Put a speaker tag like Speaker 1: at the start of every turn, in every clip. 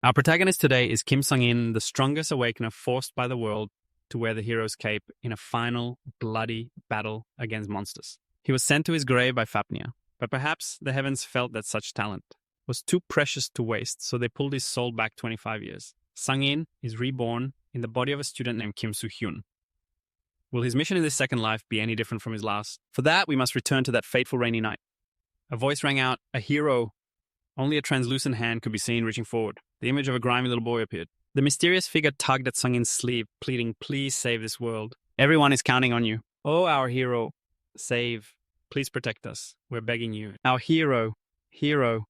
Speaker 1: Our protagonist today is Kim Sung-in, the strongest awakener forced by the world to wear the hero's cape in a final, bloody battle against monsters. He was sent to his grave by Fafnir, but perhaps the heavens felt that such talent was too precious to waste, so they pulled his soul back 25 years. Sung-in is reborn in the body of a student named Kim Soo-hyun. Will his mission in this second life be any different from his last? For that, we must return to that fateful rainy night. A voice rang out, "A hero!" Only a translucent hand could be seen reaching forward. The image of a grimy little boy appeared. The mysterious figure tugged at Sung-in's sleeve, pleading, "Please save this world. Everyone is counting on you. Oh, our hero. Save. Please protect us. We're begging you. Our hero. Hero."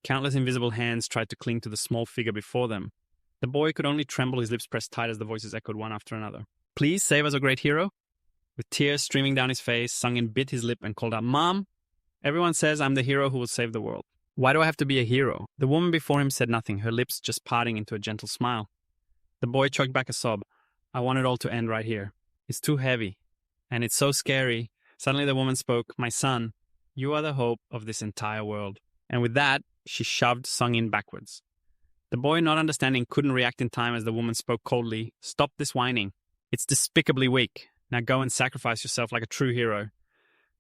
Speaker 1: Countless invisible hands tried to cling to the small figure before them. The boy could only tremble, his lips pressed tight as the voices echoed one after another. "Please save us, O great hero." With tears streaming down his face, Sung-in bit his lip and called out, "Mom, everyone says I'm the hero who will save the world. Why do I have to be a hero?" The woman before him said nothing, her lips just parting into a gentle smile. The boy choked back a sob. "I want it all to end right here. It's too heavy. And it's so scary." Suddenly the woman spoke, "My son, you are the hope of this entire world." And with that, she shoved Sung-in backwards. The boy, not understanding, couldn't react in time as the woman spoke coldly, "Stop this whining. It's despicably weak. Now go and sacrifice yourself like a true hero."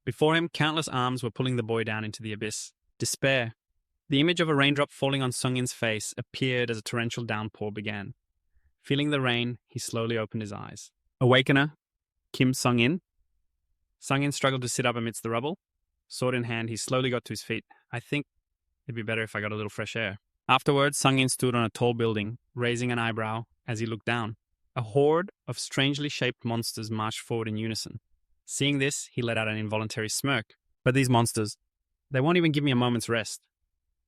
Speaker 1: Before him, countless arms were pulling the boy down into the abyss. Despair. The image of a raindrop falling on Sung-in's face appeared as a torrential downpour began. Feeling the rain, he slowly opened his eyes. Awakener, Kim Sung-in. Sung-in struggled to sit up amidst the rubble. Sword in hand, he slowly got to his feet. "I think it'd be better if I got a little fresh air." Afterwards, Sung-in stood on a tall building, raising an eyebrow as he looked down. A horde of strangely shaped monsters marched forward in unison. Seeing this, he let out an involuntary smirk. "But these monsters, they won't even give me a moment's rest."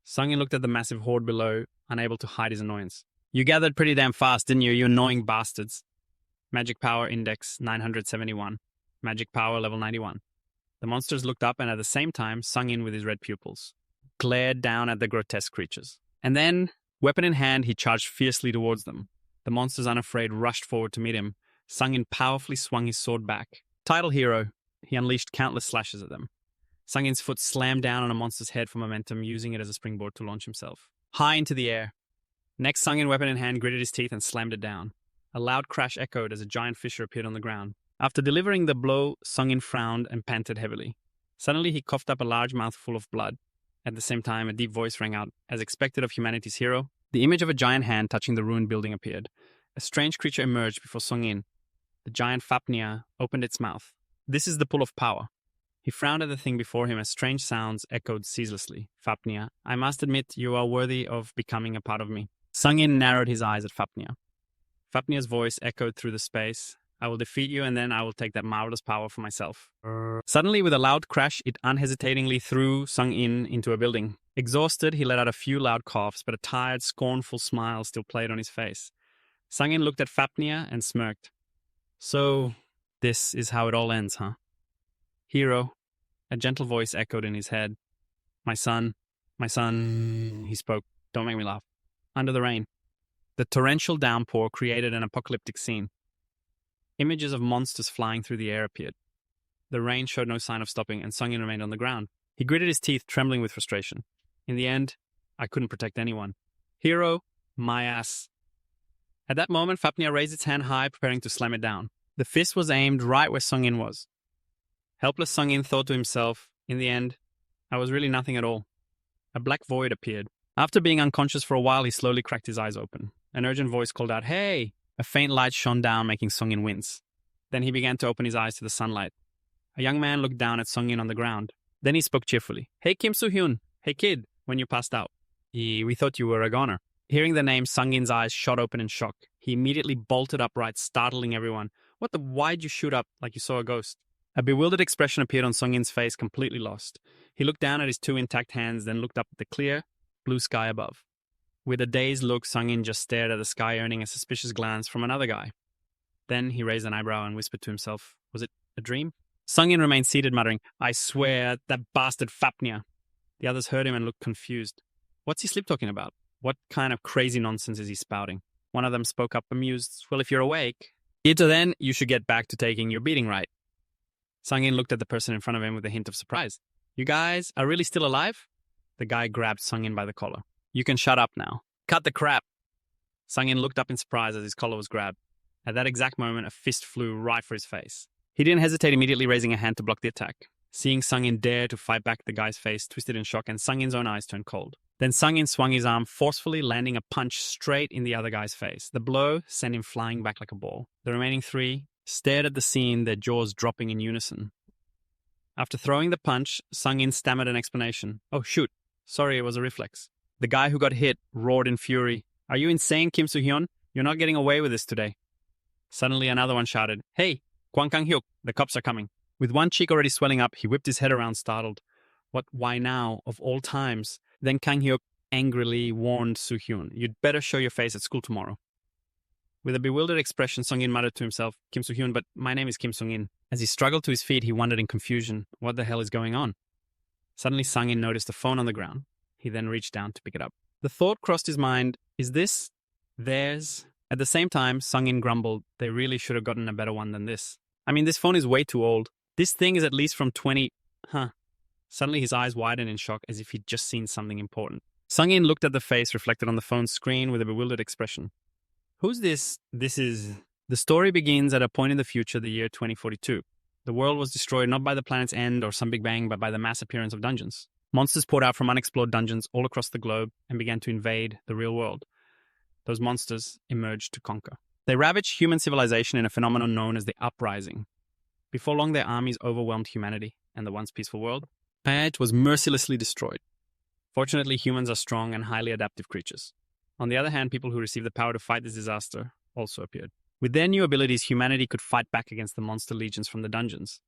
Speaker 1: Sung-in looked at the massive horde below, unable to hide his annoyance. "You gathered pretty damn fast, didn't you, you annoying bastards?" Magic Power Index 971. Magic Power Level 91. The monsters looked up and at the same time, Sung-in with his red pupils glared down at the grotesque creatures. And then, weapon in hand, he charged fiercely towards them. The monsters, unafraid, rushed forward to meet him. Sung-in powerfully swung his sword back. Title hero, he unleashed countless slashes at them. Sung-in's foot slammed down on a monster's head for momentum, using it as a springboard to launch himself. High into the air. Next, Sung-in, weapon in hand, gritted his teeth and slammed it down. A loud crash echoed as a giant fissure appeared on the ground. After delivering the blow, Sung-in frowned and panted heavily. Suddenly, he coughed up a large mouthful of blood. At the same time, a deep voice rang out. As expected of humanity's hero, the image of a giant hand touching the ruined building appeared. A strange creature emerged before Sung-in. The giant Fafnir opened its mouth. "This is the pull of power." He frowned at the thing before him as strange sounds echoed ceaselessly. "Fafnir, I must admit you are worthy of becoming a part of me." Sung-in narrowed his eyes at Fafnir. Fafnir's voice echoed through the space. "I will defeat you and then I will take that marvelous power for myself." Suddenly, with a loud crash, it unhesitatingly threw Sung-in into a building. Exhausted, he let out a few loud coughs, but a tired, scornful smile still played on his face. Sung-in looked at Fafnir and smirked. "So, this is how it all ends, huh?" "Hero," a gentle voice echoed in his head. My son, he spoke. "Don't make me laugh." Under the rain. The torrential downpour created an apocalyptic scene. Images of monsters flying through the air appeared. The rain showed no sign of stopping, and Sung-in remained on the ground. He gritted his teeth, trembling with frustration. "In the end, I couldn't protect anyone. Hero, my ass." At that moment, Fafnir raised its hand high, preparing to slam it down. The fist was aimed right where Sung-in was. Helpless Sung-in thought to himself, "In the end, I was really nothing at all." A black void appeared. After being unconscious for a while, he slowly cracked his eyes open. An urgent voice called out, "Hey!" A faint light shone down, making Sung-in wince. Then he began to open his eyes to the sunlight. A young man looked down at Sung-in on the ground. Then he spoke cheerfully. "Hey, Kim Soo-hyun. Hey, kid, when you passed out. We thought you were a goner." Hearing the name, Sung-in's eyes shot open in shock. He immediately bolted upright, startling everyone. Why'd you shoot up like you saw a ghost?" A bewildered expression appeared on Sung-in's face, completely lost. He looked down at his two intact hands, then looked up at the clear, blue sky above. With a dazed look, Sung-in just stared at the sky, earning a suspicious glance from another guy. Then he raised an eyebrow and whispered to himself, "Was it a dream?" Sung-in remained seated, muttering, "I swear, that bastard Fafnir." The others heard him and looked confused. What's he sleep-talking about? What kind of crazy nonsense is he spouting? One of them spoke up, amused. "Well, if you're awake, then you should get back to taking your beating right." Sung-in looked at the person in front of him with a hint of surprise. "You guys are really still alive?" The guy grabbed Sung-in by the collar. "You can shut up now." "Cut the crap. Sung-in looked up in surprise as his collar was grabbed. At that exact moment, a fist flew right for his face. He didn't hesitate, immediately raising a hand to block the attack. Seeing Sung-in dare to fight back, the guy's face twisted in shock and Sung-in's own eyes turned cold. Then Sung-in swung his arm, forcefully landing a punch straight in the other guy's face. The blow sent him flying back like a ball. The remaining three stared at the scene, their jaws dropping in unison. After throwing the punch, Sung-in stammered an explanation. "Oh, shoot. Sorry, it was a reflex." The guy who got hit roared in fury. "Are you insane, Kim Soo-hyun? You're not getting away with this today." Suddenly, another one shouted, "Hey, Kwang Kang-hyuk, the cops are coming." With one cheek already swelling up, he whipped his head around, startled. Why now, of all times? Then Kang-hyuk angrily warned Soo-hyun, "You'd better show your face at school tomorrow." With a bewildered expression, Sung-in muttered to himself, "Kim Soo-hyun, but my name is Kim Sung-in." As he struggled to his feet, he wondered in confusion, what the hell is going on? Suddenly, Sung-in noticed a phone on the ground. He then reached down to pick it up. The thought crossed his mind, is this theirs? At the same time, Sung-in grumbled, they really should have gotten a better one than this. I mean, this phone is way too old. This thing is at least from 20... Suddenly his eyes widened in shock as if he'd just seen something important. Sung-in looked at the face reflected on the phone's screen with a bewildered expression. Who's this? This is... The story begins at a point in the future, the year 2042. The world was destroyed not by the planet's end or some big bang, but by the mass appearance of dungeons. Monsters poured out from unexplored dungeons all across the globe and began to invade the real world. Those monsters emerged to conquer. They ravaged human civilization in a phenomenon known as the Uprising. Before long, their armies overwhelmed humanity, and the once peaceful world, it was mercilessly destroyed. Fortunately, humans are strong and highly adaptive creatures. On the other hand, people who received the power to fight this disaster also appeared. With their new abilities, humanity could fight back against the monster legions from the dungeons.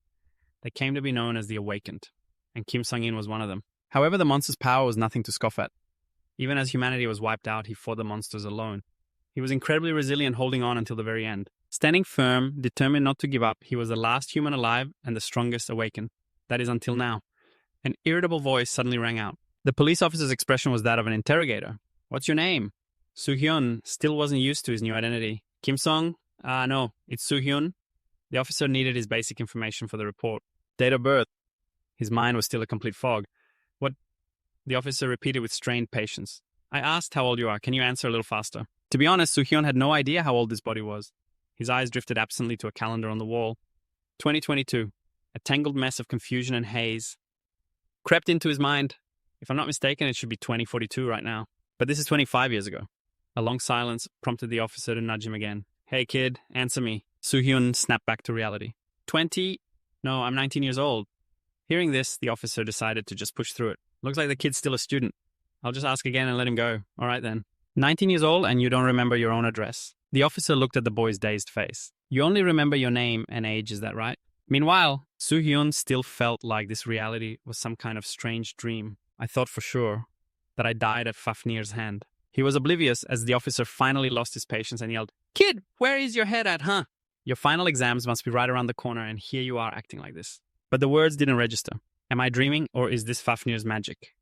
Speaker 1: They came to be known as the Awakened, and Kim Sung-in was one of them. However, the monster's power was nothing to scoff at. Even as humanity was wiped out, he fought the monsters alone. He was incredibly resilient, holding on until the very end. Standing firm, determined not to give up, he was the last human alive and the strongest awakened. That is, until now. An irritable voice suddenly rang out. The police officer's expression was that of an interrogator. "What's your name?" Soo-hyun still wasn't used to his new identity. "Kim Sung? No, it's Soo-hyun." The officer needed his basic information for the report. "Date of birth." His mind was still a complete fog. "What?" The officer repeated with strained patience. "I asked how old you are. Can you answer a little faster?" To be honest, Soo-hyun had no idea how old this body was. His eyes drifted absently to a calendar on the wall. 2022. A tangled mess of confusion and haze crept into his mind. If I'm not mistaken, it should be 2042 right now. But this is 25 years ago. A long silence prompted the officer to nudge him again. "Hey kid, answer me." Soo-hyun snapped back to reality. 20? No, I'm 19 years old. Hearing this, the officer decided to just push through it. Looks like the kid's still a student. I'll just ask again and let him go. All right then. 19 years old and you don't remember your own address. The officer looked at the boy's dazed face. You only remember your name and age, is that right? Meanwhile, Soo-hyun still felt like this reality was some kind of strange dream. I thought for sure that I died at Fafnir's hand. He was oblivious as the officer finally lost his patience and yelled, "Kid, where is your head at, huh? Your final exams must be right around the corner and here you are acting like this." But the words didn't register. Am I dreaming or is this Fafnir's magic?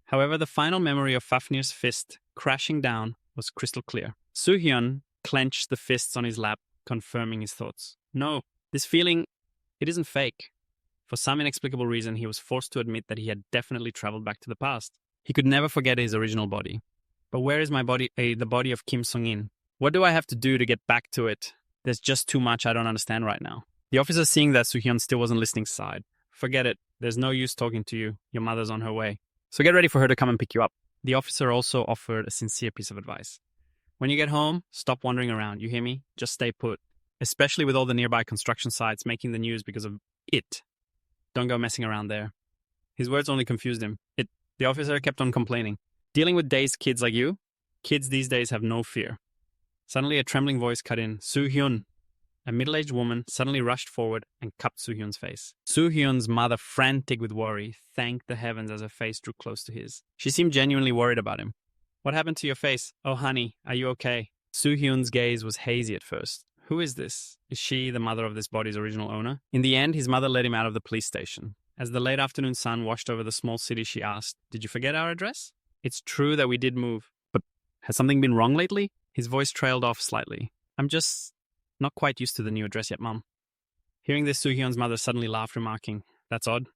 Speaker 1: However, the final memory of Fafnir's fist crashing down was crystal clear. Soo-hyun clenched the fists on his lap, confirming his thoughts. No, this feeling, it isn't fake. For some inexplicable reason, he was forced to admit that he had definitely traveled back to the past. He could never forget his original body. But where is my body, the body of Kim Sung-in? What do I have to do to get back to it? There's just too much I don't understand right now. The officer, seeing that Soo-hyun still wasn't listening, sighed. Forget it. There's no use talking to you. Your mother's on her way. So get ready for her to come and pick you up. The officer also offered a sincere piece of advice. When you get home, stop wandering around. You hear me? Just stay put. Especially with all the nearby construction sites making the news because of it. Don't go messing around there. His words only confused him. The officer kept on complaining. Dealing with dazed kids like you? Kids these days have no fear. Suddenly a trembling voice cut in. Soo-hyun. A middle-aged woman suddenly rushed forward and cupped Soo-hyun's face. Soo-hyun's mother, frantic with worry, thanked the heavens as her face drew close to his. She seemed genuinely worried about him. What happened to your face? Oh, honey, are you okay? Soo-hyun's gaze was hazy at first. Who is this? Is she the mother of this body's original owner? In the end, his mother led him out of the police station. As the late afternoon sun washed over the small city, she asked, "Did you forget our address?" "It's true that we did move. But has something been wrong lately?" His voice trailed off slightly. "I'm just not quite used to the new address yet, Mum." Hearing this, Soo-hyun's mother suddenly laughed, remarking, "That's odd.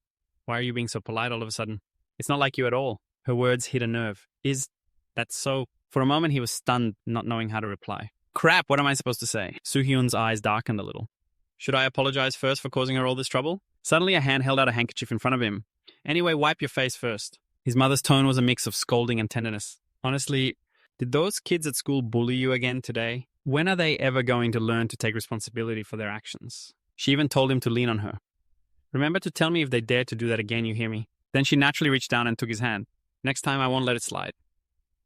Speaker 1: Why are you being so polite all of a sudden? It's not like you at all." Her words hit a nerve. "Is that so? For a moment, he was stunned, not knowing how to reply. Crap, what am I supposed to say? Soo-hyun's eyes darkened a little. Should I apologize first for causing her all this trouble? Suddenly, a hand held out a handkerchief in front of him. Anyway, wipe your face first. His mother's tone was a mix of scolding and tenderness. Honestly, did those kids at school bully you again today? When are they ever going to learn to take responsibility for their actions? She even told him to lean on her. Remember to tell me if they dare to do that again, you hear me? Then she naturally reached down and took his hand. Next time, I won't let it slide.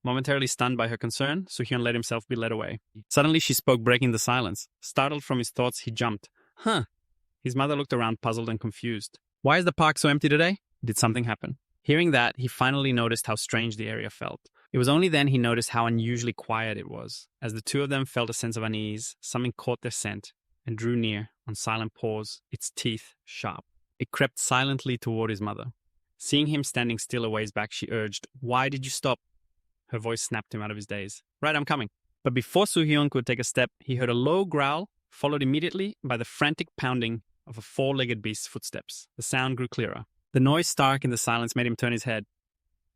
Speaker 1: Momentarily stunned by her concern, Soo-hyun let himself be led away. Suddenly, she spoke, breaking the silence. Startled from his thoughts, he jumped. Huh. His mother looked around, puzzled and confused. Why is the park so empty today? Did something happen? Hearing that, he finally noticed how strange the area felt. It was only then he noticed how unusually quiet it was. As the two of them felt a sense of unease, something caught their scent and drew near, on silent paws, its teeth sharp. It crept silently toward his mother. Seeing him standing still a ways back, she urged, Why did you stop? Her voice snapped him out of his daze. Right, I'm coming. But before Soo-hyun could take a step, he heard a low growl, followed immediately by the frantic pounding of a four-legged beast's footsteps. The sound grew clearer. The noise stark in the silence made him turn his head.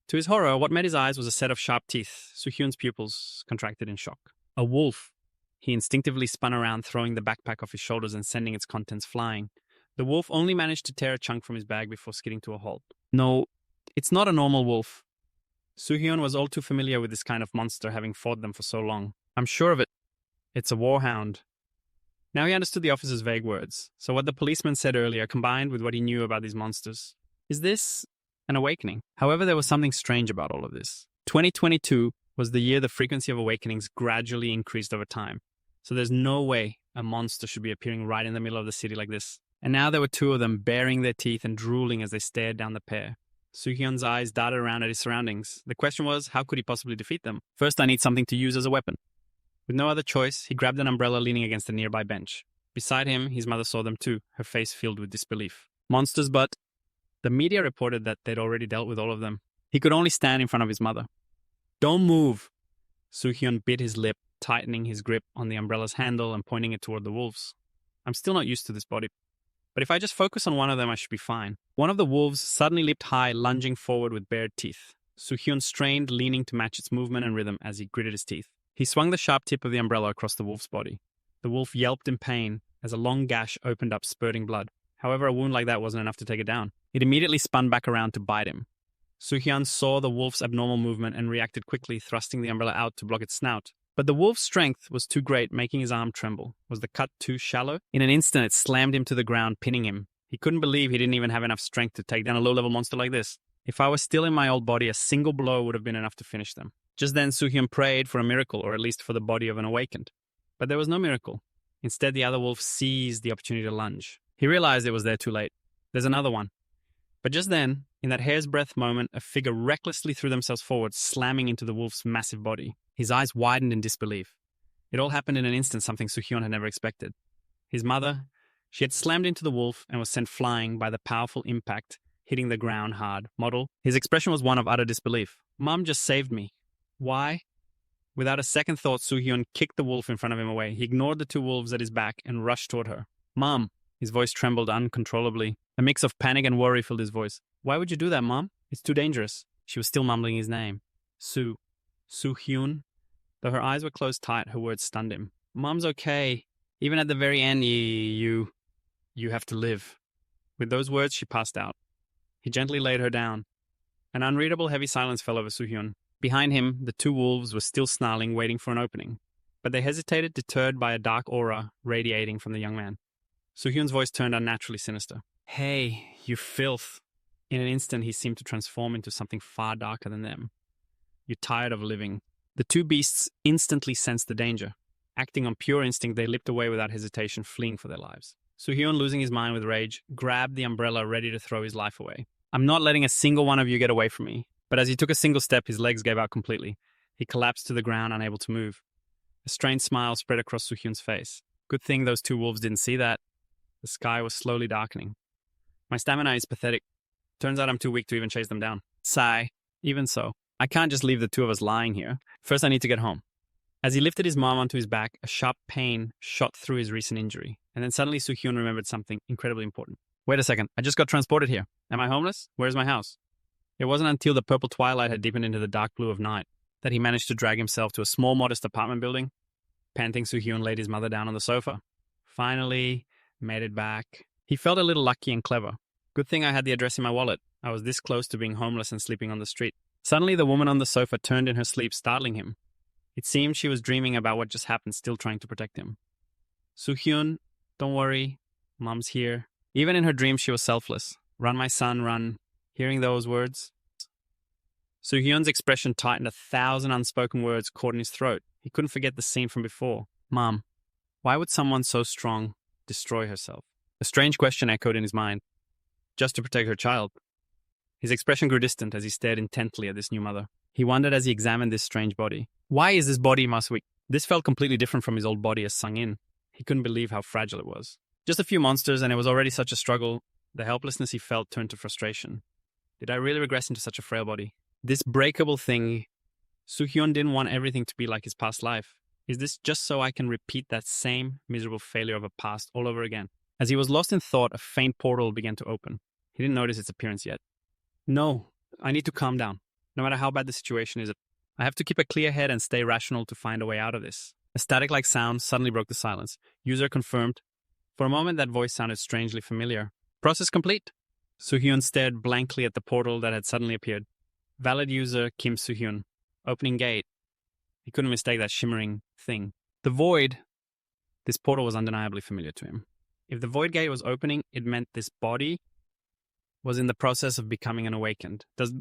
Speaker 1: To his horror, what met his eyes was a set of sharp teeth. Soo-hyun's pupils contracted in shock. A wolf. He instinctively spun around, throwing the backpack off his shoulders and sending its contents flying. The wolf only managed to tear a chunk from his bag before skidding to a halt. No, it's not a normal wolf. Soo-hyun was all too familiar with this kind of monster, having fought them for so long. I'm sure of it. It's a warhound. Now he understood the officer's vague words. So what the policeman said earlier, combined with what he knew about these monsters. Is this an awakening? However, there was something strange about all of this. 2022 was the year the frequency of awakenings gradually increased over time. So there's no way a monster should be appearing right in the middle of the city like this. And now there were two of them, baring their teeth and drooling as they stared down the pair. Soo-hyun's eyes darted around at his surroundings. The question was, how could he possibly defeat them? First, I need something to use as a weapon. With no other choice, he grabbed an umbrella leaning against a nearby bench. Beside him, his mother saw them too, her face filled with disbelief. Monsters, but the media reported that they'd already dealt with all of them. He could only stand in front of his mother. Don't move! Soo-hyun bit his lip, tightening his grip on the umbrella's handle and pointing it toward the wolves. I'm still not used to this body. But if I just focus on one of them, I should be fine. One of the wolves suddenly leaped high, lunging forward with bared teeth. Soo-hyun strained, leaning to match its movement and rhythm as he gritted his teeth. He swung the sharp tip of the umbrella across the wolf's body. The wolf yelped in pain as a long gash opened up, spurting blood. However, a wound like that wasn't enough to take it down. It immediately spun back around to bite him. Soo-hyun saw the wolf's abnormal movement and reacted quickly, thrusting the umbrella out to block its snout. But the wolf's strength was too great, making his arm tremble. Was the cut too shallow? In an instant, it slammed him to the ground, pinning him. He couldn't believe he didn't even have enough strength to take down a low-level monster like this. If I was still in my old body, a single blow would have been enough to finish them. Just then, Soo-hyun prayed for a miracle, or at least for the body of an awakened. But there was no miracle. Instead, the other wolf seized the opportunity to lunge. He realized it was there too late. There's another one. But just then, in that hair's breadth moment, a figure recklessly threw themselves forward, slamming into the wolf's massive body. His eyes widened in disbelief. It all happened in an instant, something Soo-hyun had never expected. His mother, she had slammed into the wolf and was sent flying by the powerful impact, hitting the ground hard. Model, his expression was one of utter disbelief. Mom just saved me. Why? Without a second thought, Soo-hyun kicked the wolf in front of him away. He ignored the two wolves at his back and rushed toward her. Mom! His voice trembled uncontrollably. A mix of panic and worry filled his voice. Why would you do that, Mom? It's too dangerous. She was still mumbling his name. Soo-hyun? Though her eyes were closed tight, her words stunned him. Mom's okay. Even at the very end, you have to live. With those words, she passed out. He gently laid her down. An unreadable heavy silence fell over Soo-hyun. Behind him, the two wolves were still snarling, waiting for an opening. But they hesitated, deterred by a dark aura radiating from the young man. Soo-hyun's voice turned unnaturally sinister. Hey, you filth. In an instant, he seemed to transform into something far darker than them. You're tired of living. The two beasts instantly sensed the danger. Acting on pure instinct, they leaped away without hesitation, fleeing for their lives. Soo-hyun, losing his mind with rage, grabbed the umbrella, ready to throw his life away. I'm not letting a single one of you get away from me. But as he took a single step, his legs gave out completely. He collapsed to the ground, unable to move. A strained smile spread across Soo-hyun's face. Good thing those two wolves didn't see that. The sky was slowly darkening. My stamina is pathetic. Turns out I'm too weak to even chase them down. Sigh. Even so, I can't just leave the two of us lying here. First, I need to get home. As he lifted his mom onto his back, a sharp pain shot through his recent injury. And then suddenly Soo-hyun remembered something incredibly important. Wait a second, I just got transported here. Am I homeless? Where's my house? It wasn't until the purple twilight had deepened into the dark blue of night that he managed to drag himself to a small, modest apartment building. Panting, Soo-hyun laid his mother down on the sofa. Finally, made it back. He felt a little lucky and clever. Good thing I had the address in my wallet. I was this close to being homeless and sleeping on the street. Suddenly, the woman on the sofa turned in her sleep, startling him. It seemed she was dreaming about what just happened, still trying to protect him. Soo-hyun, don't worry. Mom's here. Even in her dreams, she was selfless. Run, my son, run. Hearing those words, Soo-hyun's expression tightened. 1,000 unspoken words caught in his throat. He couldn't forget the scene from before. Mom, why would someone so strong destroy herself? A strange question echoed in his mind. Just to protect her child. His expression grew distant as he stared intently at this new mother. He wondered as he examined this strange body. Why is this body must weak? This felt completely different from his old body as sung in. He couldn't believe how fragile it was. Just a few monsters and it was already such a struggle. The helplessness he felt turned to frustration. Did I really regress into such a frail body? This breakable thing. Soo-hyun didn't want everything to be like his past life. Is this just so I can repeat that same miserable failure of a past all over again? As he was lost in thought, a faint portal began to open. He didn't notice its appearance yet. No, I need to calm down. No matter how bad the situation is, I have to keep a clear head and stay rational to find a way out of this. A static-like sound suddenly broke the silence. User confirmed. For a moment, that voice sounded strangely familiar. Process complete. Soo-hyun stared blankly at the portal that had suddenly appeared. Valid user Kim Soo-hyun. Opening gate. He couldn't mistake that shimmering thing. The void. This portal was undeniably familiar to him. If the void gate was opening, it meant this body was in the process of becoming an awakened. Does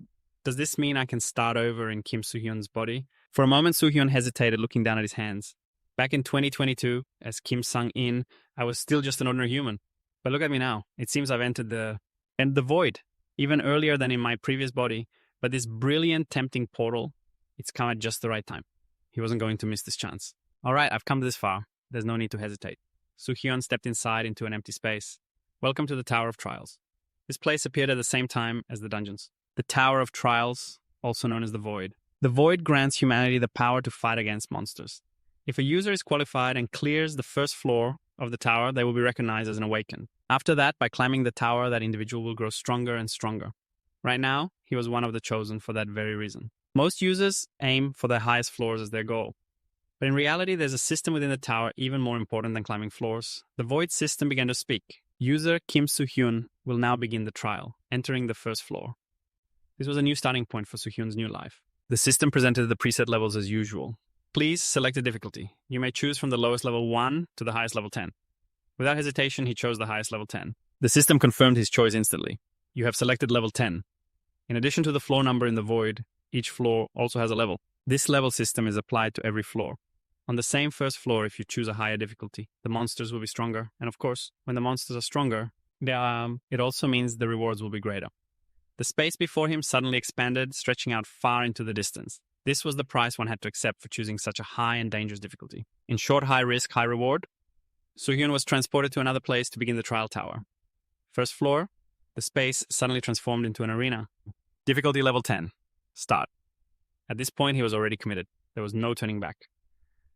Speaker 1: this mean I can start over in Kim Soo-hyun's body? For a moment, Soo-hyun hesitated, looking down at his hands. Back in 2022, as Kim sung-in, I was still just an ordinary human. But look at me now. It seems I've entered the void, even earlier than in my previous body. But this brilliant, tempting portal, it's come at just the right time. He wasn't going to miss this chance. All right, I've come this far. There's no need to hesitate. Soo-hyun stepped inside into an empty space. Welcome to the Tower of Trials. This place appeared at the same time as the dungeons. The Tower of Trials, also known as the Void. The Void grants humanity the power to fight against monsters. If a user is qualified and clears the first floor of the tower, they will be recognized as an awakened. After that, by climbing the tower, that individual will grow stronger and stronger. Right now, he was one of the chosen for that very reason. Most users aim for the highest floors as their goal. But in reality, there's a system within the tower even more important than climbing floors. The Void system began to speak. User Kim Soo-hyun will now begin the trial, entering the first floor. This was a new starting point for Soo-hyun's new life. The system presented the preset levels as usual. Please select a difficulty. You may choose from the lowest level 1 to the highest level 10. Without hesitation, he chose the highest level 10. The system confirmed his choice instantly. You have selected level 10. In addition to the floor number in the Void, each floor also has a level. This level system is applied to every floor. On the same first floor, if you choose a higher difficulty, the monsters will be stronger. And of course, when the monsters are stronger, it also means the rewards will be greater. The space before him suddenly expanded, stretching out far into the distance. This was the price one had to accept for choosing such a high and dangerous difficulty. In short, high risk, high reward, Soo-hyun was transported to another place to begin the trial tower. First floor, the space suddenly transformed into an arena. Difficulty level 10. Start. At this point, he was already committed. There was no turning back.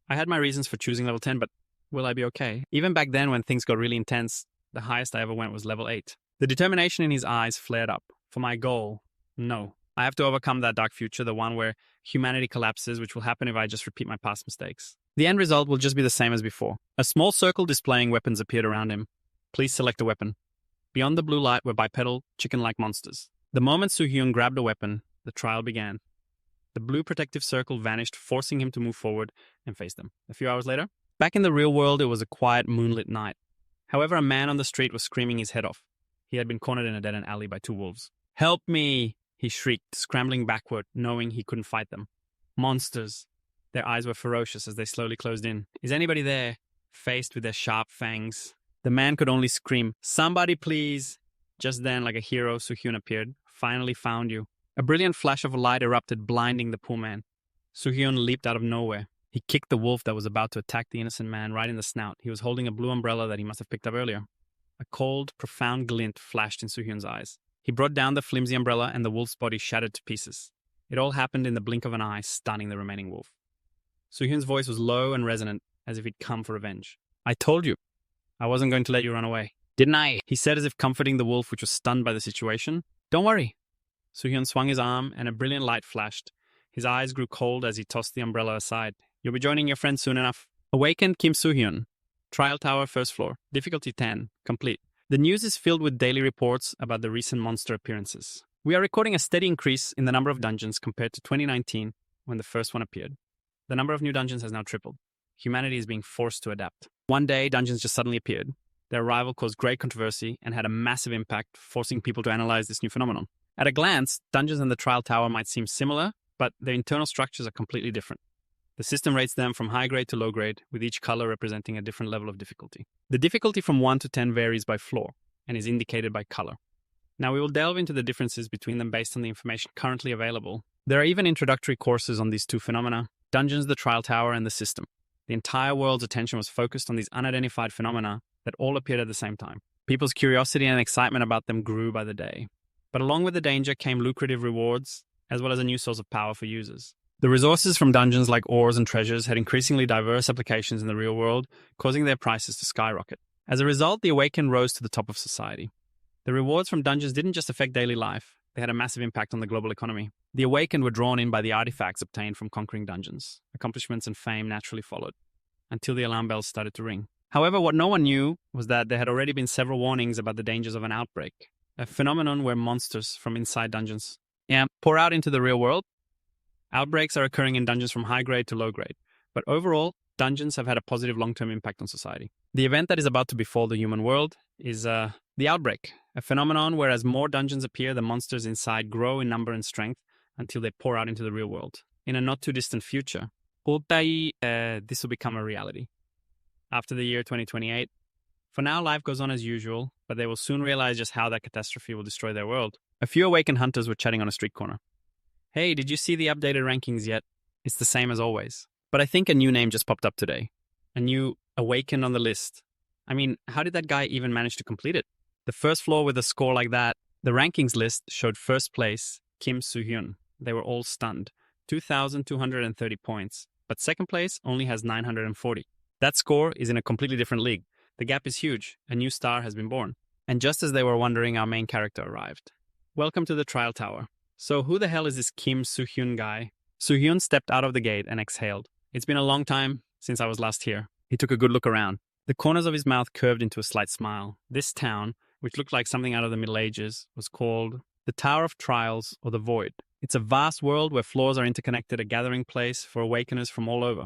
Speaker 1: I had my reasons for choosing level 10, but will I be okay? Even back then, when things got really intense, the highest I ever went was level 8. The determination in his eyes flared up. For my goal, no. I have to overcome that dark future, the one where humanity collapses, which will happen if I just repeat my past mistakes. The end result will just be the same as before. A small circle displaying weapons appeared around him. Please select a weapon. Beyond the blue light were bipedal, chicken-like monsters. The moment Soo-hyun grabbed a weapon, the trial began. The blue protective circle vanished, forcing him to move forward and face them. A few hours later, back in the real world, it was a quiet, moonlit night. However, a man on the street was screaming his head off. He had been cornered in a dead-end alley by 2 wolves. "Help me!" he shrieked, scrambling backward, knowing he couldn't fight them. Monsters. Their eyes were ferocious as they slowly closed in. Is anybody there? Faced with their sharp fangs. The man could only scream, "Somebody please!" Just then, like a hero, Soo-hyun appeared. "Finally found you." A brilliant flash of light erupted, blinding the poor man. Soo-hyun leaped out of nowhere. He kicked the wolf that was about to attack the innocent man right in the snout. He was holding a blue umbrella that he must have picked up earlier. A cold, profound glint flashed in Soo-hyun's eyes. He brought down the flimsy umbrella and the wolf's body shattered to pieces. It all happened in the blink of an eye, stunning the remaining wolf. Soo-hyun's voice was low and resonant, as if he'd come for revenge. "I told you. I wasn't going to let you run away. Didn't I?" he said, as if comforting the wolf, which was stunned by the situation. "Don't worry." Soo-hyun swung his arm and a brilliant light flashed. His eyes grew cold as he tossed the umbrella aside. You'll be joining your friend soon enough. Awakened Kim Soo-hyun. Trial Tower, first floor. Difficulty 10. Complete. The news is filled with daily reports about the recent monster appearances. We are recording a steady increase in the number of dungeons compared to 2019 when the first one appeared. The number of new dungeons has now tripled. Humanity is being forced to adapt. One day, dungeons just suddenly appeared. Their arrival caused great controversy and had a massive impact, forcing people to analyze this new phenomenon. At a glance, dungeons and the Trial Tower might seem similar, but their internal structures are completely different. The system rates them from high grade to low grade, with each color representing a different level of difficulty. The difficulty from 1 to 10 varies by floor and is indicated by color. Now we will delve into the differences between them based on the information currently available. There are even introductory courses on these two phenomena: dungeons, the Trial Tower, and the system. The entire world's attention was focused on these unidentified phenomena that all appeared at the same time. People's curiosity and excitement about them grew by the day. But along with the danger came lucrative rewards, as well as a new source of power for users. The resources from dungeons like ores and treasures had increasingly diverse applications in the real world, causing their prices to skyrocket. As a result, the Awakened rose to the top of society. The rewards from dungeons didn't just affect daily life, they had a massive impact on the global economy. The Awakened were drawn in by the artifacts obtained from conquering dungeons. Accomplishments and fame naturally followed, until the alarm bells started to ring. However, what no one knew was that there had already been several warnings about the dangers of an outbreak, a phenomenon where monsters from inside dungeons pour out into the real world. Outbreaks are occurring in dungeons from high grade to low grade, but overall, dungeons have had a positive long-term impact on society. The event that is about to befall the human world is the outbreak, a phenomenon where as more dungeons appear, the monsters inside grow in number and strength until they pour out into the real world. In a not-too-distant future, this will become a reality. After the year 2028, for now, life goes on as usual, but they will soon realize just how that catastrophe will destroy their world. A few awakened hunters were chatting on a street corner. Hey, did you see the updated rankings yet? It's the same as always. But I think a new name just popped up today. A new Awakened on the list. I mean, how did that guy even manage to complete it? The first floor with a score like that, the rankings list showed first place, Kim Soo-hyun. They were all stunned. 2,230 points. But second place only has 940. That score is in a completely different league. The gap is huge. A new star has been born. And just as they were wondering, our main character arrived. Welcome to the Trial Tower. So who the hell is this Kim Soo-hyun guy? Soo-hyun stepped out of the gate and exhaled. It's been a long time since I was last here. He took a good look around. The corners of his mouth curved into a slight smile. This town, which looked like something out of the Middle Ages, was called the Tower of Trials, or the Void. It's a vast world where floors are interconnected, a gathering place for awakeners from all over.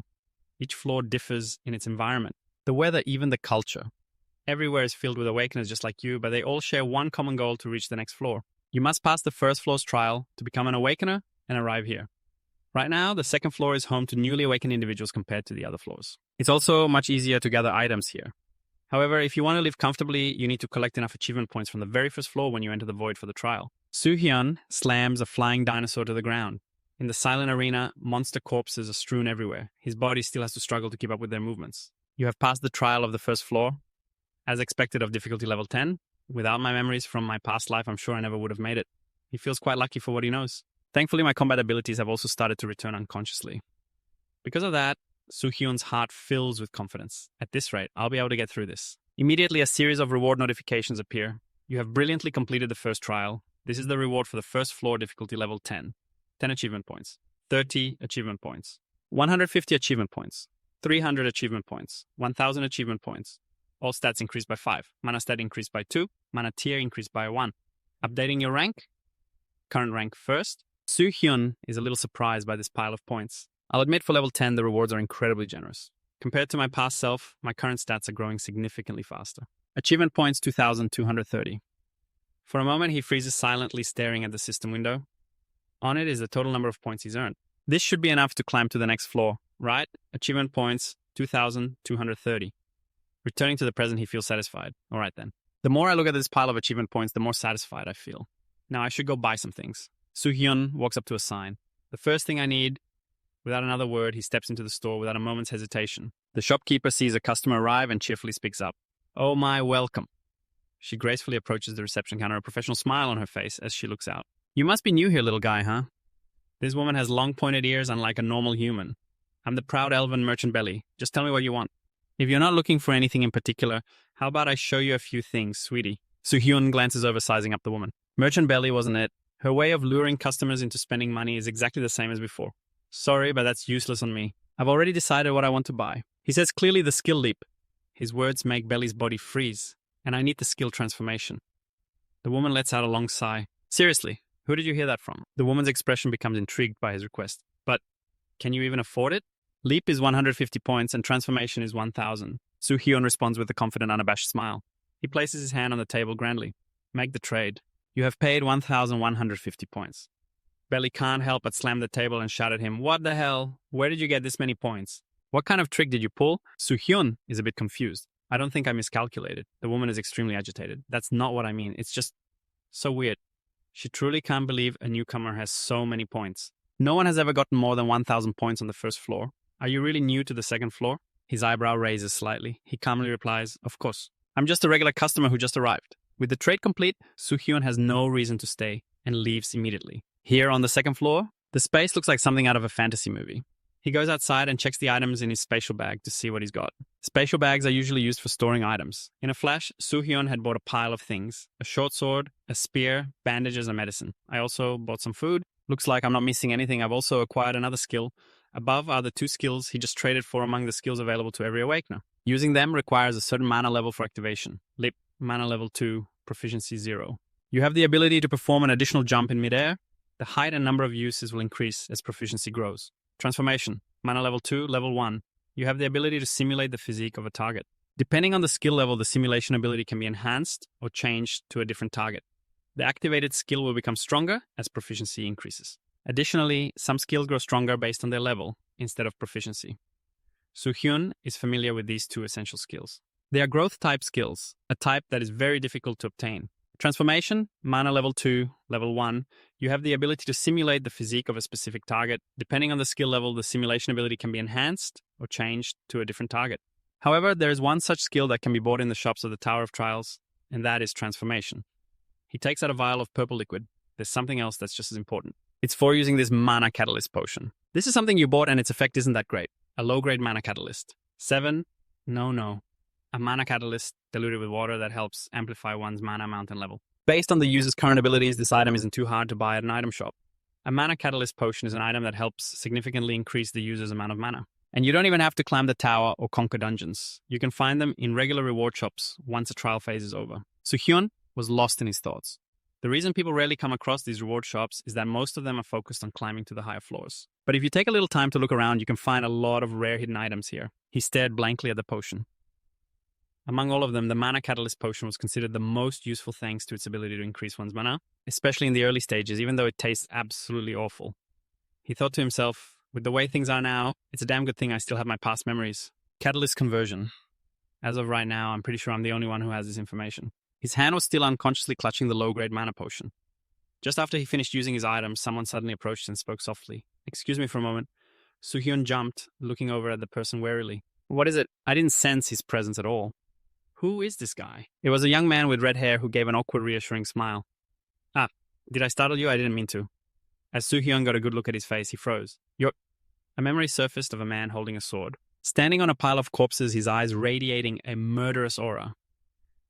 Speaker 1: Each floor differs in its environment. The weather, even the culture. Everywhere is filled with awakeners just like you, but they all share one common goal: to reach the next floor. You must pass the first floor's trial to become an awakener and arrive here. Right now, the second floor is home to newly awakened individuals compared to the other floors. It's also much easier to gather items here. However, if you want to live comfortably, you need to collect enough achievement points from the very first floor when you enter the Void for the trial. Soo-hyun slams a flying dinosaur to the ground. In the silent arena, monster corpses are strewn everywhere. His body still has to struggle to keep up with their movements. You have passed the trial of the first floor, as expected, of difficulty level 10. Without my memories from my past life, I'm sure I never would have made it. He feels quite lucky for what he knows. Thankfully, my combat abilities have also started to return unconsciously. Because of that, Soo-hyun's heart fills with confidence. At this rate, I'll be able to get through this. Immediately, a series of reward notifications appear. You have brilliantly completed the first trial. This is the reward for the first floor, difficulty level 10. 10 achievement points. 30 achievement points. 150 achievement points. 300 achievement points. 1,000 achievement points. All stats increased by 5. Mana stat increased by 2. Mana tier increased by 1. Updating your rank. Current rank first. Soo-hyun is a little surprised by this pile of points. I'll admit, for level 10, the rewards are incredibly generous. Compared to my past self, my current stats are growing significantly faster. Achievement points 2,230. For a moment, he freezes silently, staring at the system window. On it is the total number of points he's earned. This should be enough to climb to the next floor, right? Achievement points 2,230. Returning to the present, he feels satisfied. All right then. The more I look at this pile of achievement points, the more satisfied I feel. Now I should go buy some things. Soo-hyun walks up to a sign. The first thing I need. Without another word, he steps into the store without a moment's hesitation. The shopkeeper sees a customer arrive and cheerfully speaks up. Oh my, welcome. She gracefully approaches the reception counter, a professional smile on her face as she looks out. You must be new here, little guy, huh? This woman has long pointed ears, unlike a normal human. I'm the proud elven merchant Belly. Just tell me what you want. If you're not looking for anything in particular, how about I show you a few things, sweetie? Soo-hyun glances over, sizing up the woman. Merchant Belly wasn't it. Her way of luring customers into spending money is exactly the same as before. Sorry, but that's useless on me. I've already decided what I want to buy. He says clearly the skill leap. His words make Belly's body freeze, and I need the skill transformation. The woman lets out a long sigh. Seriously, who did you hear that from? The woman's expression becomes intrigued by his request. But can you even afford it? Leap is 150 points and transformation is 1,000. Soo-hyun responds with a confident, unabashed smile. He places his hand on the table grandly. Make the trade. You have paid 1,150 points. Belly can't help but slam the table and shout at him, What the hell? Where did you get this many points? What kind of trick did you pull? Soo-hyun is a bit confused. I don't think I miscalculated. The woman is extremely agitated. That's not what I mean. It's just so weird. She truly can't believe a newcomer has so many points. No one has ever gotten more than 1,000 points on the first floor. Are you really new to the second floor? His eyebrow raises slightly. He calmly replies, Of course. I'm just a regular customer who just arrived. With the trade complete, Soo-hyun has no reason to stay and leaves immediately. Here on the second floor, the space looks like something out of a fantasy movie. He goes outside and checks the items in his spatial bag to see what he's got. Spatial bags are usually used for storing items. In a flash, Soo-hyun had bought a pile of things. A short sword, a spear, bandages, and medicine. I also bought some food. Looks like I'm not missing anything. I've also acquired another skill. Above are the 2 skills he just traded for among the skills available to every Awakener. Using them requires a certain mana level for activation. Lip, mana level 2, proficiency 0. You have the ability to perform an additional jump in midair. The height and number of uses will increase as proficiency grows. Transformation, mana level 2, level 1. You have the ability to simulate the physique of a target. Depending on the skill level, the simulation ability can be enhanced or changed to a different target. The activated skill will become stronger as proficiency increases. Additionally, some skills grow stronger based on their level instead of proficiency. Soo-hyun is familiar with these 2 essential skills. They are growth type skills, a type that is very difficult to obtain. Transformation, mana level 2, level 1. You have the ability to simulate the physique of a specific target. Depending on the skill level, the simulation ability can be enhanced or changed to a different target. However, there is one such skill that can be bought in the shops of the Tower of Trials, and that is transformation. He takes out a vial of purple liquid. There's something else that's just as important. It's for using this mana catalyst potion. This is something you bought and its effect isn't that great. A low-grade mana catalyst. 7? No. A mana catalyst diluted with water that helps amplify one's mana amount and level. Based on the user's current abilities, this item isn't too hard to buy at an item shop. A mana catalyst potion is an item that helps significantly increase the user's amount of mana. And you don't even have to climb the tower or conquer dungeons. You can find them in regular reward shops once a trial phase is over. Soo-hyun was lost in his thoughts. The reason people rarely come across these reward shops is that most of them are focused on climbing to the higher floors. But if you take a little time to look around, you can find a lot of rare hidden items here. He stared blankly at the potion. Among all of them, the mana catalyst potion was considered the most useful thanks to its ability to increase one's mana, especially in the early stages, even though it tastes absolutely awful. He thought to himself, with the way things are now, it's a damn good thing I still have my past memories. Catalyst conversion. As of right now, I'm pretty sure I'm the only one who has this information. His hand was still unconsciously clutching the low-grade mana potion. Just after he finished using his item, someone suddenly approached and spoke softly. Excuse me for a moment. Soo-hyun jumped, looking over at the person warily. What is it? I didn't sense his presence at all. Who is this guy? It was a young man with red hair who gave an awkward, reassuring smile. Ah, did I startle you? I didn't mean to. As Soo-hyun got a good look at his face, he froze. A memory surfaced of a man holding a sword. Standing on a pile of corpses, his eyes radiating a murderous aura.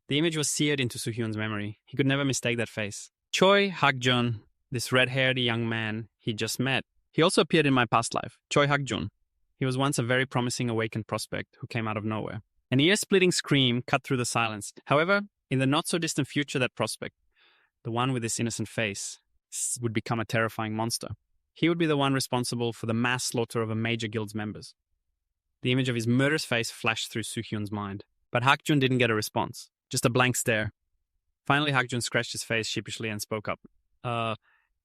Speaker 1: The image was seared into Soo-hyun's memory. He could never mistake that face. Choi Hak-jun, this red-haired young man he just met. He also appeared in my past life. Choi Hak-jun. He was once a very promising awakened prospect who came out of nowhere. An ear-splitting scream cut through the silence. However, in the not-so-distant future, that prospect, the one with this innocent face, would become a terrifying monster. He would be the one responsible for the mass slaughter of a major guild's members. The image of his murderous face flashed through Soo-hyun's mind. But Hak-jun didn't get a response. Just a blank stare. Finally, Hak-jun scratched his face sheepishly and spoke up.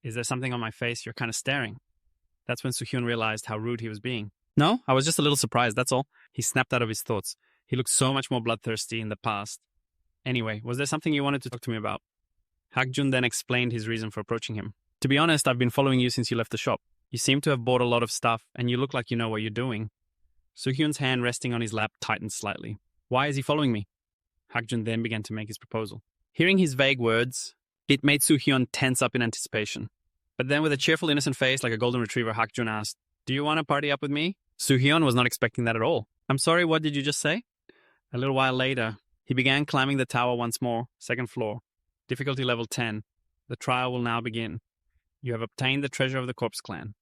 Speaker 1: Is there something on my face? You're kind of staring. That's when Soo-hyun realized how rude he was being. No, I was just a little surprised, that's all. He snapped out of his thoughts. He looked so much more bloodthirsty in the past. Anyway, was there something you wanted to talk to me about? Hak-jun then explained his reason for approaching him. To be honest, I've been following you since you left the shop. You seem to have bought a lot of stuff, and you look like you know what you're doing. Soo-hyun's hand resting on his lap tightened slightly. Why is he following me? Hak-jun then began to make his proposal. Hearing his vague words, it made Soo-hyun tense up in anticipation. But then with a cheerful, innocent face like a golden retriever, Hak-jun asked, Do you want to party up with me? Soo-hyun was not expecting that at all. I'm sorry, what did you just say? A little while later, he began climbing the tower once more, second floor. Difficulty level 10. The trial will now begin. You have obtained the treasure of the Corpse Clan.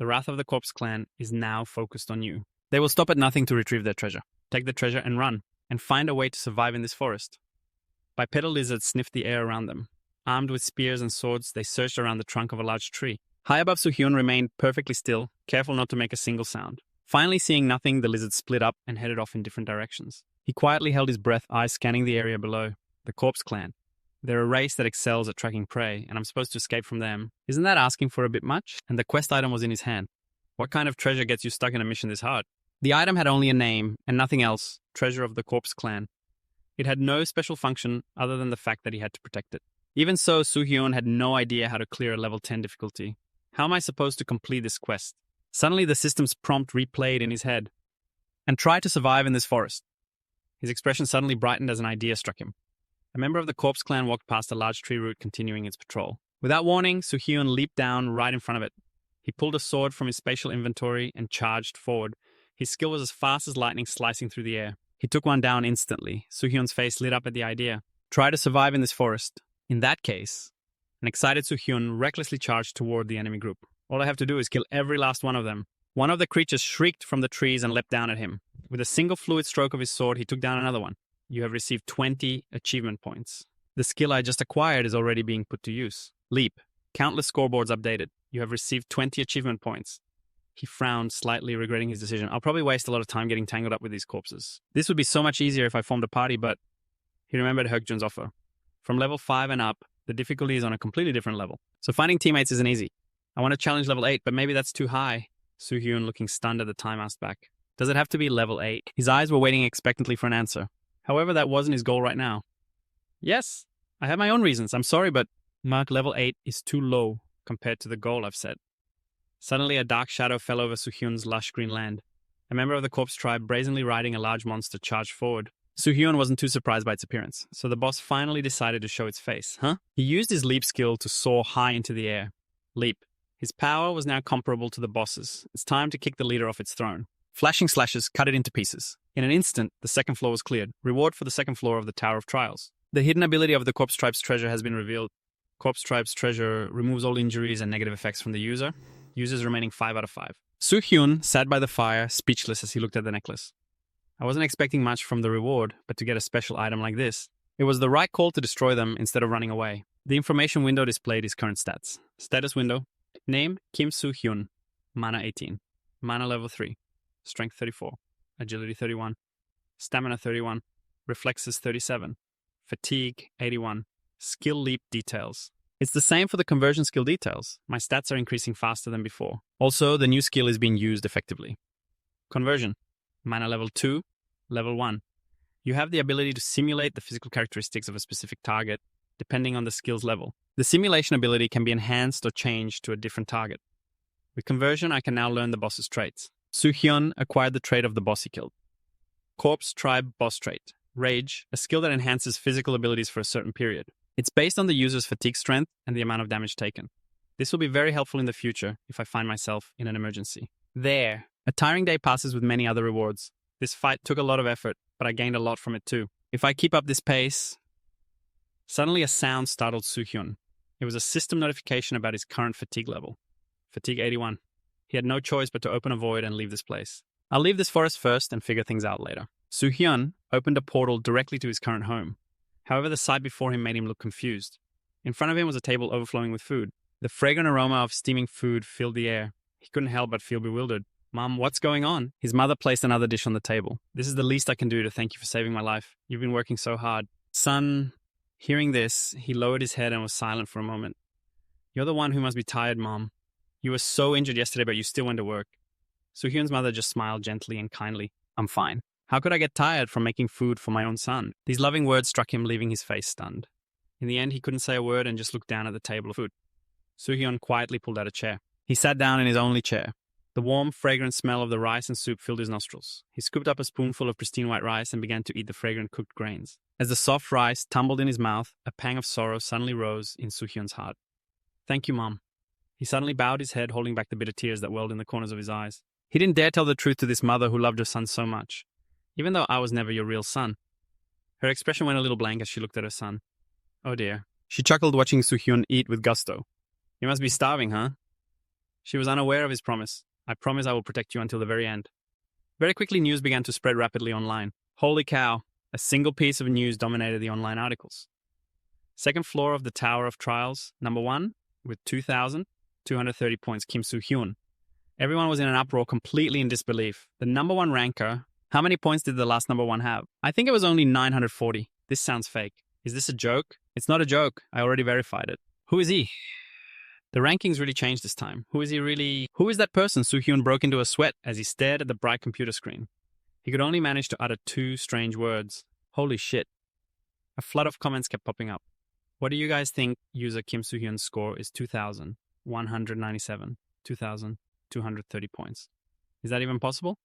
Speaker 1: The wrath of the Corpse Clan is now focused on you. They will stop at nothing to retrieve their treasure. Take the treasure and run, and find a way to survive in this forest. Bipedal lizards sniffed the air around them. Armed with spears and swords, they searched around the trunk of a large tree. High above, Soo-hyun remained perfectly still, careful not to make a single sound. Finally seeing nothing, the lizards split up and headed off in different directions. He quietly held his breath, eyes scanning the area below. The Corpse Clan. They're a race that excels at tracking prey, and I'm supposed to escape from them. Isn't that asking for a bit much? And the quest item was in his hand. What kind of treasure gets you stuck in a mission this hard? The item had only a name, and nothing else. Treasure of the Corpse Clan. It had no special function other than the fact that he had to protect it. Even so, Soo-hyun had no idea how to clear a level 10 difficulty. How am I supposed to complete this quest? Suddenly the system's prompt replayed in his head. And try to survive in this forest. His expression suddenly brightened as an idea struck him. A member of the Corpse Clan walked past a large tree root continuing its patrol. Without warning, Soo-hyun leaped down right in front of it. He pulled a sword from his spatial inventory and charged forward. His skill was as fast as lightning slicing through the air. He took one down instantly. Soo-hyun's face lit up at the idea. Try to survive in this forest. In that case, an excited Soo-hyun recklessly charged toward the enemy group. All I have to do is kill every last one of them. One of the creatures shrieked from the trees and leapt down at him. With a single fluid stroke of his sword, he took down another one. You have received 20 achievement points. The skill I just acquired is already being put to use. Leap. Countless scoreboards updated. You have received 20 achievement points. He frowned, slightly regretting his decision. I'll probably waste a lot of time getting tangled up with these corpses. This would be so much easier if I formed a party, but he remembered Hyukjun's offer. From level 5 and up, the difficulty is on a completely different level. So finding teammates isn't easy. I want to challenge level 8, but maybe that's too high. Soo-hyun, looking stunned at the time, asked back. Does it have to be level 8? His eyes were waiting expectantly for an answer. However, that wasn't his goal right now. Yes, I have my own reasons. I'm sorry, but mark level 8 is too low compared to the goal I've set. Suddenly, a dark shadow fell over Soo-hyun's lush green land. A member of the corpse tribe, brazenly riding a large monster, charged forward. Soo-hyun wasn't too surprised by its appearance, so the boss finally decided to show its face. He used his leap skill to soar high into the air. Leap. His power was now comparable to the boss's. It's time to kick the leader off its throne. Flashing slashes cut it into pieces. In an instant, the second floor was cleared. Reward for the second floor of the Tower of Trials. The hidden ability of the Corpse Tribe's treasure has been revealed. Corpse Tribe's treasure removes all injuries and negative effects from the user. Users remaining 5 out of 5. Soo-hyun sat by the fire, speechless as he looked at the necklace. I wasn't expecting much from the reward, but to get a special item like this, it was the right call to destroy them instead of running away. The information window displayed his current stats. Status window. Name, Kim Soo-hyun. Mana 18. Mana level 3. Strength 34. Agility 31. Stamina 31. Reflexes 37. Fatigue 81. Skill leap details. It's the same for the conversion skill details. My stats are increasing faster than before. Also, the new skill is being used effectively. Conversion. Mana level 2. Level 1. You have the ability to simulate the physical characteristics of a specific target, depending on the skill's level. The simulation ability can be enhanced or changed to a different target. With conversion, I can now learn the boss's traits. Soo-hyun acquired the trait of the boss he killed. Corpse Tribe Boss Trait. Rage, a skill that enhances physical abilities for a certain period. It's based on the user's fatigue strength and the amount of damage taken. This will be very helpful in the future if I find myself in an emergency. There. A tiring day passes with many other rewards. This fight took a lot of effort, but I gained a lot from it too. If I keep up this pace... Suddenly a sound startled Soo-hyun. It was a system notification about his current fatigue level. Fatigue 81. He had no choice but to open a void and leave this place. I'll leave this forest first and figure things out later. Soo-hyun opened a portal directly to his current home. However, the sight before him made him look confused. In front of him was a table overflowing with food. The fragrant aroma of steaming food filled the air. He couldn't help but feel bewildered. Mom, what's going on? His mother placed another dish on the table. This is the least I can do to thank you for saving my life. You've been working so hard. Son, hearing this, he lowered his head and was silent for a moment. You're the one who must be tired, Mom. You were so injured yesterday, but you still went to work. Soo-hyun's mother just smiled gently and kindly. I'm fine. How could I get tired from making food for my own son? These loving words struck him, leaving his face stunned. In the end, he couldn't say a word and just looked down at the table of food. Soo-hyun quietly pulled out a chair. He sat down in his only chair. The warm, fragrant smell of the rice and soup filled his nostrils. He scooped up a spoonful of pristine white rice and began to eat the fragrant cooked grains. As the soft rice tumbled in his mouth, a pang of sorrow suddenly rose in Soo-hyun's heart. Thank you, Mom. He suddenly bowed his head, holding back the bitter tears that welled in the corners of his eyes. He didn't dare tell the truth to this mother who loved her son so much. Even though I was never your real son. Her expression went a little blank as she looked at her son. Oh dear. She chuckled, watching Soo-hyun eat with gusto. You must be starving, huh? She was unaware of his promise. I promise I will protect you until the very end. Very quickly, news began to spread rapidly online. Holy cow, a single piece of news dominated the online articles. Second floor of the Tower of Trials, number 1, with 2,230 points, Kim Soo-hyun. Everyone was in an uproar, completely in disbelief. The number 1 ranker, how many points did the last number 1 have? I think it was only 940. This sounds fake. Is this a joke? It's not a joke. I already verified it. Who is he? The rankings really changed this time. Who is he really? Who is that person? Soo-hyun broke into a sweat as he stared at the bright computer screen. He could only manage to utter 2 strange words. Holy shit. A flood of comments kept popping up. What do you guys think user Kim Soo-hyun's score is? 2,197, 2,230 points. Is that even possible?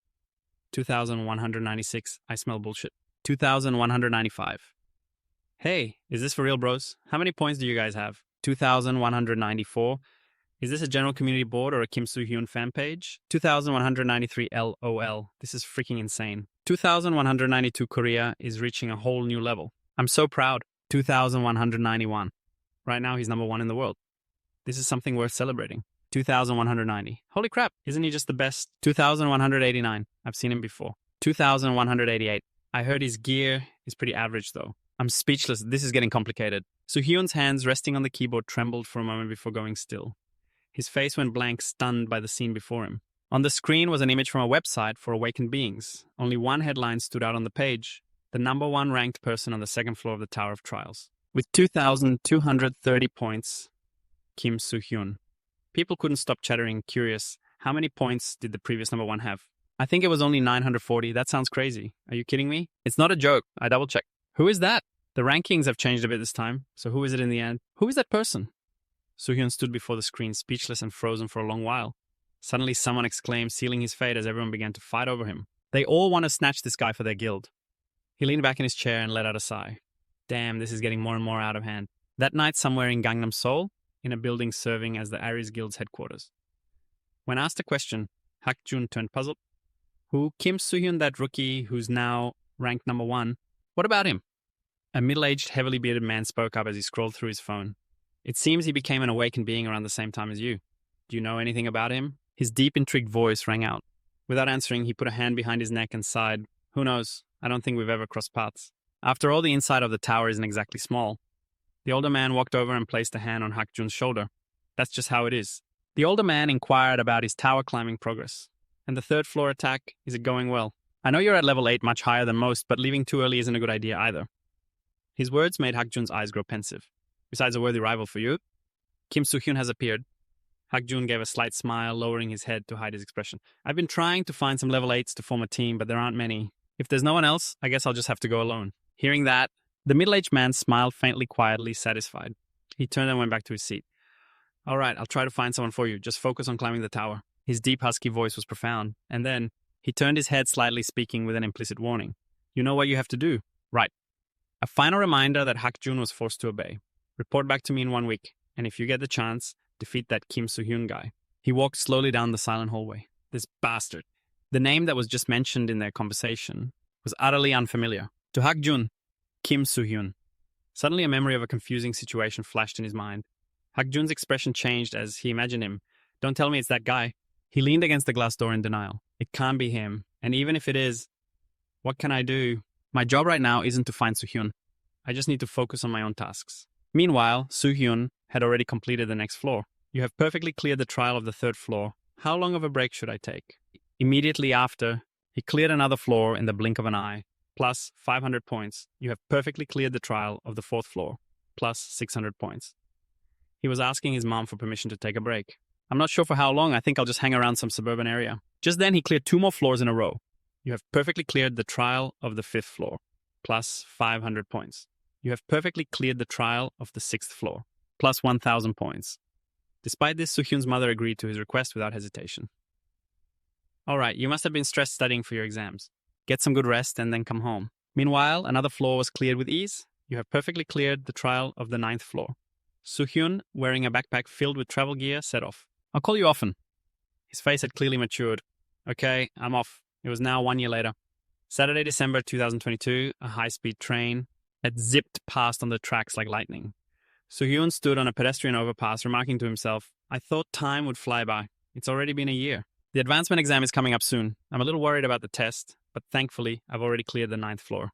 Speaker 1: 2,196, I smell bullshit. 2,195. Hey, is this for real, bros? How many points do you guys have? 2,194. Is this a general community board or a Kim Soo-hyun fan page? 2,193 LOL. This is freaking insane. 2,192 Korea is reaching a whole new level. I'm so proud. 2,191. Right now he's number 1 in the world. This is something worth celebrating. 2,190. Holy crap, isn't he just the best? 2,189. I've seen him before. 2,188. I heard his gear is pretty average though. I'm speechless. This is getting complicated. Soo-hyun's hands resting on the keyboard trembled for a moment before going still. His face went blank, stunned by the scene before him. On the screen was an image from a website for awakened beings. Only one headline stood out on the page. The number 1 ranked person on the second floor of the Tower of Trials. With 2,230 points, Kim Soo-hyun. People couldn't stop chattering, curious. How many points did the previous number 1 have? I think it was only 940. That sounds crazy. Are you kidding me? It's not a joke. I double-checked. Who is that? The rankings have changed a bit this time, so who is it in the end? Who is that person? Soo-hyun stood before the screen, speechless and frozen for a long while. Suddenly someone exclaimed, sealing his fate as everyone began to fight over him. They all want to snatch this guy for their guild. He leaned back in his chair and let out a sigh. Damn, this is getting more and more out of hand. That night, somewhere in Gangnam, Seoul, in a building serving as the Aries Guild's headquarters. When asked a question, Hak-jun turned puzzled. Who? Kim Soo-hyun, that rookie who's now ranked number 1. What about him? A middle-aged, heavily bearded man spoke up as he scrolled through his phone. It seems he became an awakened being around the same time as you. Do you know anything about him? His deep, intrigued voice rang out. Without answering, he put a hand behind his neck and sighed. Who knows? I don't think we've ever crossed paths. After all, the inside of the tower isn't exactly small. The older man walked over and placed a hand on Hak-jun's shoulder. That's just how it is. The older man inquired about his tower climbing progress. And the 3rd floor attack, is it going well? I know you're at level 8, much higher than most, but leaving too early isn't a good idea either. His words made Hak-jun's eyes grow pensive. Besides a worthy rival for you, Kim Soo-hyun has appeared. Hak-jun gave a slight smile, lowering his head to hide his expression. I've been trying to find some level 8s to form a team, but there aren't many. If there's no one else, I guess I'll just have to go alone. Hearing that, the middle-aged man smiled faintly, quietly, satisfied. He turned and went back to his seat. All right, I'll try to find someone for you. Just focus on climbing the tower. His deep, husky voice was profound. And then, he turned his head slightly, speaking with an implicit warning. You know what you have to do? Right. A final reminder that Hak-jun was forced to obey. Report back to me in 1 week, and if you get the chance, defeat that Kim Soo-hyun guy. He walked slowly down the silent hallway. This bastard. The name that was just mentioned in their conversation was utterly unfamiliar. To Hak-jun, Kim Soo-hyun. Suddenly a memory of a confusing situation flashed in his mind. Hak-jun's expression changed as he imagined him. Don't tell me it's that guy. He leaned against the glass door in denial. It can't be him. And even if it is, what can I do? My job right now isn't to find Soo-hyun. I just need to focus on my own tasks. Meanwhile, Soo-hyun had already completed the next floor. You have perfectly cleared the trial of the 3rd floor. How long of a break should I take? Immediately after, he cleared another floor in the blink of an eye, plus 500 points. You have perfectly cleared the trial of the 4th floor, plus 600 points. He was asking his mom for permission to take a break. I'm not sure for how long. I think I'll just hang around some suburban area. Just then, he cleared 2 more floors in a row. You have perfectly cleared the trial of the 5th floor, plus 500 points. You have perfectly cleared the trial of the 6th floor, plus 1,000 points. Despite this, Soo-hyun's mother agreed to his request without hesitation. All right, you must have been stressed studying for your exams. Get some good rest and then come home. Meanwhile, another floor was cleared with ease. You have perfectly cleared the trial of the 9th floor. Soo-hyun, wearing a backpack filled with travel gear, set off. I'll call you often. His face had clearly matured. Okay, I'm off. It was now 1 year later. Saturday, December 2022, a high-speed train had zipped past on the tracks like lightning. Soo-hyun stood on a pedestrian overpass, remarking to himself, I thought time would fly by. It's already been a year. The advancement exam is coming up soon. I'm a little worried about the test, but thankfully, I've already cleared the 9th floor.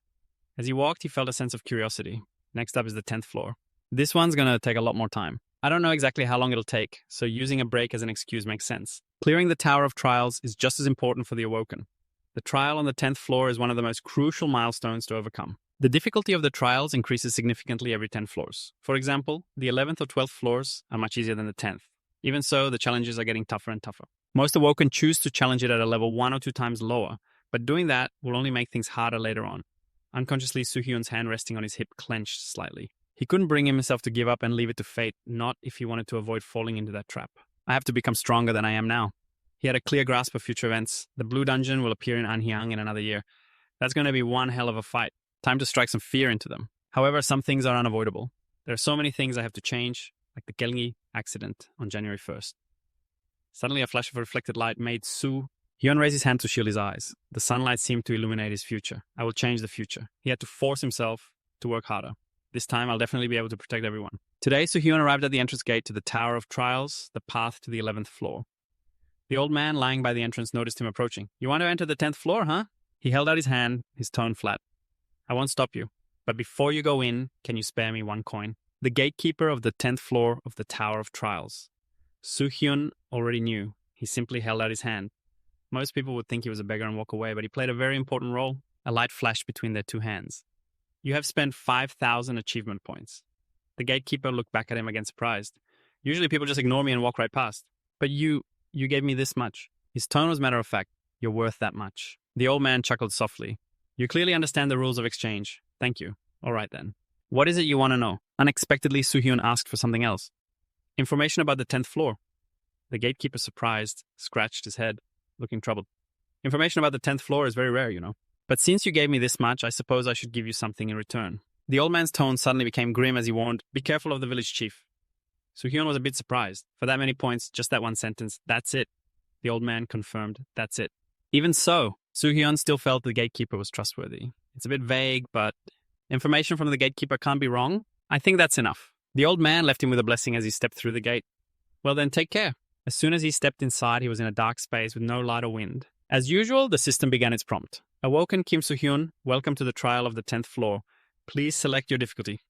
Speaker 1: As he walked, he felt a sense of curiosity. Next up is the 10th floor. This one's gonna take a lot more time. I don't know exactly how long it'll take, so using a break as an excuse makes sense. Clearing the Tower of Trials is just as important for the Awoken. The trial on the 10th floor is one of the most crucial milestones to overcome. The difficulty of the trials increases significantly every 10 floors. For example, the 11th or 12th floors are much easier than the 10th. Even so, the challenges are getting tougher and tougher. Most Awoken choose to challenge it at a level 1 or 2 times lower, but doing that will only make things harder later on. Unconsciously, Soo-hyun's hand resting on his hip clenched slightly. He couldn't bring himself to give up and leave it to fate, not if he wanted to avoid falling into that trap. I have to become stronger than I am now. He had a clear grasp of future events. The Blue Dungeon will appear in Anhyang in another year. That's going to be one hell of a fight. Time to strike some fear into them. However, some things are unavoidable. There are so many things I have to change, like the Gelngi accident on January 1st. Suddenly, a flash of reflected light made Hyun raised his hand to shield his eyes. The sunlight seemed to illuminate his future. I will change the future. He had to force himself to work harder. This time, I'll definitely be able to protect everyone. Today, Soo-hyun arrived at the entrance gate to the Tower of Trials, the path to the 11th floor. The old man lying by the entrance noticed him approaching. You want to enter the 10th floor, huh? He held out his hand, his tone flat. I won't stop you. But before you go in, can you spare me 1 coin? The gatekeeper of the 10th floor of the Tower of Trials. Soo-hyun already knew. He simply held out his hand. Most people would think he was a beggar and walk away, but he played a very important role. A light flashed between their 2 hands. You have spent 5,000 achievement points. The gatekeeper looked back at him again surprised. Usually people just ignore me and walk right past. But you gave me this much. His tone was matter of fact. You're worth that much. The old man chuckled softly. You clearly understand the rules of exchange. Thank you. All right then. What is it you want to know? Unexpectedly, Soo-hyun asked for something else. Information about the 10th floor. The gatekeeper, surprised, scratched his head, looking troubled. Information about the 10th floor is very rare, you know. But since you gave me this much, I suppose I should give you something in return. The old man's tone suddenly became grim as he warned, be careful of the village chief. Soo-hyun was a bit surprised. For that many points, just that one sentence, that's it. The old man confirmed, that's it. Even so, Soo-hyun still felt the gatekeeper was trustworthy. It's a bit vague, but information from the gatekeeper can't be wrong. I think that's enough. The old man left him with a blessing as he stepped through the gate. Well then, take care. As soon as he stepped inside, he was in a dark space with no light or wind. As usual, the system began its prompt. Awoken Kim Soo-hyun, welcome to the trial of the 10th floor. Please select your difficulty.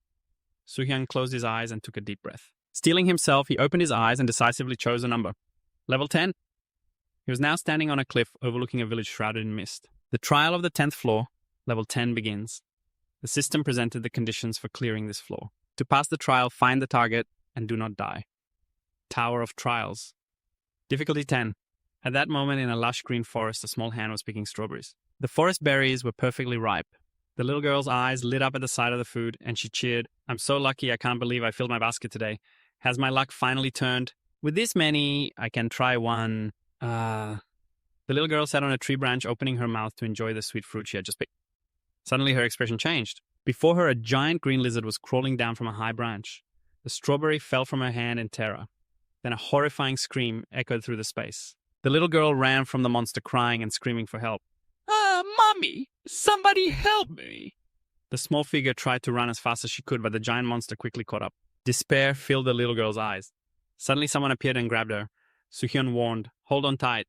Speaker 1: Soo-hyun closed his eyes and took a deep breath. Steeling himself, he opened his eyes and decisively chose a number. Level 10. He was now standing on a cliff overlooking a village shrouded in mist. The trial of the 10th floor, level 10, begins. The system presented the conditions for clearing this floor. To pass the trial, find the target and do not die. Tower of Trials. Difficulty 10. At that moment, in a lush green forest, a small hand was picking strawberries. The forest berries were perfectly ripe. The little girl's eyes lit up at the sight of the food, and she cheered, I'm so lucky, I can't believe I filled my basket today. Has my luck finally turned? With this many, I can try one. The little girl sat on a tree branch, opening her mouth to enjoy the sweet fruit she had just picked. Suddenly, her expression changed. Before her, a giant green lizard was crawling down from a high branch. The strawberry fell from her hand in terror. Then a horrifying scream echoed through the space. The little girl ran from the monster, crying and screaming for help. Mommy! Somebody help me! The small figure tried to run as fast as she could, but the giant monster quickly caught up. Despair filled the little girl's eyes. Suddenly someone appeared and grabbed her. Soo-hyun warned, hold on tight.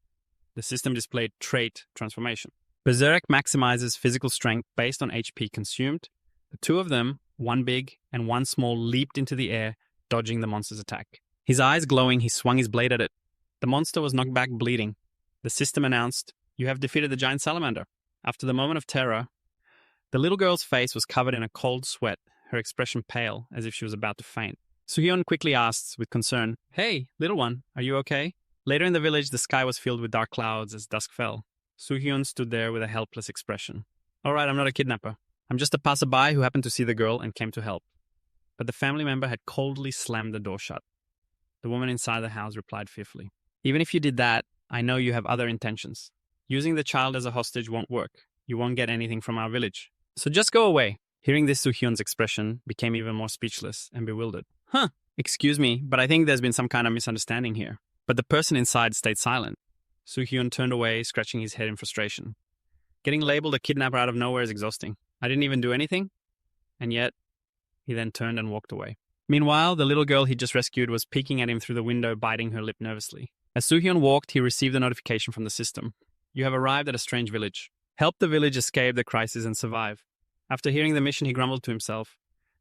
Speaker 1: The system displayed trait transformation. Berserk maximizes physical strength based on HP consumed. The 2 of them, one big and one small, leaped into the air, dodging the monster's attack. His eyes glowing, he swung his blade at it. The monster was knocked back bleeding. The system announced, you have defeated the giant salamander. After the moment of terror, the little girl's face was covered in a cold sweat, her expression pale, as if she was about to faint. Soo-hyun quickly asked with concern, Hey, little one, are you okay? Later in the village, the sky was filled with dark clouds as dusk fell. Soo-hyun stood there with a helpless expression. All right, I'm not a kidnapper. I'm just a passerby who happened to see the girl and came to help. But the family member had coldly slammed the door shut. The woman inside the house replied fearfully, Even if you did that, I know you have other intentions. Using the child as a hostage won't work. You won't get anything from our village. So just go away. Hearing this, Soo-hyun's expression became even more speechless and bewildered. Excuse me, but I think there's been some kind of misunderstanding here. But the person inside stayed silent. Soo-hyun turned away, scratching his head in frustration. Getting labeled a kidnapper out of nowhere is exhausting. I didn't even do anything. And yet, he then turned and walked away. Meanwhile, the little girl he just rescued was peeking at him through the window, biting her lip nervously. As Soo-hyun walked, he received a notification from the system. You have arrived at a strange village. Help the village escape the crisis and survive. After hearing the mission, he grumbled to himself.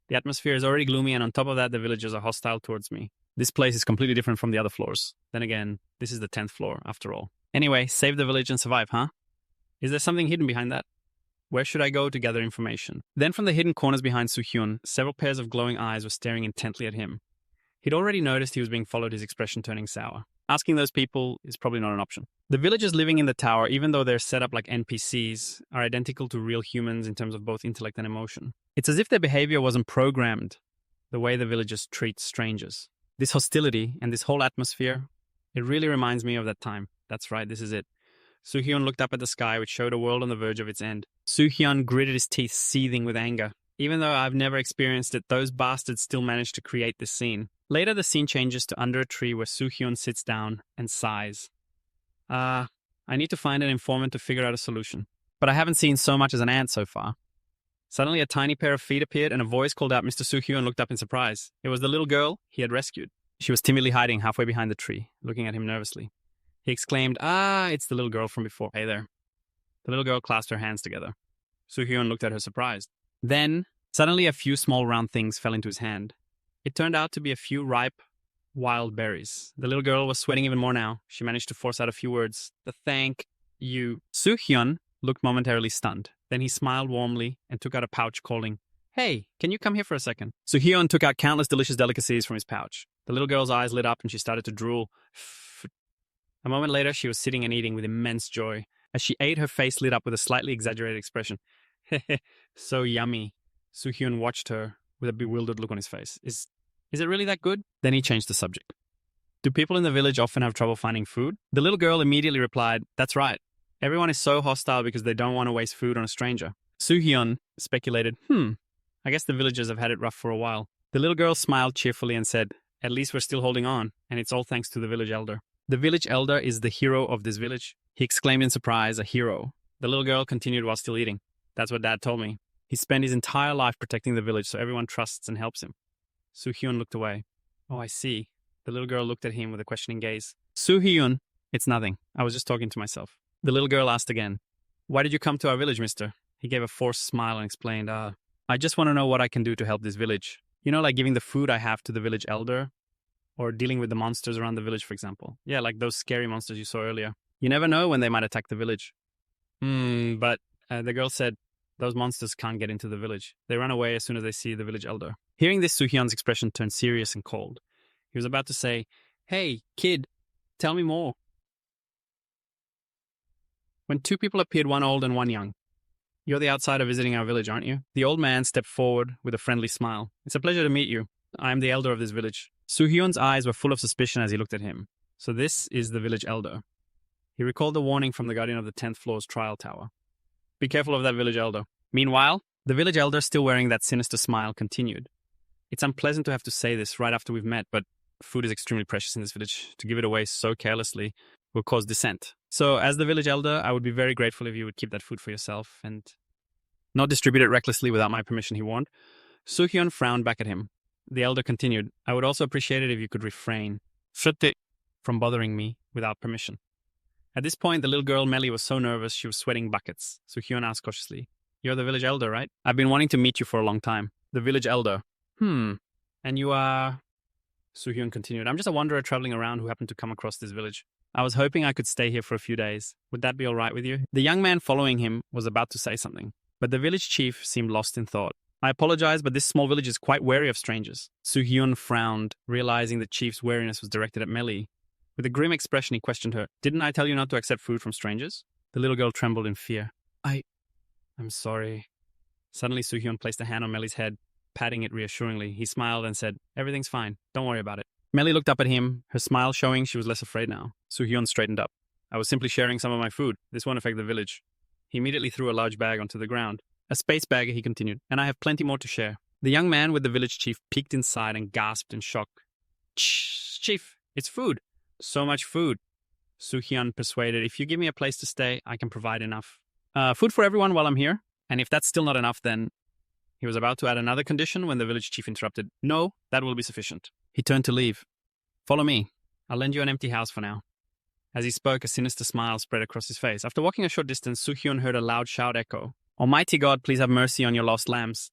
Speaker 1: The atmosphere is already gloomy, and on top of that, the villagers are hostile towards me. This place is completely different from the other floors. Then again, this is the 10th floor, after all. Anyway, save the village and survive, huh? Is there something hidden behind that? Where should I go to gather information? Then from the hidden corners behind Soo-hyun, several pairs of glowing eyes were staring intently at him. He'd already noticed he was being followed, his expression turning sour. Asking those people is probably not an option. The villagers living in the tower, even though they're set up like NPCs, are identical to real humans in terms of both intellect and emotion. It's as if their behavior wasn't programmed the way the villagers treat strangers. This hostility and this whole atmosphere, it really reminds me of that time. That's right, this is it. Soo-hyun looked up at the sky, which showed a world on the verge of its end. Soo-hyun gritted his teeth, seething with anger. Even though I've never experienced it, those bastards still managed to create this scene. Later, the scene changes to under a tree where Soo-hyun sits down and sighs. I need to find an informant to figure out a solution. But I haven't seen so much as an ant so far. Suddenly, a tiny pair of feet appeared and a voice called out. Mr. Soo-hyun looked up in surprise. It was the little girl he had rescued. She was timidly hiding halfway behind the tree, looking at him nervously. He exclaimed, it's the little girl from before. Hey there. The little girl clasped her hands together. Soo-hyun looked at her surprised. Then, suddenly a few small round things fell into his hand. It turned out to be a few ripe, wild berries. The little girl was sweating even more now. She managed to force out a few words. Thank you. Soo-hyun looked momentarily stunned. Then he smiled warmly and took out a pouch, calling, Hey, can you come here for a second? Soo-hyun took out countless delicious delicacies from his pouch. The little girl's eyes lit up and she started to drool. A moment later, she was sitting and eating with immense joy. As she ate, her face lit up with a slightly exaggerated expression. Heh, so yummy. Soo-hyun watched her with a bewildered look on his face. Is it really that good? Then he changed the subject. Do people in the village often have trouble finding food? The little girl immediately replied, That's right. Everyone is so hostile because they don't want to waste food on a stranger. Soo-hyun speculated, I guess the villagers have had it rough for a while. The little girl smiled cheerfully and said, At least we're still holding on, and it's all thanks to the village elder. The village elder is the hero of this village. He exclaimed in surprise, a hero. The little girl continued while still eating. That's what Dad told me. He spent his entire life protecting the village so everyone trusts and helps him. Soo-hyun looked away. Oh, I see. The little girl looked at him with a questioning gaze. Soo-hyun, it's nothing. I was just talking to myself. The little girl asked again, Why did you come to our village, mister? He gave a forced smile and explained, I just want to know what I can do to help this village. You know, like giving the food I have to the village elder? Or dealing with the monsters around the village, for example. Yeah, like those scary monsters you saw earlier. You never know when they might attack the village. But the girl said, those monsters can't get into the village. They run away as soon as they see the village elder. Hearing this, Soo-hyun's expression turned serious and cold. He was about to say, Hey, kid, tell me more. When two people appeared, one old and one young. You're the outsider visiting our village, aren't you? The old man stepped forward with a friendly smile. It's a pleasure to meet you. I am the elder of this village. Soo-hyun's eyes were full of suspicion as he looked at him. So this is the village elder. He recalled the warning from the guardian of the 10th floor's trial tower. Be careful of that village elder. Meanwhile, the village elder, still wearing that sinister smile, continued. It's unpleasant to have to say this right after we've met, but food is extremely precious in this village. To give it away so carelessly will cause dissent. So as the village elder, I would be very grateful if you would keep that food for yourself and not distribute it recklessly without my permission, he warned. Soo-hyun frowned back at him. The elder continued, I would also appreciate it if you could refrain from bothering me without permission. At this point, the little girl Melly was so nervous she was sweating buckets. Soo-hyun asked cautiously, You're the village elder, right? I've been wanting to meet you for a long time. The village elder. And you are... Soo-hyun continued, I'm just a wanderer traveling around who happened to come across this village. I was hoping I could stay here for a few days. Would that be all right with you? The young man following him was about to say something, but the village chief seemed lost in thought. I apologize, but this small village is quite wary of strangers. Soo-hyun frowned, realizing the chief's wariness was directed at Melly. With a grim expression, he questioned her. Didn't I tell you not to accept food from strangers? The little girl trembled in fear. I'm sorry. Suddenly, Soo-hyun placed a hand on Melly's head, patting it reassuringly. He smiled and said, Everything's fine. Don't worry about it. Melly looked up at him, her smile showing she was less afraid now. Soo-hyun straightened up. I was simply sharing some of my food. This won't affect the village. He immediately threw a large bag onto the ground. A space bag, he continued, and I have plenty more to share. The young man with the village chief peeked inside and gasped in shock. Chief, it's food. So much food. Soo-hyun persuaded, if you give me a place to stay, I can provide enough. Food for everyone while I'm here? And if that's still not enough, then... He was about to add another condition when the village chief interrupted. No, that will be sufficient. He turned to leave. Follow me. I'll lend you an empty house for now. As he spoke, a sinister smile spread across his face. After walking a short distance, Soo-hyun heard a loud shout echo. Almighty God, please have mercy on your lost lambs.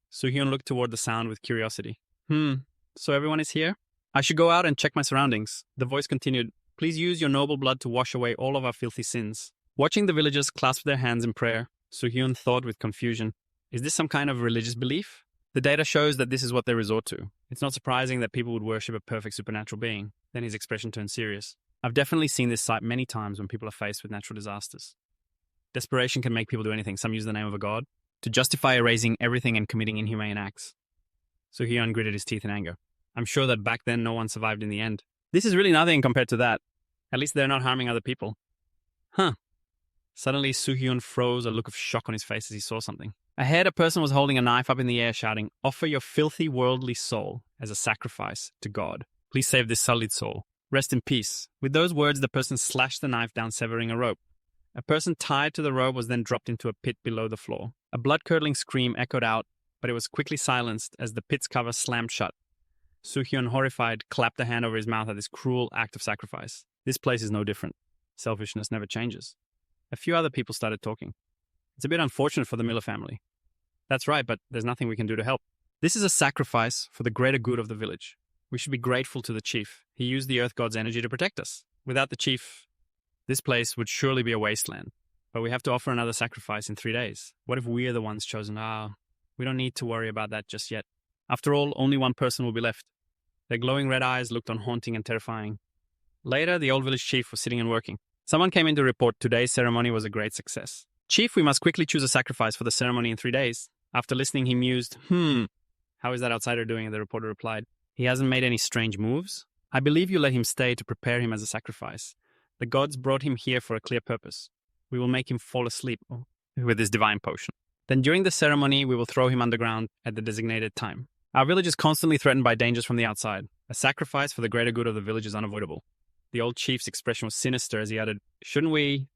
Speaker 1: Soo-hyun looked toward the sound with curiosity. So everyone is here? I should go out and check my surroundings. The voice continued, please use your noble blood to wash away all of our filthy sins. Watching the villagers clasp their hands in prayer, Soo-hyun thought with confusion, is this some kind of religious belief? The data shows that this is what they resort to. It's not surprising that people would worship a perfect supernatural being. Then his expression turned serious. I've definitely seen this sight many times when people are faced with natural disasters. Desperation can make people do anything. Some use the name of a god to justify erasing everything and committing inhumane acts. Soo-hyun gritted his teeth in anger. I'm sure that back then no one survived in the end. This is really nothing compared to that. At least they're not harming other people. Suddenly, Soo-hyun froze, a look of shock on his face as he saw something. Ahead, a person was holding a knife up in the air, shouting, offer your filthy worldly soul as a sacrifice to God. Please save this sullied soul. Rest in peace. With those words, the person slashed the knife down, severing a rope. A person tied to the rope was then dropped into a pit below the floor. A blood-curdling scream echoed out, but it was quickly silenced as the pit's cover slammed shut. Soo-hyun, horrified, clapped a hand over his mouth at this cruel act of sacrifice. This place is no different. Selfishness never changes. A few other people started talking. It's a bit unfortunate for the Miller family. That's right, but there's nothing we can do to help. This is a sacrifice for the greater good of the village. We should be grateful to the chief. He used the earth god's energy to protect us. Without the chief, this place would surely be a wasteland. But we have to offer another sacrifice in 3 days. What if we are the ones chosen? We don't need to worry about that just yet. After all, only one person will be left. Their glowing red eyes looked unhaunting and terrifying. Later, the old village chief was sitting and working. Someone came in to report today's ceremony was a great success. Chief, we must quickly choose a sacrifice for the ceremony in 3 days. After listening, he mused, how is that outsider doing? The reporter replied. He hasn't made any strange moves. I believe you let him stay to prepare him as a sacrifice. The gods brought him here for a clear purpose. We will make him fall asleep with this divine potion. Then during the ceremony, we will throw him underground at the designated time. Our village is constantly threatened by dangers from the outside. A sacrifice for the greater good of the village is unavoidable. The old chief's expression was sinister as he added, shouldn't we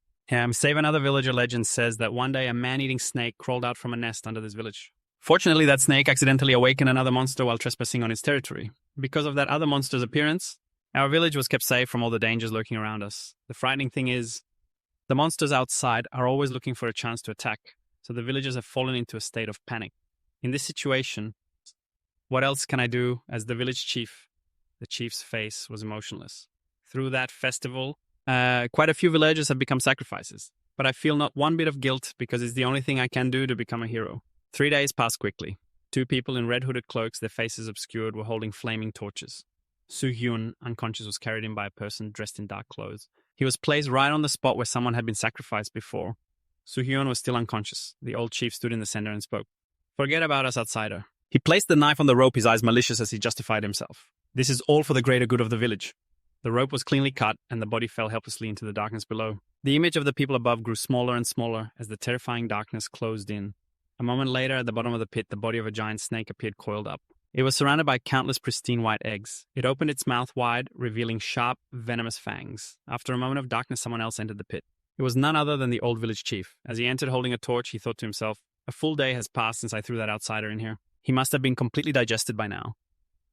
Speaker 1: save another villager? Legend says that one day a man-eating snake crawled out from a nest under this village. Fortunately, that snake accidentally awakened another monster while trespassing on its territory. Because of that other monster's appearance, our village was kept safe from all the dangers lurking around us. The frightening thing is, the monsters outside are always looking for a chance to attack, so the villagers have fallen into a state of panic. In this situation, what else can I do as the village chief? The chief's face was emotionless. Through that festival, quite a few villagers have become sacrifices, but I feel not one bit of guilt because it's the only thing I can do to become a hero. 3 days passed quickly. 2 people in red hooded cloaks, their faces obscured, were holding flaming torches. Soo-hyun, unconscious, was carried in by a person dressed in dark clothes. He was placed right on the spot where someone had been sacrificed before. Soo-hyun was still unconscious. The old chief stood in the center and spoke. Forget about us, outsider. He placed the knife on the rope, his eyes malicious as he justified himself. This is all for the greater good of the village. The rope was cleanly cut, and the body fell helplessly into the darkness below. The image of the people above grew smaller and smaller as the terrifying darkness closed in. A moment later, at the bottom of the pit, the body of a giant snake appeared coiled up. It was surrounded by countless pristine white eggs. It opened its mouth wide, revealing sharp, venomous fangs. After a moment of darkness, someone else entered the pit. It was none other than the old village chief. As he entered holding a torch, he thought to himself, a full day has passed since I threw that outsider in here. He must have been completely digested by now.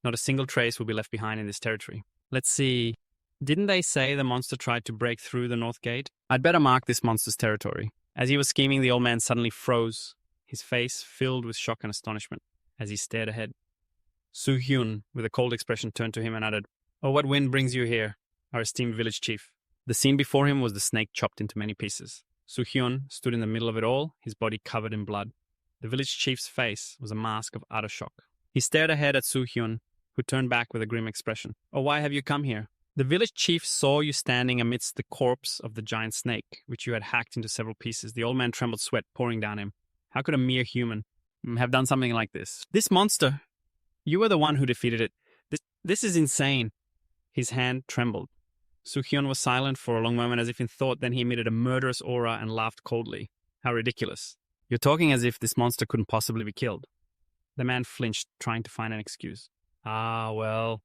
Speaker 1: Not a single trace will be left behind in this territory. Let's see. Didn't they say the monster tried to break through the north gate? I'd better mark this monster's territory. As he was scheming, the old man suddenly froze, his face filled with shock and astonishment as he stared ahead. Soo-hyun, with a cold expression, turned to him and added, "Oh, what wind brings you here, our esteemed village chief?" The scene before him was the snake chopped into many pieces. Soo-hyun stood in the middle of it all, his body covered in blood. The village chief's face was a mask of utter shock. He stared ahead at Soo-hyun, who turned back with a grim expression. "Oh, why have you come here?" "The village chief saw you standing amidst the corpse of the giant snake, which you had hacked into several pieces." The old man trembled, sweat pouring down him. How could a mere human have done something like this? "This monster, you were the one who defeated it. This is insane." His hand trembled. Soo-hyun was silent for a long moment as if in thought, then he emitted a murderous aura and laughed coldly. "How ridiculous. You're talking as if this monster couldn't possibly be killed." The man flinched, trying to find an excuse. "Ah, well."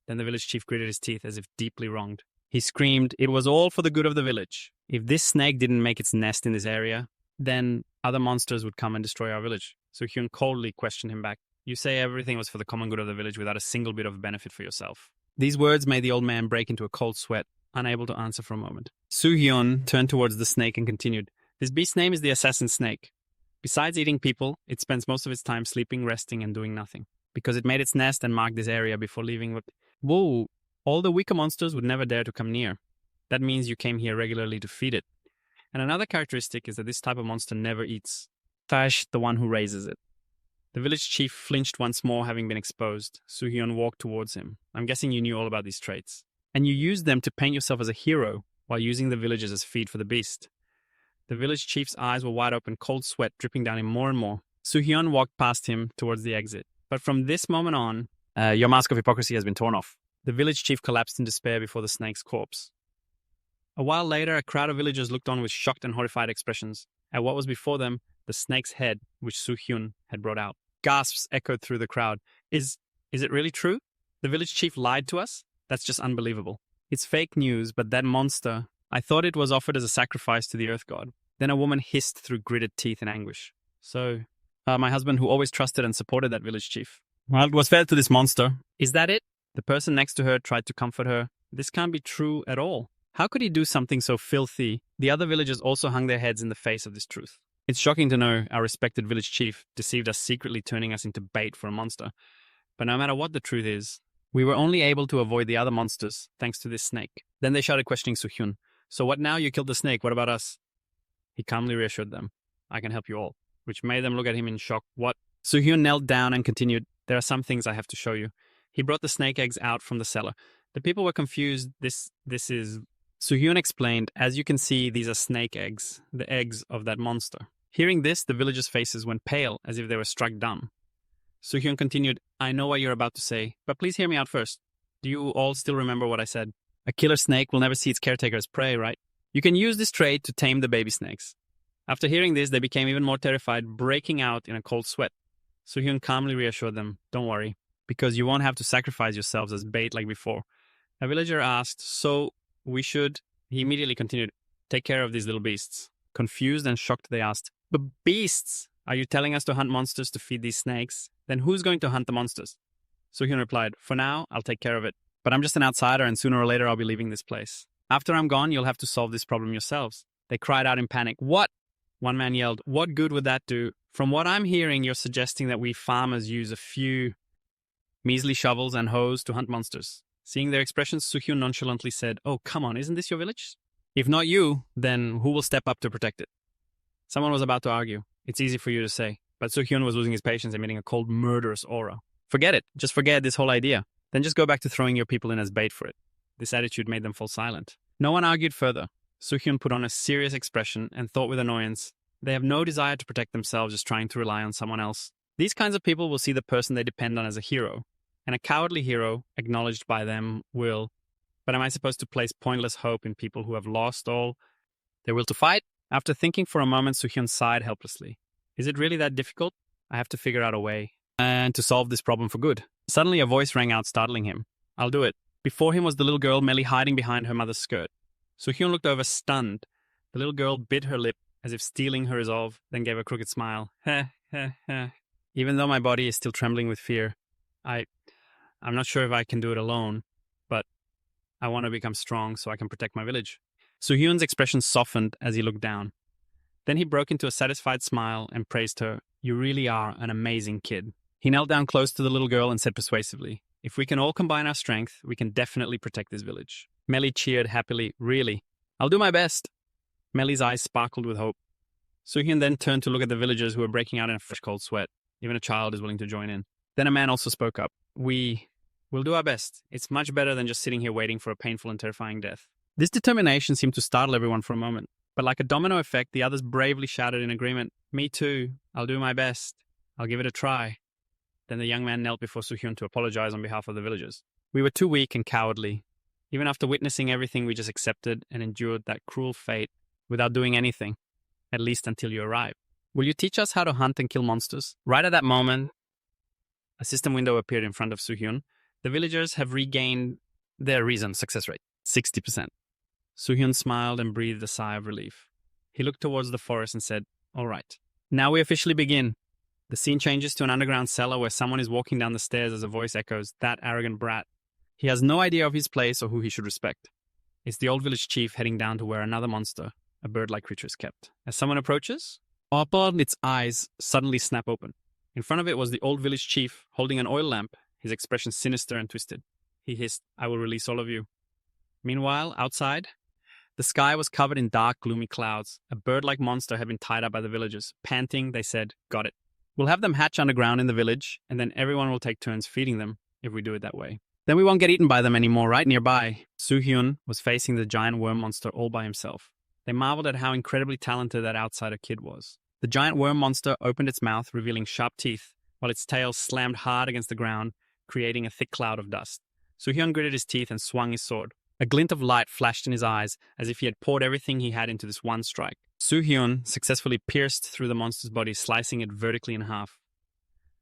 Speaker 1: Then the village chief gritted his teeth as if deeply wronged. He screamed, "It was all for the good of the village. If this snake didn't make its nest in this area, then other monsters would come and destroy our village." Soo-hyun coldly questioned him back. "You say everything was for the common good of the village without a single bit of benefit for yourself." These words made the old man break into a cold sweat. unable to answer for a moment. Soo-hyun turned towards the snake and continued, "This beast's name is the assassin snake. Besides eating people, it spends most of its time sleeping, resting, and doing nothing. Because it made its nest and marked this area before leaving. Whoa, all the weaker monsters would never dare to come near. That means you came here regularly to feed it. And another characteristic is that this type of monster never eats. Tash, the one who raises it." The village chief flinched once more, having been exposed. Soo-hyun walked towards him. "I'm guessing you knew all about these traits. And you used them to paint yourself as a hero while using the villagers as feed for the beast." The village chief's eyes were wide open, cold sweat dripping down him more and more. Soo-hyun walked past him towards the exit. "But from this moment on, your mask of hypocrisy has been torn off." The village chief collapsed in despair before the snake's corpse. A while later, a crowd of villagers looked on with shocked and horrified expressions at what was before them, the snake's head, which Soo-hyun had brought out. Gasps echoed through the crowd. Is it really true? The village chief lied to us? That's just unbelievable. It's fake news, but that monster, I thought it was offered as a sacrifice to the earth god." Then a woman hissed through gritted teeth in anguish. "So, my husband, who always trusted and supported that village chief, well, it was fed to this monster. Is that it?" The person next to her tried to comfort her. "This can't be true at all. How could he do something so filthy?" The other villagers also hung their heads in the face of this truth. "It's shocking to know our respected village chief deceived us, secretly turning us into bait for a monster. But no matter what the truth is, we were only able to avoid the other monsters thanks to this snake." Then they started questioning Soo-hyun. "So what now? You killed the snake. What about us?" He calmly reassured them. "I can help you all," which made them look at him in shock. "What?" Soo-hyun knelt down and continued, "There are some things I have to show you." He brought the snake eggs out from the cellar. The people were confused. This is... Soo-hyun explained, "As you can see, these are snake eggs, the eggs of that monster." Hearing this, the villagers' faces went pale, as if they were struck dumb. Soo-hyun continued, "I know what you're about to say, but please hear me out first. Do you all still remember what I said? A killer snake will never see its caretaker as prey, right? You can use this trait to tame the baby snakes." After hearing this, they became even more terrified, breaking out in a cold sweat. Soo-hyun calmly reassured them, "Don't worry, because you won't have to sacrifice yourselves as bait like before." A villager asked, "So we should..." He immediately continued, "Take care of these little beasts." Confused and shocked, they asked, "But beasts? Are you telling us to hunt monsters to feed these snakes? Then who's going to hunt the monsters?" Soo-hyun replied, "For now, I'll take care of it. But I'm just an outsider, and sooner or later I'll be leaving this place. After I'm gone, you'll have to solve this problem yourselves." They cried out in panic. "What?" One man yelled, "What good would that do? From what I'm hearing, you're suggesting that we farmers use a few measly shovels and hoes to hunt monsters." Seeing their expressions, Soo-hyun nonchalantly said, "Oh, come on, isn't this your village? If not you, then who will step up to protect it?" Someone was about to argue. "It's easy for you to say." But Soo-hyun was losing his patience, emitting a cold, murderous aura. "Forget it. Just forget this whole idea. Then just go back to throwing your people in as bait for it." This attitude made them fall silent. No one argued further. Soo-hyun put on a serious expression and thought with annoyance, they have no desire to protect themselves, just trying to rely on someone else. These kinds of people will see the person they depend on as a hero, and a cowardly hero, acknowledged by them, will... But am I supposed to place pointless hope in people who have lost all their will to fight? After thinking for a moment, Soo-hyun sighed helplessly. Is it really that difficult? I have to figure out a way and to solve this problem for good. Suddenly a voice rang out, startling him. "I'll do it." Before him was the little girl, Melly, hiding behind her mother's skirt. Soo-hyun looked over, stunned. The little girl bit her lip, as if steeling her resolve, then gave a crooked smile. "Heh, heh, heh. Even though my body is still trembling with fear, I'm not sure if I can do it alone, but I want to become strong so I can protect my village." Soo-hyun's expression softened as he looked down. Then he broke into a satisfied smile and praised her. "You really are an amazing kid." He knelt down close to the little girl and said persuasively, "If we can all combine our strength, we can definitely protect this village." Melly cheered happily. "Really? I'll do my best." Melly's eyes sparkled with hope. Soo-hyun then turned to look at the villagers who were breaking out in a fresh cold sweat. Even a child is willing to join in. Then a man also spoke up. We'll do our best. It's much better than just sitting here waiting for a painful and terrifying death." This determination seemed to startle everyone for a moment. But like a domino effect, the others bravely shouted in agreement, "Me too. I'll do my best. I'll give it a try." Then the young man knelt before Soo-hyun to apologize on behalf of the villagers. "We were too weak and cowardly. Even after witnessing everything, we just accepted and endured that cruel fate without doing anything, at least until you arrived. Will you teach us how to hunt and kill monsters?" Right at that moment, a system window appeared in front of Soo-hyun. The villagers have regained their reason success rate, 60%. Soo-hyun smiled and breathed a sigh of relief. He looked towards the forest and said, "All right. Now we officially begin." The scene changes to an underground cellar where someone is walking down the stairs as a voice echoes, "That arrogant brat. He has no idea of his place or who he should respect." It's the old village chief heading down to where another monster, a bird-like creature, is kept. As someone approaches, upon its eyes suddenly snap open. In front of it was the old village chief holding an oil lamp, his expression sinister and twisted. He hissed, "I will release all of you." Meanwhile, outside, the sky was covered in dark, gloomy clouds. A bird-like monster had been tied up by the villagers. Panting, they said, "Got it. We'll have them hatch underground in the village, and then everyone will take turns feeding them if we do it that way. Then we won't get eaten by them anymore, right nearby." Soo-hyun was facing the giant worm monster all by himself. They marveled at how incredibly talented that outsider kid was. The giant worm monster opened its mouth, revealing sharp teeth, while its tail slammed hard against the ground, creating a thick cloud of dust. Soo-hyun gritted his teeth and swung his sword. A glint of light flashed in his eyes, as if he had poured everything he had into this one strike. Soo-hyun successfully pierced through the monster's body, slicing it vertically in half.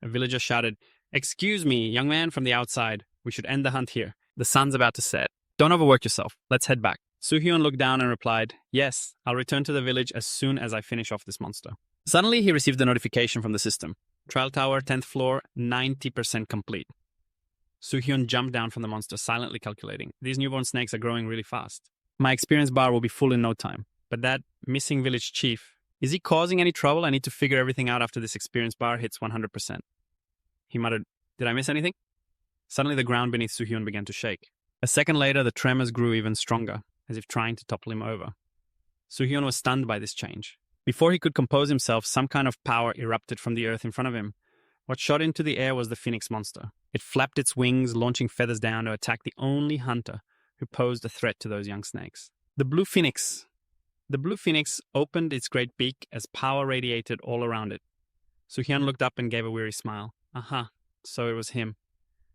Speaker 1: A villager shouted, "Excuse me, young man from the outside. We should end the hunt here. The sun's about to set. Don't overwork yourself. Let's head back." Soo-hyun looked down and replied, "Yes, I'll return to the village as soon as I finish off this monster." Suddenly, he received a notification from the system. "Trial tower, 10th floor, 90% complete." Soo-hyun jumped down from the monster, silently calculating. These newborn snakes are growing really fast. My experience bar will be full in no time. But that missing village chief, is he causing any trouble? I need to figure everything out after this experience bar hits 100%. He muttered, "Did I miss anything?" Suddenly, the ground beneath Soo-hyun began to shake. A second later, the tremors grew even stronger, as if trying to topple him over. Soo-hyun was stunned by this change. Before he could compose himself, some kind of power erupted from the earth in front of him. What shot into the air was the phoenix monster. It flapped its wings, launching feathers down to attack the only hunter who posed a threat to those young snakes. The blue phoenix opened its great beak as power radiated all around it. Soo-hyun looked up and gave a weary smile. Aha, so it was him.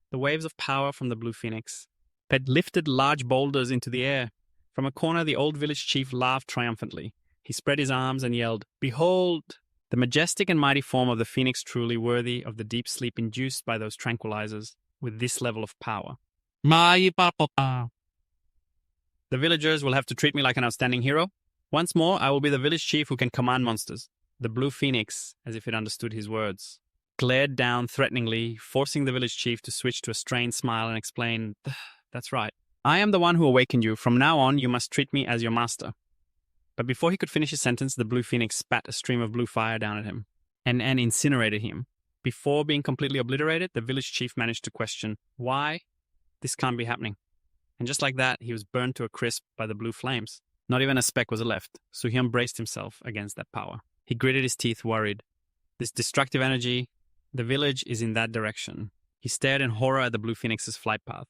Speaker 1: The waves of power from the blue phoenix had lifted large boulders into the air. From a corner, the old village chief laughed triumphantly. He spread his arms and yelled, "Behold, the majestic and mighty form of the phoenix, truly worthy of the deep sleep induced by those tranquilizers with this level of power. The villagers will have to treat me like an outstanding hero. Once more, I will be the village chief who can command monsters." The blue phoenix, as if it understood his words, glared down threateningly, forcing the village chief to switch to a strained smile and explain, "That's right. I am the one who awakened you. From now on, you must treat me as your master." But before he could finish his sentence, the blue phoenix spat a stream of blue fire down at him and incinerated him. Before being completely obliterated, the village chief managed to question, "Why? This can't be happening." And just like that, he was burned to a crisp by the blue flames. Not even a speck was left. Soo-hyun braced himself against that power. He gritted his teeth, worried. This destructive energy, the village is in that direction. He stared in horror at the blue phoenix's flight path.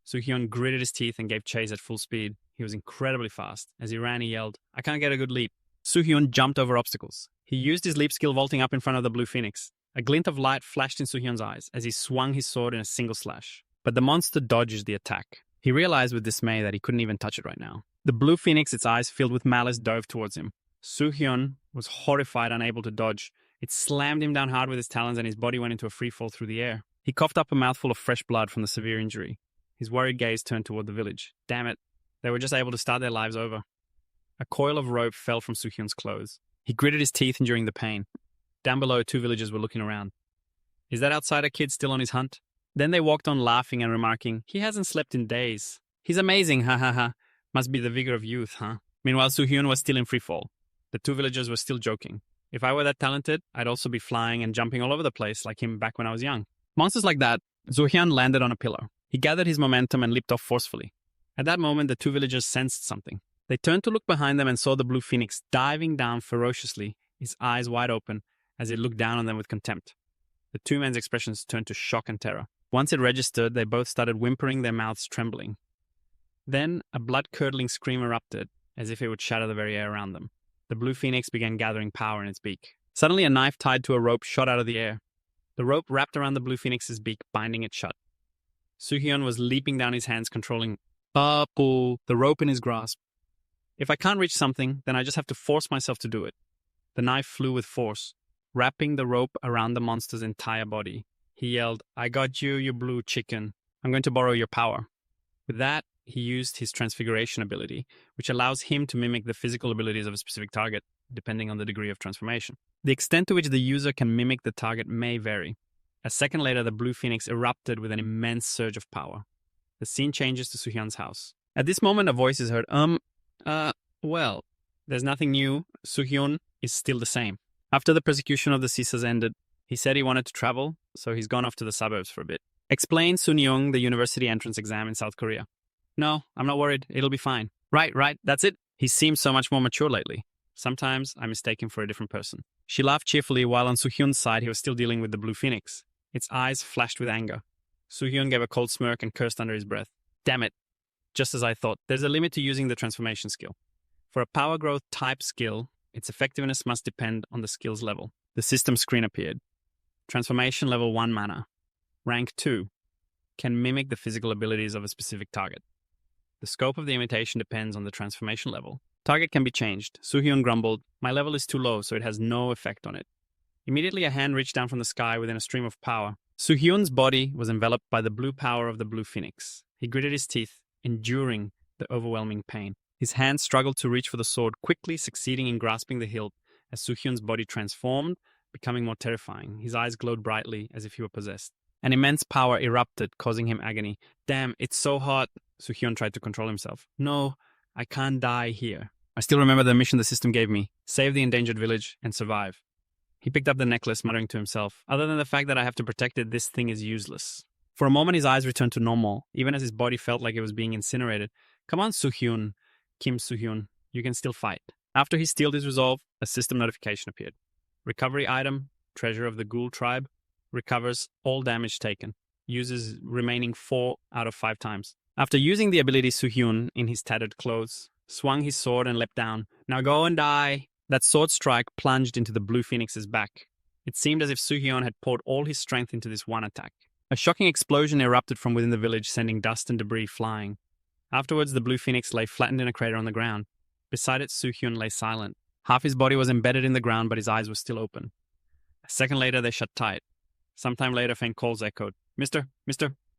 Speaker 1: Soo-hyun gritted his teeth and gave chase at full speed. He was incredibly fast. As he ran, he yelled, "I can't get a good leap." Soo-hyun jumped over obstacles. He used his leap skill, vaulting up in front of the blue phoenix. A glint of light flashed in Soo-hyun's eyes as he swung his sword in a single slash. But the monster dodged the attack. He realized with dismay that he couldn't even touch it right now. The blue phoenix, its eyes filled with malice, dove towards him. Soo-hyun was horrified, unable to dodge. It slammed him down hard with its talons and his body went into a free fall through the air. He coughed up a mouthful of fresh blood from the severe injury. His worried gaze turned toward the village. Damn it. They were just able to start their lives over. A coil of rope fell from Soo-hyun's clothes. He gritted his teeth, enduring the pain. Down below, two villagers were looking around. Is that outsider kid still on his hunt? Then they walked on, laughing and remarking, "He hasn't slept in days. He's amazing, ha ha ha. Must be the vigor of youth, huh?" Meanwhile, Soo-hyun was still in free fall. The two villagers were still joking. If I were that talented, I'd also be flying and jumping all over the place like him back when I was young. Monsters like that, Soo-hyun landed on a pillar. He gathered his momentum and leaped off forcefully. At that moment, the two villagers sensed something. They turned to look behind them and saw the blue phoenix diving down ferociously, his eyes wide open, as it looked down on them with contempt. The two men's expressions turned to shock and terror. Once it registered, they both started whimpering, their mouths trembling. Then a blood-curdling scream erupted, as if it would shatter the very air around them. The blue phoenix began gathering power in its beak. Suddenly, a knife tied to a rope shot out of the air. The rope wrapped around the blue phoenix's beak, binding it shut. Soo-hyun was leaping down his hands, controlling the rope in his grasp. If I can't reach something, then I just have to force myself to do it. The knife flew with force, wrapping the rope around the monster's entire body. He yelled, "I got you, you blue chicken. I'm going to borrow your power." With that, he used his transfiguration ability, which allows him to mimic the physical abilities of a specific target, depending on the degree of transformation. The extent to which the user can mimic the target may vary. A second later, the blue phoenix erupted with an immense surge of power. The scene changes to Soo-hyun's house. At this moment, a voice is heard. Well, there's nothing new. Soo-hyun is still the same. After the persecution of the Caesars ended, he said he wanted to travel, so he's gone off to the suburbs for a bit. Explain Sun-young the university entrance exam in South Korea. No, I'm not worried. It'll be fine. Right, that's it. He seems so much more mature lately. Sometimes I mistake him for a different person. She laughed cheerfully while on Soo-hyun's side he was still dealing with the blue phoenix. Its eyes flashed with anger. Soo-hyun gave a cold smirk and cursed under his breath. Damn it. Just as I thought, there's a limit to using the transformation skill. For a power growth type skill, its effectiveness must depend on the skill's level. The system screen appeared. Transformation level 1 mana. Rank 2. Can mimic the physical abilities of a specific target. The scope of the imitation depends on the transformation level. Target can be changed. Soo-hyun grumbled, my level is too low, so it has no effect on it. Immediately a hand reached down from the sky within a stream of power. Soo-hyun's body was enveloped by the blue power of the blue phoenix. He gritted his teeth, enduring the overwhelming pain. His hand struggled to reach for the sword, quickly succeeding in grasping the hilt as Soo-hyun's body transformed, becoming more terrifying. His eyes glowed brightly as if he were possessed. An immense power erupted, causing him agony. Damn, it's so hot. Soo-hyun tried to control himself. No, I can't die here. I still remember the mission the system gave me. Save the endangered village and survive. He picked up the necklace, muttering to himself, other than the fact that I have to protect it, this thing is useless. For a moment, his eyes returned to normal, even as his body felt like it was being incinerated. Come on, Soo-hyun. Kim Soo-hyun, you can still fight. After he steeled his resolve, a system notification appeared. Recovery item, treasure of the ghoul tribe, recovers all damage taken. Uses remaining 4 out of 5 times. After using the ability, Soo-hyun, in his tattered clothes, swung his sword and leapt down. Now go and die. That sword strike plunged into the blue phoenix's back. It seemed as if Soo-hyun had poured all his strength into this one attack. A shocking explosion erupted from within the village, sending dust and debris flying. Afterwards, the blue phoenix lay flattened in a crater on the ground. Beside it, Soo-hyun lay silent. Half his body was embedded in the ground, but his eyes were still open. A second later, they shut tight. Sometime later, faint calls echoed. Mister.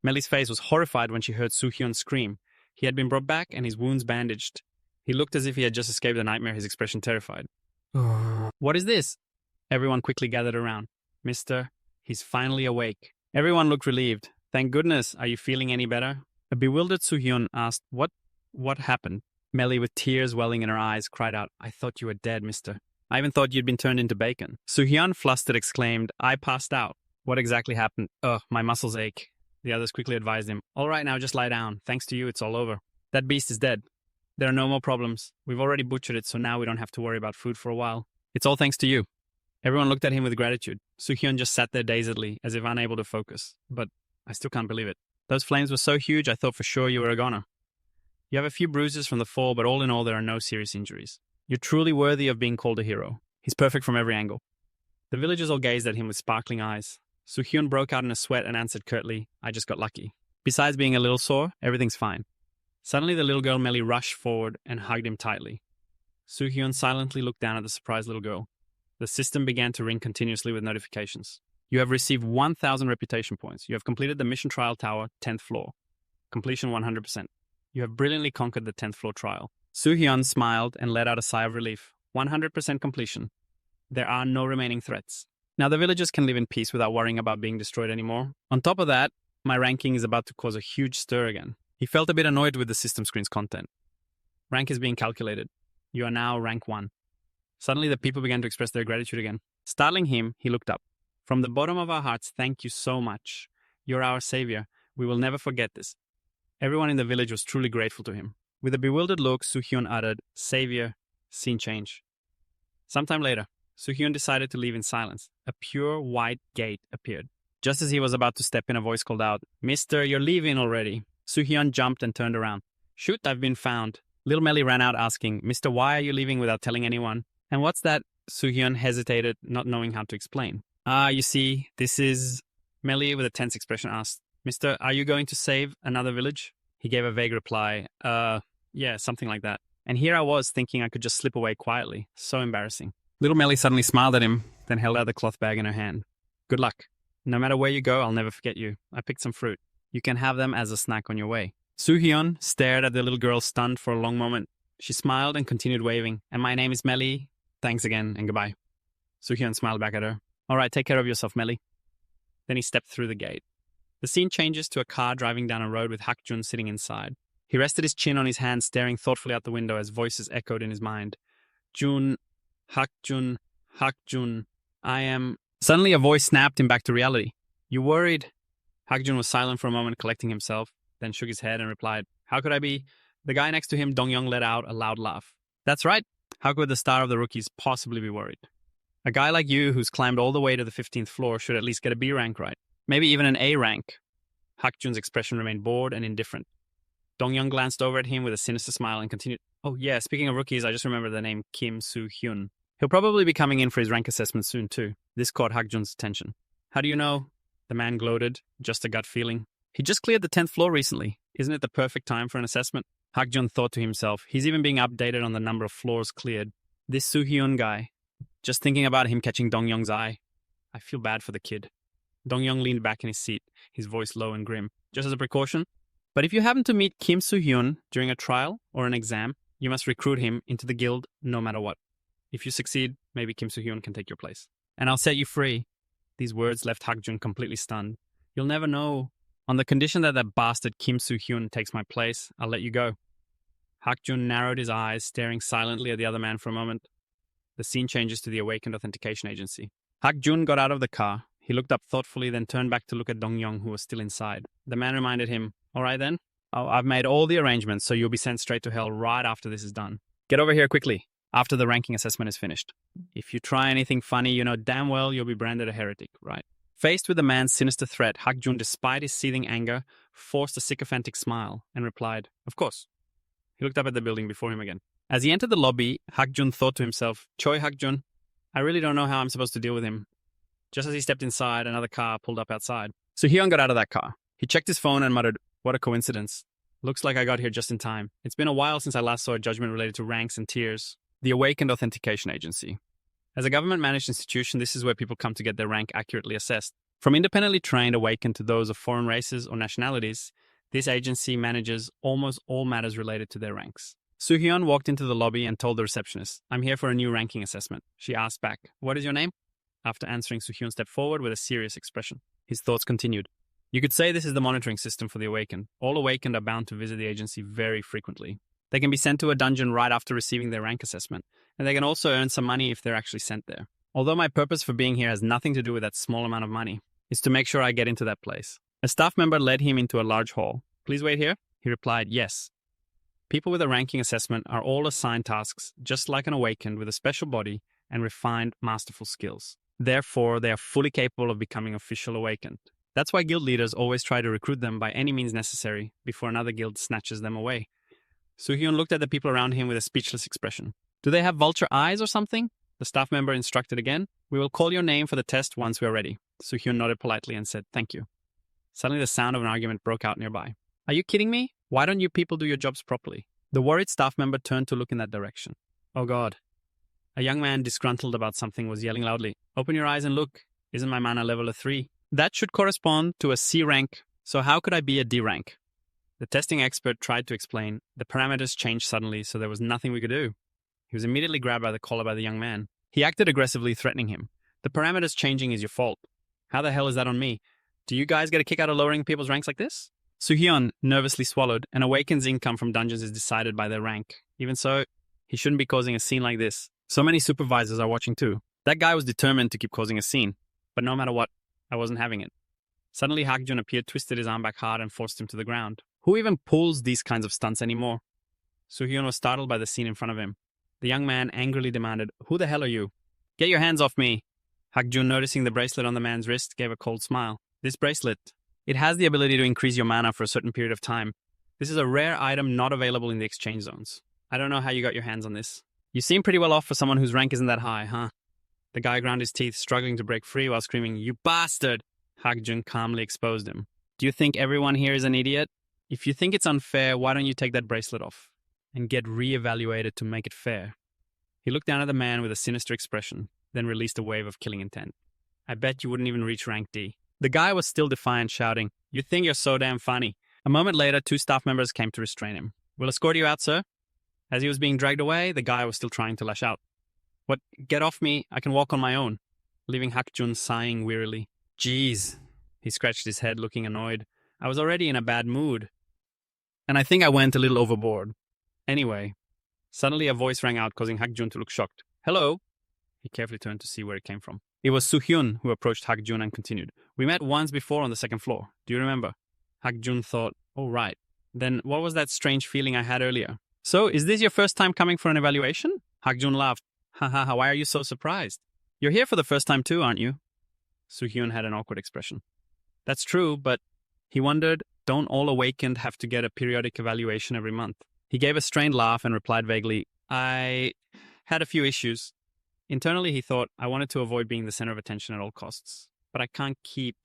Speaker 1: Melly's face was horrified when she heard Soo-hyun scream. He had been brought back and his wounds bandaged. He looked as if he had just escaped a nightmare, his expression terrified. What is this? Everyone quickly gathered around. Mister, he's finally awake. Everyone looked relieved. Thank goodness. Are you feeling any better? A bewildered Soo-hyun asked, What happened? Melly, with tears welling in her eyes, cried out, I thought you were dead, mister. I even thought you'd been turned into bacon. Soo-hyun, flustered, exclaimed, I passed out. What exactly happened? My muscles ache. The others quickly advised him, all right, now just lie down. Thanks to you, it's all over. That beast is dead. There are no more problems. We've already butchered it, so now we don't have to worry about food for a while. It's all thanks to you. Everyone looked at him with gratitude. Soo-hyun just sat there dazedly, as if unable to focus. But I still can't believe it. Those flames were so huge, I thought for sure you were a goner. You have a few bruises from the fall, but all in all, there are no serious injuries. You're truly worthy of being called a hero. He's perfect from every angle. The villagers all gazed at him with sparkling eyes. Soo-hyun broke out in a sweat and answered curtly, I just got lucky. Besides being a little sore, everything's fine. Suddenly, the little girl Melly rushed forward and hugged him tightly. Soo-hyun silently looked down at the surprised little girl. The system began to ring continuously with notifications. You have received 1,000 reputation points. You have completed the mission trial tower, 10th floor. Completion 100%. You have brilliantly conquered the 10th floor trial. Soo-hyun smiled and let out a sigh of relief. 100% completion. There are no remaining threats. Now the villagers can live in peace without worrying about being destroyed anymore. On top of that, my ranking is about to cause a huge stir again. He felt a bit annoyed with the system screen's content. Rank is being calculated. You are now rank 1. Suddenly the people began to express their gratitude again. Startling him, he looked up. From the bottom of our hearts, thank you so much. You're our savior. We will never forget this. Everyone in the village was truly grateful to him. With a bewildered look, Soo-hyun uttered, Savior, scene change. Sometime later, Soo-hyun decided to leave in silence. A pure white gate appeared. Just as he was about to step in, a voice called out, Mister, you're leaving already. Soo-hyun jumped and turned around. Shoot, I've been found. Little Melly ran out asking, Mister, why are you leaving without telling anyone? And what's that? Soo-hyun hesitated, not knowing how to explain. You see, this is... Melly, with a tense expression, asked, Mister, are you going to save another village? He gave a vague reply, yeah, something like that. And here I was thinking I could just slip away quietly. So embarrassing. Little Melly suddenly smiled at him, then held out the cloth bag in her hand. Good luck. No matter where you go, I'll never forget you. I picked some fruit. You can have them as a snack on your way. Soo-hyun stared at the little girl stunned for a long moment. She smiled and continued waving. And my name is Melly. Thanks again and goodbye. Soo-hyun smiled back at her. All right, take care of yourself, Melly. Then he stepped through the gate. The scene changes to a car driving down a road with Hak-jun sitting inside. He rested his chin on his hand, staring thoughtfully out the window as voices echoed in his mind. Jun, Hakjun, Hakjun, I am... Suddenly a voice snapped him back to reality. You worried? Hakjun was silent for a moment, collecting himself, then shook his head and replied, How could I be? The guy next to him, Dongyong, let out a loud laugh. That's right. How could the star of the rookies possibly be worried? A guy like you who's climbed all the way to the 15th floor should at least get a B rank right. Maybe even an A rank. Hakjun's expression remained bored and indifferent. Dongyong glanced over at him with a sinister smile and continued, Oh yeah, speaking of rookies, I just remembered the name Kim Soo-hyun. He'll probably be coming in for his rank assessment soon too. This caught Hakjun's attention. How do you know? The man gloated, just a gut feeling. He just cleared the 10th floor recently. Isn't it the perfect time for an assessment? Hakjun thought to himself, he's even being updated on the number of floors cleared. This Soo-hyun guy. Just thinking about him catching Dongyong's eye. I feel bad for the kid. Dongyong leaned back in his seat, his voice low and grim. Just as a precaution. But if you happen to meet Kim Soo-hyun during a trial or an exam, you must recruit him into the guild no matter what. If you succeed, maybe Kim Soo-hyun can take your place. And I'll set you free. These words left Hakjun completely stunned. You'll never know. On the condition that bastard Kim Soo-hyun takes my place, I'll let you go. Hakjun narrowed his eyes, staring silently at the other man for a moment. The scene changes to the Awakened Authentication Agency. Hakjun got out of the car. He looked up thoughtfully, then turned back to look at Dongyong, who was still inside. The man reminded him, All right then. I've made all the arrangements, so you'll be sent straight to hell right after this is done. Get over here quickly, after the ranking assessment is finished. If you try anything funny, you know damn well you'll be branded a heretic, right? Faced with the man's sinister threat, Hakjun, despite his seething anger, forced a sycophantic smile and replied, Of course. He looked up at the building before him again. As he entered the lobby, Hakjun thought to himself, Choi Hakjun, I really don't know how I'm supposed to deal with him. Just as he stepped inside, another car pulled up outside. Soo-hyun got out of that car. He checked his phone and muttered, What a coincidence. Looks like I got here just in time. It's been a while since I last saw a judgment related to ranks and tiers. The Awakened Authentication Agency. As a government-managed institution, this is where people come to get their rank accurately assessed. From independently trained Awakened to those of foreign races or nationalities, this agency manages almost all matters related to their ranks. Soo-hyun walked into the lobby and told the receptionist, I'm here for a new ranking assessment. She asked back, What is your name? After answering, Soo-hyun stepped forward with a serious expression. His thoughts continued. You could say this is the monitoring system for the Awakened. All Awakened are bound to visit the agency very frequently. They can be sent to a dungeon right after receiving their rank assessment, and they can also earn some money if they're actually sent there. Although my purpose for being here has nothing to do with that small amount of money, it's to make sure I get into that place. A staff member led him into a large hall. Please wait here? He replied, Yes. People with a ranking assessment are all assigned tasks, just like an Awakened with a special body and refined, masterful skills. Therefore, they are fully capable of becoming official Awakened. That's why guild leaders always try to recruit them by any means necessary before another guild snatches them away. Soo-hyun looked at the people around him with a speechless expression. Do they have vulture eyes or something? The staff member instructed again. We will call your name for the test once we are ready. Soo-hyun nodded politely and said, Thank you. Suddenly the sound of an argument broke out nearby. Are you kidding me? Why don't you people do your jobs properly? The worried staff member turned to look in that direction. Oh God. A young man disgruntled about something was yelling loudly. Open your eyes and look. Isn't my mana level a 3? That should correspond to a C rank, so how could I be a D rank? The testing expert tried to explain. The parameters changed suddenly, so there was nothing we could do. He was immediately grabbed by the collar by the young man. He acted aggressively, threatening him. The parameters changing is your fault. How the hell is that on me? Do you guys get a kick out of lowering people's ranks like this? Soo-hyun nervously swallowed. An Awakened's income from dungeons is decided by their rank. Even so, he shouldn't be causing a scene like this. So many supervisors are watching too. That guy was determined to keep causing a scene. But no matter what, I wasn't having it. Suddenly Hakjun appeared, twisted his arm back hard and forced him to the ground. Who even pulls these kinds of stunts anymore? Soo-hyun was startled by the scene in front of him. The young man angrily demanded, Who the hell are you? Get your hands off me. Hakjun, noticing the bracelet on the man's wrist, gave a cold smile. This bracelet, it has the ability to increase your mana for a certain period of time. This is a rare item not available in the exchange zones. I don't know how you got your hands on this. You seem pretty well off for someone whose rank isn't that high, huh? The guy ground his teeth, struggling to break free while screaming, You bastard! Hakjun calmly exposed him. Do you think everyone here is an idiot? If you think it's unfair, why don't you take that bracelet off and get re-evaluated to make it fair? He looked down at the man with a sinister expression, then released a wave of killing intent. I bet you wouldn't even reach rank D. The guy was still defiant, shouting, You think you're so damn funny. A moment later, 2 staff members came to restrain him. We'll escort you out, sir. As he was being dragged away, the guy was still trying to lash out. What? Get off me. I can walk on my own. Leaving Hakjun sighing wearily. Jeez. He scratched his head, looking annoyed. I was already in a bad mood. and I think I went a little overboard. Anyway, suddenly a voice rang out, causing Hakjun to look shocked. Hello? He carefully turned to see where it came from. It was Soo-hyun who approached Hakjun and continued. We met once before on the second floor. Do you remember? Hakjun thought, oh right. Then what was that strange feeling I had earlier? So, is this your first time coming for an evaluation? Hakjun laughed. Ha, why are you so surprised? You're here for the first time too, aren't you? Soo-hyun had an awkward expression. That's true, but he wondered, don't all awakened have to get a periodic evaluation every month? He gave a strained laugh and replied vaguely, I had a few issues. Internally, he thought, I wanted to avoid being the center of attention at all costs. But I can't keep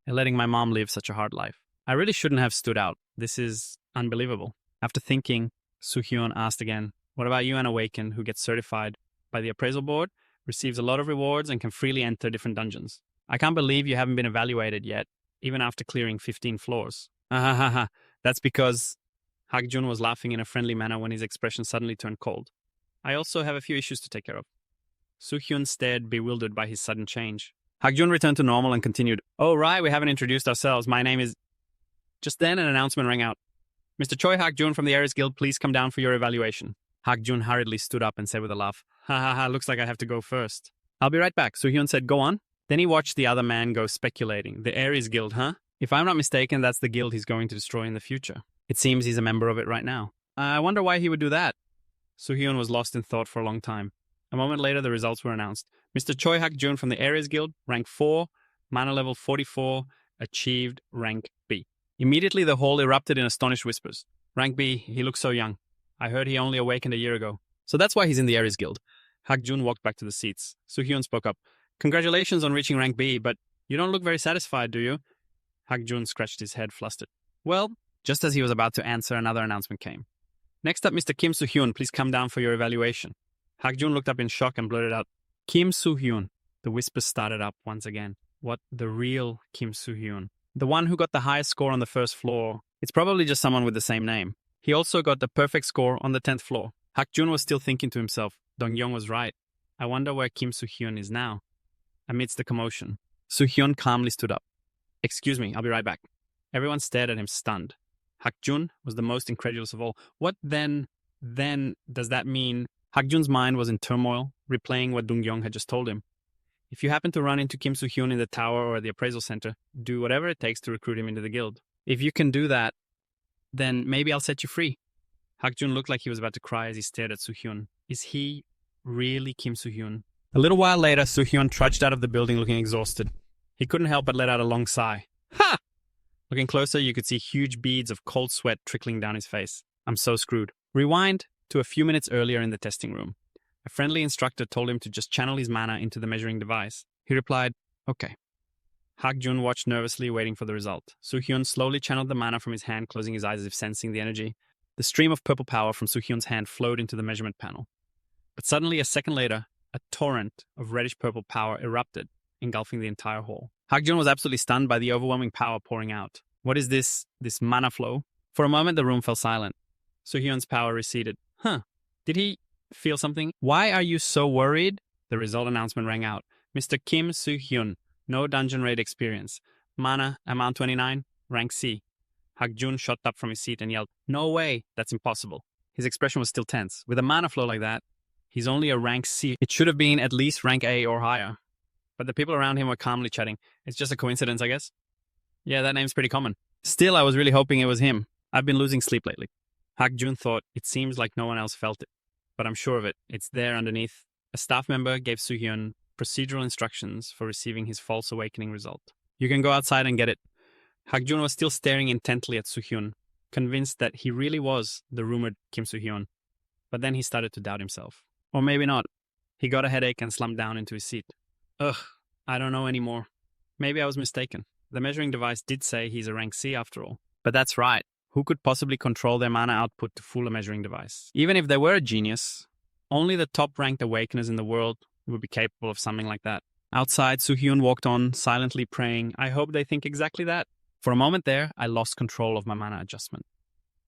Speaker 1: letting my mom live such a hard life. I really shouldn't have stood out. This is unbelievable. After thinking, Soo-hyun asked again, what about you, an awakened who gets certified by the appraisal board, receives a lot of rewards, and can freely enter different dungeons? I can't believe you haven't been evaluated yet, even after clearing 15 floors. That's because Hakjun was laughing in a friendly manner when his expression suddenly turned cold. I also have a few issues to take care of. Soo-hyun stared, bewildered by his sudden change. Hakjun returned to normal and continued, oh right, we haven't introduced ourselves. My name is... Just then an announcement rang out. Mr. Choi Hakjun from the Aries Guild, please come down for your evaluation. Hakjun hurriedly stood up and said with a laugh, looks like I have to go first. I'll be right back, Soo-hyun said, go on. Then he watched the other man go speculating. The Aries Guild, huh? If I'm not mistaken, that's the guild he's going to destroy in the future. It seems he's a member of it right now. I wonder why he would do that. Soo-hyun was lost in thought for a long time. A moment later, the results were announced. Mr. Choi Hakjun from the Aries Guild, rank 4, mana level 44, achieved rank B. Immediately, the hall erupted in astonished whispers. Rank B, he looks so young. I heard he only awakened a year ago. So that's why he's in the Aries Guild. Hakjun walked back to the seats. Soo-hyun spoke up. Congratulations on reaching rank B, but you don't look very satisfied, do you? Hakjun scratched his head, flustered. Well, just as he was about to answer, another announcement came. Next up, Mr. Kim Soo-hyun, please come down for your evaluation. Hakjun looked up in shock and blurted out, Kim Soo-hyun. The whispers started up once again. What, the real Kim Soo-hyun? The one who got the highest score on the first floor. It's probably just someone with the same name. He also got the perfect score on the 10th floor. Hakjun was still thinking to himself, Dong-yong was right. I wonder where Kim Soo-hyun is now. Amidst the commotion, Soo-hyun calmly stood up. Excuse me, I'll be right back. Everyone stared at him stunned. Hakjun was the most incredulous of all. What then does that mean? Hakjun's mind was in turmoil, replaying what Dong-yong had just told him. If you happen to run into Kim Soo-hyun in the tower or the appraisal center, do whatever it takes to recruit him into the guild. If you can do that, then maybe I'll set you free. Hakjun looked like he was about to cry as he stared at Soo-hyun. Is he really Kim Soo-hyun? A little while later, Soo-hyun trudged out of the building looking exhausted. He couldn't help but let out a long sigh. Ha! Looking closer, you could see huge beads of cold sweat trickling down his face. I'm so screwed. Rewind to a few minutes earlier in the testing room. A friendly instructor told him to just channel his mana into the measuring device. He replied, okay. Hakjun watched nervously, waiting for the result. Soo-hyun slowly channeled the mana from his hand, closing his eyes as if sensing the energy. The stream of purple power from Soo-hyun's hand flowed into the measurement panel. But suddenly, a second later, a torrent of reddish-purple power erupted, engulfing the entire hall. Hakjun was absolutely stunned by the overwhelming power pouring out. What is this mana flow? For a moment, the room fell silent. Soo-hyun's power receded. Did he feel something? Why are you so worried? The result announcement rang out. Mr. Kim Soo-hyun, no dungeon raid experience. Mana, amount 29, rank C. Hakjun shot up from his seat and yelled, no way, that's impossible. His expression was still tense. With a mana flow like that, he's only a rank C. It should have been at least rank A or higher. But the people around him were calmly chatting. It's just a coincidence, I guess. Yeah, that name's pretty common. Still, I was really hoping it was him. I've been losing sleep lately. Hakjun thought, it seems like no one else felt it. But I'm sure of it. It's there underneath. A staff member gave Soo-hyun procedural instructions for receiving his false awakening result. You can go outside and get it. Hakjun was still staring intently at Soo-hyun, convinced that he really was the rumored Kim Soo-hyun. But then he started to doubt himself. Or maybe not. He got a headache and slumped down into his seat. I don't know anymore. Maybe I was mistaken. The measuring device did say he's a rank C after all. But that's right. Who could possibly control their mana output to fool a measuring device? Even if they were a genius, only the top-ranked awakeners in the world would be capable of something like that. Outside, Soo-hyun walked on, silently praying, I hope they think exactly that. For a moment there, I lost control of my mana adjustment.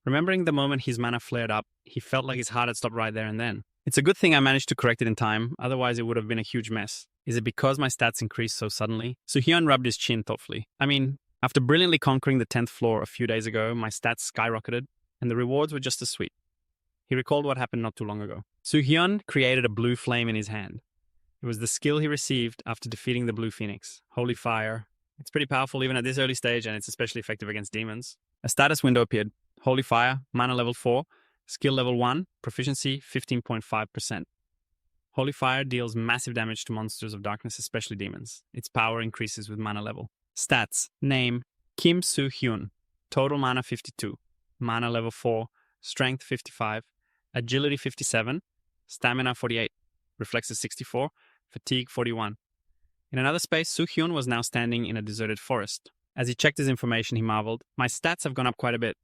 Speaker 1: Remembering the moment his mana flared up, he felt like his heart had stopped right there and then. It's a good thing I managed to correct it in time, otherwise it would have been a huge mess. Is it because my stats increased so suddenly? Soo-hyun rubbed his chin thoughtfully. After brilliantly conquering the 10th floor a few days ago, my stats skyrocketed, and the rewards were just as sweet. He recalled what happened not too long ago. Soo-hyun created a blue flame in his hand. It was the skill he received after defeating the Blue Phoenix. Holy Fire. It's pretty powerful even at this early stage, and it's especially effective against demons. A status window appeared. Holy Fire, mana level 4, skill level 1, proficiency 15.5%. Holy Fire deals massive damage to monsters of darkness, especially demons. Its power increases with mana level. Stats. Name, Kim Soo-hyun. Total mana 52. Mana level 4, strength 55, agility 57, stamina 48, reflexes 64, fatigue 41. In another space, Soo-hyun was now standing in a deserted forest. As he checked his information, he marveled, "My stats have gone up quite a bit.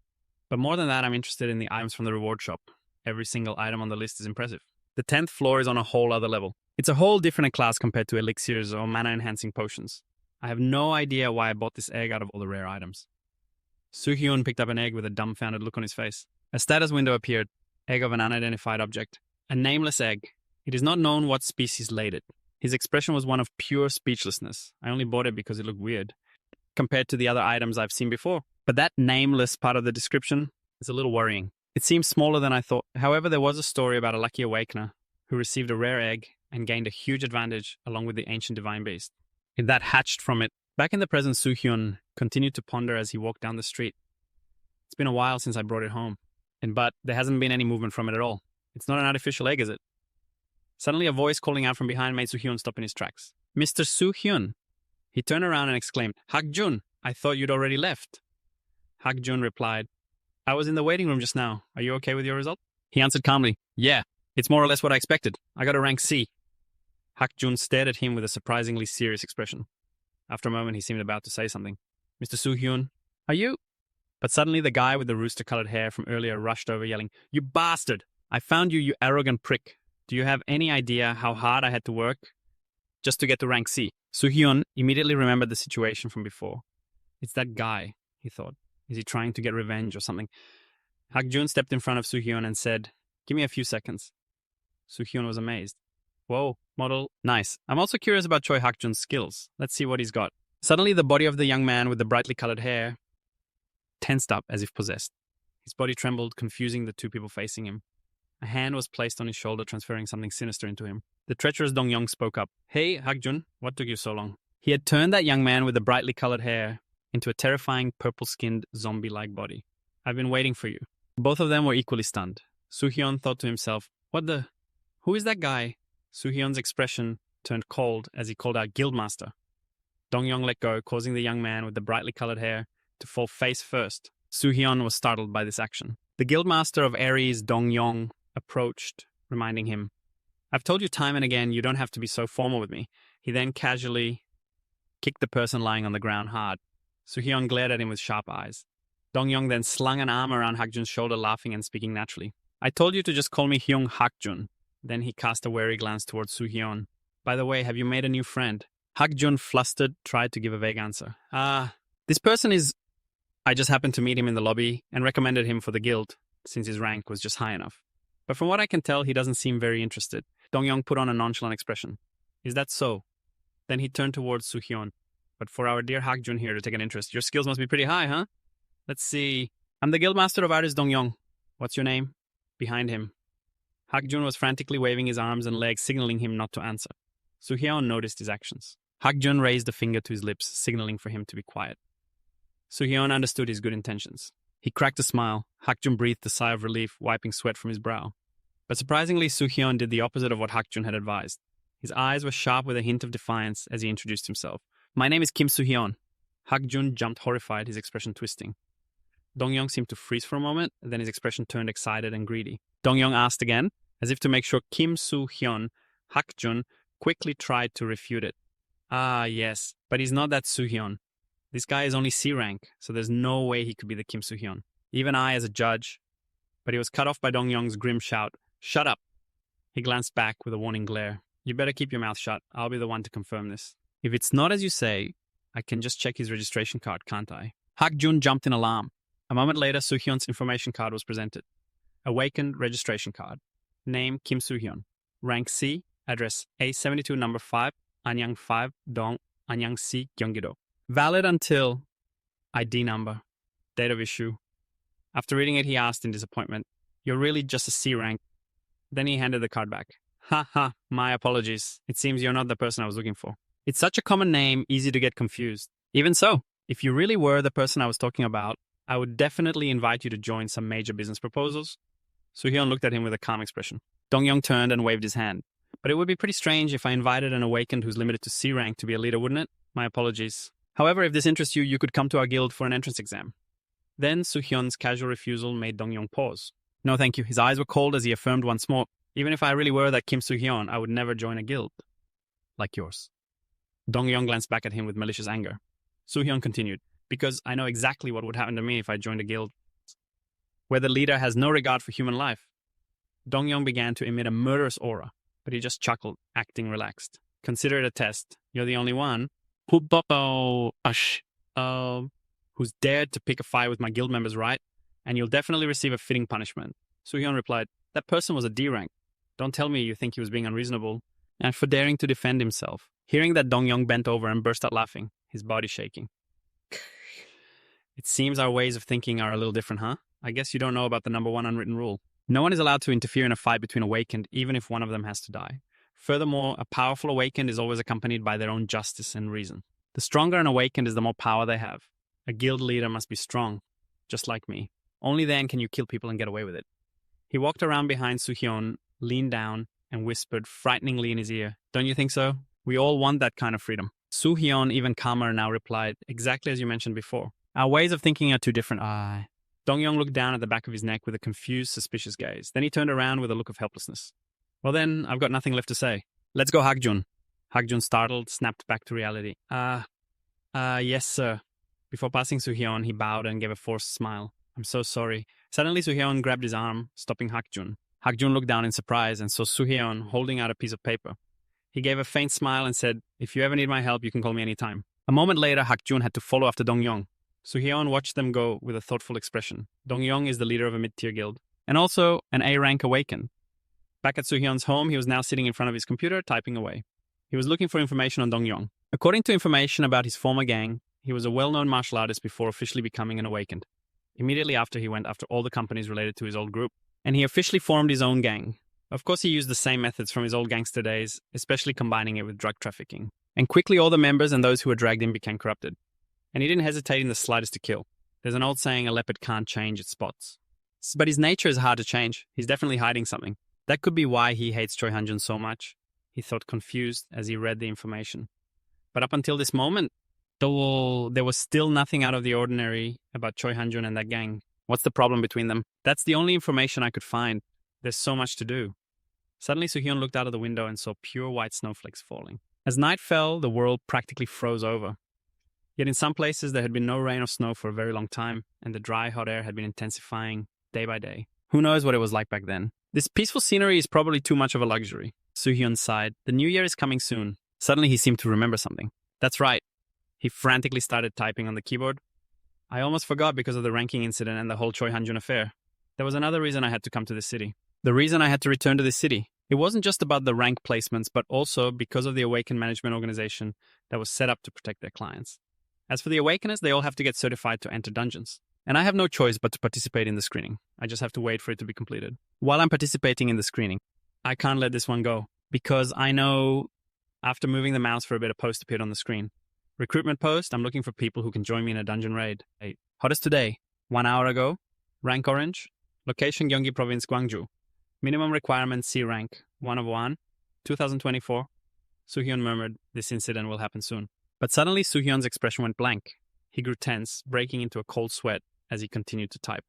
Speaker 1: But more than that, I'm interested in the items from the reward shop. Every single item on the list is impressive." The 10th floor is on a whole other level. It's a whole different class compared to elixirs or mana-enhancing potions. I have no idea why I bought this egg out of all the rare items. Soo-hyun picked up an egg with a dumbfounded look on his face. A status window appeared. Egg of an unidentified object. A nameless egg. It is not known what species laid it. His expression was one of pure speechlessness. I only bought it because it looked weird, compared to the other items I've seen before. But that nameless part of the description is a little worrying. It seems smaller than I thought. However, there was a story about a lucky awakener who received a rare egg and gained a huge advantage along with the ancient divine beast. That hatched from it. Back in the present, Soo-hyun continued to ponder as he walked down the street. It's been a while since I brought it home, but there hasn't been any movement from it at all. It's not an artificial egg, is it? Suddenly, a voice calling out from behind made Soo-hyun stop in his tracks. "Mr. Soo-hyun!" He turned around and exclaimed, "Hak-jun, I thought you'd already left." Hak-jun replied, "I was in the waiting room just now. Are you okay with your result?" He answered calmly, "Yeah, it's more or less what I expected. I got a rank C." Hak-jun stared at him with a surprisingly serious expression. After a moment, he seemed about to say something. "Mr. Soo-hyun, are you—" But suddenly the guy with the rooster-colored hair from earlier rushed over, yelling, "You bastard! I found you, you arrogant prick. Do you have any idea how hard I had to work just to get to rank C?" Soo-hyun immediately remembered the situation from before. "It's that guy," he thought. "Is he trying to get revenge or something?" Hak-jun stepped in front of Soo-hyun and said, "Give me a few seconds." Soo-hyun was amazed. "Whoa, model. Nice. I'm also curious about Choi Hak-jun's skills. Let's see what he's got." Suddenly, the body of the young man with the brightly colored hair tensed up as if possessed. His body trembled, confusing the two people facing him. A hand was placed on his shoulder, transferring something sinister into him. The treacherous Dong-yong spoke up. "Hey, Hak-jun, what took you so long?" He had turned that young man with the brightly colored hair into a terrifying purple-skinned zombie-like body. "I've been waiting for you." Both of them were equally stunned. Soo-hyun thought to himself, "What the? Who is that guy?" Soo-hyun's expression turned cold as he called out, "Guildmaster." Dong-yong let go, causing the young man with the brightly colored hair to fall face first. Soo-hyun was startled by this action. The Guildmaster of Ares, Dong-yong, approached, reminding him, "I've told you time and again you don't have to be so formal with me." He then casually kicked the person lying on the ground hard. Soo-hyun glared at him with sharp eyes. Dong-yong then slung an arm around Hak-jun's shoulder, laughing and speaking naturally. "I told you to just call me Hyung Hak-jun." Then he cast a wary glance towards Soo-hyun. "By the way, have you made a new friend?" Hak-jun, flustered, tried to give a vague answer. This person is... I just happened to meet him in the lobby and recommended him for the guild, since his rank was just high enough. But from what I can tell, he doesn't seem very interested." Dong-yong put on a nonchalant expression. "Is that so?" Then he turned towards Soo-hyun. "But for our dear Hak-jun here to take an interest, your skills must be pretty high, huh? Let's see. I'm the Guildmaster of Artists, Dong-yong. What's your name?" Behind him, Hak-jun was frantically waving his arms and legs, signaling him not to answer. Soo-hyun noticed his actions. Hak-jun raised a finger to his lips, signaling for him to be quiet. Soo-hyun understood his good intentions. He cracked a smile. Hak-jun breathed a sigh of relief, wiping sweat from his brow. But surprisingly, Soo-hyun did the opposite of what Hak-jun had advised. His eyes were sharp with a hint of defiance as he introduced himself. "My name is Kim Soo-hyun." Hak-jun jumped horrified, his expression twisting. Dong-yong seemed to freeze for a moment, then his expression turned excited and greedy. Dong-yong asked again, as if to make sure Kim Soo-hyun. Hak-jun quickly tried to refute it. "Ah, yes, but he's not that Soo-hyun. This guy is only C rank, so there's no way he could be the Kim Soo-hyun. Even I, as a judge..." But he was cut off by Dong-yong's grim shout. "Shut up!" He glanced back with a warning glare. "You better keep your mouth shut. I'll be the one to confirm this. If it's not as you say, I can just check his registration card, can't I?" Hak-jun jumped in alarm. A moment later, Soo-hyun's information card was presented. Awakened registration card. Name Kim Soo-hyun. Rank C. Address A72 number 5, Anyang 5, Dong, Anyang-si, Gyeonggi-do. Valid until ID number. Date of issue After reading it, he asked in disappointment, "You're really just a C rank." Then he handed the card back. "Ha ha, my apologies. It seems you're not the person I was looking for." It's such a common name, easy to get confused. Even so, if you really were the person I was talking about, I would definitely invite you to join some major business proposals. Soo-hyun looked at him with a calm expression. Dong-yong turned and waved his hand. "But it would be pretty strange if I invited an awakened who's limited to C rank to be a leader, wouldn't it? My apologies. However, if this interests you, you could come to our guild for an entrance exam." Then Soo-hyun's casual refusal made Dong-yong pause. No, thank you. His eyes were cold as he affirmed once more, "Even if I really were that Kim Soo-hyun, I would never join a guild. Like yours." Dong-yong glanced back at him with malicious anger. Soo-hyun continued, "Because I know exactly what would happen to me if I joined a guild where the leader has no regard for human life." Dong-yong began to emit a murderous aura, but he just chuckled, acting relaxed. "Consider it a test. You're the only one who's dared to pick a fight with my guild members, right? And you'll definitely receive a fitting punishment." Soo-hyun replied, "That person was a D rank. Don't tell me you think he was being unreasonable." And for daring to defend himself. Hearing that, Dong-yong bent over and burst out laughing, his body shaking. "It seems our ways of thinking are a little different, huh? I guess you don't know about the number one unwritten rule. No one is allowed to interfere in a fight between awakened, even if one of them has to die. Furthermore, a powerful awakened is always accompanied by their own justice and reason. The stronger an awakened is, the more power they have. A guild leader must be strong, just like me. Only then can you kill people and get away with it." He walked around behind Soo-hyun, leaned down, and whispered frighteningly in his ear, "Don't you think so? We all want that kind of freedom." Soo-hyun, even calmer now, replied, "Exactly as you mentioned before. Our ways of thinking are too different." Dong-yong looked down at the back of his neck with a confused, suspicious gaze. Then he turned around with a look of helplessness. "Well then, I've got nothing left to say. Let's go, Hakjun." Hakjun, startled, snapped back to reality. Yes, sir." Before passing Soo-hyun, he bowed and gave a forced smile. "I'm so sorry." Suddenly, Soo-hyun grabbed his arm, stopping Hakjun. Hakjun looked down in surprise and saw Soo-hyun holding out a piece of paper. He gave a faint smile and said, "If you ever need my help, you can call me anytime." A moment later, Hakjun had to follow after Dong-yong. Soo-hyun watched them go with a thoughtful expression. Dong-yong is the leader of a mid-tier guild, and also an A-rank awakened. Back at Soo-hyun's home, he was now sitting in front of his computer, typing away. He was looking for information on Dong-yong. According to information about his former gang, he was a well-known martial artist before officially becoming an awakened. Immediately after, he went after all the companies related to his old group, and he officially formed his own gang. Of course, he used the same methods from his old gangster days, especially combining it with drug trafficking. And quickly, all the members and those who were dragged in became corrupted. And he didn't hesitate in the slightest to kill. There's an old saying, a leopard can't change its spots. But his nature is hard to change. He's definitely hiding something. That could be why he hates Choi Han-jun so much. He thought, confused as he read the information. But up until this moment, there was still nothing out of the ordinary about Choi Han-jun and that gang. What's the problem between them? That's the only information I could find. There's so much to do. Suddenly, Soo-hyun looked out of the window and saw pure white snowflakes falling. As night fell, the world practically froze over. Yet in some places, there had been no rain or snow for a very long time, and the dry, hot air had been intensifying day by day. Who knows what it was like back then? This peaceful scenery is probably too much of a luxury. Soo-hyun sighed. The new year is coming soon. Suddenly, he seemed to remember something. That's right. He frantically started typing on the keyboard. I almost forgot because of the ranking incident and the whole Choi Han-jun affair. There was another reason I had to come to this city. The reason I had to return to this city. It wasn't just about the rank placements, but also because of the Awakened Management Organization that was set up to protect their clients. As for the Awakeners, they all have to get certified to enter dungeons. And I have no choice but to participate in the screening. I just have to wait for it to be completed. While I'm participating in the screening, I can't let this one go. Because I know after moving the mouse for a bit, a post appeared on the screen. Recruitment post, I'm looking for people who can join me in a dungeon raid. Hey, hottest today, 1 hour ago. Rank orange. Location Gyeonggi Province, Gwangju. Minimum requirement C rank, 1 of 1. 2024. Soo-hyun murmured, this incident will happen soon. But suddenly Soo-hyun's expression went blank. He grew tense, breaking into a cold sweat as he continued to type.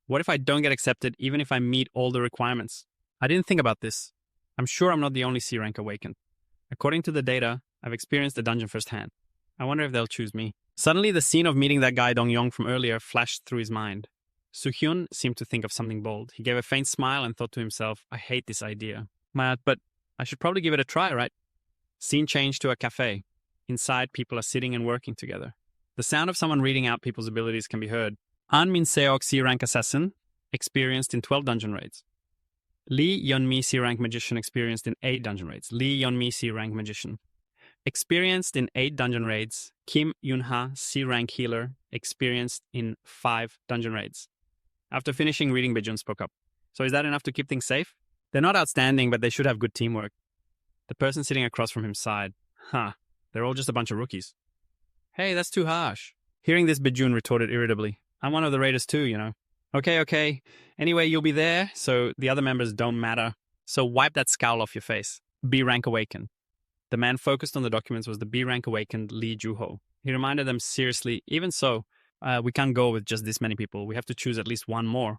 Speaker 1: What if I don't get accepted even if I meet all the requirements? I didn't think about this. I'm sure I'm not the only C rank awakened. According to the data, I've experienced the dungeon firsthand. I wonder if they'll choose me. Suddenly the scene of meeting that guy Dong-yong from earlier flashed through his mind. Soo-hyun seemed to think of something bold. He gave a faint smile and thought to himself, I hate this idea. But I should probably give it a try, right? Scene changed to a cafe. Inside, people are sitting and working together. The sound of someone reading out people's abilities can be heard. An Min Seok C-rank assassin, experienced in 12 dungeon raids. Lee Yeon-mi C-rank magician, experienced in 8 dungeon raids. Lee Yeon-mi C-rank magician. Experienced in 8 dungeon raids. Kim Yoon-ha C-rank healer, experienced in 5 dungeon raids. After finishing reading, Baejun spoke up. So is that enough to keep things safe? They're not outstanding, but they should have good teamwork. The person sitting across from him sighed. They're all just a bunch of rookies. Hey, that's too harsh. Hearing this, Baejun retorted irritably. I'm one of the raiders too, you know. Okay. Anyway, you'll be there, so the other members don't matter. So wipe that scowl off your face. B rank awakened. The man focused on the documents was the B rank awakened Lee Juho. He reminded them seriously, even so, we can't go with just this many people. We have to choose at least one more.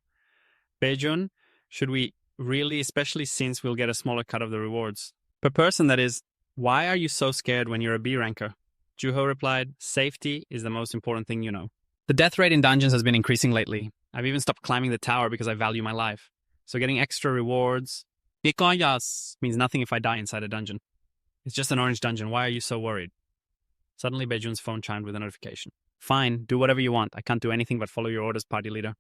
Speaker 1: Baejun, should we really, especially since we'll get a smaller cut of the rewards? Per person, that is. Why are you so scared when you're a B ranker? Juho replied, safety is the most important thing you know. The death rate in dungeons has been increasing lately. I've even stopped climbing the tower because I value my life. So getting extra rewards means nothing if I die inside a dungeon. It's just an orange dungeon. Why are you so worried? Suddenly, Baejun's phone chimed with a notification. Fine, do whatever you want. I can't do anything but follow your orders, party leader.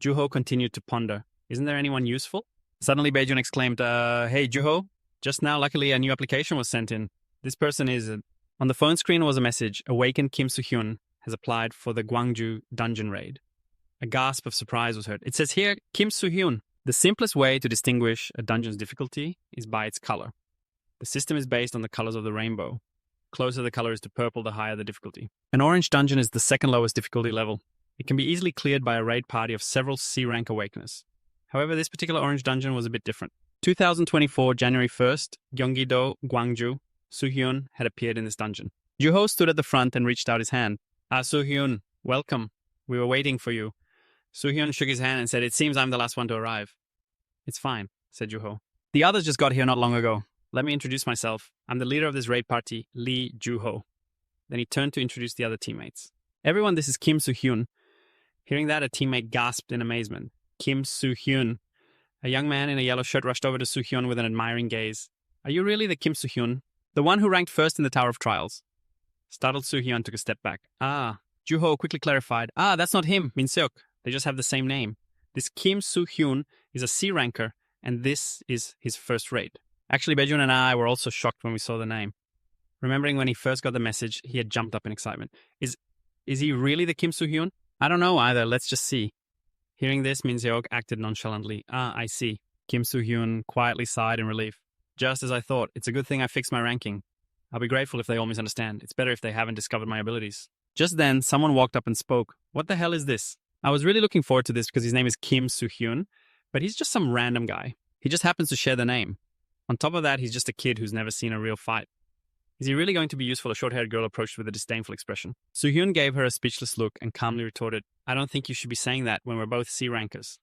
Speaker 1: Juho continued to ponder. Isn't there anyone useful? Suddenly, Baejun exclaimed, hey, Juho, just now, luckily, a new application was sent in. This person is... On the phone screen was a message. Awakened Kim Soo-hyun has applied for the Gwangju dungeon raid. A gasp of surprise was heard. It says here, Kim Soo-hyun. The simplest way to distinguish a dungeon's difficulty is by its color. The system is based on the colors of the rainbow. Closer the color is to purple, the higher the difficulty. An orange dungeon is the second lowest difficulty level. It can be easily cleared by a raid party of several C-rank awakeners. However, this particular orange dungeon was a bit different. 2024, January 1st, Gyeonggi-do, Gwangju, Soo-hyun had appeared in this dungeon. Juho stood at the front and reached out his hand. Soo-hyun, welcome. We were waiting for you. Soo-hyun shook his hand and said, it seems I'm the last one to arrive. It's fine, said Juho. The others just got here not long ago. Let me introduce myself. I'm the leader of this raid party, Lee Juho. Then he turned to introduce the other teammates. Everyone, this is Kim Soo-hyun. Hearing that, a teammate gasped in amazement. Kim Soo-hyun. A young man in a yellow shirt rushed over to Soo-hyun with an admiring gaze. Are you really the Kim Soo-hyun? The one who ranked first in the Tower of Trials? Startled Soo-hyun took a step back. Juho quickly clarified. That's not him, Min-seok. They just have the same name. This Kim Soo-hyun is a C ranker, and this is his first raid. Actually, Baejun and I were also shocked when we saw the name. Remembering when he first got the message, he had jumped up in excitement. Is he really the Kim Soo-hyun? I don't know either. Let's just see. Hearing this, Min-seok acted nonchalantly. I see. Kim Soo-hyun quietly sighed in relief. Just as I thought. It's a good thing I fixed my ranking. I'll be grateful if they all misunderstand. It's better if they haven't discovered my abilities. Just then, someone walked up and spoke. What the hell is this? I was really looking forward to this because his name is Kim Soo-hyun, but he's just some random guy. He just happens to share the name. On top of that, he's just a kid who's never seen a real fight. Is he really going to be useful? A short-haired girl approached with a disdainful expression. Soo-hyun gave her a speechless look and calmly retorted, I don't think you should be saying that when we're both C-rankers.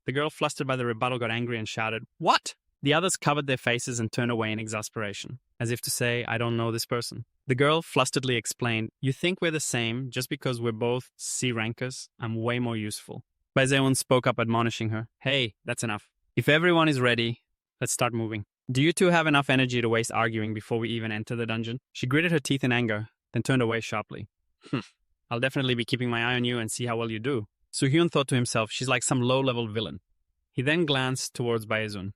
Speaker 1: The girl, flustered by the rebuttal, got angry and shouted, What? The others covered their faces and turned away in exasperation, as if to say, I don't know this person. The girl flusteredly explained, You think we're the same just because we're both C-rankers? I'm way more useful. Baezeon spoke up, admonishing her, Hey, that's enough. If everyone is ready, let's start moving. Do you two have enough energy to waste arguing before we even enter the dungeon? She gritted her teeth in anger, then turned away sharply. I'll definitely be keeping my eye on you and see how well you do. Soo-hyun thought to himself, she's like some low-level villain. He then glanced towards Baezeon.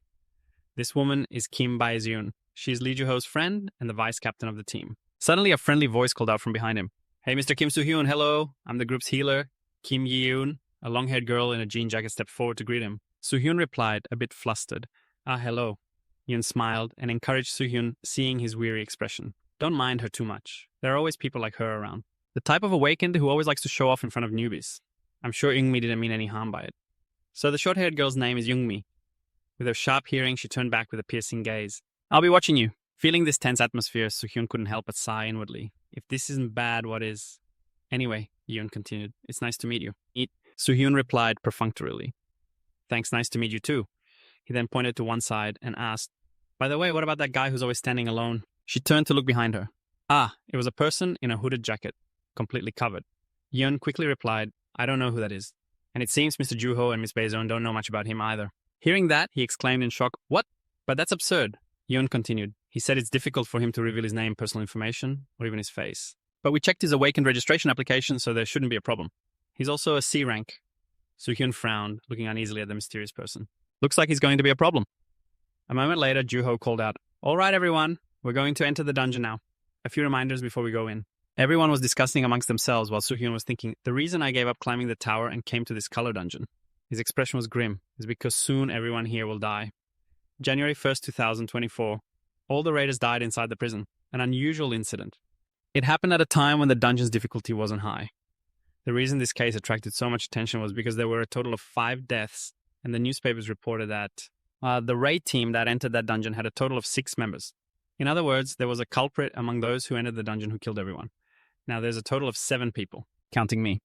Speaker 1: This woman is Kim Baezeon. She is Lee Juho's friend and the vice captain of the team. Suddenly, a friendly voice called out from behind him. Hey, Mr. Kim Soo-hyun, hello. I'm the group's healer, Kim Yi-eun. A long-haired girl in a jean jacket stepped forward to greet him. Soo-hyun replied, a bit flustered. Hello. Yoon smiled and encouraged Soo-hyun, seeing his weary expression. Don't mind her too much. There are always people like her around. The type of awakened who always likes to show off in front of newbies. I'm sure Youngmi didn't mean any harm by it. So the short-haired girl's name is Youngmi. With her sharp hearing, she turned back with a piercing gaze. I'll be watching you. Feeling this tense atmosphere, Soo-hyun couldn't help but sigh inwardly. If this isn't bad, what is? Anyway, Yoon continued, it's nice to meet you. Soo-hyun replied perfunctorily. Thanks, nice to meet you too. He then pointed to one side and asked, By the way, what about that guy who's always standing alone? She turned to look behind her. It was a person in a hooded jacket, completely covered. Yoon quickly replied, I don't know who that is. And it seems Mr. Juho and Miss Baezeon don't know much about him either. Hearing that, he exclaimed in shock, What? But that's absurd. Yoon continued. He said it's difficult for him to reveal his name, personal information, or even his face. But we checked his awakened registration application, so there shouldn't be a problem. He's also a C rank. Soo-hyun frowned, looking uneasily at the mysterious person. Looks like he's going to be a problem. A moment later, Juho called out, All right, everyone. We're going to enter the dungeon now. A few reminders before we go in. Everyone was discussing amongst themselves while Soo-hyun was thinking, the reason I gave up climbing the tower and came to this color dungeon. His expression was grim, is because soon everyone here will die. January 1st, 2024. All the raiders died inside the prison, an unusual incident. It happened at a time when the dungeon's difficulty wasn't high. The reason this case attracted so much attention was because there were a total of 5 deaths, and the newspapers reported that the raid team that entered that dungeon had a total of 6 members. In other words, there was a culprit among those who entered the dungeon who killed everyone. Now there's a total of 7 people, counting me.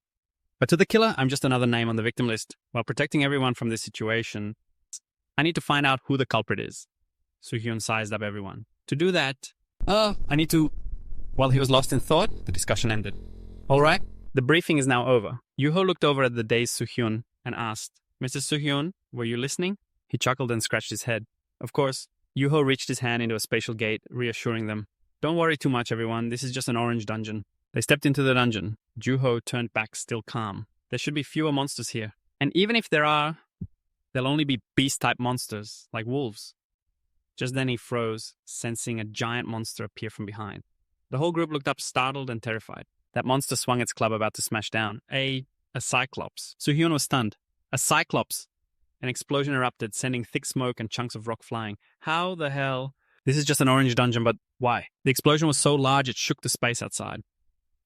Speaker 1: But to the killer, I'm just another name on the victim list. While protecting everyone from this situation, I need to find out who the culprit is. Soo-hyun sized up everyone. To do that, I need to... While he was lost in thought, the discussion ended. All right, the briefing is now over. Yoo-ho looked over at the dazed Soo-hyun and asked, Mr. Soo-hyun, were you listening? He chuckled and scratched his head. Of course, Yoo-ho reached his hand into a spatial gate, reassuring them. Don't worry too much, everyone. This is just an orange dungeon. They stepped into the dungeon. Joo-ho turned back, still calm. There should be fewer monsters here. And even if there are, there'll only be beast-type monsters, like wolves. Just then he froze, sensing a giant monster appear from behind. The whole group looked up, startled and terrified. That monster swung its club about to smash down. A cyclops. Soo-hyun was stunned. A cyclops! An explosion erupted, sending thick smoke and chunks of rock flying. How the hell? This is just an orange dungeon, but why? The explosion was so large it shook the space outside.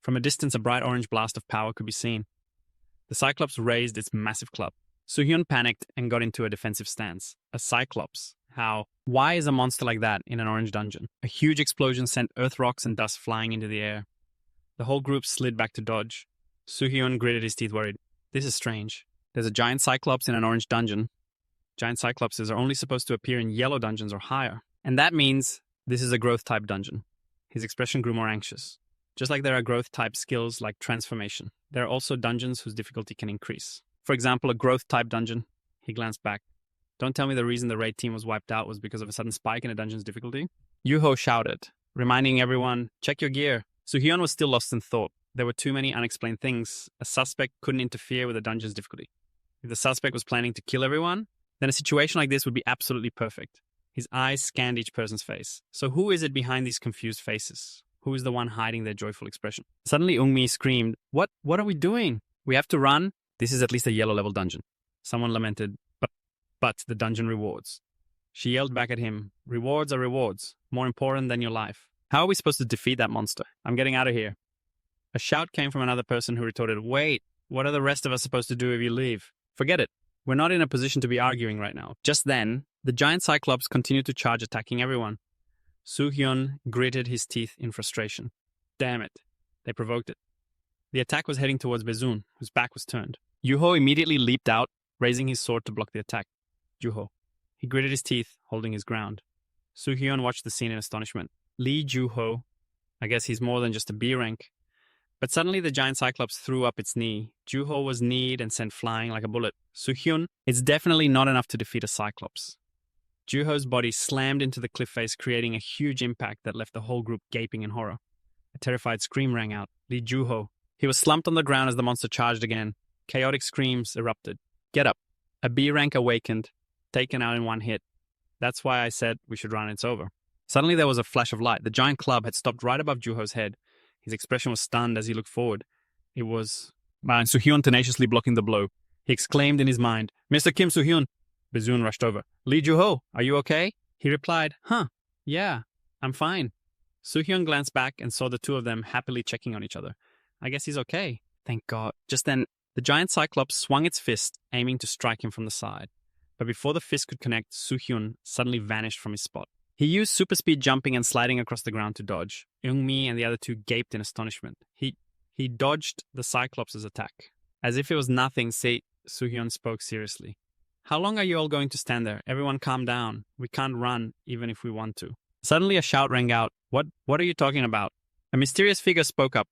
Speaker 1: From a distance, a bright orange blast of power could be seen. The Cyclops raised its massive club. Soo-hyun panicked and got into a defensive stance. A Cyclops? How? Why is a monster like that in an orange dungeon? A huge explosion sent earth rocks and dust flying into the air. The whole group slid back to dodge. Soo-hyun gritted his teeth, worried. This is strange. There's a giant Cyclops in an orange dungeon. Giant Cyclopses are only supposed to appear in yellow dungeons or higher. And that means this is a growth-type dungeon. His expression grew more anxious. Just like there are growth-type skills like transformation, there are also dungeons whose difficulty can increase. For example, a growth-type dungeon. He glanced back. Don't tell me the reason the raid team was wiped out was because of a sudden spike in a dungeon's difficulty. Yoo-ho shouted, reminding everyone, check your gear. Soo-hyun was still lost in thought. There were too many unexplained things. A suspect couldn't interfere with a dungeon's difficulty. If the suspect was planning to kill everyone, then a situation like this would be absolutely perfect. His eyes scanned each person's face. So who is it behind these confused faces? Who is the one hiding their joyful expression? Suddenly, Eunmi screamed, What are we doing? We have to run? This is at least a yellow-level dungeon. Someone lamented, but the dungeon rewards. She yelled back at him, Rewards are rewards, more important than your life. How are we supposed to defeat that monster? I'm getting out of here. A shout came from another person who retorted, Wait, what are the rest of us supposed to do if you leave? Forget it. We're not in a position to be arguing right now. Just then, the giant Cyclops continued to charge, attacking everyone. Soo-hyun gritted his teeth in frustration. Damn it. They provoked it. The attack was heading towards Baezoon, whose back was turned. Yoo-ho immediately leaped out, raising his sword to block the attack. Joo-ho. He gritted his teeth, holding his ground. Soo-hyun watched the scene in astonishment. Lee Joo-ho. I guess he's more than just a B rank. But suddenly the giant Cyclops threw up its knee. Joo-ho was kneed and sent flying like a bullet. Soo-hyun, it's definitely not enough to defeat a Cyclops. Joo-ho's body slammed into the cliff face, creating a huge impact that left the whole group gaping in horror. A terrified scream rang out. Lee Joo-ho. He was slumped on the ground as the monster charged again. Chaotic screams erupted. Get up. A B rank awakened, taken out in one hit. That's why I said we should run, it's over. Suddenly there was a flash of light. The giant club had stopped right above Joo-ho's head. His expression was stunned as he looked forward. It was... and Soo-hyun tenaciously blocking the blow. He exclaimed in his mind, Mr. Kim Soo-hyun. Baezoon rushed over. Lee Joo-ho, are you okay? He replied, yeah, I'm fine. Soo-hyun glanced back and saw the two of them happily checking on each other. I guess he's okay. Thank God. Just then, the giant Cyclops swung its fist, aiming to strike him from the side. But before the fist could connect, Soo-hyun suddenly vanished from his spot. He used super speed jumping and sliding across the ground to dodge. Eunmi and the other two gaped in astonishment. He dodged the Cyclops' attack. As if it was nothing, Soo-hyun spoke seriously. How long are you all going to stand there? Everyone calm down. We can't run, even if we want to. Suddenly a shout rang out. What are you talking about? A mysterious figure spoke up.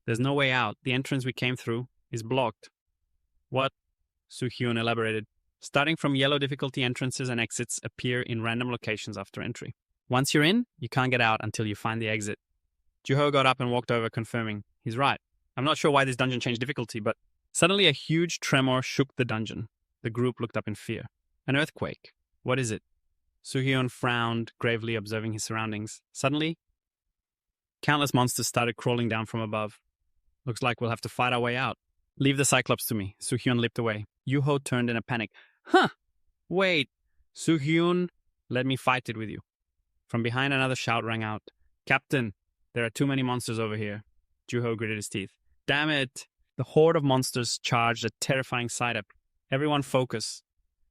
Speaker 1: There's no way out. The entrance we came through is blocked. What? Soo-hyun elaborated. Starting from yellow difficulty, entrances and exits appear in random locations after entry. Once you're in, you can't get out until you find the exit. Joo-ho got up and walked over, confirming. He's right. I'm not sure why this dungeon changed difficulty, but suddenly a huge tremor shook the dungeon. The group looked up in fear. An earthquake. What is it? Soo-hyun frowned, gravely observing his surroundings. Suddenly, Countless monsters started crawling down from above. Looks like we'll have to fight our way out. Leave the Cyclops to me. Soo-hyun leaped away. Yoo-ho turned in a panic. Huh! Wait! Soo-hyun, let me fight it with you. From behind, another shout rang out. Captain, there are too many monsters over here. Joo-ho gritted his teeth. Damn it! The horde of monsters charged, a terrifying sight. Everyone focus.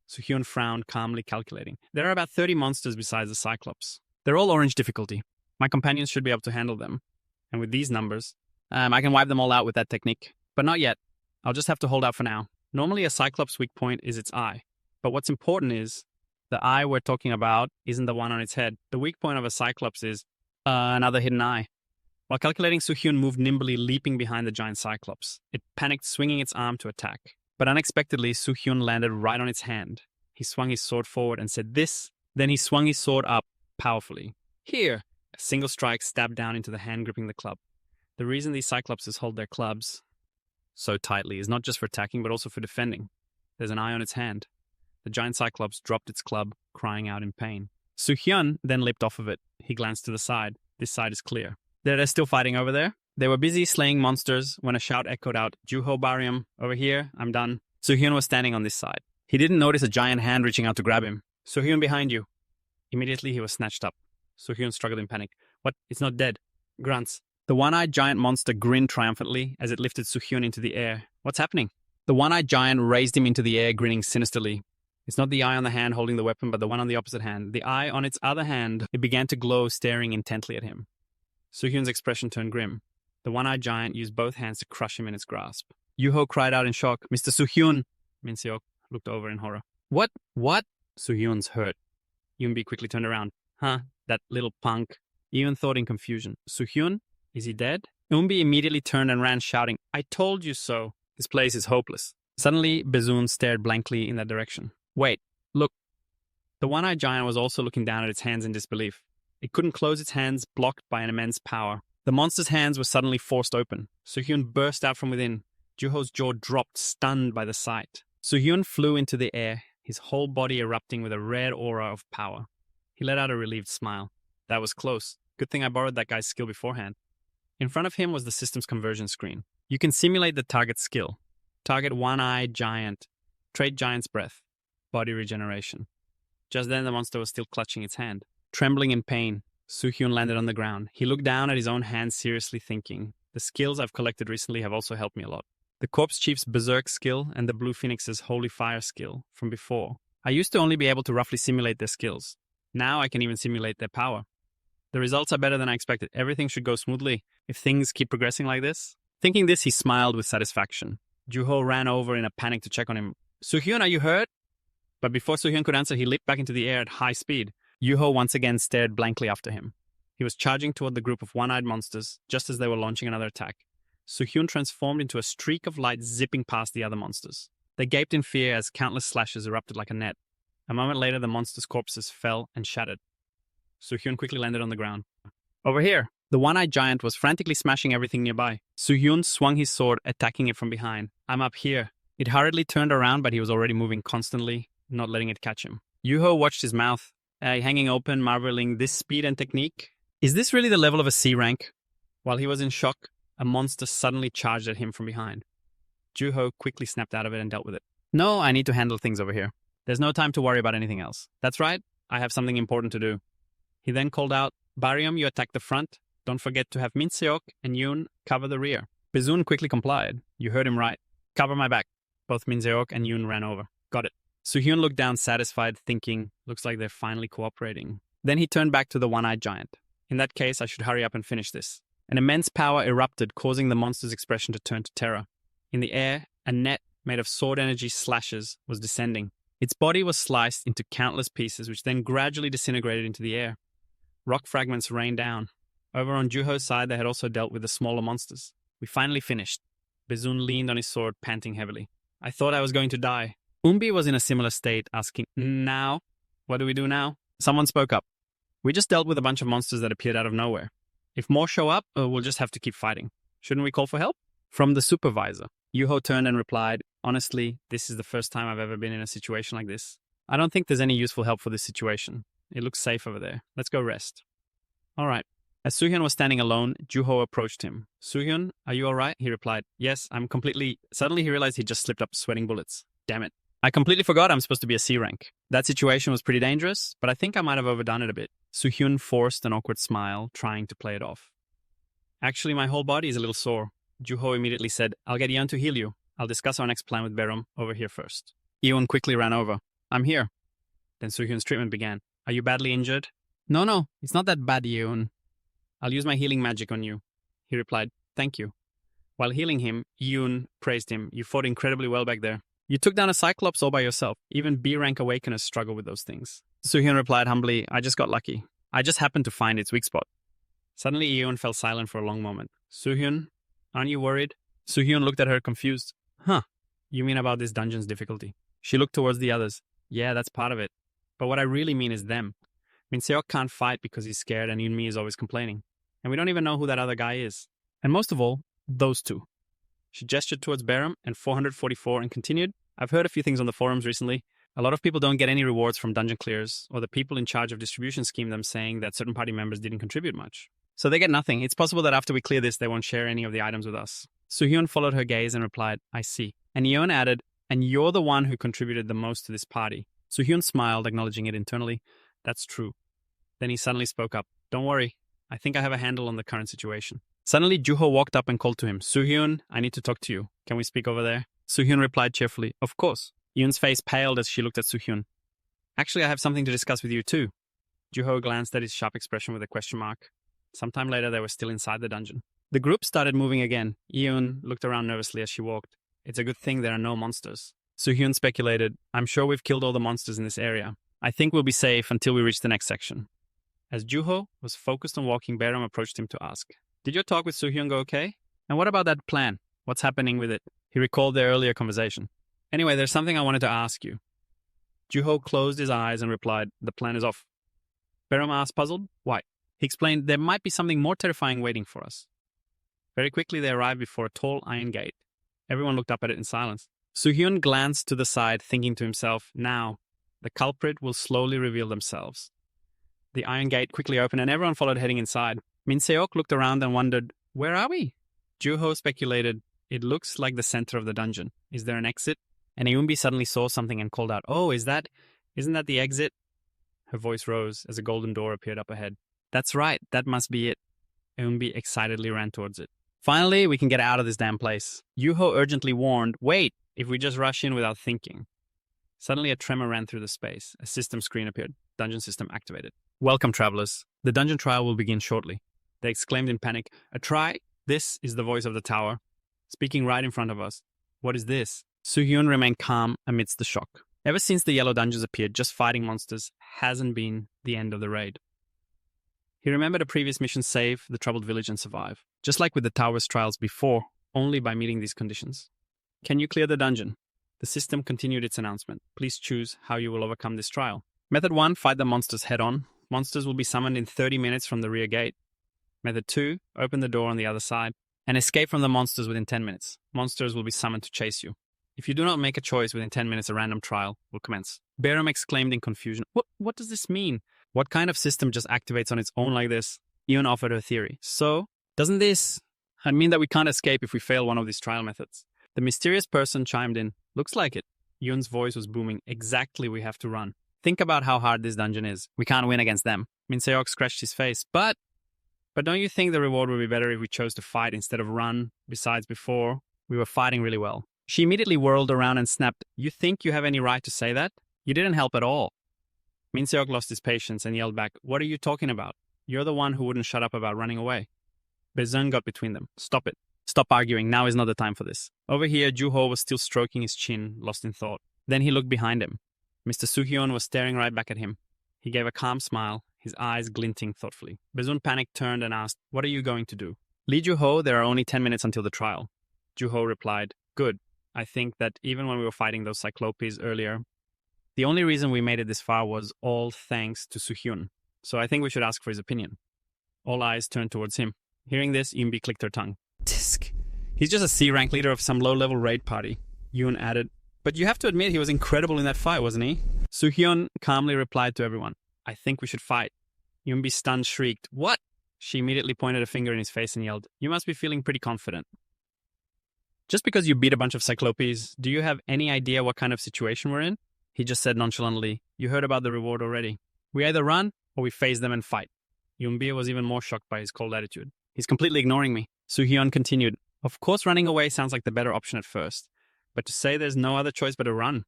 Speaker 1: Soo-hyun frowned, calmly calculating. There are about 30 monsters besides the Cyclops. They're all orange difficulty. My companions should be able to handle them. And with these numbers, I can wipe them all out with that technique. But not yet. I'll just have to hold out for now. Normally a Cyclops' weak point is its eye. But what's important is, the eye we're talking about isn't the one on its head. The weak point of a Cyclops is another hidden eye. While calculating, Soo-hyun moved nimbly, leaping behind the giant Cyclops. It panicked, swinging its arm to attack. But unexpectedly, Soo-hyun landed right on its hand. He swung his sword forward and said, "This." Then he swung his sword up powerfully. "Here!" A single strike stabbed down into the hand gripping the club. The reason these Cyclopses hold their clubs so tightly is not just for attacking, but also for defending. There's an eye on its hand. The giant Cyclops dropped its club, crying out in pain. Soo-hyun then leaped off of it. He glanced to the side. This side is clear. They're still fighting over there. They were busy slaying monsters when a shout echoed out, "Joo-ho, Barium, over here, I'm done." Soo-hyun was standing on this side. He didn't notice a giant hand reaching out to grab him. "Soo-hyun, behind you." Immediately he was snatched up. Soo-hyun struggled in panic. "What? It's not dead." Grunts. The one-eyed giant monster grinned triumphantly as it lifted Soo-hyun into the air. "What's happening?" The one-eyed giant raised him into the air, grinning sinisterly. It's not the eye on the hand holding the weapon, but the one on the opposite hand. The eye on its other hand, it began to glow, staring intently at him. Soo-hyun's expression turned grim. The one-eyed giant used both hands to crush him in its grasp. Yoo-ho cried out in shock. "Mr. Soo-hyun!" Min Seok looked over in horror. What? Soo-hyun's hurt. Yoonbi quickly turned around. "Huh, that little punk." Yoon thought in confusion. "Soo-hyun? Is he dead?" Yoonbi immediately turned and ran, shouting, "I told you so. This place is hopeless." Suddenly, Bazoon stared blankly in that direction. "Wait, look." The one-eyed giant was also looking down at its hands in disbelief. It couldn't close its hands, blocked by an immense power. The monster's hands were suddenly forced open. Soo-hyun burst out from within. Joo-ho's jaw dropped, stunned by the sight. Soo-hyun flew into the air, his whole body erupting with a red aura of power. He let out a relieved smile. That was close. Good thing I borrowed that guy's skill beforehand. In front of him was the system's conversion screen. You can simulate the target's skill. Target one-eyed giant. Trade giant's breath. Body regeneration. Just then the monster was still clutching its hand. Trembling in pain, Soo-hyun landed on the ground. He looked down at his own hand, seriously thinking, "The skills I've collected recently have also helped me a lot. The Corpse Chief's Berserk skill and the Blue Phoenix's Holy Fire skill from before. I used to only be able to roughly simulate their skills. Now I can even simulate their power. The results are better than I expected. Everything should go smoothly if things keep progressing like this." Thinking this, he smiled with satisfaction. Joo-ho ran over in a panic to check on him. "Soo-hyun, are you hurt?" But before Soo-hyun could answer, he leaped back into the air at high speed. Yoo-ho once again stared blankly after him. He was charging toward the group of one-eyed monsters, just as they were launching another attack. Soo-hyun transformed into a streak of light zipping past the other monsters. They gaped in fear as countless slashes erupted like a net. A moment later, the monsters' corpses fell and shattered. Soo-hyun quickly landed on the ground. "Over here!" The one-eyed giant was frantically smashing everything nearby. Soo-hyun swung his sword, attacking it from behind. "I'm up here." It hurriedly turned around, but he was already moving constantly, not letting it catch him. Yoo-ho watched his mouth, hanging open, marveling, this speed and technique? Is this really the level of a C rank? While he was in shock, a monster suddenly charged at him from behind. Joo-ho quickly snapped out of it and dealt with it. "No, I need to handle things over here. There's no time to worry about anything else." "That's right. I have something important to do." He then called out, "Barium, you attack the front. Don't forget to have Min Seok and Yoon cover the rear." Bazoon quickly complied. You heard him right. "Cover my back." Both Min Seok and Yoon ran over. "Got it." Soo-hyun looked down satisfied, thinking, looks like they're finally cooperating. Then he turned back to the one-eyed giant. "In that case, I should hurry up and finish this." An immense power erupted, causing the monster's expression to turn to terror. In the air, a net made of sword energy slashes was descending. Its body was sliced into countless pieces, which then gradually disintegrated into the air. Rock fragments rained down. Over on Joo-ho's side, they had also dealt with the smaller monsters. "We finally finished." Bazoon leaned on his sword, panting heavily. "I thought I was going to die." Umbi was in a similar state, asking, "Now? What do we do now?" Someone spoke up. "We just dealt with a bunch of monsters that appeared out of nowhere. If more show up, we'll just have to keep fighting. Shouldn't we call for help?" From the supervisor, Yoo-ho turned and replied, "Honestly, this is the first time I've ever been in a situation like this. I don't think there's any useful help for this situation. It looks safe over there. Let's go rest." "All right." As Soohyun was standing alone, Juho approached him. Soohyun, are you alright? He replied, yes, I'm completely... Suddenly he realized he just slipped up sweating bullets. Damn it. I completely forgot I'm supposed to be a C rank. That situation was pretty dangerous, but I think I might have overdone it a bit. Soohyun forced an awkward smile, trying to play it off. Actually, my whole body is a little sore. Juho immediately said, I'll get Yeon to heal you. I'll discuss our next plan with Berum over here first. Yeon quickly ran over. I'm here. Then Soohyun's treatment began. Are you badly injured? No, it's not that bad, Yeon. I'll use my healing magic on you. He replied, thank you. While healing him, Yoon praised him. You fought incredibly well back there. You took down a Cyclops all by yourself. Even B-rank Awakeners struggle with those things. Soohyun replied humbly, I just got lucky. I just happened to find its weak spot. Suddenly, Yeon fell silent for a long moment. Soohyun, aren't you worried? Soohyun looked at her confused. Huh, you mean about this dungeon's difficulty? She looked towards the others. Yeah, that's part of it. But what I really mean is them. Seok can't fight because he's scared and Yoonmi is always complaining. And we don't even know who that other guy is. And most of all, those two. She gestured towards Berum and 444 and continued, I've heard a few things on the forums recently. A lot of people don't get any rewards from dungeon clears, or the people in charge of distribution scheme them saying that certain party members didn't contribute much. So they get nothing. It's possible that after we clear this, they won't share any of the items with us. Soohyun followed her gaze and replied, I see. And Yeon added, and you're the one who contributed the most to this party. Soohyun smiled, acknowledging it internally. That's true. Then he suddenly spoke up. Don't worry. I think I have a handle on the current situation. Suddenly, Juho walked up and called to him. Soohyun, I need to talk to you. Can we speak over there? Soohyun replied cheerfully, of course. Yoon's face paled as she looked at Soohyun. Actually, I have something to discuss with you too. Juho glanced at his sharp expression with a question mark. Sometime later, they were still inside the dungeon. The group started moving again. Yoon looked around nervously as she walked. It's a good thing there are no monsters. Soohyun speculated, I'm sure we've killed all the monsters in this area. I think we'll be safe until we reach the next section. As Juho was focused on walking, Berum approached him to ask, did your talk with Soohyun go okay? And what about that plan? What's happening with it? He recalled their earlier conversation. Anyway, there's something I wanted to ask you. Juho closed his eyes and replied, the plan is off. Berum asked, puzzled, why? He explained, there might be something more terrifying waiting for us. Very quickly, they arrived before a tall iron gate. Everyone looked up at it in silence. Soohyun glanced to the side, thinking to himself, now, the culprit will slowly reveal themselves. The iron gate quickly opened and everyone followed heading inside. Seok looked around and wondered, where are we? Juho speculated, it looks like the center of the dungeon. Is there an exit? And Eunbi suddenly saw something and called out, oh, isn't that the exit? Her voice rose as a golden door appeared up ahead. That's right, that must be it. Eunbi excitedly ran towards it. Finally, we can get out of this damn place. Juho urgently warned, wait, if we just rush in without thinking. Suddenly a tremor ran through the space. A system screen appeared. Dungeon system activated. Welcome, travelers. The dungeon trial will begin shortly. They exclaimed in panic, a try? This is the voice of the tower, speaking right in front of us. What is this? Soohyun remained calm amidst the shock. Ever since the yellow dungeons appeared, just fighting monsters hasn't been the end of the raid. He remembered a previous mission save the troubled village and survive. Just like with the tower's trials before, only by meeting these conditions. Can you clear the dungeon? The system continued its announcement. Please choose how you will overcome this trial. Method 1, fight the monsters head-on. Monsters will be summoned in 30 minutes from the rear gate. Method 2, open the door on the other side and escape from the monsters within 10 minutes. Monsters will be summoned to chase you. If you do not make a choice within 10 minutes, a random trial will commence. Berum exclaimed in confusion, What does this mean? What kind of system just activates on its own like this? Eun offered her theory. So, doesn't this mean that we can't escape if we fail one of these trial methods? The mysterious person chimed in. Looks like it. Eun's voice was booming. Exactly, we have to run. Think about how hard this dungeon is. We can't win against them. Seok scratched his face. But don't you think the reward would be better if we chose to fight instead of run? Besides, before, we were fighting really well. She immediately whirled around and snapped, You think you have any right to say that? You didn't help at all. Seok lost his patience and yelled back, What are you talking about? You're the one who wouldn't shut up about running away. Bezun got between them. Stop it. Stop arguing. Now is not the time for this. Over here, Juho was still stroking his chin, lost in thought. Then he looked behind him. Mr. Soohyun was staring right back at him. He gave a calm smile, his eyes glinting thoughtfully. Bezun panicked, turned and asked, What are you going to do? Li Juho, there are only 10 minutes until the trial. Juho replied, Good. I think that even when we were fighting those Cyclopes earlier, the only reason we made it this far was all thanks to Soohyun. So I think we should ask for his opinion. All eyes turned towards him. Hearing this, Eunbi clicked her tongue. Tisk. He's just a C-rank leader of some low-level raid party. Yoon added, But you have to admit he was incredible in that fight, wasn't he? Soohyun calmly replied to everyone, I think we should fight. Eunbi stunned shrieked, What? She immediately pointed a finger in his face and yelled, "You must be feeling pretty confident. Just because you beat a bunch of cyclopes, do you have any idea what kind of situation we're in?" He just said nonchalantly, "You heard about the reward already. We either run or we face them and fight." Yunbia was even more shocked by his cold attitude. "He's completely ignoring me." Soo-hyun continued, "Of course running away sounds like the better option at first, but to say there's no other choice but to run.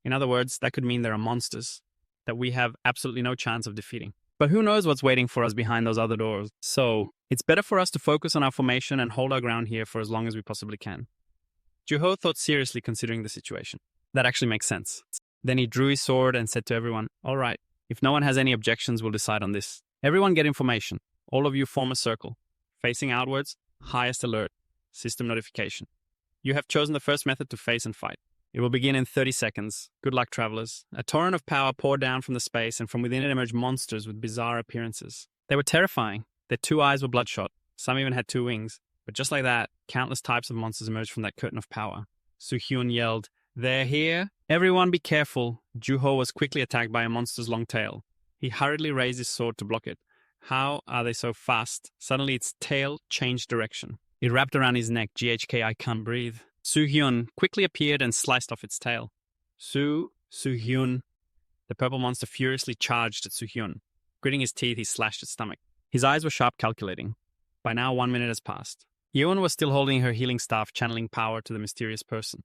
Speaker 1: In other words, that could mean there are monsters that we have absolutely no chance of defeating. But who knows what's waiting for us behind those other doors. So, it's better for us to focus on our formation and hold our ground here for as long as we possibly can." Juho thought seriously considering the situation. That actually makes sense. Then he drew his sword and said to everyone, "All right, if no one has any objections, we'll decide on this. Everyone get information. All of you form a circle. Facing outwards, highest alert. System notification. You have chosen the first method to face and fight. It will begin in 30 seconds. Good luck, travelers." A torrent of power poured down from the space, and from within it emerged monsters with bizarre appearances. They were terrifying. Their 2 eyes were bloodshot. Some even had 2 wings. But just like that, countless types of monsters emerged from that curtain of power. Soo-hyun yelled, "They're here! Everyone be careful!" Juho was quickly attacked by a monster's long tail. He hurriedly raised his sword to block it. How are they so fast? Suddenly its tail changed direction. It wrapped around his neck. GHK, I can't breathe. Soo-hyun quickly appeared and sliced off its tail. Soo-hyun. The purple monster furiously charged at Soo-hyun. Gritting his teeth, he slashed its stomach. His eyes were sharp, calculating. By now, 1 minute has passed. Yeon was still holding her healing staff, channeling power to the mysterious person.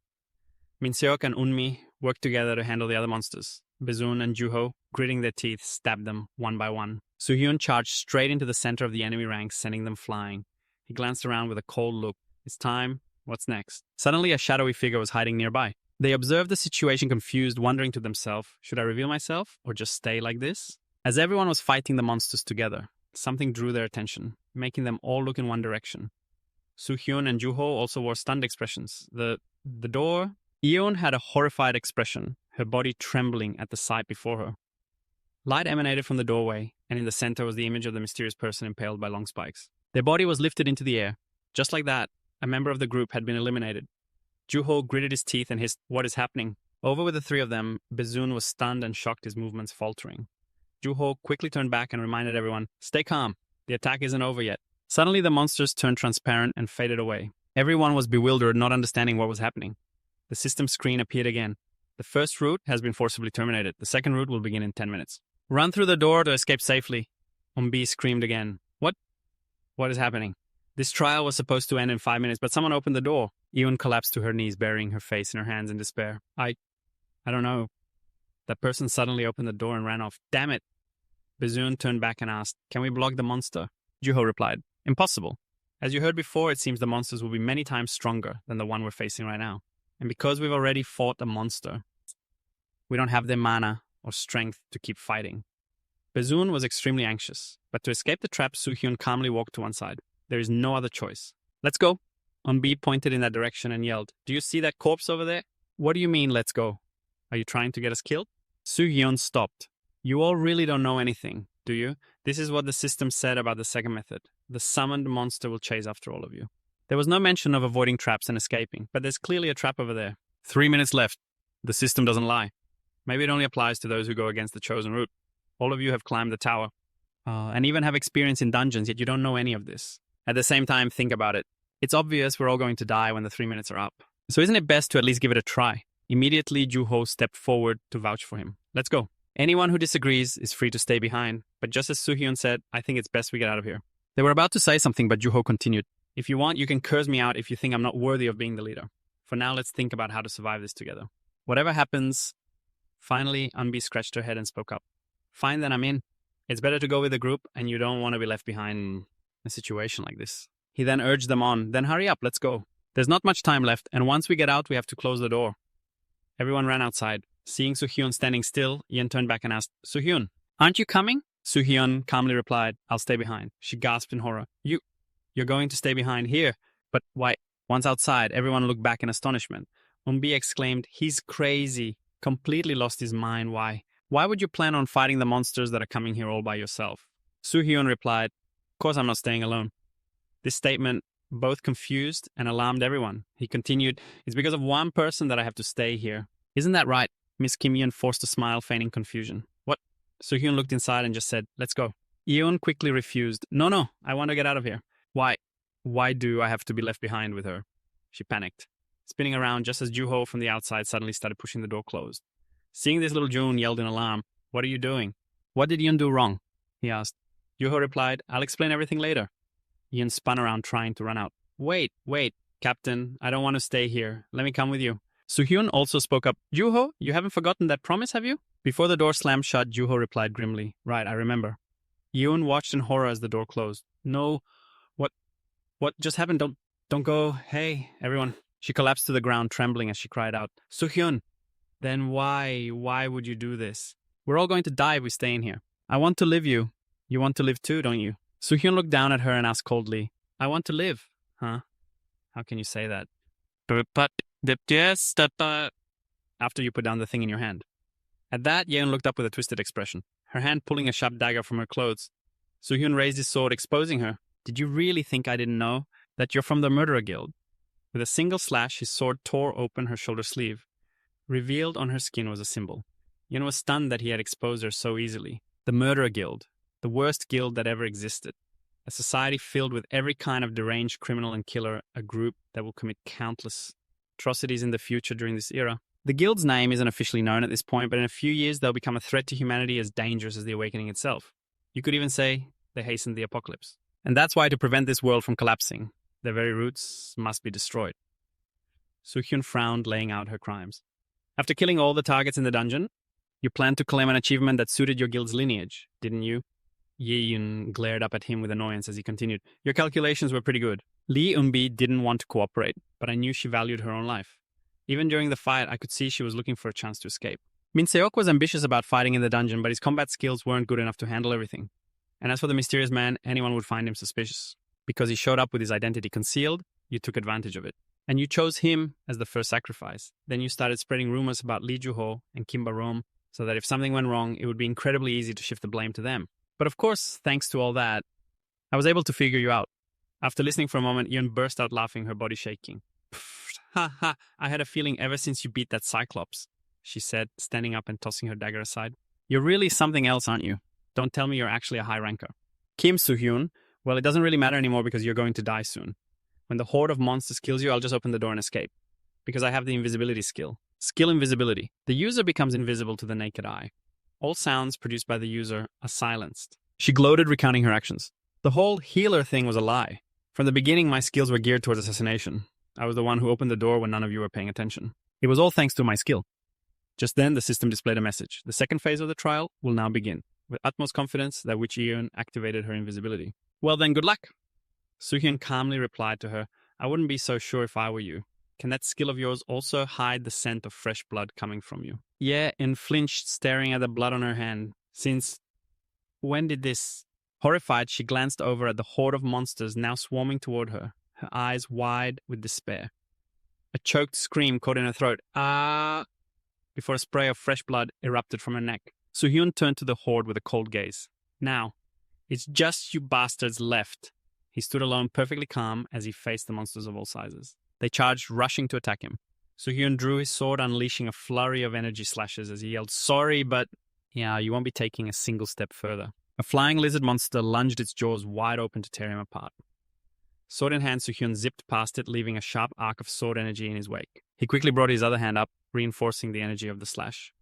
Speaker 1: Minseok and Unmi worked together to handle the other monsters. Baezoon and Juho, gritting their teeth, stabbed them one by one. Soo-hyun charged straight into the center of the enemy ranks, sending them flying. He glanced around with a cold look. It's time. What's next? Suddenly, a shadowy figure was hiding nearby. They observed the situation confused, wondering to themselves, should I reveal myself or just stay like this? As everyone was fighting the monsters together, something drew their attention, making them all look in one direction. Soo-hyun and Juho also wore stunned expressions. The door? Yeon had a horrified expression, her body trembling at the sight before her. Light emanated from the doorway, and in the center was the image of the mysterious person impaled by long spikes. Their body was lifted into the air. Just like that, a member of the group had been eliminated. Juho gritted his teeth and hissed, "What is happening?" Over with the 3 of them, Baezoon was stunned and shocked, his movements faltering. Juho quickly turned back and reminded everyone, "Stay calm. The attack isn't over yet." Suddenly, the monsters turned transparent and faded away. Everyone was bewildered, not understanding what was happening. The system screen appeared again. The first route has been forcibly terminated. The second route will begin in 10 minutes. "Run through the door to escape safely." Umbi screamed again. What is happening? This trial was supposed to end in 5 minutes, but someone opened the door. Eun collapsed to her knees, burying her face in her hands in despair. I don't know. That person suddenly opened the door and ran off. Damn it. Baezoon turned back and asked, "Can we block the monster?" Juho replied, "Impossible. As you heard before, it seems the monsters will be many times stronger than the one we're facing right now. And because we've already fought a monster, we don't have the mana or strength to keep fighting." Baezoon was extremely anxious, but to escape the trap, Soo-hyun calmly walked to one side. There is no other choice. "Let's go." Onbi pointed in that direction and yelled, "Do you see that corpse over there?" "What do you mean, let's go? Are you trying to get us killed?" Soo-hyun stopped. "You all really don't know anything, do you? This is what the system said about the second method. The summoned monster will chase after all of you." There was no mention of avoiding traps and escaping, but there's clearly a trap over there. 3 minutes left. The system doesn't lie. Maybe it only applies to those who go against the chosen route. All of you have climbed the tower, and even have experience in dungeons, yet you don't know any of this. At the same time, think about it. It's obvious we're all going to die when the 3 minutes are up. So isn't it best to at least give it a try? Immediately, Juho stepped forward to vouch for him. "Let's go. Anyone who disagrees is free to stay behind. But just as Soo-hyun said, I think it's best we get out of here." They were about to say something, but Juho continued. "If you want, you can curse me out if you think I'm not worthy of being the leader. For now, let's think about how to survive this together. Whatever happens..." Finally, Unbi scratched her head and spoke up. "Fine, then I'm in. It's better to go with the group, and you don't want to be left behind in a situation like this." He then urged them on. "Then hurry up, let's go. There's not much time left, and once we get out, we have to close the door." Everyone ran outside. Seeing Soo-hyun standing still, Yen turned back and asked, "Soo-hyun, aren't you coming?" Soo-hyun calmly replied, "I'll stay behind." She gasped in horror. You're going to stay behind here? But why?" Once outside, everyone looked back in astonishment. Umbi exclaimed, "He's crazy. Completely lost his mind. Why? Why would you plan on fighting the monsters that are coming here all by yourself?" Soo-hyun replied, "Of course I'm not staying alone." This statement both confused and alarmed everyone. He continued, "It's because of one person that I have to stay here. Isn't that right?" Miss Kim Yeon forced a smile, feigning confusion. "What?" Soo-hyun looked inside and just said, "Let's go." Eun quickly refused. No, I want to get out of here. Why? Why do I have to be left behind with her? She panicked, spinning around just as Juho from the outside suddenly started pushing the door closed. Seeing this, little June yelled in alarm. What are you doing? What did Eun do wrong? He asked. Juho replied, I'll explain everything later. Eun spun around trying to run out. Wait, Captain, I don't want to stay here. Let me come with you. Soo-hyun also spoke up. Juho, you haven't forgotten that promise, have you? Before the door slammed shut, Juho replied grimly. Right, I remember. Eun watched in horror as the door closed. No, what just happened? Don't go. Hey, everyone. She collapsed to the ground, trembling as she cried out. Soo-hyun, then why would you do this? We're all going to die if we stay in here. I want to live you. You want to live too, don't you? Soo-hyun looked down at her and asked coldly, I want to live. Huh? How can you say that? But yes, after you put down the thing in your hand. At that, Yeon looked up with a twisted expression, her hand pulling a sharp dagger from her clothes. Soo-hyun raised his sword, exposing her. Did you really think I didn't know that you're from the Murderer Guild? With a single slash, his sword tore open her shoulder sleeve. Revealed on her skin was a symbol. Yeon was stunned that he had exposed her so easily. The Murderer Guild, the worst guild that ever existed. A society filled with every kind of deranged criminal and killer, a group that will commit countless atrocities in the future during this era. The guild's name isn't officially known at this point, but in a few years they'll become a threat to humanity as dangerous as the Awakening itself. You could even say they hastened the apocalypse. And that's why, to prevent this world from collapsing, their very roots must be destroyed. Soo-hyun frowned, laying out her crimes. After killing all the targets in the dungeon, you planned to claim an achievement that suited your guild's lineage, didn't you? Ye-yun glared up at him with annoyance as he continued. Your calculations were pretty good. Lee Eunbi didn't want to cooperate, but I knew she valued her own life. Even during the fight, I could see she was looking for a chance to escape. Min Seok was ambitious about fighting in the dungeon, but his combat skills weren't good enough to handle everything. And as for the mysterious man, anyone would find him suspicious. Because he showed up with his identity concealed, you took advantage of it. And you chose him as the first sacrifice. Then you started spreading rumors about Lee Ju-ho and Kim Ba-rom, so that if something went wrong, it would be incredibly easy to shift the blame to them. But of course, thanks to all that, I was able to figure you out. After listening for a moment, Yeon burst out laughing, her body shaking. Ha, I had a feeling ever since you beat that Cyclops, she said, standing up and tossing her dagger aside. You're really something else, aren't you? Don't tell me you're actually a high ranker. Kim Soo-hyun, well, it doesn't really matter anymore because you're going to die soon. When the horde of monsters kills you, I'll just open the door and escape. Because I have the invisibility skill. Skill invisibility. The user becomes invisible to the naked eye. All sounds produced by the user are silenced. She gloated, recounting her actions. The whole healer thing was a lie. From the beginning, my skills were geared towards assassination. I was the one who opened the door when none of you were paying attention. It was all thanks to my skill. Just then, the system displayed a message. The second phase of the trial will now begin. With utmost confidence, that witch Eun activated her invisibility. Well then, good luck. Soo-hyun calmly replied to her, I wouldn't be so sure if I were you. Can that skill of yours also hide the scent of fresh blood coming from you? Yeah, and flinched, staring at the blood on her hand. Since when did this? Horrified, she glanced over at the horde of monsters now swarming toward her, her eyes wide with despair. A choked scream caught in her throat, ah, before a spray of fresh blood erupted from her neck. Soo-hyun turned to the horde with a cold gaze. Now, it's just you bastards left. He stood alone, perfectly calm, as he faced the monsters of all sizes. They charged, rushing to attack him. Soo-hyun drew his sword, unleashing a flurry of energy slashes as he yelled, sorry, but yeah, you won't be taking a single step further. A flying lizard monster lunged its jaws wide open to tear him apart. Sword in hand, Soo-hyun zipped past it, leaving a sharp arc of sword energy in his wake. He quickly brought his other hand up, reinforcing the energy of the slash,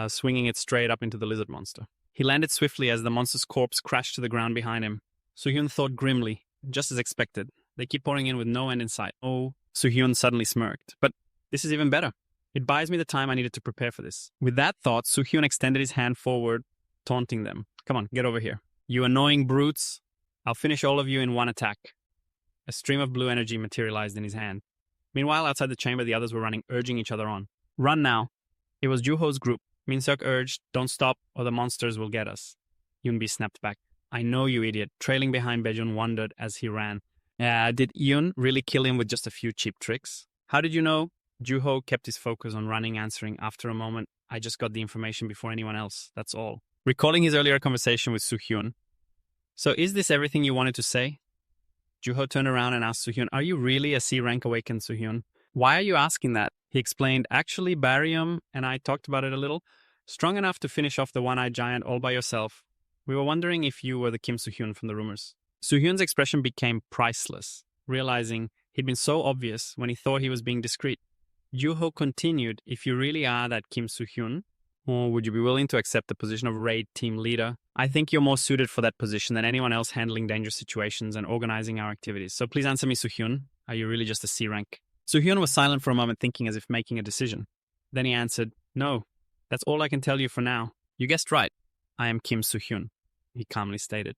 Speaker 1: swinging it straight up into the lizard monster. He landed swiftly as the monster's corpse crashed to the ground behind him. Soo-hyun thought grimly, just as expected. They keep pouring in with no end in sight. Oh, Soo-hyun suddenly smirked. But this is even better. It buys me the time I needed to prepare for this. With that thought, Soo-hyun extended his hand forward, taunting them. Come on, get over here. You annoying brutes. I'll finish all of you in one attack. A stream of blue energy materialized in his hand. Meanwhile, outside the chamber, the others were running, urging each other on. Run now. It was Juho's group. Min-seok urged, don't stop or the monsters will get us. Yoonbi snapped back. I know, you idiot. Trailing behind, Baejun wondered as he ran. Did Eun really kill him with just a few cheap tricks? How did you know? Juho kept his focus on running, answering, after a moment, I just got the information before anyone else, that's all. Recalling his earlier conversation with Soo-hyun. So is this everything you wanted to say? Juho turned around and asked Soo-hyun, are you really a C-rank awakened, Soo-hyun? Why are you asking that? He explained, actually, Barium and I talked about it a little. Strong enough to finish off the one-eyed giant all by yourself, We were wondering if you were the Kim Soo-hyun from the rumors. Soo-hyun's expression became priceless, realizing he'd been so obvious when he thought he was being discreet. Joo-ho continued, if you really are that Kim Soo-hyun, or would you be willing to accept the position of raid team leader? I think you're more suited for that position than anyone else handling dangerous situations and organizing our activities. So please answer me, Soo-hyun. Are you really just a C rank? Soo-hyun was silent for a moment, thinking as if making a decision. Then he answered, no, that's all I can tell you for now. You guessed right. I am Kim Soo-hyun, he calmly stated.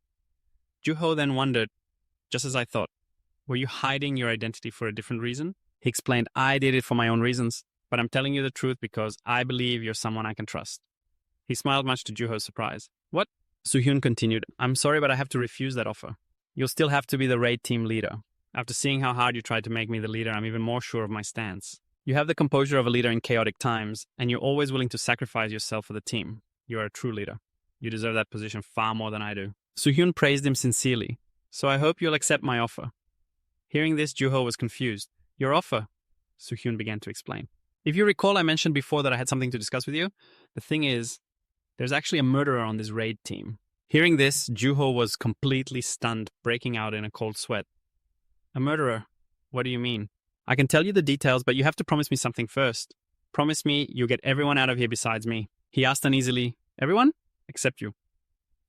Speaker 1: Joo-ho then wondered, just as I thought, were you hiding your identity for a different reason? He explained, I did it for my own reasons, but I'm telling you the truth because I believe you're someone I can trust. He smiled much to Joo-ho's surprise. What? Soo-hyun continued, I'm sorry, but I have to refuse that offer. You'll still have to be the raid team leader. After seeing how hard you tried to make me the leader, I'm even more sure of my stance. You have the composure of a leader in chaotic times, and you're always willing to sacrifice yourself for the team. You are a true leader. You deserve that position far more than I do. Soo-hyun praised him sincerely. So I hope you'll accept my offer. Hearing this, Joo-ho was confused. Your offer? Soo-hyun began to explain. If you recall, I mentioned before that I had something to discuss with you. The thing is, there's actually a murderer on this raid team. Hearing this, Joo-ho was completely stunned, breaking out in a cold sweat. A murderer? What do you mean? I can tell you the details, but you have to promise me something first. Promise me you'll get everyone out of here besides me. He asked uneasily, everyone? Except you.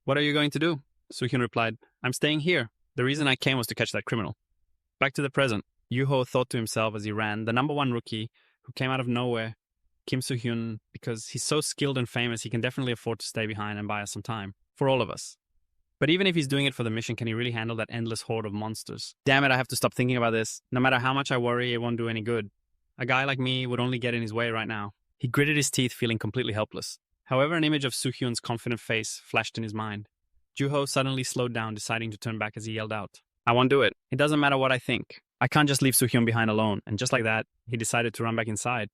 Speaker 1: What are you going to do? Soo-hyun replied, I'm staying here. The reason I came was to catch that criminal. Back to the present. Yoo-ho thought to himself as he ran, the number one rookie who came out of nowhere, Kim Soo-hyun, because he's so skilled and famous, he can definitely afford to stay behind and buy us some time. For all of us. But even if he's doing it for the mission, can he really handle that endless horde of monsters? Damn it, I have to stop thinking about this. No matter how much I worry, it won't do any good. A guy like me would only get in his way right now. He gritted his teeth, feeling completely helpless. However, an image of Soo-hyun's confident face flashed in his mind. Joo-ho suddenly slowed down, deciding to turn back as he yelled out, I won't do it. It doesn't matter what I think. I can't just leave Soo-hyun behind alone. And just like that, he decided to run back inside.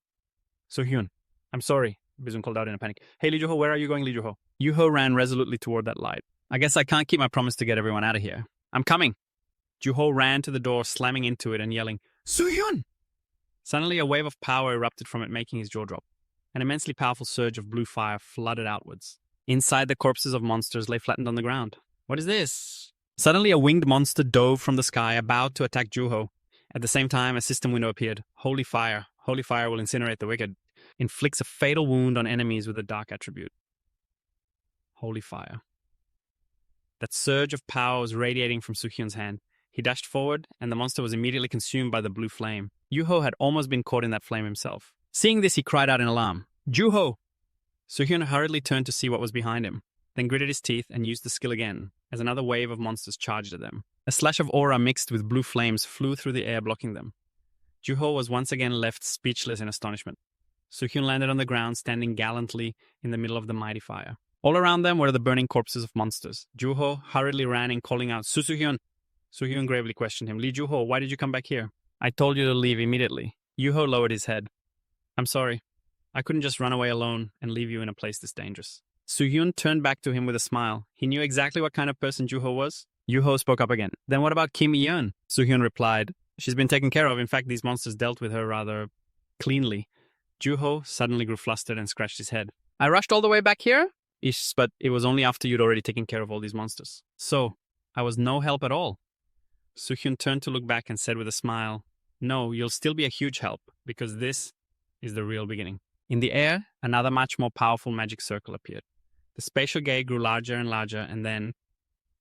Speaker 1: Soo-hyun, I'm sorry, Bizun called out in a panic. Hey, Lee Joo-ho, where are you going, Lee Joo-ho? Yoo-ho ran resolutely toward that light. I guess I can't keep my promise to get everyone out of here. I'm coming. Joo-ho ran to the door, slamming into it and yelling, Soo-hyun! Suddenly, a wave of power erupted from it, making his jaw drop. An immensely powerful surge of blue fire flooded outwards. Inside, the corpses of monsters lay flattened on the ground. What is this? Suddenly, a winged monster dove from the sky, about to attack Joo-ho. At the same time, a system window appeared. Holy fire. Holy fire will incinerate the wicked. Inflicts a fatal wound on enemies with a dark attribute. Holy fire. That surge of power was radiating from Soo-hyun's hand. He dashed forward, and the monster was immediately consumed by the blue flame. Yoo-ho had almost been caught in that flame himself. Seeing this, he cried out in alarm, Joo-ho! Soo-hyun hurriedly turned to see what was behind him, then gritted his teeth and used the skill again, as another wave of monsters charged at them. A slash of aura mixed with blue flames flew through the air, blocking them. Joo-ho was once again left speechless in astonishment. Soo-hyun landed on the ground, standing gallantly in the middle of the mighty fire. All around them were the burning corpses of monsters. Joo-ho hurriedly ran in, calling out, Soo-hyun! Soo-hyun gravely questioned him, Lee Joo-ho, why did you come back here? I told you to leave immediately. Yoo-ho lowered his head. I'm sorry. I couldn't just run away alone and leave you in a place this dangerous. Soo-hyun turned back to him with a smile. He knew exactly what kind of person Joo-ho was. Yoo-ho spoke up again. Then what about Kim Yeon? Soo-hyun replied. She's been taken care of. In fact, these monsters dealt with her rather cleanly. Joo-ho suddenly grew flustered and scratched his head. I rushed all the way back here? Ish, but it was only after you'd already taken care of all these monsters. So, I was no help at all. Soo-hyun turned to look back and said with a smile, No, you'll still be a huge help, because this is the real beginning. In the air, another much more powerful magic circle appeared. The spatial gate grew larger and larger, and then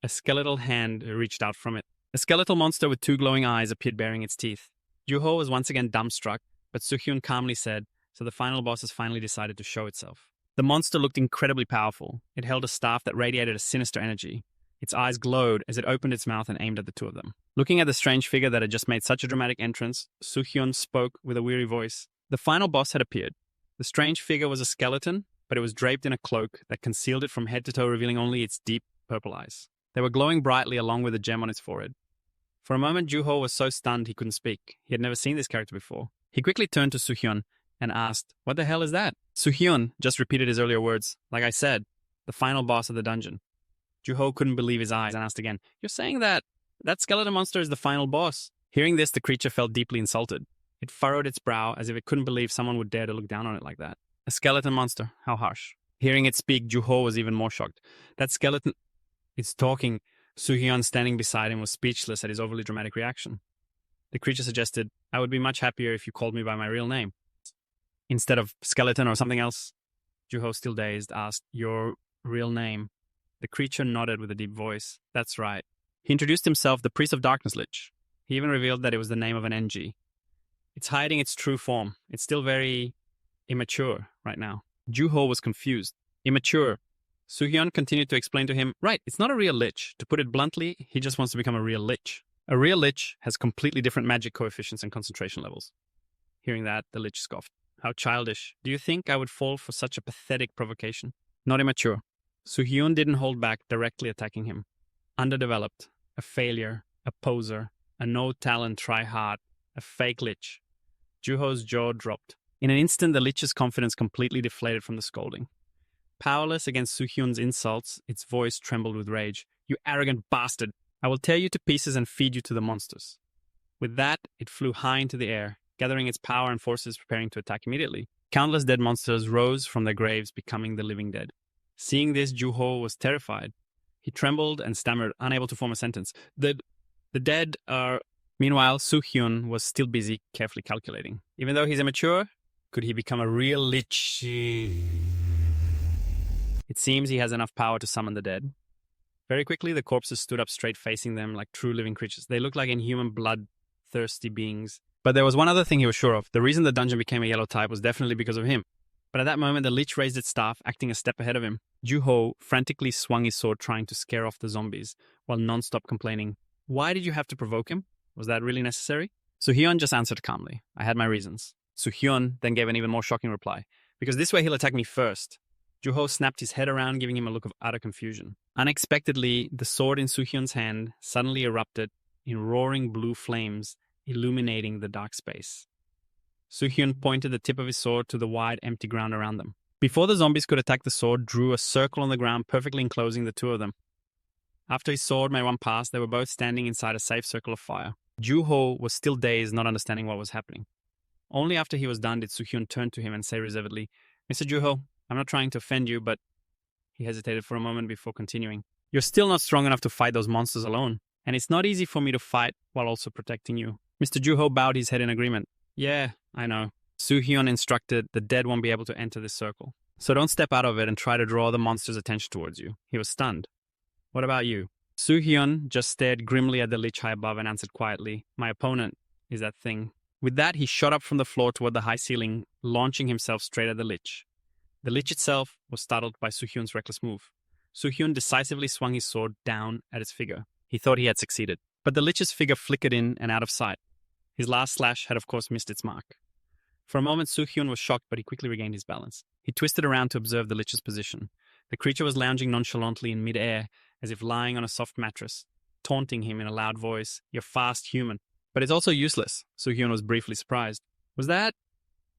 Speaker 1: a skeletal hand reached out from it. A skeletal monster with two glowing eyes appeared bearing its teeth. Joo-ho was once again dumbstruck, but Soo-hyun calmly said, So the final boss has finally decided to show itself. The monster looked incredibly powerful. It held a staff that radiated a sinister energy. Its eyes glowed as it opened its mouth and aimed at the two of them. Looking at the strange figure that had just made such a dramatic entrance, Soo-hyun spoke with a weary voice. The final boss had appeared. The strange figure was a skeleton, but it was draped in a cloak that concealed it from head to toe, revealing only its deep purple eyes. They were glowing brightly along with a gem on its forehead. For a moment, Joo-ho was so stunned he couldn't speak. He had never seen this character before. He quickly turned to Soo-hyun and asked, What the hell is that? Soo-hyun just repeated his earlier words. Like I said, the final boss of the dungeon. Joo-ho couldn't believe his eyes and asked again, You're saying that skeleton monster is the final boss? Hearing this, the creature felt deeply insulted. It furrowed its brow as if it couldn't believe someone would dare to look down on it like that. A skeleton monster, how harsh. Hearing it speak, Joo-ho was even more shocked. That skeleton... It's talking. Soo-hyun, standing beside him, was speechless at his overly dramatic reaction. The creature suggested, I would be much happier if you called me by my real name. Instead of skeleton or something else. Juho, still dazed, asked, Your real name? The creature nodded with a deep voice. That's right. He introduced himself, the Priest of Darkness Lich. He even revealed that it was the name of an NG. It's hiding its true form. It's still very immature right now. Juho was confused. Immature. Soo-hyun continued to explain to him, right, it's not a real lich. To put it bluntly, he just wants to become a real lich. A real lich has completely different magic coefficients and concentration levels. Hearing that, the lich scoffed. How childish. Do you think I would fall for such a pathetic provocation? Not immature. Soo-hyun didn't hold back, directly attacking him. Underdeveloped, a failure, a poser, a no-talent try-hard, a fake lich. Juho's jaw dropped. In an instant, the lich's confidence completely deflated from the scolding. Powerless against Soo-hyun's insults, its voice trembled with rage. You arrogant bastard! I will tear you to pieces and feed you to the monsters. With that, it flew high into the air, gathering its power and forces, preparing to attack immediately. Countless dead monsters rose from their graves, becoming the living dead. Seeing this, Juho was terrified. He trembled and stammered, unable to form a sentence. The dead are... Meanwhile, Soo-hyun was still busy, carefully calculating. Even though he's immature, could he become a real lich? It seems he has enough power to summon the dead. Very quickly, the corpses stood up straight, facing them like true living creatures. They looked like inhuman, blood-thirsty beings. But there was one other thing he was sure of. The reason the dungeon became a yellow type was definitely because of him. But at that moment, the lich raised its staff, acting a step ahead of him. Juho frantically swung his sword, trying to scare off the zombies, while non-stop complaining. Why did you have to provoke him? Was that really necessary? Soo-hyun just answered calmly. I had my reasons. Soo-hyun then gave an even more shocking reply. Because this way he'll attack me first. Juho snapped his head around, giving him a look of utter confusion. Unexpectedly, the sword in Soo-hyun's hand suddenly erupted in roaring blue flames, illuminating the dark space. Soo-hyun pointed the tip of his sword to the wide, empty ground around them. Before the zombies could attack, the sword drew a circle on the ground, perfectly enclosing the two of them. After his sword made one pass, they were both standing inside a safe circle of fire. Juho was still dazed, not understanding what was happening. Only after he was done did Soo-hyun turn to him and say reservedly, Mr. Juho, I'm not trying to offend you, but... He hesitated for a moment before continuing. You're still not strong enough to fight those monsters alone, and it's not easy for me to fight while also protecting you. Mr. Juho bowed his head in agreement. Yeah, I know. Soo-hyun instructed, the dead won't be able to enter this circle. So don't step out of it and try to draw the monster's attention towards you. He was stunned. What about you? Soo-hyun just stared grimly at the lich high above and answered quietly, My opponent is that thing. With that, he shot up from the floor toward the high ceiling, launching himself straight at the lich. The lich itself was startled by Soo-hyun's reckless move. Soo-hyun decisively swung his sword down at its figure. He thought he had succeeded. But the lich's figure flickered in and out of sight. His last slash had of course missed its mark. For a moment, Soo-hyun was shocked, but he quickly regained his balance. He twisted around to observe the lich's position. The creature was lounging nonchalantly in mid-air, as if lying on a soft mattress, taunting him in a loud voice, You're fast, human. But it's also useless, Soo-hyun was briefly surprised. Was that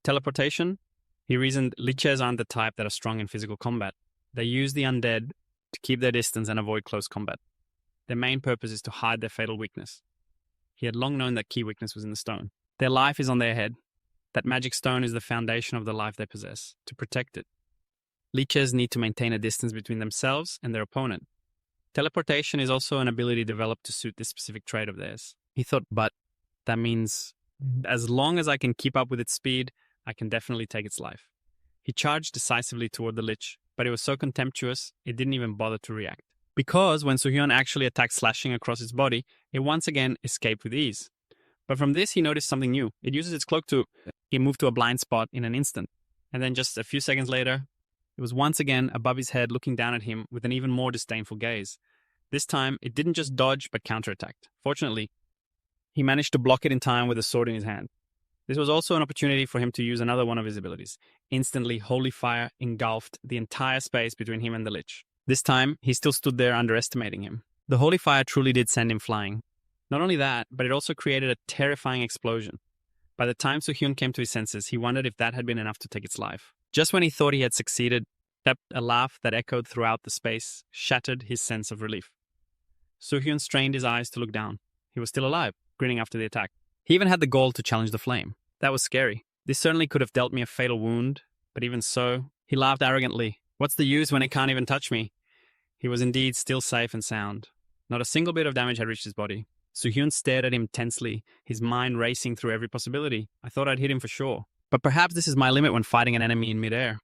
Speaker 1: teleportation? He reasoned, liches aren't the type that are strong in physical combat. They use the undead to keep their distance and avoid close combat. Their main purpose is to hide their fatal weakness. He had long known that key weakness was in the stone. Their life is on their head. That magic stone is the foundation of the life they possess. To protect it, liches need to maintain a distance between themselves and their opponent. Teleportation is also an ability developed to suit this specific trait of theirs. He thought, but that means as long as I can keep up with its speed, I can definitely take its life. He charged decisively toward the lich, but it was so contemptuous, it didn't even bother to react. Because when Soo-hyun actually attacked, slashing across its body, it once again escaped with ease. But from this, he noticed something new. It uses its cloak to... He moved to a blind spot in an instant. And then just a few seconds later, it was once again above his head, looking down at him with an even more disdainful gaze. This time, it didn't just dodge, but counterattacked. Fortunately, he managed to block it in time with a sword in his hand. This was also an opportunity for him to use another one of his abilities. Instantly, holy fire engulfed the entire space between him and the lich. This time, he still stood there underestimating him. The holy fire truly did send him flying. Not only that, but it also created a terrifying explosion. By the time Soo-hyun came to his senses, he wondered if that had been enough to take its life. Just when he thought he had succeeded, a laugh that echoed throughout the space shattered his sense of relief. Soo-hyun strained his eyes to look down. He was still alive, grinning after the attack. He even had the gall to challenge the flame. That was scary. This certainly could have dealt me a fatal wound, but even so, he laughed arrogantly. What's the use when it can't even touch me? He was indeed still safe and sound. Not a single bit of damage had reached his body. Soo-hyun stared at him tensely, his mind racing through every possibility. I thought I'd hit him for sure. But perhaps this is my limit when fighting an enemy in midair.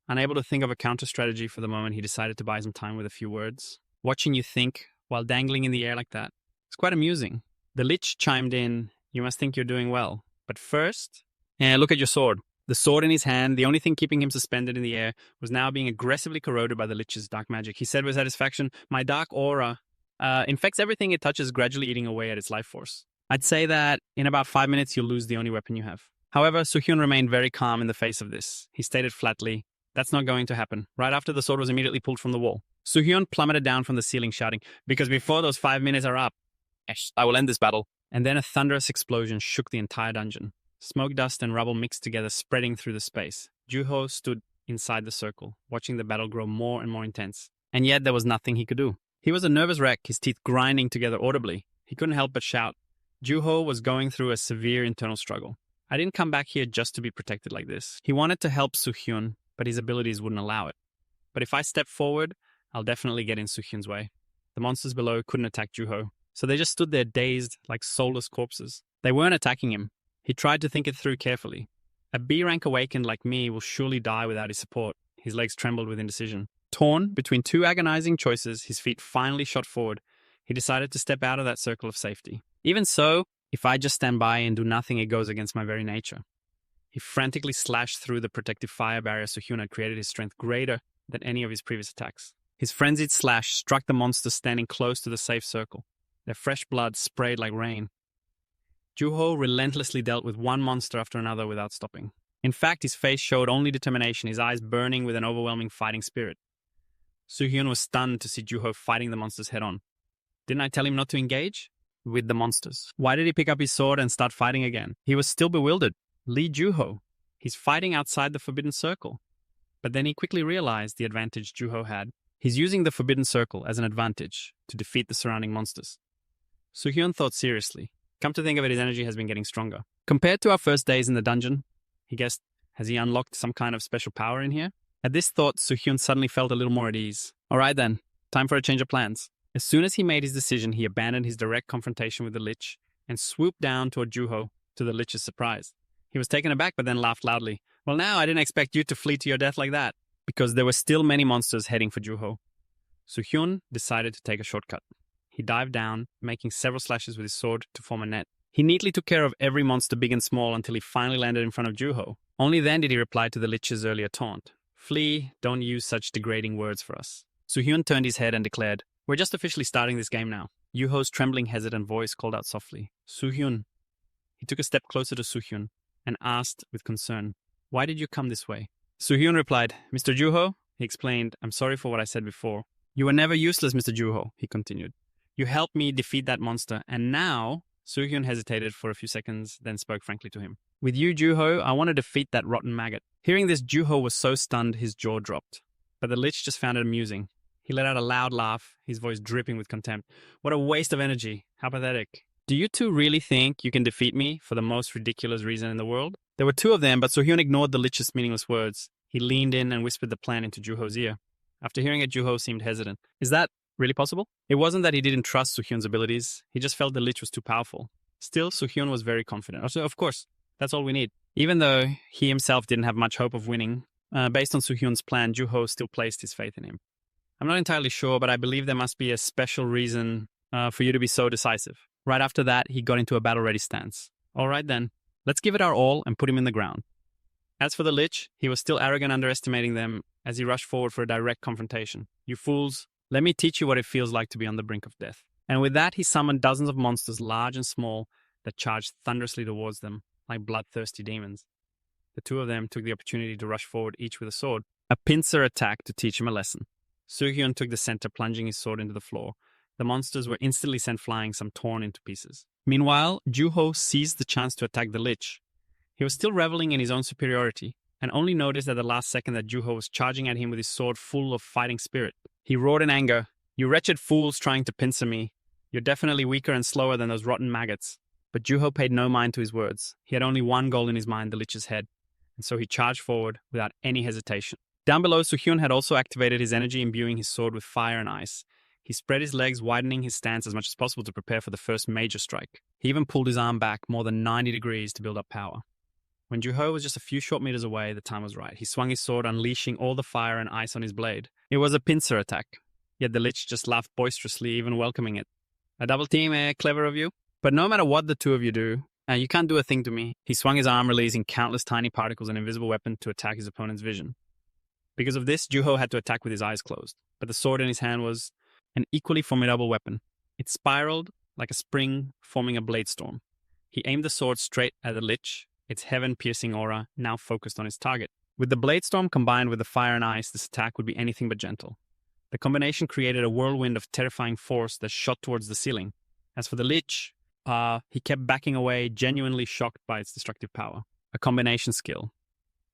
Speaker 1: Unable to think of a counter-strategy for the moment, he decided to buy some time with a few words. Watching you think while dangling in the air like that. It's quite amusing. The Lich chimed in, you must think you're doing well. But first, look at your sword. The sword in his hand, the only thing keeping him suspended in the air, was now being aggressively corroded by the Lich's dark magic. He said with satisfaction, my dark aura infects everything it touches, gradually eating away at its life force. I'd say that in about 5 minutes, you'll lose the only weapon you have. However, Soo-hyun remained very calm in the face of this. He stated flatly, that's not going to happen. Right after the sword was immediately pulled from the wall. Soo-hyun plummeted down from the ceiling shouting, because before those 5 minutes are up, I will end this battle. And then a thunderous explosion shook the entire dungeon. Smoke, dust, and rubble mixed together, spreading through the space. Juho stood inside the circle, watching the battle grow more and more intense. And yet there was nothing he could do. He was a nervous wreck, his teeth grinding together audibly. He couldn't help but shout. Juho was going through a severe internal struggle. I didn't come back here just to be protected like this. He wanted to help Soo-hyun, but his abilities wouldn't allow it. But if I step forward, I'll definitely get in Soo-hyun's way. The monsters below couldn't attack Juho, so they just stood there dazed like soulless corpses. They weren't attacking him. He tried to think it through carefully. A B-rank awakened like me will surely die without his support. His legs trembled with indecision. Torn between two agonizing choices, his feet finally shot forward. He decided to step out of that circle of safety. Even so, if I just stand by and do nothing, it goes against my very nature. He frantically slashed through the protective fire barrier Soo-hyun had created, his strength greater than any of his previous attacks. His frenzied slash struck the monsters standing close to the safe circle. Their fresh blood sprayed like rain. Juho relentlessly dealt with one monster after another without stopping. In fact, his face showed only determination, his eyes burning with an overwhelming fighting spirit. Soo-hyun was stunned to see Juho fighting the monsters head-on. Didn't I tell him not to engage with the monsters? Why did he pick up his sword and start fighting again? He was still bewildered. Lee Juho. He's fighting outside the Forbidden Circle. But then he quickly realized the advantage Juho had. He's using the Forbidden Circle as an advantage to defeat the surrounding monsters. Soo-hyun thought seriously. Come to think of it, his energy has been getting stronger. Compared to our first days in the dungeon, he guessed, has he unlocked some kind of special power in here? At this thought, Soo-hyun suddenly felt a little more at ease. All right then, time for a change of plans. As soon as he made his decision, he abandoned his direct confrontation with the Lich and swooped down toward Juho, to the Lich's surprise. He was taken aback but then laughed loudly. Well, now I didn't expect you to flee to your death like that, because there were still many monsters heading for Juho. Soo-hyun decided to take a shortcut. He dived down, making several slashes with his sword to form a net. He neatly took care of every monster big and small until he finally landed in front of Juho. Only then did he reply to the Lich's earlier taunt. Flee, don't use such degrading words for us. Soo-hyun turned his head and declared, we're just officially starting this game now. Juho's trembling, hesitant voice called out softly, Soo-hyun. He took a step closer to Soo-hyun and asked with concern, why did you come this way? Soo-hyun replied, Mr. Juho, he explained, I'm sorry for what I said before. You were never useless, Mr. Juho, he continued. You helped me defeat that monster, and now... Soo-hyun hesitated for a few seconds, then spoke frankly to him. With you, Juho, I want to defeat that rotten maggot. Hearing this, Juho was so stunned his jaw dropped. But the Lich just found it amusing. He let out a loud laugh, his voice dripping with contempt. What a waste of energy. How pathetic. Do you two really think you can defeat me for the most ridiculous reason in the world? There were two of them, but Soo-hyun ignored the Lich's meaningless words. He leaned in and whispered the plan into Juho's ear. After hearing it, Juho seemed hesitant. Is that really possible? It wasn't that he didn't trust Soo-hyun's abilities. He just felt the Lich was too powerful. Still, Soo-hyun was very confident. Also, of course, that's all we need. Even though he himself didn't have much hope of winning, based on Soo-hyun's plan, Juho still placed his faith in him. I'm not entirely sure, but I believe there must be a special reason for you to be so decisive. Right after that, he got into a battle-ready stance. All right then, let's give it our all and put him in the ground. As for the Lich, he was still arrogant, underestimating them as he rushed forward for a direct confrontation. You fools, let me teach you what it feels like to be on the brink of death. And with that, he summoned dozens of monsters, large and small, that charged thunderously towards them, like bloodthirsty demons. The two of them took the opportunity to rush forward, each with a sword, a pincer attack to teach him a lesson. Soo-hyun took the center, plunging his sword into the floor. The monsters were instantly sent flying, some torn into pieces. Meanwhile, Juho seized the chance to attack the Lich. He was still reveling in his own superiority, and only noticed at the last second that Juho was charging at him with his sword full of fighting spirit. He roared in anger, You wretched fools trying to pincer me. You're definitely weaker and slower than those rotten maggots. But Juho paid no mind to his words. He had only one goal in his mind, the Lich's head, and so he charged forward without any hesitation. Down below, Soo-hyun had also activated his energy, imbuing his sword with fire and ice. He spread his legs, widening his stance as much as possible to prepare for the first major strike. He even pulled his arm back more than 90 degrees to build up power. When Joo-ho was just a few short meters away, the time was right. He swung his sword, unleashing all the fire and ice on his blade. It was a pincer attack, yet the Lich just laughed boisterously, even welcoming it. A double team, clever of you? But no matter what the two of you do, you can't do a thing to me. He swung his arm, releasing countless tiny particles and invisible weapon to attack his opponent's vision. Because of this, Joo-ho had to attack with his eyes closed, but the sword in his hand was an equally formidable weapon. It spiraled like a spring, forming a blade storm. He aimed the sword straight at the Lich, its heaven-piercing aura now focused on his target. With the blade storm combined with the fire and ice, this attack would be anything but gentle. The combination created a whirlwind of terrifying force that shot towards the ceiling. As for the Lich, he kept backing away, genuinely shocked by its destructive power. A combination skill.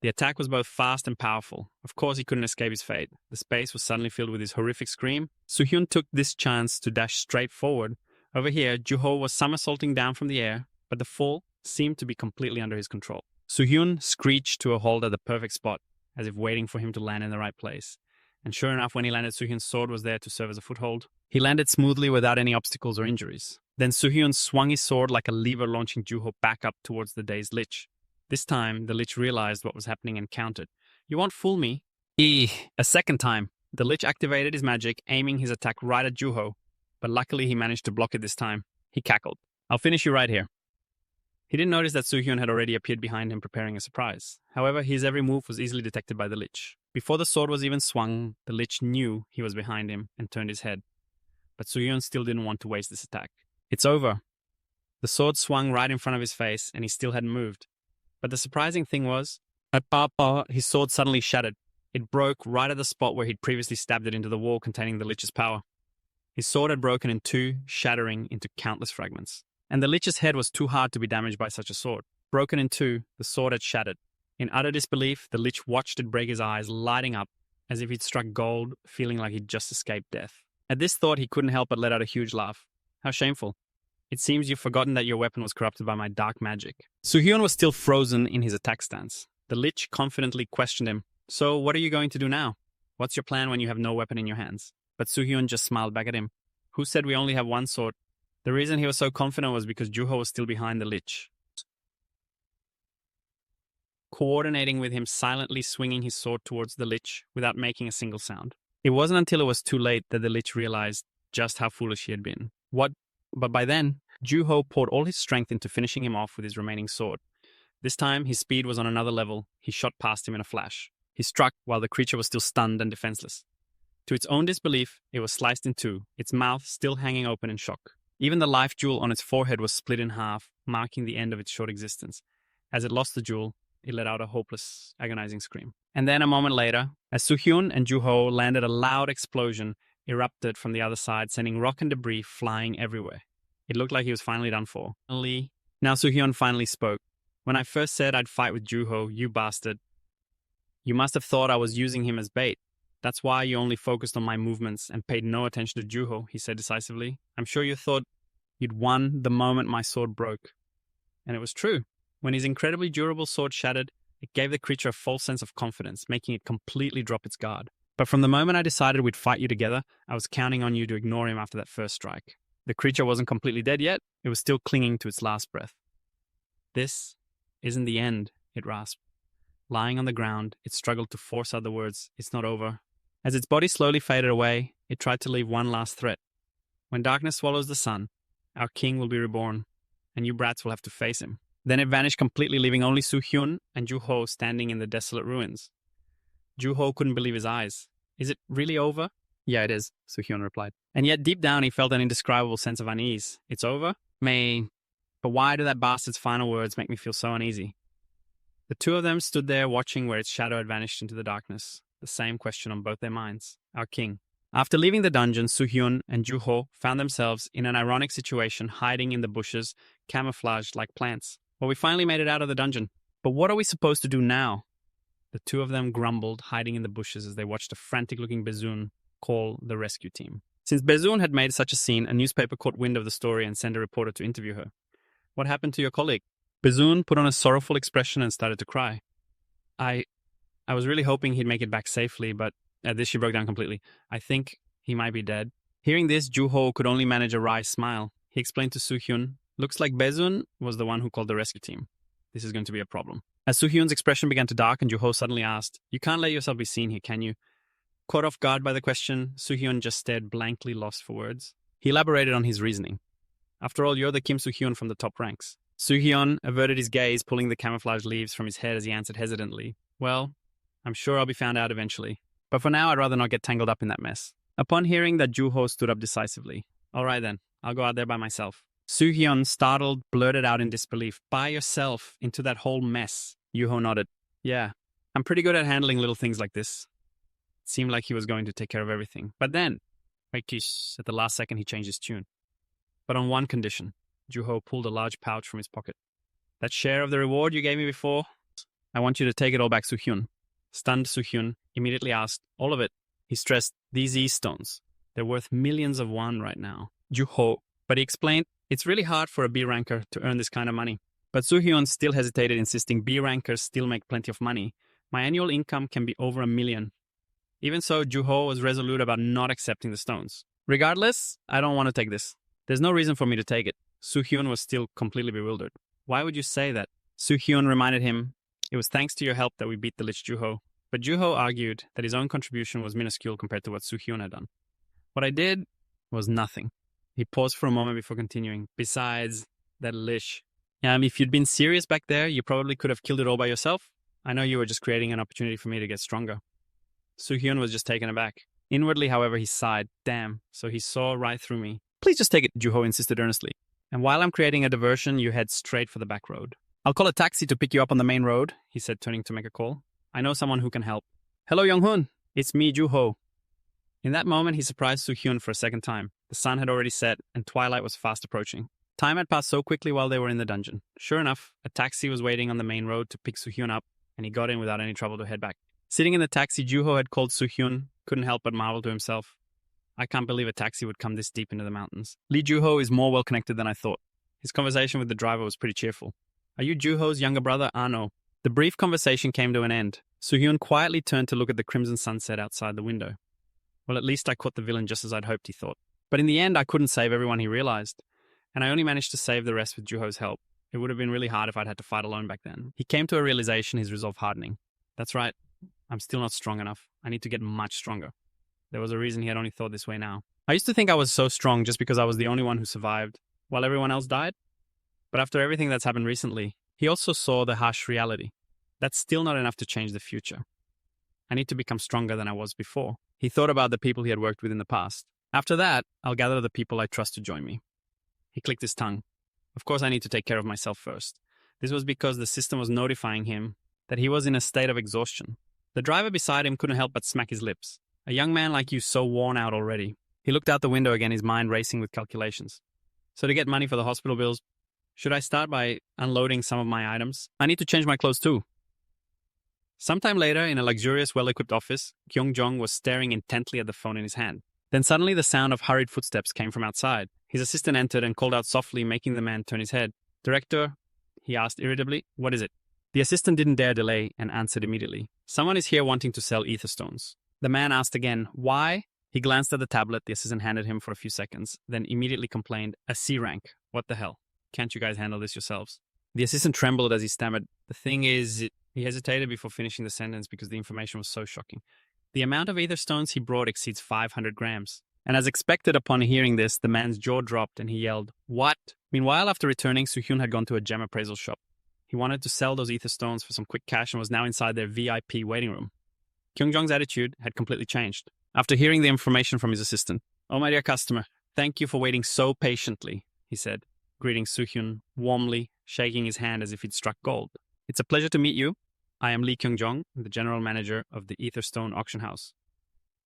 Speaker 1: The attack was both fast and powerful. Of course, he couldn't escape his fate. The space was suddenly filled with his horrific scream. Soo-hyun took this chance to dash straight forward. Over here, Joo-ho was somersaulting down from the air, but the fall seemed to be completely under his control. Soo-hyun screeched to a halt at the perfect spot, as if waiting for him to land in the right place. And sure enough, when he landed, Soo-hyun's sword was there to serve as a foothold. He landed smoothly without any obstacles or injuries. Then Soo-hyun swung his sword like a lever, launching Joo-ho back up towards the dazed Lich. This time, the Lich realized what was happening and countered. You won't fool me. A second time, the Lich activated his magic, aiming his attack right at Joo-ho, but luckily he managed to block it this time. He cackled. I'll finish you right here. He didn't notice that Soo-hyun had already appeared behind him, preparing a surprise. However, his every move was easily detected by the Lich. Before the sword was even swung, the Lich knew he was behind him and turned his head. But Soo-hyun still didn't want to waste this attack. It's over. The sword swung right in front of his face, and he still hadn't moved. But the surprising thing was, at Papa, his sword suddenly shattered. It broke right at the spot where he'd previously stabbed it into the wall containing the Lich's power. His sword had broken in two, shattering into countless fragments. And the Lich's head was too hard to be damaged by such a sword. Broken in two, the sword had shattered. In utter disbelief, the Lich watched it break his eyes, lighting up as if he'd struck gold, feeling like he'd just escaped death. At this thought, he couldn't help but let out a huge laugh. How shameful. It seems you've forgotten that your weapon was corrupted by my dark magic. Soo-hyun was still frozen in his attack stance. The Lich confidently questioned him. So what are you going to do now? What's your plan when you have no weapon in your hands? But Soo-hyun just smiled back at him. Who said we only have one sword? The reason he was so confident was because Joo-ho was still behind the Lich, coordinating with him, silently swinging his sword towards the Lich without making a single sound. It wasn't until it was too late that the Lich realized just how foolish he had been. But by then, Joo-ho poured all his strength into finishing him off with his remaining sword. This time, his speed was on another level. He shot past him in a flash. He struck while the creature was still stunned and defenseless. To its own disbelief, it was sliced in two, its mouth still hanging open in shock. Even the life jewel on its forehead was split in half, marking the end of its short existence. As it lost the jewel, it let out a hopeless, agonizing scream. And then a moment later, as Soo-hyun and Joo-ho landed, a loud explosion erupted from the other side, sending rock and debris flying everywhere. It looked like he was finally done for. Now Soo-hyun finally spoke. When I first said I'd fight with Joo-ho, you bastard, you must have thought I was using him as bait. That's why you only focused on my movements and paid no attention to Joo-ho, he said decisively. I'm sure you thought you'd won the moment my sword broke. And it was true. When his incredibly durable sword shattered, it gave the creature a false sense of confidence, making it completely drop its guard. But from the moment I decided we'd fight you together, I was counting on you to ignore him after that first strike. The creature wasn't completely dead yet. It was still clinging to its last breath. This isn't the end, it rasped. Lying on the ground, it struggled to force out the words, it's not over. As its body slowly faded away, it tried to leave one last threat. When darkness swallows the sun, our king will be reborn, and you brats will have to face him. Then it vanished completely, leaving only Soo-hyun and Joo-ho standing in the desolate ruins. Joo-ho couldn't believe his eyes. Is it really over? Yeah, it is, Soo-hyun replied. And yet deep down he felt an indescribable sense of unease. It's over? But why do that bastard's final words make me feel so uneasy? The two of them stood there watching where its shadow had vanished into the darkness. The same question on both their minds. Our king. After leaving the dungeon, Soo-hyun and Joo-ho found themselves in an ironic situation, hiding in the bushes, camouflaged like plants. Well, we finally made it out of the dungeon. But what are we supposed to do now? The two of them grumbled, hiding in the bushes as they watched a frantic-looking Bezoon call the rescue team. Since Bezoon had made such a scene, a newspaper caught wind of the story and sent a reporter to interview her. What happened to your colleague? Bezoon put on a sorrowful expression and started to cry. I was really hoping he'd make it back safely, but at this she broke down completely. I think he might be dead. Hearing this, Joo-ho could only manage a wry smile. He explained to Soo-hyun, looks like Bae-sun was the one who called the rescue team. This is going to be a problem. As Soo-hyun's expression began to darken, Joo-ho suddenly asked, you can't let yourself be seen here, can you? Caught off guard by the question, Soo-hyun just stared blankly, lost for words. He elaborated on his reasoning. After all, you're the Kim Soo-hyun from the top ranks. Soo-hyun averted his gaze, pulling the camouflage leaves from his head as he answered hesitantly, well, I'm sure I'll be found out eventually. But for now, I'd rather not get tangled up in that mess. Upon hearing that, Joo-ho stood up decisively. All right then, I'll go out there by myself. Soo-hyun, startled, blurted out in disbelief, by yourself into that whole mess. Yoo-ho nodded. Yeah, I'm pretty good at handling little things like this. It seemed like he was going to take care of everything. But then, at the last second he changed his tune. But on one condition. Joo-ho pulled a large pouch from his pocket. That share of the reward you gave me before, I want you to take it all back, Soo-hyun. Stunned Soo-hyun immediately asked, all of it. He stressed, these E-stones. They're worth millions of won right now. Joo-ho. But he explained, it's really hard for a B-ranker to earn this kind of money. But Soo-hyun still hesitated, insisting B-rankers still make plenty of money. My annual income can be over $1 million. Even so, Joo-ho was resolute about not accepting the stones. Regardless, I don't want to take this. There's no reason for me to take it. Soo-hyun was still completely bewildered. Why would you say that? Soo-hyun reminded him, it was thanks to your help that we beat the Lich Joo-ho. But Joo-ho argued that his own contribution was minuscule compared to what Soo-hyun had done. What I did was nothing. He paused for a moment before continuing. Besides, that Lich. If you'd been serious back there, you probably could have killed it all by yourself. I know you were just creating an opportunity for me to get stronger. Soo-hyun was just taken aback. Inwardly, however, he sighed. Damn, so he saw right through me. Please just take it, Joo-ho insisted earnestly. And while I'm creating a diversion, you head straight for the back road. I'll call a taxi to pick you up on the main road, he said, turning to make a call. I know someone who can help. Hello, Young-hoon. It's me, Joo-ho. In that moment, he surprised Soo-hyun for a second time. The sun had already set, and twilight was fast approaching. Time had passed so quickly while they were in the dungeon. Sure enough, a taxi was waiting on the main road to pick Soo-hyun up, and he got in without any trouble to head back. Sitting in the taxi, Joo-ho had called Soo-hyun, couldn't help but marvel to himself. I can't believe a taxi would come this deep into the mountains. Lee Joo-ho is more well-connected than I thought. His conversation with the driver was pretty cheerful. Are you Joo-ho's younger brother? No. The brief conversation came to an end. Soo-hyun quietly turned to look at the crimson sunset outside the window. Well, at least I caught the villain just as I'd hoped, he thought. But in the end, I couldn't save everyone, he realized. And I only managed to save the rest with Joo-ho's help. It would have been really hard if I'd had to fight alone back then. He came to a realization, his resolve hardening. That's right. I'm still not strong enough. I need to get much stronger. There was a reason he had only thought this way now. I used to think I was so strong just because I was the only one who survived, while everyone else died. But after everything that's happened recently, he also saw the harsh reality. That's still not enough to change the future. I need to become stronger than I was before. He thought about the people he had worked with in the past. After that, I'll gather the people I trust to join me. He clicked his tongue. Of course, I need to take care of myself first. This was because the system was notifying him that he was in a state of exhaustion. The driver beside him couldn't help but smack his lips. A young man like you so worn out already. He looked out the window again, his mind racing with calculations. So to get money for the hospital bills, should I start by unloading some of my items? I need to change my clothes too. Sometime later, in a luxurious, well-equipped office, Kyung-jong was staring intently at the phone in his hand. Then suddenly the sound of hurried footsteps came from outside. His assistant entered and called out softly, making the man turn his head. Director, he asked irritably, what is it? The assistant didn't dare delay and answered immediately. Someone is here wanting to sell ether stones. The man asked again, why? He glanced at the tablet the assistant handed him for a few seconds, then immediately complained, a C rank. What the hell? Can't you guys handle this yourselves? The assistant trembled as he stammered. The thing is, he hesitated before finishing the sentence because the information was so shocking. The amount of ether stones he brought exceeds 500 grams. And as expected upon hearing this, the man's jaw dropped and he yelled, what? Meanwhile, after returning, Soo-hyun had gone to a gem appraisal shop. He wanted to sell those ether stones for some quick cash and was now inside their VIP waiting room. Kyung-jong's attitude had completely changed. After hearing the information from his assistant, oh my dear customer, thank you for waiting so patiently, he said, greeting Soo-hyun warmly, shaking his hand as if he'd struck gold. It's a pleasure to meet you. I am Lee Kyung-jong, the general manager of the Etherstone auction house.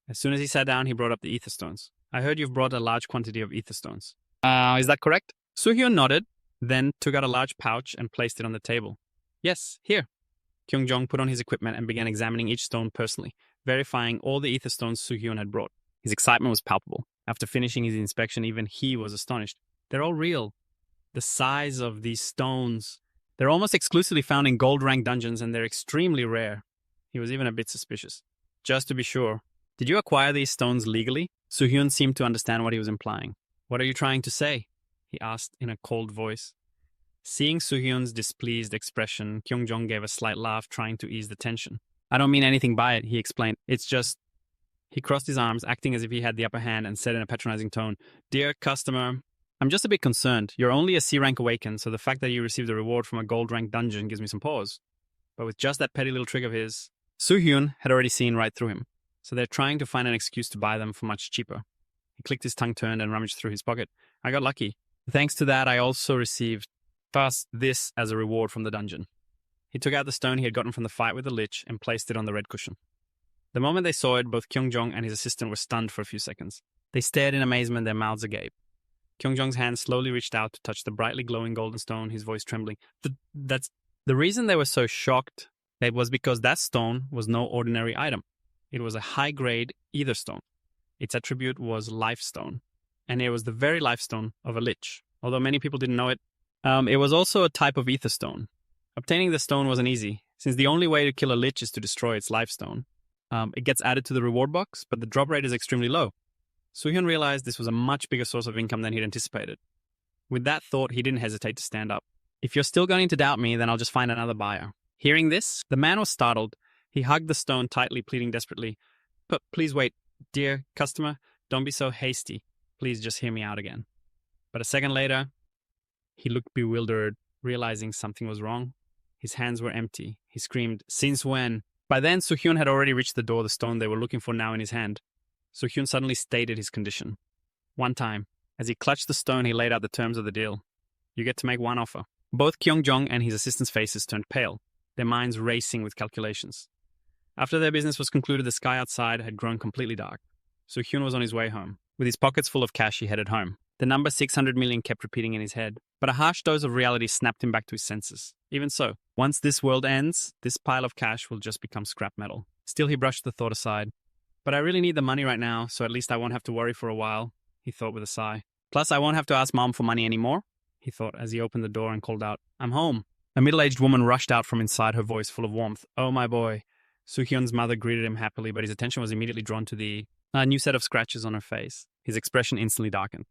Speaker 1: As soon as he sat down, he brought up the ether stones. I heard you've brought a large quantity of ether stones. Is that correct? Soo-hyun nodded, then took out a large pouch and placed it on the table. Yes, here. Kyung-jong put on his equipment and began examining each stone personally, verifying all the ether stones Soo-hyun had brought. His excitement was palpable. After finishing his inspection, even he was astonished. They're all real. The size of these stones, they're almost exclusively found in gold-ranked dungeons and they're extremely rare. He was even a bit suspicious. Just to be sure, did you acquire these stones legally? Soo-hyun seemed to understand what he was implying. What are you trying to say? He asked in a cold voice. Seeing Soo-hyun's displeased expression, Kyung-jong gave a slight laugh, trying to ease the tension. I don't mean anything by it, he explained. It's just... He crossed his arms, acting as if he had the upper hand, and said in a patronizing tone, Dear customer, I'm just a bit concerned. You're only a C-rank awakened, so the fact that you received a reward from a gold-rank dungeon gives me some pause. But with just that petty little trick of his, Soo-hyun had already seen right through him. So they're trying to find an excuse to buy them for much cheaper. He clicked his tongue turned and rummaged through his pocket. I got lucky. Thanks to that, I also received this as a reward from the dungeon. He took out the stone he had gotten from the fight with the lich and placed it on the red cushion. The moment they saw it, both Kyung-jong and his assistant were stunned for a few seconds. They stared in amazement, their mouths agape. Kyung-jong's hand slowly reached out to touch the brightly glowing golden stone, his voice trembling. The reason they were so shocked was because that stone was no ordinary item. It was a high-grade ether stone. Its attribute was life stone, and it was the very life stone of a lich. Although many people didn't know it, it was also a type of ether stone. Obtaining the stone wasn't easy, since the only way to kill a lich is to destroy its life stone. It gets added to the reward box, but the drop rate is extremely low. Soo-hyun realized this was a much bigger source of income than he'd anticipated. With that thought, he didn't hesitate to stand up. If you're still going to doubt me, then I'll just find another buyer. Hearing this, the man was startled. He hugged the stone tightly, pleading desperately. But please wait, dear customer, don't be so hasty. Please just hear me out again. But a second later, he looked bewildered, realizing something was wrong. His hands were empty. He screamed, Since when? By then, Soo-hyun had already reached the door, the stone they were looking for now in his hand. Soo-hyun suddenly stated his condition. One time, as he clutched the stone, he laid out the terms of the deal. You get to make one offer. Both Kyung-jong and his assistant's faces turned pale, their minds racing with calculations. After their business was concluded, the sky outside had grown completely dark. Soo-hyun was on his way home. With his pockets full of cash, he headed home. The number 600 million kept repeating in his head, but a harsh dose of reality snapped him back to his senses. Even so, once this world ends, this pile of cash will just become scrap metal. Still, he brushed the thought aside. But I really need the money right now, so at least I won't have to worry for a while, he thought with a sigh. Plus, I won't have to ask Mom for money anymore, he thought as he opened the door and called out, I'm home. A middle-aged woman rushed out from inside, her voice full of warmth. Oh, my boy. Soo-hyun's mother greeted him happily, but his attention was immediately drawn to the new set of scratches on her face. His expression instantly darkened.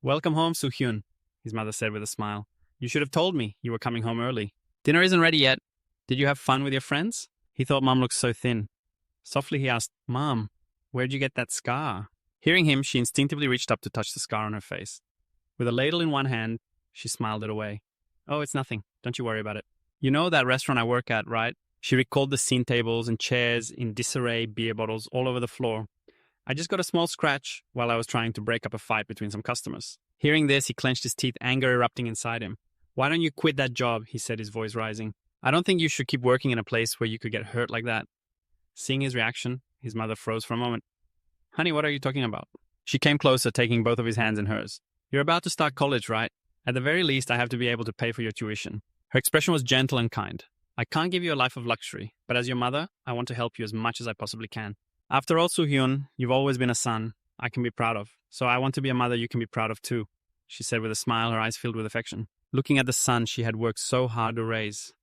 Speaker 1: Welcome home, Soo-hyun, his mother said with a smile. You should have told me you were coming home early. Dinner isn't ready yet. Did you have fun with your friends? He thought Mom looked so thin. Softly he asked, Mom, where'd you get that scar? Hearing him, she instinctively reached up to touch the scar on her face. With a ladle in one hand, she smiled it away. Oh, it's nothing. Don't you worry about it. You know that restaurant I work at, right? She recalled the scene tables and chairs in disarray, beer bottles all over the floor. I just got a small scratch while I was trying to break up a fight between some customers. Hearing this, he clenched his teeth, anger erupting inside him. Why don't you quit that job? He said, his voice rising. I don't think you should keep working in a place where you could get hurt like that. Seeing his reaction, his mother froze for a moment. Honey, what are you talking about? She came closer, taking both of his hands in hers. You're about to start college, right? At the very least, I have to be able to pay for your tuition. Her expression was gentle and kind. I can't give you a life of luxury, but as your mother, I want to help you as much as I possibly can. After all, Soo-hyun, you've always been a son I can be proud of. So I want to be a mother you can be proud of too, she said with a smile, her eyes filled with affection. Looking at the son she had worked so hard to raise.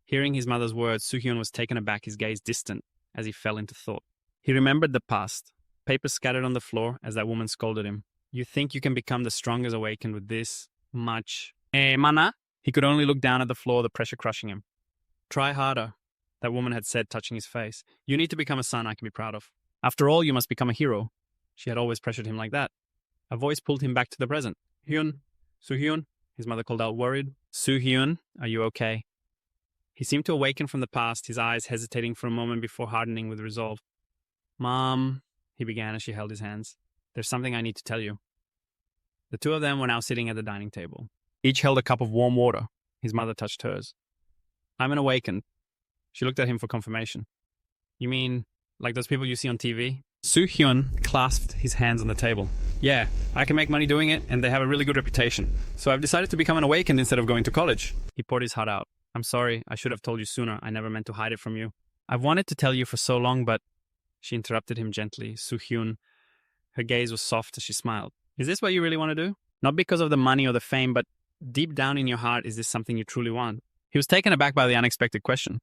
Speaker 1: Hearing his mother's words, Soo-hyun was taken aback, his gaze distant, as he fell into thought. He remembered the past, papers scattered on the floor as that woman scolded him. You think you can become the strongest awakened with this much mana? He could only look down at the floor, the pressure crushing him. Try harder, that woman had said, touching his face. You need to become a son I can be proud of. After all, you must become a hero. She had always pressured him like that. A voice pulled him back to the present. Hyun, Soo-hyun, his mother called out, worried. Soo-hyun, are you okay? He seemed to awaken from the past, his eyes hesitating for a moment before hardening with resolve. Mom, he began as she held his hands. There's something I need to tell you. The two of them were now sitting at the dining table. Each held a cup of warm water. His mother touched hers. I'm an awakened. She looked at him for confirmation. You mean, like those people you see on TV? Soo-hyun clasped his hands on the table. Yeah, I can make money doing it, and they have a really good reputation. So I've decided to become an awakened instead of going to college. He poured his heart out. I'm sorry, I should have told you sooner. I never meant to hide it from you. I've wanted to tell you for so long, but... She interrupted him gently. Soo-hyun, her gaze was soft as she smiled. Is this what you really want to do? Not because of the money or the fame, but deep down in your heart, is this something you truly want? He was taken aback by the unexpected question.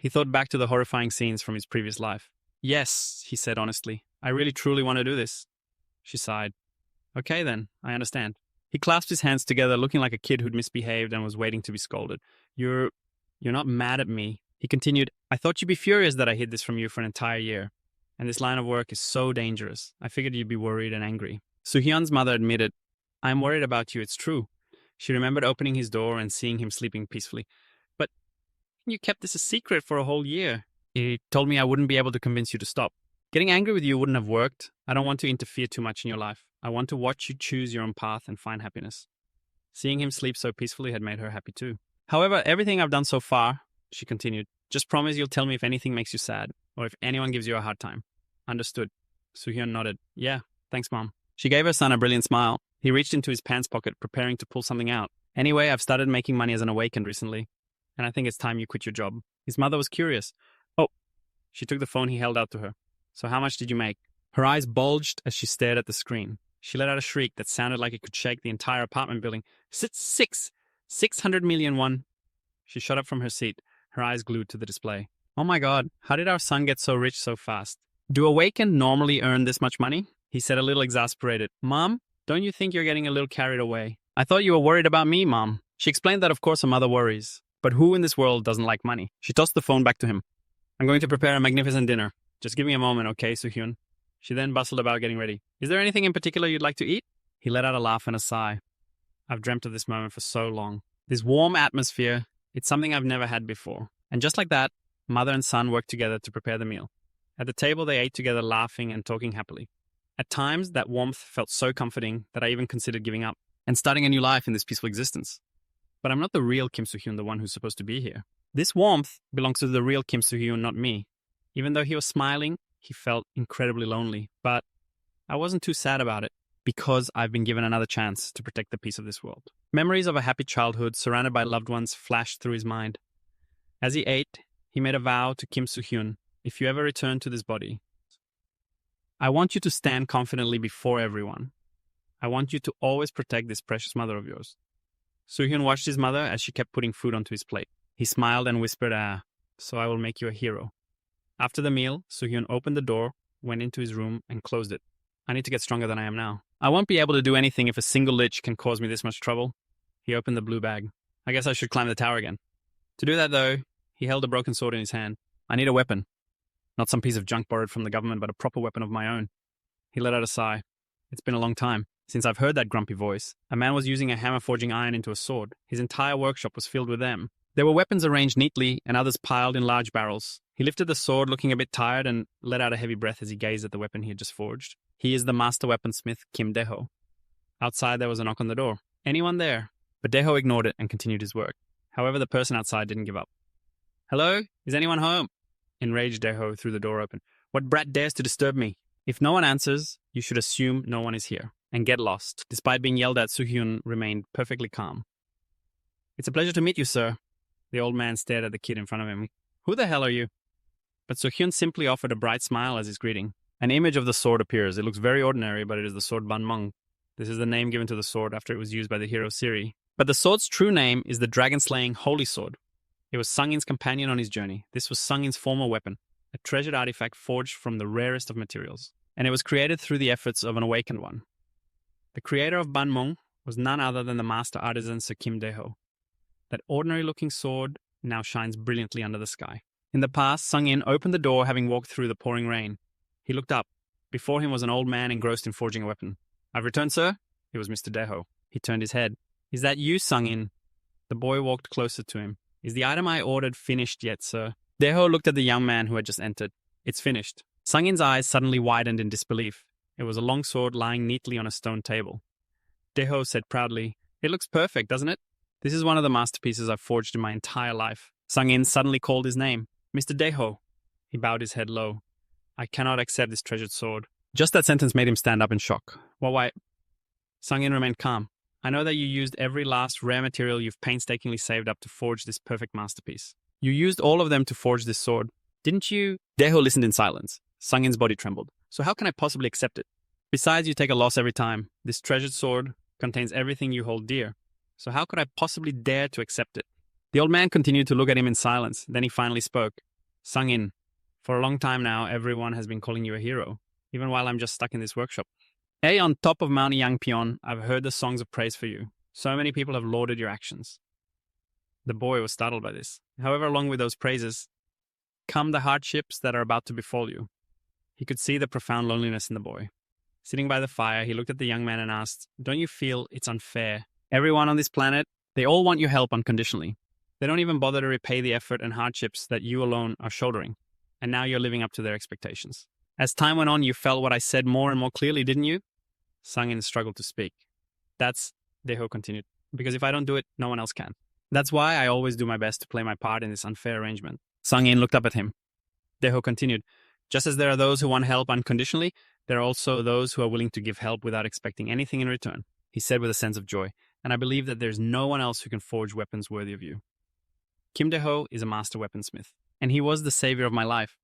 Speaker 1: He thought back to the horrifying scenes from his previous life. Yes, he said honestly. I really truly want to do this. She sighed. Okay then, I understand. He clasped his hands together, looking like a kid who'd misbehaved and was waiting to be scolded. You're not mad at me. He continued, I thought you'd be furious that I hid this from you for an entire year. And this line of work is so dangerous. I figured you'd be worried and angry. Soo-hyun's mother admitted, I'm worried about you, it's true. She remembered opening his door and seeing him sleeping peacefully. But you kept this a secret for a whole year. He told me I wouldn't be able to convince you to stop. Getting angry with you wouldn't have worked. I don't want to interfere too much in your life. I want to watch you choose your own path and find happiness. Seeing him sleep so peacefully had made her happy too. However, everything I've done so far, she continued, just promise you'll tell me if anything makes you sad or if anyone gives you a hard time. Understood. Soo-hyun nodded. Yeah, thanks, Mom. She gave her son a brilliant smile. He reached into his pants pocket, preparing to pull something out. Anyway, I've started making money as an awakened recently, and I think it's time you quit your job. His mother was curious. Oh, she took the phone he held out to her. So how much did you make? Her eyes bulged as she stared at the screen. She let out a shriek that sounded like it could shake the entire apartment building. 600 million won. She shot up from her seat, her eyes glued to the display. Oh my god, how did our son get so rich so fast? Do awakened normally earn this much money? He said a little exasperated. Mom, don't you think you're getting a little carried away? I thought you were worried about me, Mom. She explained that of course a mother worries. But who in this world doesn't like money? She tossed the phone back to him. I'm going to prepare a magnificent dinner. Just give me a moment, okay, Soo-hyun? She then bustled about getting ready. Is there anything in particular you'd like to eat? He let out a laugh and a sigh. I've dreamt of this moment for so long. This warm atmosphere, it's something I've never had before. And just like that, mother and son worked together to prepare the meal. At the table, they ate together, laughing and talking happily. At times, that warmth felt so comforting that I even considered giving up and starting a new life in this peaceful existence. But I'm not the real Kim Soo-hyun, the one who's supposed to be here. This warmth belongs to the real Kim Soo-hyun, not me. Even though he was smiling, he felt incredibly lonely. But I wasn't too sad about it, because I've been given another chance to protect the peace of this world. Memories of a happy childhood surrounded by loved ones flashed through his mind. As he ate, he made a vow to Kim Soo-hyun, if you ever return to this body, I want you to stand confidently before everyone. I want you to always protect this precious mother of yours. Soo-hyun watched his mother as she kept putting food onto his plate. He smiled and whispered, so I will make you a hero. After the meal, Soo-hyun opened the door, went into his room, and closed it. I need to get stronger than I am now. I won't be able to do anything if a single lich can cause me this much trouble. He opened the blue bag. I guess I should climb the tower again. To do that, though, he held a broken sword in his hand. I need a weapon. Not some piece of junk borrowed from the government, but a proper weapon of my own. He let out a sigh. It's been a long time since I've heard that grumpy voice. A man was using a hammer forging iron into a sword. His entire workshop was filled with them. There were weapons arranged neatly and others piled in large barrels. He lifted the sword, looking a bit tired, and let out a heavy breath as he gazed at the weapon he had just forged. He is the master weaponsmith, Kim Dae-ho. Outside, there was a knock on the door. Anyone there? But Dae-ho ignored it and continued his work. However, the person outside didn't give up. Hello? Is anyone home? Enraged, Dae-ho threw the door open. What brat dares to disturb me? If no one answers, you should assume no one is here and get lost. Despite being yelled at, Soo-hyun remained perfectly calm. It's a pleasure to meet you, sir. The old man stared at the kid in front of him. Who the hell are you? But Soo-hyun simply offered a bright smile as his greeting. An image of the sword appears. It looks very ordinary, but it is the sword Banmong. This is the name given to the sword after it was used by the hero Siri. But the sword's true name is the dragon-slaying Holy Sword. It was Sung-in's companion on his journey. This was Sung-in's former weapon, a treasured artifact forged from the rarest of materials. And it was created through the efforts of an awakened one. The creator of Banmong was none other than the master artisan Sir Kim Dae-ho. That ordinary-looking sword now shines brilliantly under the sky. In the past, Sung-in opened the door having walked through the pouring rain. He looked up. Before him was an old man engrossed in forging a weapon. I've returned, sir? It was Mr. Dae-ho. He turned his head. Is that you, Sung-in? The boy walked closer to him. Is the item I ordered finished yet, sir? Dae-ho looked at the young man who had just entered. It's finished. Sung-in's eyes suddenly widened in disbelief. It was a long sword lying neatly on a stone table. Dae-ho said proudly, It looks perfect, doesn't it? This is one of the masterpieces I've forged in my entire life. Sung-in suddenly called his name. Mr. Dae-ho. He bowed his head low. I cannot accept this treasured sword. Just that sentence made him stand up in shock. Why? Sung-in remained calm. I know that you used every last rare material you've painstakingly saved up to forge this perfect masterpiece. You used all of them to forge this sword. Didn't you? Dae-ho listened in silence. Sung-in's body trembled. So how can I possibly accept it? Besides, you take a loss every time. This treasured sword contains everything you hold dear. So how could I possibly dare to accept it? The old man continued to look at him in silence. Then he finally spoke. Sung In. For a long time now, everyone has been calling you a hero, even while I'm just stuck in this workshop. Hey, on top of Mount Yangpion, I've heard the songs of praise for you. So many people have lauded your actions. The boy was startled by this. However, along with those praises, come the hardships that are about to befall you. He could see the profound loneliness in the boy. Sitting by the fire, he looked at the young man and asked, "Don't you feel it's unfair? Everyone on this planet, they all want your help unconditionally. They don't even bother to repay the effort and hardships that you alone are shouldering. And now you're living up to their expectations. As time went on, you felt what I said more and more clearly, didn't you?" Sung-in struggled to speak. "That's," Deho continued, "because if I don't do it, no one else can. That's why I always do my best to play my part in this unfair arrangement." Sung-in looked up at him. Deho continued, "Just as there are those who want help unconditionally, there are also those who are willing to give help without expecting anything in return," he said with a sense of joy, "and I believe that there's no one else who can forge weapons worthy of you. Kim Deho is a master weaponsmith, and he was the savior of my life,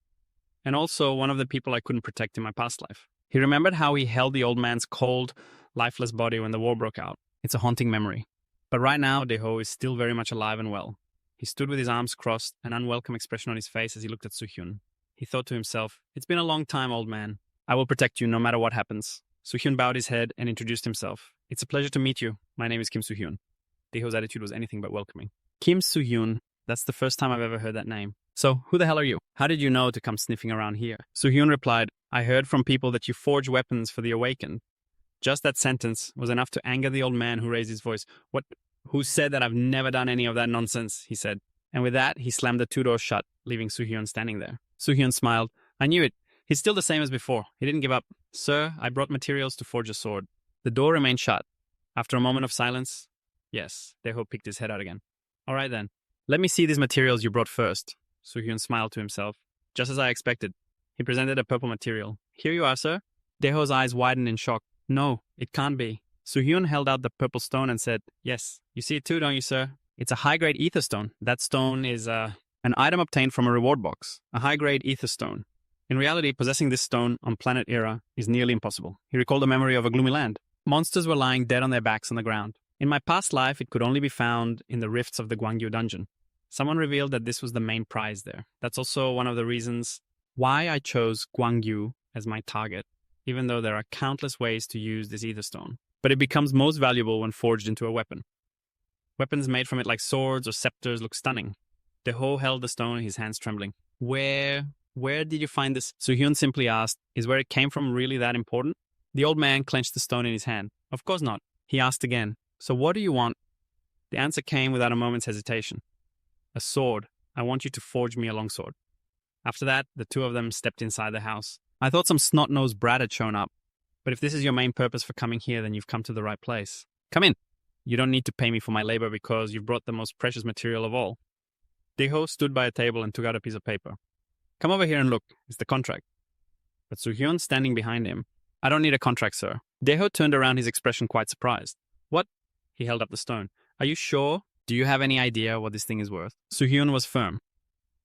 Speaker 1: and also one of the people I couldn't protect in my past life." He remembered how he held the old man's cold, lifeless body when the war broke out. It's a haunting memory. But right now, Deho is still very much alive and well. He stood with his arms crossed, an unwelcome expression on his face as he looked at Soo-hyun. He thought to himself, "It's been a long time, old man. I will protect you no matter what happens." Soo-hyun bowed his head and introduced himself. "It's a pleasure to meet you. My name is Kim Soo-hyun." Deho's attitude was anything but welcoming. Kim Soo-hyun, that's the first time I've ever heard that name. "So, who the hell are you? How did you know to come sniffing around here?" Soo-hyun replied, "I heard from people that you forge weapons for the awakened." Just that sentence was enough to anger the old man, who raised his voice. "What? Who said that I've never done any of that nonsense?" he said. And with that, he slammed the two doors shut, leaving Soo-hyun standing there. Soo-hyun smiled. "I knew it. He's still the same as before. He didn't give up. Sir, I brought materials to forge a sword." The door remained shut. After a moment of silence, "Yes," Deho picked his head out again. "All right then. Let me see these materials you brought first." Soo-hyun smiled to himself. "Just as I expected." He presented a purple material. "Here you are, sir." Deho's eyes widened in shock. "No, it can't be." Soo-hyun held out the purple stone and said, "Yes, you see it too, don't you, sir? It's a high-grade ether stone. That stone is an item obtained from a reward box. A high-grade ether stone. In reality, possessing this stone on planet Era is nearly impossible." He recalled the memory of a gloomy land. Monsters were lying dead on their backs on the ground. In my past life, it could only be found in the rifts of the Gwangyu dungeon. Someone revealed that this was the main prize there. That's also one of the reasons why I chose Gwangyu as my target, even though there are countless ways to use this ether stone. But it becomes most valuable when forged into a weapon. Weapons made from it like swords or scepters look stunning. Deho held the stone, his hands trembling. Where did you find this?" Soo-hyun simply asked. "Is where it came from really that important?" The old man clenched the stone in his hand. "Of course not." He asked again, "So what do you want?" The answer came without a moment's hesitation. "A sword. I want you to forge me a longsword." After that, the two of them stepped inside the house. I thought some snot-nosed brat had shown up. But if this is your main purpose for coming here, then you've come to the right place. Come in. You don't need to pay me for my labor because you've brought the most precious material of all. Deho stood by a table and took out a piece of paper. "Come over here and look. It's the contract." But Soo-hyun, standing behind him, "I don't need a contract, sir." Deho turned around, his expression quite surprised. "What?" He held up the stone. "Are you sure? Do you have any idea what this thing is worth?" Soo-hyun was firm.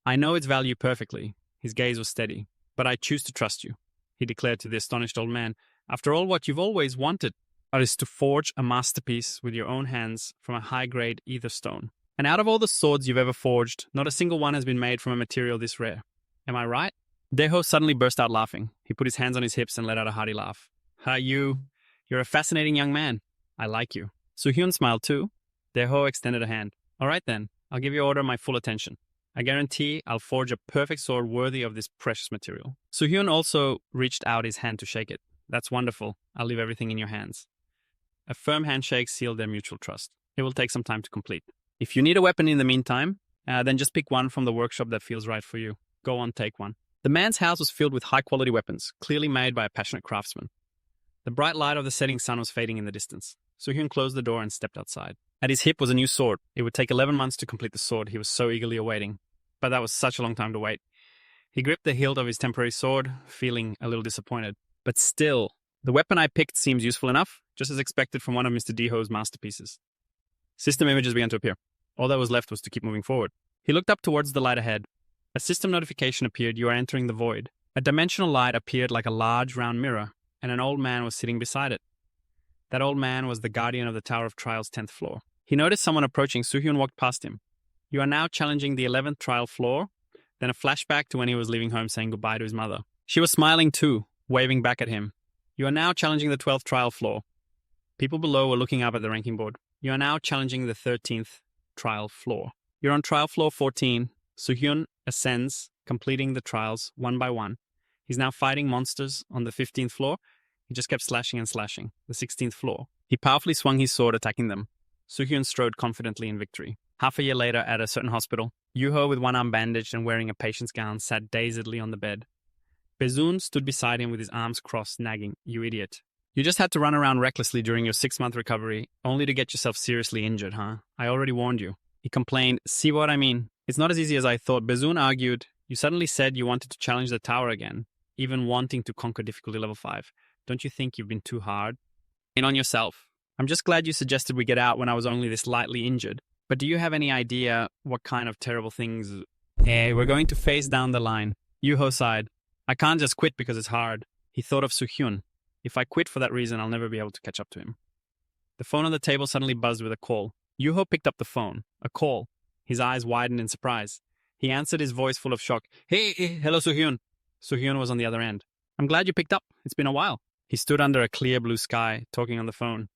Speaker 1: "I know its value perfectly." His gaze was steady. "But I choose to trust you," he declared to the astonished old man. "After all, what you've always wanted is to forge a masterpiece with your own hands from a high-grade ether stone. And out of all the swords you've ever forged, not a single one has been made from a material this rare. Am I right?" Deho suddenly burst out laughing. He put his hands on his hips and let out a hearty laugh. You're a fascinating young man. I like you." Soo-hyun smiled too. Deho extended a hand. "All right then, I'll give your order my full attention. I guarantee I'll forge a perfect sword worthy of this precious material." Soo-hyun also reached out his hand to shake it. "That's wonderful. I'll leave everything in your hands." A firm handshake sealed their mutual trust. It will take some time to complete. If you need a weapon in the meantime, then just pick one from the workshop that feels right for you. Go on, take one. The man's house was filled with high-quality weapons, clearly made by a passionate craftsman. The bright light of the setting sun was fading in the distance. Soo-hyun closed the door and stepped outside. At his hip was a new sword. It would take 11 months to complete the sword he was so eagerly awaiting. But that was such a long time to wait. He gripped the hilt of his temporary sword, feeling a little disappointed. But still, the weapon I picked seems useful enough, just as expected from one of Mr. Deho's masterpieces. System images began to appear. All that was left was to keep moving forward. He looked up towards the light ahead. A system notification appeared. "You are entering the void." A dimensional light appeared like a large round mirror, and an old man was sitting beside it. That old man was the guardian of the Tower of Trial's 10th floor. He noticed someone approaching. Soo-hyun walked past him. "You are now challenging the 11th trial floor. Then a flashback to when he was leaving home saying goodbye to his mother. She was smiling too, waving back at him. You are now challenging the 12th trial floor. People below were looking up at the ranking board. You are now challenging the 13th trial floor. You're on trial floor 14. Soo-hyun ascends, completing the trials one by one. He's now fighting monsters on the 15th floor. He just kept slashing and slashing. The 16th floor. He powerfully swung his sword, attacking them. Soo-hyun strode confidently in victory. Half a year later, at a certain hospital, Yoo-ho, with one arm bandaged and wearing a patient's gown, sat dazedly on the bed. Bae-zoon stood beside him with his arms crossed, nagging, "You idiot. You just had to run around recklessly during your 6-month recovery, only to get yourself seriously injured, huh? I already warned you." He complained, "See what I mean? It's not as easy as I thought." Bae-zoon argued, "You suddenly said you wanted to challenge the tower again, even wanting to conquer difficulty level 5. Don't you think you've been too hard on yourself? I'm just glad you suggested we get out when I was only this lightly injured. But do you have any idea what kind of terrible things we're going to face down the line?" Yoo-ho sighed. "I can't just quit because it's hard." He thought of Soo-hyun. If I quit for that reason, I'll never be able to catch up to him. The phone on the table suddenly buzzed with a call. Yoo-ho picked up the phone. A call. His eyes widened in surprise. He answered, his voice full of shock. Hey, hello, Soo-hyun." Soo-hyun was on the other end. "I'm glad you picked up. It's been a while." He stood under a clear blue sky, talking on the phone.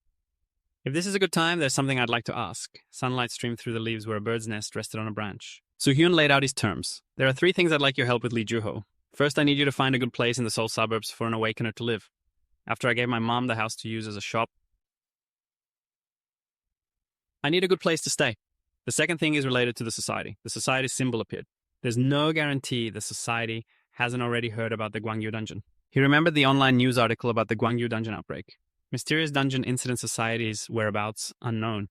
Speaker 1: "If this is a good time, there's something I'd like to ask." Sunlight streamed through the leaves where a bird's nest rested on a branch. Soo-hyun laid out his terms. "There are 3 things I'd like your help with, Lee Joo-ho. First, I need you to find a good place in the Seoul suburbs for an awakener to live. After I gave my mom the house to use as a shop, I need a good place to stay. The second thing is related to the society. The society's symbol appeared. There's no guarantee the society hasn't already heard about the Gwangju dungeon." He remembered the online news article about the Gwangju dungeon outbreak. Mysterious Dungeon Incident Society's whereabouts unknown.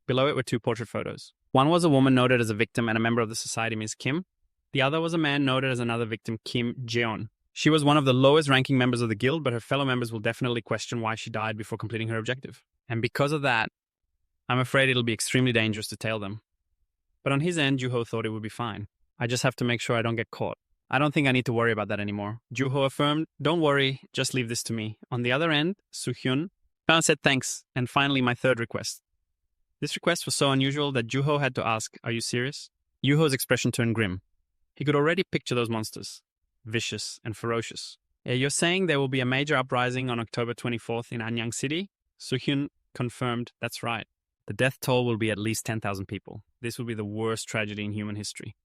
Speaker 1: Below it were 2 portrait photos. One was a woman noted as a victim and a member of the society, Ms. Kim. The other was a man noted as another victim, Kim Jeon. She was one of the lowest ranking members of the guild, but her fellow members will definitely question why she died before completing her objective. And because of that, I'm afraid it'll be extremely dangerous to tail them. But on his end, Joo-ho thought it would be fine. I just have to make sure I don't get caught. I don't think I need to worry about that anymore. Joo-ho affirmed, "Don't worry, just leave this to me." On the other end, Soo-hyun said thanks, and finally my third request. This request was so unusual that Joo-ho had to ask, "Are you serious?" Yoo-ho's expression turned grim. He could already picture those monsters, vicious and ferocious. "You're saying there will be a major uprising on October 24th in Anyang City?" Soo-hyun confirmed, "That's right. The death toll will be at least 10,000 people. This will be the worst tragedy in human history."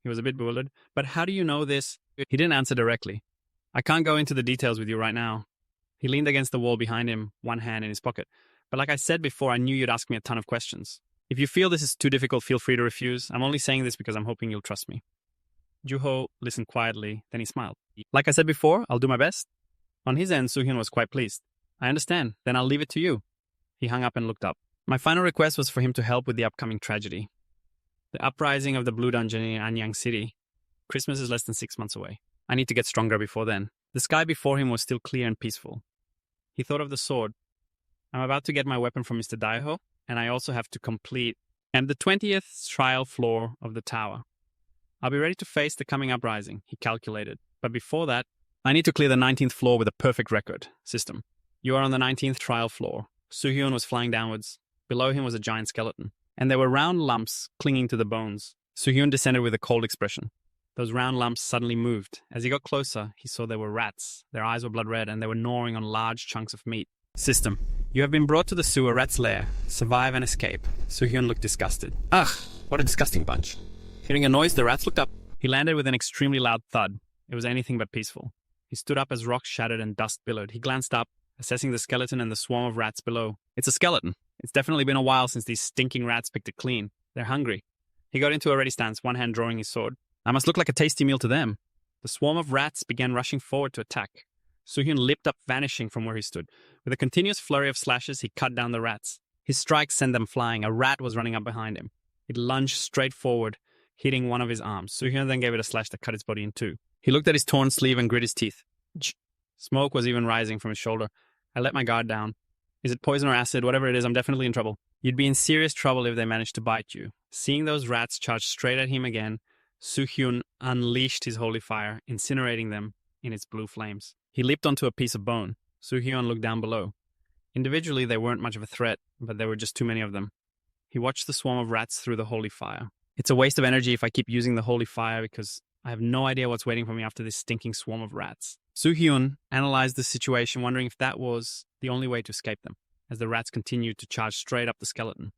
Speaker 1: He was a bit bewildered. "But how do you know this?" He didn't answer directly. "I can't go into the details with you right now." He leaned against the wall behind him, one hand in his pocket. "But like I said before, I knew you'd ask me a ton of questions. If you feel this is too difficult, feel free to refuse. I'm only saying this because I'm hoping you'll trust me." Joo-ho listened quietly, then he smiled. "Like I said before, I'll do my best." On his end, Soo-hyun was quite pleased. "I understand. Then I'll leave it to you." He hung up and looked up. My final request was for him to help with the upcoming tragedy. The uprising of the Blue Dungeon in Anyang City. Christmas is less than 6 months away. I need to get stronger before then. The sky before him was still clear and peaceful. He thought of the sword. I'm about to get my weapon from Mr. Daiho, and I also have to complete the 20th trial floor of the tower. I'll be ready to face the coming uprising, he calculated. But before that, I need to clear the 19th floor with a perfect record system. You are on the 19th trial floor. Soo-hyun was flying downwards. Below him was a giant skeleton, and there were round lumps clinging to the bones. Soo-hyun descended with a cold expression. Those round lumps suddenly moved. As he got closer, he saw there were rats. Their eyes were blood red, and they were gnawing on large chunks of meat. System. You have been brought to the sewer rat's lair. Survive and escape. Soo-hyun looked disgusted. Ugh, what a disgusting bunch. Hearing a noise, the rats looked up. He landed with an extremely loud thud. It was anything but peaceful. He stood up as rocks shattered and dust billowed. He glanced up, assessing the skeleton and the swarm of rats below. It's a skeleton. It's definitely been a while since these stinking rats picked it clean. They're hungry. He got into a ready stance, one hand drawing his sword. I must look like a tasty meal to them. The swarm of rats began rushing forward to attack. Soo-hyun leaped up, vanishing from where he stood. With a continuous flurry of slashes, he cut down the rats. His strikes sent them flying. A rat was running up behind him. It lunged straight forward, hitting one of his arms. Soo-hyun then gave it a slash that cut its body in 2. He looked at his torn sleeve and grit his teeth. Smoke was even rising from his shoulder. I let my guard down. Is it poison or acid? Whatever it is, I'm definitely in trouble. You'd be in serious trouble if they managed to bite you. Seeing those rats charge straight at him again, Soo-hyun unleashed his holy fire, incinerating them in its blue flames. He leaped onto a piece of bone. Soo-hyun looked down below. Individually, they weren't much of a threat, but there were just too many of them. He watched the swarm of rats through the holy fire. It's a waste of energy if I keep using the holy fire because I have no idea what's waiting for me after this stinking swarm of rats. Soo-hyun analyzed the situation, wondering if that was the only way to escape them, as the rats continued to charge straight up the skeleton.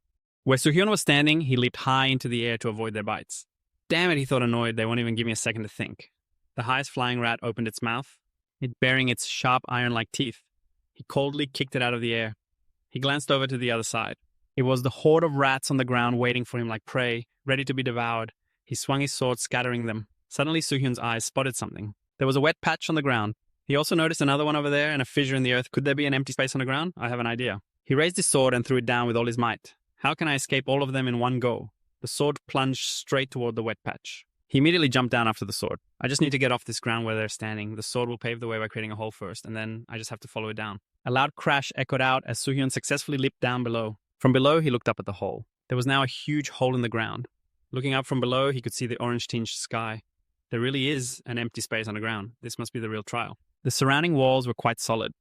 Speaker 1: Where Soo-hyun was standing, he leaped high into the air to avoid their bites. Damn it, he thought, annoyed, they won't even give me a second to think. The highest flying rat opened its mouth, it baring its sharp iron-like teeth. He coldly kicked it out of the air. He glanced over to the other side. It was the horde of rats on the ground waiting for him like prey, ready to be devoured. He swung his sword, scattering them. Suddenly, Soo-hyun's eyes spotted something. There was a wet patch on the ground. He also noticed another one over there and a fissure in the earth. Could there be an empty space on the ground? I have an idea. He raised his sword and threw it down with all his might. How can I escape all of them in one go? The sword plunged straight toward the wet patch. He immediately jumped down after the sword. I just need to get off this ground where they're standing. The sword will pave the way by creating a hole first, and then I just have to follow it down. A loud crash echoed out as Soo-hyun successfully leaped down below. From below, he looked up at the hole. There was now a huge hole in the ground. Looking up from below, he could see the orange-tinged sky. There really is an empty space on the ground. This must be the real trial. The surrounding walls were quite solid.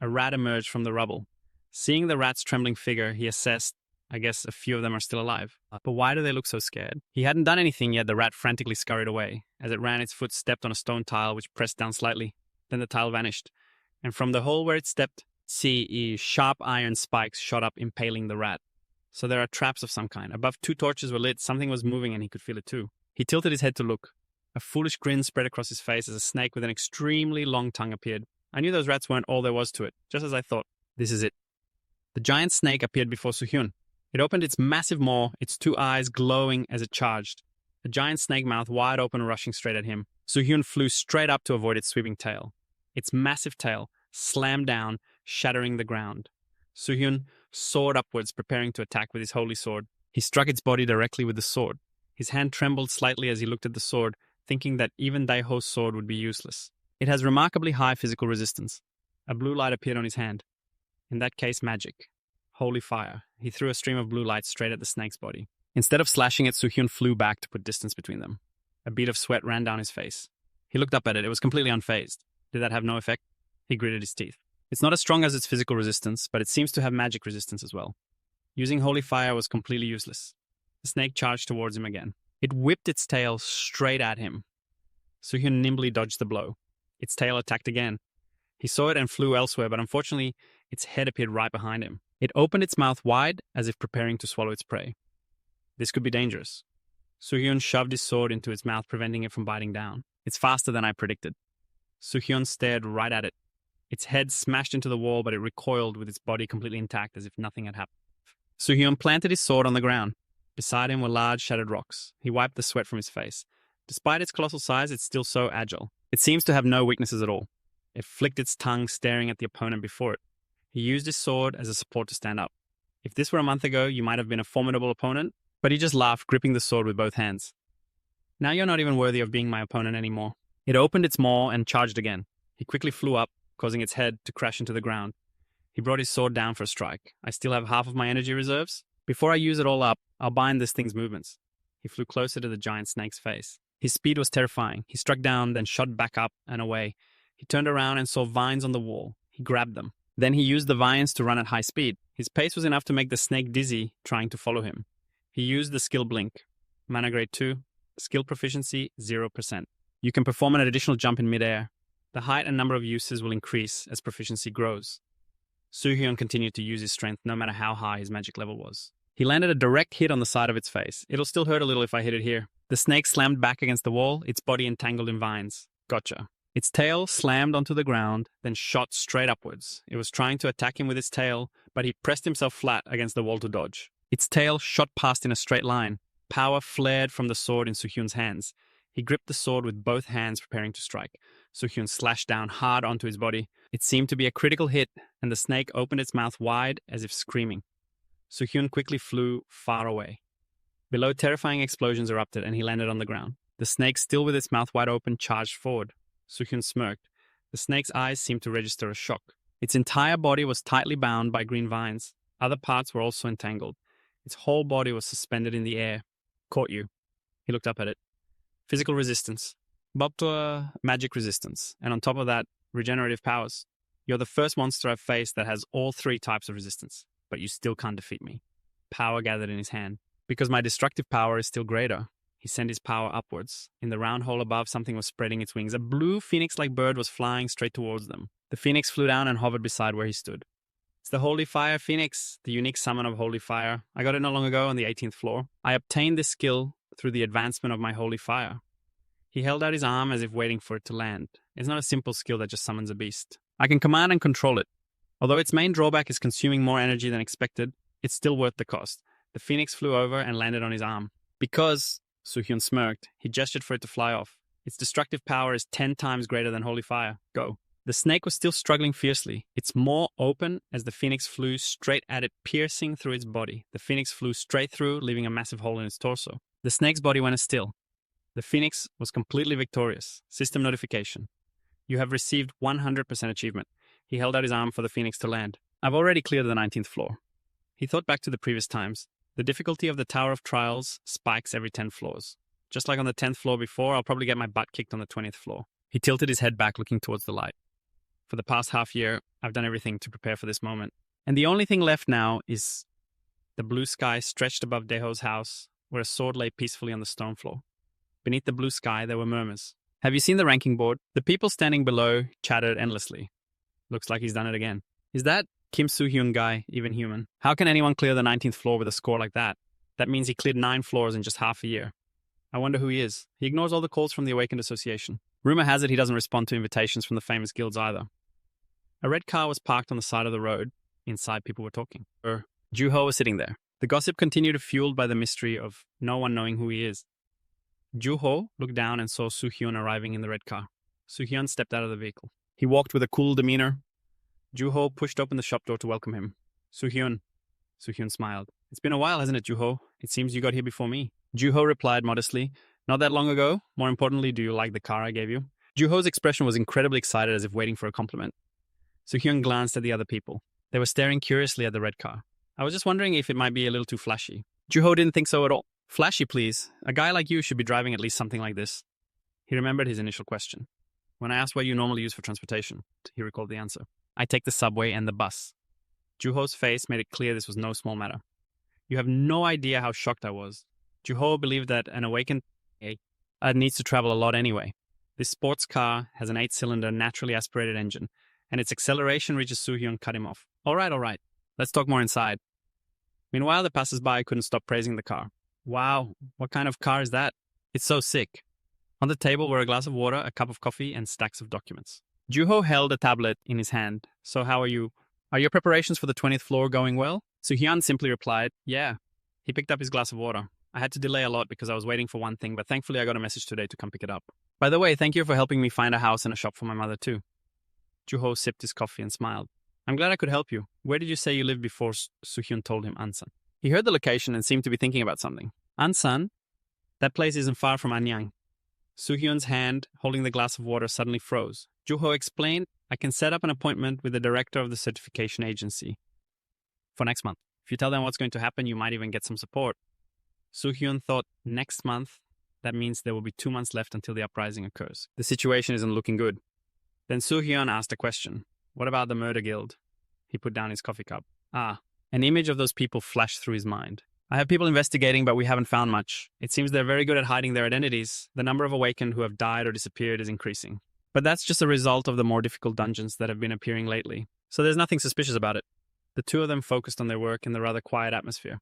Speaker 1: A rat emerged from the rubble. Seeing the rat's trembling figure, he assessed, I guess a few of them are still alive. But why do they look so scared? He hadn't done anything yet. The rat frantically scurried away. As it ran, its foot stepped on a stone tile, which pressed down slightly. Then the tile vanished. And from the hole where it stepped, sharp iron spikes shot up, impaling the rat. So there are traps of some kind. Above, 2 torches were lit. Something was moving and he could feel it too. He tilted his head to look. A foolish grin spread across his face as a snake with an extremely long tongue appeared. I knew those rats weren't all there was to it, just as I thought. This is it. The giant snake appeared before Soo-hyun. It opened its massive maw, its 2 eyes glowing as it charged. A giant snake mouth wide open, rushing straight at him. Soo-hyun flew straight up to avoid its sweeping tail. Its massive tail slammed down, shattering the ground. Soo-hyun soared upwards, preparing to attack with his holy sword. He struck its body directly with the sword. His hand trembled slightly as he looked at the sword, thinking that even Daiho's sword would be useless. It has remarkably high physical resistance. A blue light appeared on his hand. In that case, magic. Holy fire. He threw a stream of blue light straight at the snake's body. Instead of slashing it, Soo-hyun flew back to put distance between them. A bead of sweat ran down his face. He looked up at it. It was completely unfazed. Did that have no effect? He gritted his teeth. It's not as strong as its physical resistance, but it seems to have magic resistance as well. Using holy fire was completely useless. The snake charged towards him again. It whipped its tail straight at him. Soo-hyun nimbly dodged the blow. Its tail attacked again. He saw it and flew elsewhere, but unfortunately, its head appeared right behind him. It opened its mouth wide, as if preparing to swallow its prey. This could be dangerous. Soo-hyun shoved his sword into its mouth, preventing it from biting down. It's faster than I predicted. Soo-hyun stared right at it. Its head smashed into the wall, but it recoiled with its body completely intact, as if nothing had happened. Soo-hyun planted his sword on the ground. Beside him were large, shattered rocks. He wiped the sweat from his face. Despite its colossal size, it's still so agile. It seems to have no weaknesses at all. It flicked its tongue, staring at the opponent before it. He used his sword as a support to stand up. If this were a month ago, you might have been a formidable opponent, but he just laughed, gripping the sword with both hands. Now you're not even worthy of being my opponent anymore. It opened its maw and charged again. He quickly flew up, causing its head to crash into the ground. He brought his sword down for a strike. I still have half of my energy reserves. Before I use it all up, I'll bind this thing's movements. He flew closer to the giant snake's face. His speed was terrifying. He struck down, then shot back up and away. He turned around and saw vines on the wall. He grabbed them. Then he used the vines to run at high speed. His pace was enough to make the snake dizzy, trying to follow him. He used the skill Blink. Mana grade 2. Skill proficiency 0%. You can perform an additional jump in midair. The height and number of uses will increase as proficiency grows. Soo-hyun continued to use his strength no matter how high his magic level was. He landed a direct hit on the side of its face. It'll still hurt a little if I hit it here. The snake slammed back against the wall, its body entangled in vines. Gotcha. Its tail slammed onto the ground, then shot straight upwards. It was trying to attack him with its tail, but he pressed himself flat against the wall to dodge. Its tail shot past in a straight line. Power flared from the sword in Soo-hyun's hands. He gripped the sword with both hands, preparing to strike. Soo-hyun slashed down hard onto his body. It seemed to be a critical hit, and the snake opened its mouth wide as if screaming. Soo-hyun quickly flew far away. Below, terrifying explosions erupted, and he landed on the ground. The snake, still with its mouth wide open, charged forward. Soo-hyun smirked. The snake's eyes seemed to register a shock. Its entire body was tightly bound by green vines. Other parts were also entangled. Its whole body was suspended in the air. Caught you. He looked up at it. Physical resistance. Boptua, magic resistance. And on top of that, regenerative powers. You're the first monster I've faced that has all 3 types of resistance, but you still can't defeat me. Power gathered in his hand. Because my destructive power is still greater. He sent his power upwards. In the round hole above, something was spreading its wings. A blue phoenix-like bird was flying straight towards them. The phoenix flew down and hovered beside where he stood. It's the Holy Fire Phoenix, the unique summon of Holy Fire. I got it not long ago on the 18th floor. I obtained this skill through the advancement of my Holy Fire. He held out his arm as if waiting for it to land. It's not a simple skill that just summons a beast. I can command and control it. Although its main drawback is consuming more energy than expected, it's still worth the cost. The phoenix flew over and landed on his arm. Because, Soo-hyun smirked, he gestured for it to fly off. Its destructive power is 10 times greater than Holy Fire. Go. The snake was still struggling fiercely. Its maw opened as the phoenix flew straight at it, piercing through its body. The phoenix flew straight through, leaving a massive hole in its torso. The snake's body went still. The phoenix was completely victorious. System notification. You have received 100% achievement. He held out his arm for the phoenix to land. I've already cleared the 19th floor. He thought back to the previous times. The difficulty of the Tower of Trials spikes every 10 floors. Just like on the 10th floor before, I'll probably get my butt kicked on the 20th floor. He tilted his head back, looking towards the light. For the past half year, I've done everything to prepare for this moment. And the only thing left now is the blue sky stretched above Daeho's house, where a sword lay peacefully on the stone floor. Beneath the blue sky, there were murmurs. Have you seen the ranking board? The people standing below chattered endlessly. Looks like he's done it again. Is that Kim Soo-hyun guy even human? How can anyone clear the 19th floor with a score like that? That means he cleared 9 floors in just half a year. I wonder who he is. He ignores all the calls from the Awakened Association. Rumor has it he doesn't respond to invitations from the famous guilds either. A red car was parked on the side of the road. Inside, people were talking. Joo-ho was sitting there. The gossip continued, fueled by the mystery of no one knowing who he is. Joo-ho looked down and saw Soo-hyun arriving in the red car. Soo-hyun stepped out of the vehicle. He walked with a cool demeanor. Joo-ho pushed open the shop door to welcome him. Soo-hyun. Soo-hyun smiled. It's been a while, hasn't it, Joo-ho? It seems you got here before me. Joo-ho replied modestly. Not that long ago. More importantly, do you like the car I gave you? Joo-ho's expression was incredibly excited, as if waiting for a compliment. Soo-hyun glanced at the other people. They were staring curiously at the red car. I was just wondering if it might be a little too flashy. Joo-ho didn't think so at all. Flashy, please. A guy like you should be driving at least something like this. He remembered his initial question. When I asked what you normally use for transportation, he recalled the answer. I take the subway and the bus. Joo-ho's face made it clear this was no small matter. You have no idea how shocked I was. Joo-ho believed that an awakened needs to travel a lot anyway. This sports car has an 8-cylinder naturally aspirated engine, and its acceleration reaches Soo-hyun cut him off. All right. Let's talk more inside. Meanwhile, the passers-by couldn't stop praising the car. Wow, what kind of car is that? It's so sick. On the table were a glass of water, a cup of coffee, and stacks of documents. Joo-ho held a tablet in his hand. So how are you? Are your preparations for the 20th floor going well? Soo-hyun simply replied, yeah. He picked up his glass of water. I had to delay a lot because I was waiting for one thing, but thankfully I got a message today to come pick it up. By the way, thank you for helping me find a house and a shop for my mother too. Joo-ho sipped his coffee and smiled. I'm glad I could help you. Where did you say you lived before? Soo-hyun told him Ansan. He heard the location and seemed to be thinking about something. Ansan? That place isn't far from Anyang. Soo-hyun's hand, holding the glass of water, suddenly froze. Joo-ho explained, I can set up an appointment with the director of the certification agency for next month. If you tell them what's going to happen, you might even get some support. Soo-hyun thought, next month? That means there will be 2 months left until the uprising occurs. The situation isn't looking good. Then Soo-hyun asked a question. What about the murder guild? He put down his coffee cup. An image of those people flashed through his mind. I have people investigating, but we haven't found much. It seems they're very good at hiding their identities. The number of awakened who have died or disappeared is increasing. But that's just a result of the more difficult dungeons that have been appearing lately. So there's nothing suspicious about it. The two of them focused on their work in the rather quiet atmosphere.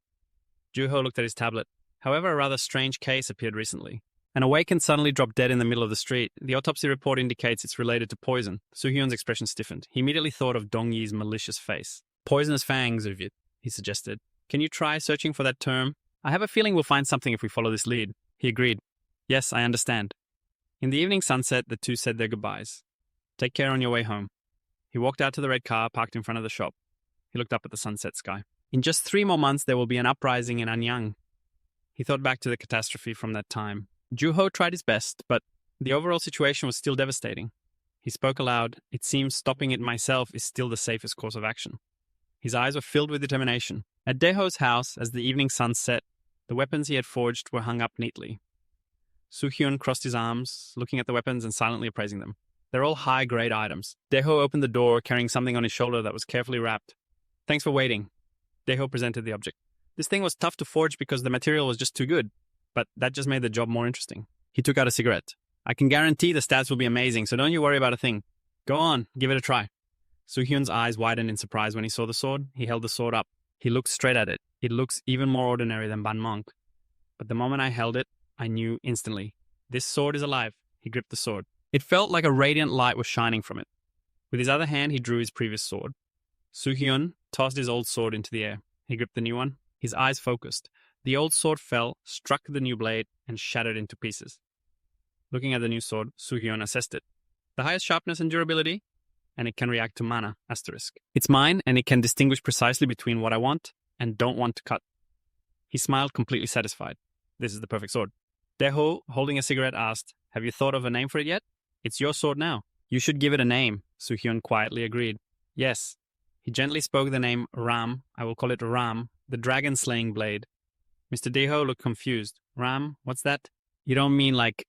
Speaker 1: Joo-ho looked at his tablet. However, a rather strange case appeared recently. An awakened suddenly dropped dead in the middle of the street. The autopsy report indicates it's related to poison. Soo-hyun's expression stiffened. He immediately thought of Dong-yi's malicious face. Poisonous fangs, Uvyit, he suggested. Can you try searching for that term? I have a feeling we'll find something if we follow this lead. He agreed. Yes, I understand. In the evening sunset, the two said their goodbyes. Take care on your way home. He walked out to the red car parked in front of the shop. He looked up at the sunset sky. In just 3 more months, there will be an uprising in Anyang. He thought back to the catastrophe from that time. Joo-ho tried his best, but the overall situation was still devastating. He spoke aloud. It seems stopping it myself is still the safest course of action. His eyes were filled with determination. At Daeho's house, as the evening sun set, the weapons he had forged were hung up neatly. Soo-hyun crossed his arms, looking at the weapons and silently appraising them. They're all high-grade items. Daeho opened the door, carrying something on his shoulder that was carefully wrapped. Thanks for waiting. Daeho presented the object. This thing was tough to forge because the material was just too good, but that just made the job more interesting. He took out a cigarette. I can guarantee the stats will be amazing, so don't you worry about a thing. Go on, give it a try. Soo-hyun's eyes widened in surprise when he saw the sword. He held the sword up. He looked straight at it. It looks even more ordinary than Ban Monk. But the moment I held it, I knew instantly. This sword is alive. He gripped the sword. It felt like a radiant light was shining from it. With his other hand, he drew his previous sword. Soo-hyun tossed his old sword into the air. He gripped the new one. His eyes focused. The old sword fell, struck the new blade, and shattered into pieces. Looking at the new sword, Soo-hyun assessed it. The highest sharpness and durability, and it can react to mana, asterisk. It's mine, and it can distinguish precisely between what I want and don't want to cut. He smiled, completely satisfied. This is the perfect sword. Daeho, holding a cigarette, asked, have you thought of a name for it yet? It's your sword now. You should give it a name, Soo-hyun quietly agreed. Yes. He gently spoke the name Ram. I will call it Ram, the dragon-slaying blade. Mr. Daeho looked confused. Ram, what's that? You don't mean like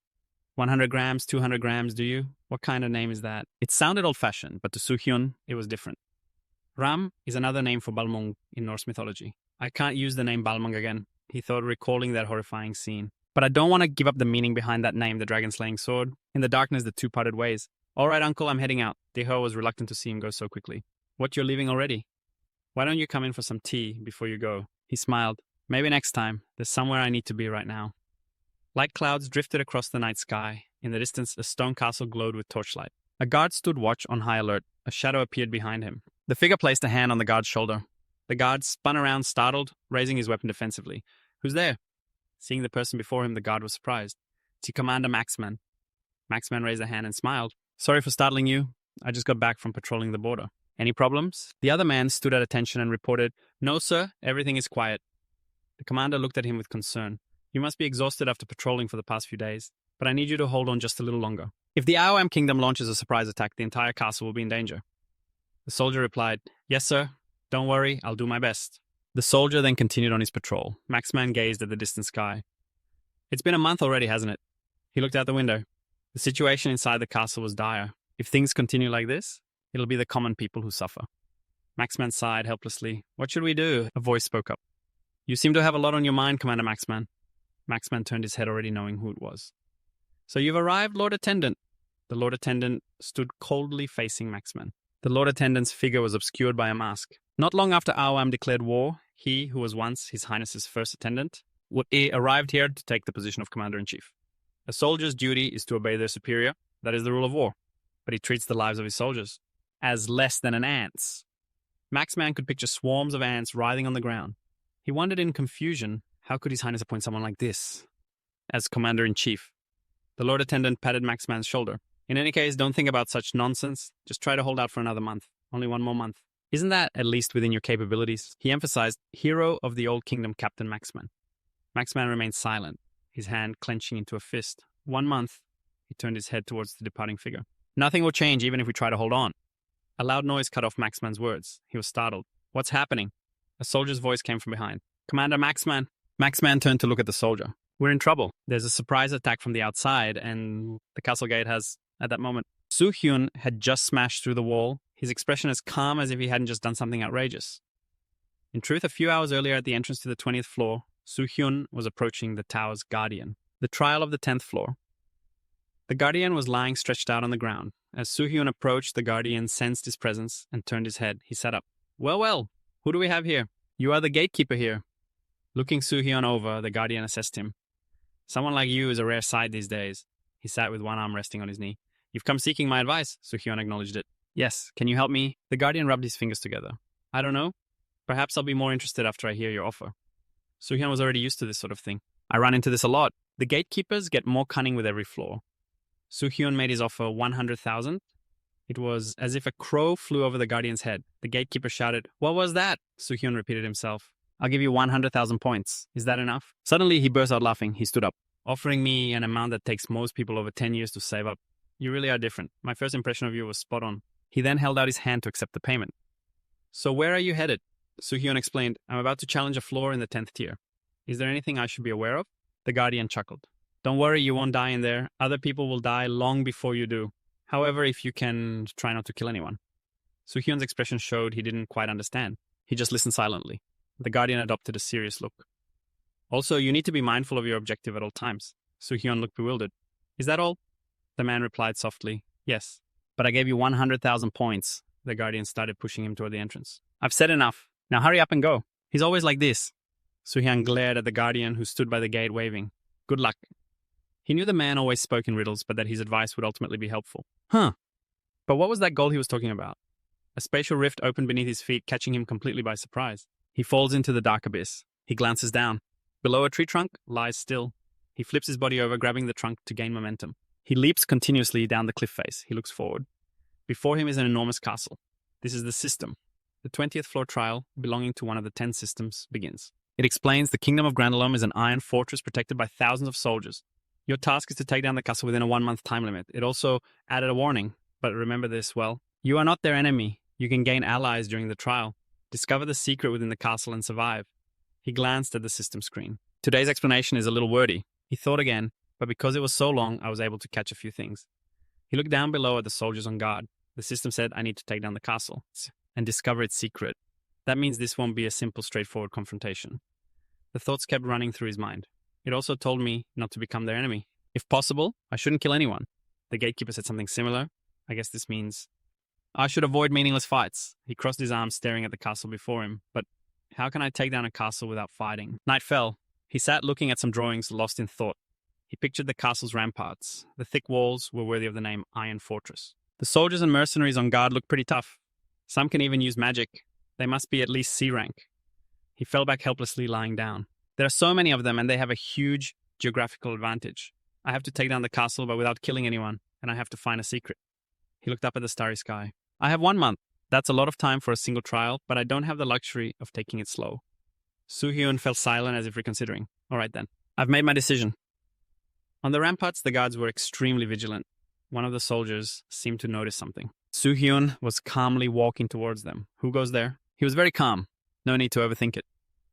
Speaker 1: 100 grams, 200 grams, do you? What kind of name is that? It sounded old-fashioned, but to Soo-hyun, it was different. Ram is another name for Balmung in Norse mythology. I can't use the name Balmung again, he thought, recalling that horrifying scene. But I don't want to give up the meaning behind that name, the dragon-slaying sword. In the darkness, the two parted ways. All right, uncle, I'm heading out. Daeho was reluctant to see him go so quickly. What, you're leaving already? Why don't you come in for some tea before you go? He smiled. Maybe next time. There's somewhere I need to be right now. Light clouds drifted across the night sky. In the distance, a stone castle glowed with torchlight. A guard stood watch on high alert. A shadow appeared behind him. The figure placed a hand on the guard's shoulder. The guard spun around, startled, raising his weapon defensively. Who's there? Seeing the person before him, the guard was surprised. It's Commander Maxman. Maxman raised a hand and smiled. Sorry for startling you. I just got back from patrolling the border. Any problems? The other man stood at attention and reported, No, sir, everything is quiet. The commander looked at him with concern. You must be exhausted after patrolling for the past few days, but I need you to hold on just a little longer. If the Aoam Kingdom launches a surprise attack, the entire castle will be in danger. The soldier replied, Yes, sir. Don't worry, I'll do my best. The soldier then continued on his patrol. Maxman gazed at the distant sky. It's been a month already, hasn't it? He looked out the window. The situation inside the castle was dire. If things continue like this, it'll be the common people who suffer. Maxman sighed helplessly. What should we do? A voice spoke up. You seem to have a lot on your mind, Commander Maxman. Maxman turned his head, already knowing who it was. So you've arrived, Lord Attendant. The Lord Attendant stood coldly facing Maxman. The Lord Attendant's figure was obscured by a mask. Not long after Aoam declared war, he, who was once His Highness's first attendant, arrived here to take the position of Commander-in-Chief. A soldier's duty is to obey their superior. That is the rule of war. But he treats the lives of his soldiers as less than an ant's. Maxman could picture swarms of ants writhing on the ground. He wondered in confusion, how could His Highness appoint someone like this as Commander-in-Chief? The Lord Attendant patted Maxman's shoulder. In any case, don't think about such nonsense. Just try to hold out for another month. Only one more month. Isn't that at least within your capabilities? He emphasized, Hero of the Old Kingdom, Captain Maxman. Maxman remained silent, his hand clenching into a fist. 1 month. He turned his head towards the departing figure. Nothing will change even if we try to hold on. A loud noise cut off Maxman's words. He was startled. What's happening? A soldier's voice came from behind. Commander Maxman. Maxman turned to look at the soldier. We're in trouble. There's a surprise attack from the outside, and the castle gate has, at that moment. Soo-hyun had just smashed through the wall, his expression as calm as if he hadn't just done something outrageous. In truth, a few hours earlier at the entrance to the 20th floor, Soo-hyun was approaching the tower's guardian. The trial of the 10th floor. The guardian was lying stretched out on the ground. As Soo-hyun approached, the guardian sensed his presence and turned his head. He sat up. Well, who do we have here? You are the gatekeeper here. Looking Soo-hyun over, the guardian assessed him. Someone like you is a rare sight these days. He sat with one arm resting on his knee. You've come seeking my advice, Soo-hyun acknowledged it. Yes, can you help me? The guardian rubbed his fingers together. I don't know. Perhaps I'll be more interested after I hear your offer. Soo-hyun was already used to this sort of thing. I run into this a lot. The gatekeepers get more cunning with every floor. Soo-hyun made his offer 100,000. It was as if a crow flew over the guardian's head. The gatekeeper shouted, What was that? Soo-hyun repeated himself. I'll give you 100,000 points. Is that enough? Suddenly, he burst out laughing. He stood up, offering me an amount that takes most people over 10 years to save up. You really are different. My first impression of you was spot on. He then held out his hand to accept the payment. So where are you headed? Soo-hyun explained, I'm about to challenge a floor in the 10th tier. Is there anything I should be aware of? The guardian chuckled. Don't worry, you won't die in there. Other people will die long before you do. However, if you can, try not to kill anyone. Soo-hyun's expression showed he didn't quite understand. He just listened silently. The guardian adopted a serious look. Also, you need to be mindful of your objective at all times. Soo-hyun looked bewildered. Is that all? The man replied softly, yes. But I gave you 100,000 points. The guardian started pushing him toward the entrance. I've said enough. Now hurry up and go. He's always like this. Soo-hyun glared at the guardian who stood by the gate waving. Good luck. He knew the man always spoke in riddles, but that his advice would ultimately be helpful. Huh. But what was that goal he was talking about? A spatial rift opened beneath his feet, catching him completely by surprise. He falls into the dark abyss. He glances down. Below a tree trunk, lies still. He flips his body over, grabbing the trunk to gain momentum. He leaps continuously down the cliff face. He looks forward. Before him is an enormous castle. This is the system. The 20th floor trial, belonging to one of the 10 systems, begins. It explains the Kingdom of Grandalom is an iron fortress protected by thousands of soldiers. Your task is to take down the castle within a 1-month time limit. It also added a warning, but remember this well. You are not their enemy. You can gain allies during the trial. Discover the secret within the castle and survive. He glanced at the system screen. Today's explanation is a little wordy. He thought again, but because it was so long, I was able to catch a few things. He looked down below at the soldiers on guard. The system said, I need to take down the castle and discover its secret. That means this won't be a simple, straightforward confrontation. The thoughts kept running through his mind. It also told me not to become their enemy. If possible, I shouldn't kill anyone. The gatekeeper said something similar. I guess this means I should avoid meaningless fights. He crossed his arms, staring at the castle before him. But how can I take down a castle without fighting? Night fell. He sat looking at some drawings, lost in thought. He pictured the castle's ramparts. The thick walls were worthy of the name Iron Fortress. The soldiers and mercenaries on guard looked pretty tough. Some can even use magic. They must be at least C rank. He fell back helplessly, lying down. There are so many of them, and they have a huge geographical advantage. I have to take down the castle, but without killing anyone, and I have to find a secret. He looked up at the starry sky. I have 1 month. That's a lot of time for a single trial, but I don't have the luxury of taking it slow. Soo-hyun fell silent as if reconsidering. All right then. I've made my decision. On the ramparts, the guards were extremely vigilant. One of the soldiers seemed to notice something. Soo-hyun was calmly walking towards them. Who goes there? He was very calm. No need to overthink it.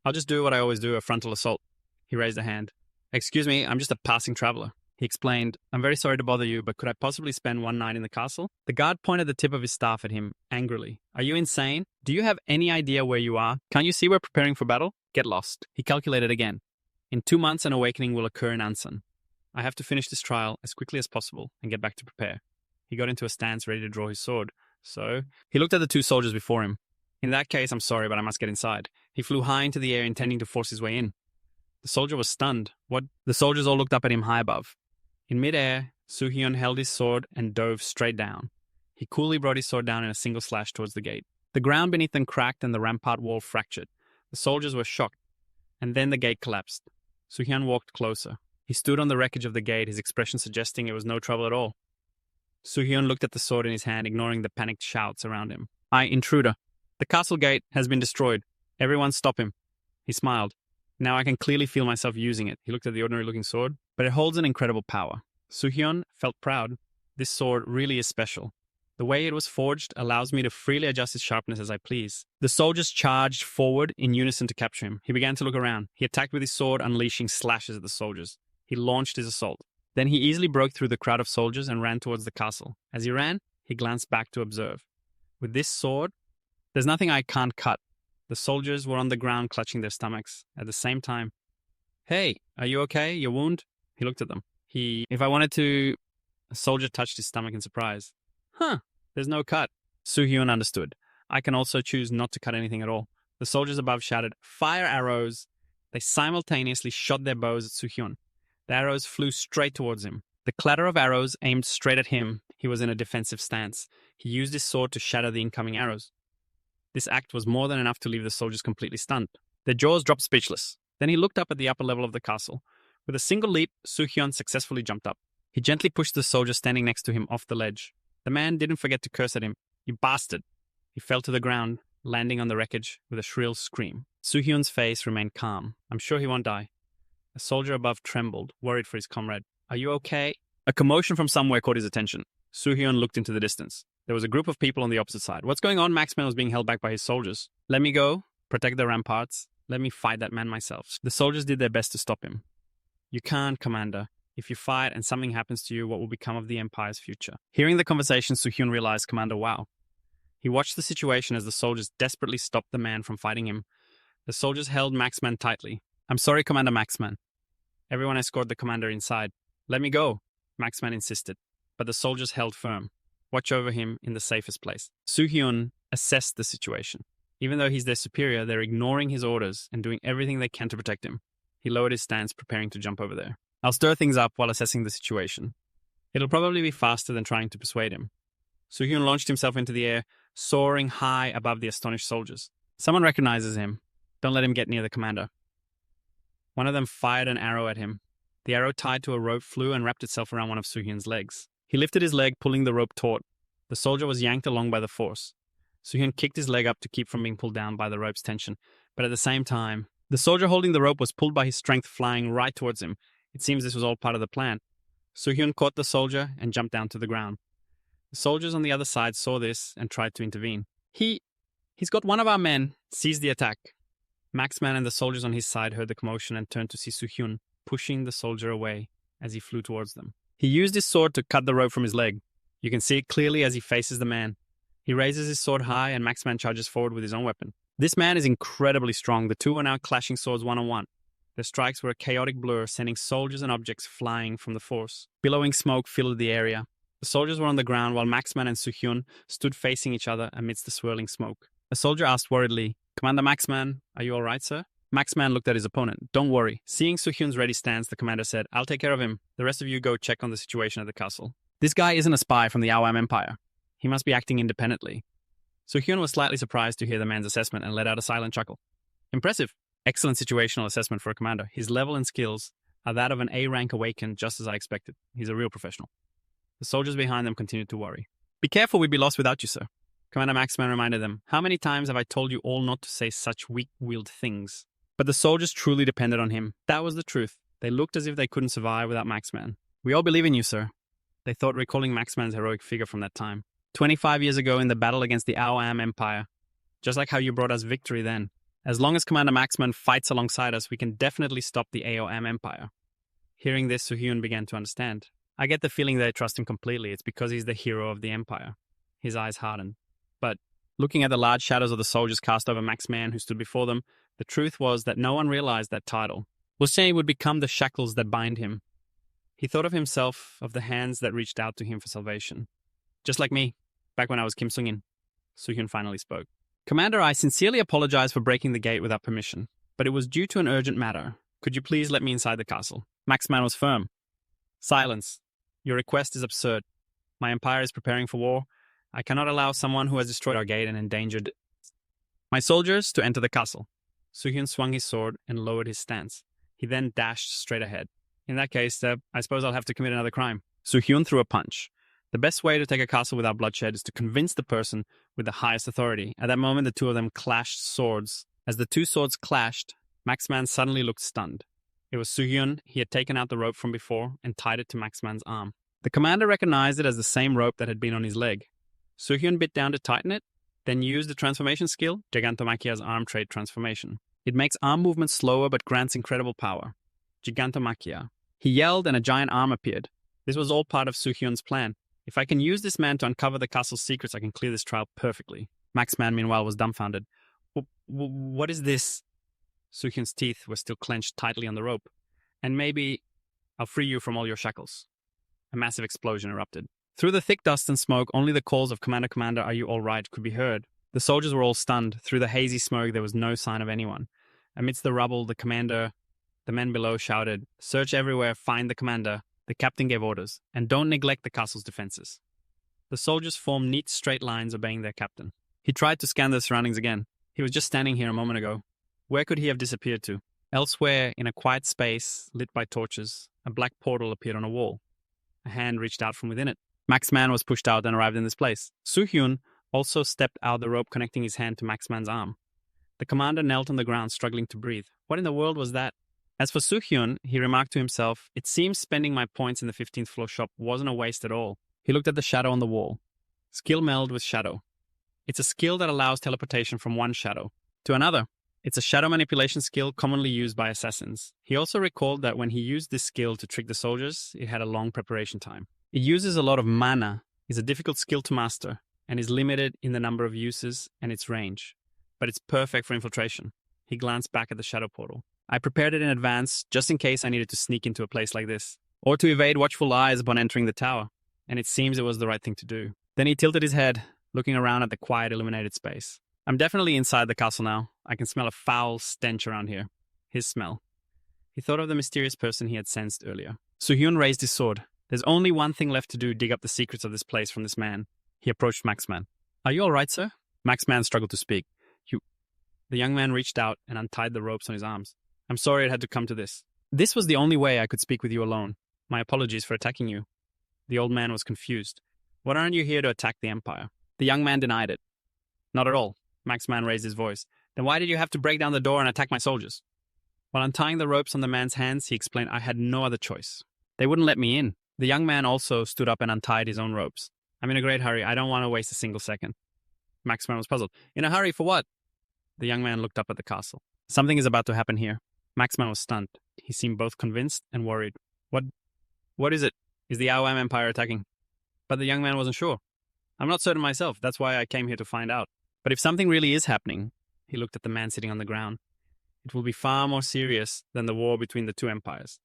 Speaker 1: I'll just do what I always do, a frontal assault. He raised a hand. Excuse me, I'm just a passing traveler. He explained, I'm very sorry to bother you, but could I possibly spend 1 night in the castle? The guard pointed the tip of his staff at him, angrily. Are you insane? Do you have any idea where you are? Can't you see we're preparing for battle? Get lost. He calculated again. In 2 months, an awakening will occur in Ansan. I have to finish this trial as quickly as possible and get back to prepare. He got into a stance ready to draw his sword. So, he looked at the 2 soldiers before him. In that case, I'm sorry, but I must get inside. He flew high into the air, intending to force his way in. The soldier was stunned. What? The soldiers all looked up at him high above. In mid-air, Soo-hyun held his sword and dove straight down. He coolly brought his sword down in a single slash towards the gate. The ground beneath them cracked and the rampart wall fractured. The soldiers were shocked. And then the gate collapsed. Soo-hyun walked closer. He stood on the wreckage of the gate, his expression suggesting it was no trouble at all. Soo-hyun looked at the sword in his hand, ignoring the panicked shouts around him. Intruder. The castle gate has been destroyed. Everyone stop him. He smiled. Now I can clearly feel myself using it. He looked at the ordinary-looking sword, but it holds an incredible power. Soo-hyun felt proud. This sword really is special. The way it was forged allows me to freely adjust its sharpness as I please. The soldiers charged forward in unison to capture him. He began to look around. He attacked with his sword, unleashing slashes at the soldiers. He launched his assault. Then he easily broke through the crowd of soldiers and ran towards the castle. As he ran, he glanced back to observe. With this sword, there's nothing I can't cut. The soldiers were on the ground clutching their stomachs. At the same time, Hey, are you okay? Your wound? He looked at them. If I wanted to... A soldier touched his stomach in surprise. There's no cut. Soo-hyun understood. I can also choose not to cut anything at all. The soldiers above shouted, Fire arrows! They simultaneously shot their bows at Soo-hyun. The arrows flew straight towards him. The clatter of arrows aimed straight at him. He was in a defensive stance. He used his sword to shatter the incoming arrows. This act was more than enough to leave the soldiers completely stunned. Their jaws dropped speechless. Then he looked up at the upper level of the castle. With a single leap, Soo-hyun successfully jumped up. He gently pushed the soldier standing next to him off the ledge. The man didn't forget to curse at him. You bastard! He fell to the ground, landing on the wreckage with a shrill scream. Soo-hyun's face remained calm. I'm sure he won't die. A soldier above trembled, worried for his comrade. Are you okay? A commotion from somewhere caught his attention. Soo-hyun looked into the distance. There was a group of people on the opposite side. What's going on? Maxman was being held back by his soldiers. Let me go. Protect the ramparts. Let me fight that man myself. The soldiers did their best to stop him. You can't, Commander. If you fight and something happens to you, what will become of the Empire's future? Hearing the conversation, Soo-hyun realized Commander Wow. He watched the situation as the soldiers desperately stopped the man from fighting him. The soldiers held Maxman tightly. "I'm sorry, Commander Maxman." Everyone escorted the commander inside. "Let me go," Maxman insisted, but the soldiers held firm. "Watch over him in the safest place." Soo-hyun assessed the situation. Even though he's their superior, they're ignoring his orders and doing everything they can to protect him. He lowered his stance, preparing to jump over there. "I'll stir things up while assessing the situation. It'll probably be faster than trying to persuade him." Soo-hyun launched himself into the air, soaring high above the astonished soldiers. Someone recognizes him. Don't let him get near the commander. One of them fired an arrow at him. The arrow, tied to a rope, flew and wrapped itself around one of Soo-hyun's legs. He lifted his leg, pulling the rope taut. The soldier was yanked along by the force. Soo-hyun kicked his leg up to keep from being pulled down by the rope's tension, but at the same time, the soldier holding the rope was pulled by his strength, flying right towards him. It seems this was all part of the plan. Soo-hyun caught the soldier and jumped down to the ground. The soldiers on the other side saw this and tried to intervene. He's got one of our men. Seize the attack." Maxman and the soldiers on his side heard the commotion and turned to see Soo-hyun pushing the soldier away as he flew towards them. He used his sword to cut the rope from his leg. You can see it clearly as he faces the man. He raises his sword high and Maxman charges forward with his own weapon. This man is incredibly strong. The two are now clashing swords one-on-one. Their strikes were a chaotic blur, sending soldiers and objects flying from the force. Billowing smoke filled the area. The soldiers were on the ground while Maxman and Soo-hyun stood facing each other amidst the swirling smoke. A soldier asked worriedly, "Commander Maxman, are you all right, sir?" Maxman looked at his opponent. "Don't worry." Seeing Soo-hyun's ready stance, the commander said, "I'll take care of him. The rest of you go check on the situation at the castle." This guy isn't a spy from the Awam Empire. He must be acting independently. Soo-hyun was slightly surprised to hear the man's assessment and let out a silent chuckle. Impressive. Excellent situational assessment for a commander. His level and skills are that of an A-rank awakened, just as I expected. He's a real professional. The soldiers behind them continued to worry. "Be careful, we'd be lost without you, sir." Commander Maxman reminded them, "How many times have I told you all not to say such weak-willed things?" But the soldiers truly depended on him. That was the truth. They looked as if they couldn't survive without Maxman. "We all believe in you, sir." They thought, recalling Maxman's heroic figure from that time. 25 years ago in the battle against the Awam Empire. Just like how you brought us victory then. As long as Commander Maxman fights alongside us, we can definitely stop the Aom Empire. Hearing this, Soo-hyun began to understand. I get the feeling they trust him completely. It's because he's the hero of the Empire. His eyes hardened. But looking at the large shadows of the soldiers cast over Maxman who stood before them, the truth was that no one realized that title. Wusei would become the shackles that bind him. He thought of himself, of the hands that reached out to him for salvation. Just like me, back when I was Kim Sung-in. Soo-hyun finally spoke. "Commander, I sincerely apologize for breaking the gate without permission, but it was due to an urgent matter. Could you please let me inside the castle?" Maxman was firm. "Silence. Your request is absurd. My empire is preparing for war. I cannot allow someone who has destroyed our gate and endangered my soldiers to enter the castle." Soo-hyun swung his sword and lowered his stance. He then dashed straight ahead. "In that case, I suppose I'll have to commit another crime." Soo-hyun threw a punch. The best way to take a castle without bloodshed is to convince the person with the highest authority. At that moment, the two of them clashed swords. As the two swords clashed, Maxman suddenly looked stunned. It was Soo-hyun. He had taken out the rope from before and tied it to Maxman's arm. The commander recognized it as the same rope that had been on his leg. Soo-hyun bit down to tighten it, then used the transformation skill, Gigantomachia's arm trait transformation. It makes arm movement slower but grants incredible power. Gigantomachia. He yelled and a giant arm appeared. This was all part of Soo-hyun's plan. If I can use this man to uncover the castle's secrets, I can clear this trial perfectly. Maxman, meanwhile, was dumbfounded. What is this? Soo-hyun's teeth were still clenched tightly on the rope. "And maybe I'll free you from all your shackles." A massive explosion erupted. Through the thick dust and smoke, only the calls of Commander, are you all right, could be heard. The soldiers were all stunned. Through the hazy smoke, there was no sign of anyone. Amidst the rubble, the men below shouted, "Search everywhere, find the commander." The captain gave orders, "And don't neglect the castle's defenses." The soldiers formed neat straight lines obeying their captain. He tried to scan the surroundings again. He was just standing here a moment ago. Where could he have disappeared to? Elsewhere, in a quiet space, lit by torches, a black portal appeared on a wall. A hand reached out from within it. Maxman was pushed out and arrived in this place. Soo-hyun also stepped out the rope connecting his hand to Maxman's arm. The commander knelt on the ground, struggling to breathe. What in the world was that? As for Soo-hyun, he remarked to himself, "It seems spending my points in the 15th floor shop wasn't a waste at all." He looked at the shadow on the wall. Skill meld with shadow. It's a skill that allows teleportation from one shadow to another. It's a shadow manipulation skill commonly used by assassins. He also recalled that when he used this skill to trick the soldiers, it had a long preparation time. It uses a lot of mana, is a difficult skill to master, and is limited in the number of uses and its range. But it's perfect for infiltration. He glanced back at the shadow portal. I prepared it in advance, just in case I needed to sneak into a place like this, or to evade watchful eyes upon entering the tower, and it seems it was the right thing to do. Then he tilted his head, looking around at the quiet, illuminated space. I'm definitely inside the castle now. I can smell a foul stench around here. His smell. He thought of the mysterious person he had sensed earlier. Soo-hyun raised his sword. There's only one thing left to do, dig up the secrets of this place from this man. He approached Maxman. Are you all right, sir? Maxman struggled to speak. The young man reached out and untied the ropes on his arms. I'm sorry it had to come to this. This was the only way I could speak with you alone. My apologies for attacking you. The old man was confused. What, aren't you here to attack the Empire? The young man denied it. Not at all. Maxman raised his voice. Then why did you have to break down the door and attack my soldiers? While untying the ropes on the man's hands, he explained I had no other choice. They wouldn't let me in. The young man also stood up and untied his own ropes. I'm in a great hurry. I don't want to waste a single second. Maxman was puzzled. In a hurry for what? The young man looked up at the castle. Something is about to happen here. Maxman was stunned. He seemed both convinced and worried. What is it? Is the Awam Empire attacking? But the young man wasn't sure. I'm not certain myself. That's why I came here to find out. But if something really is happening, he looked at the man sitting on the ground, it will be far more serious than the war between the two empires.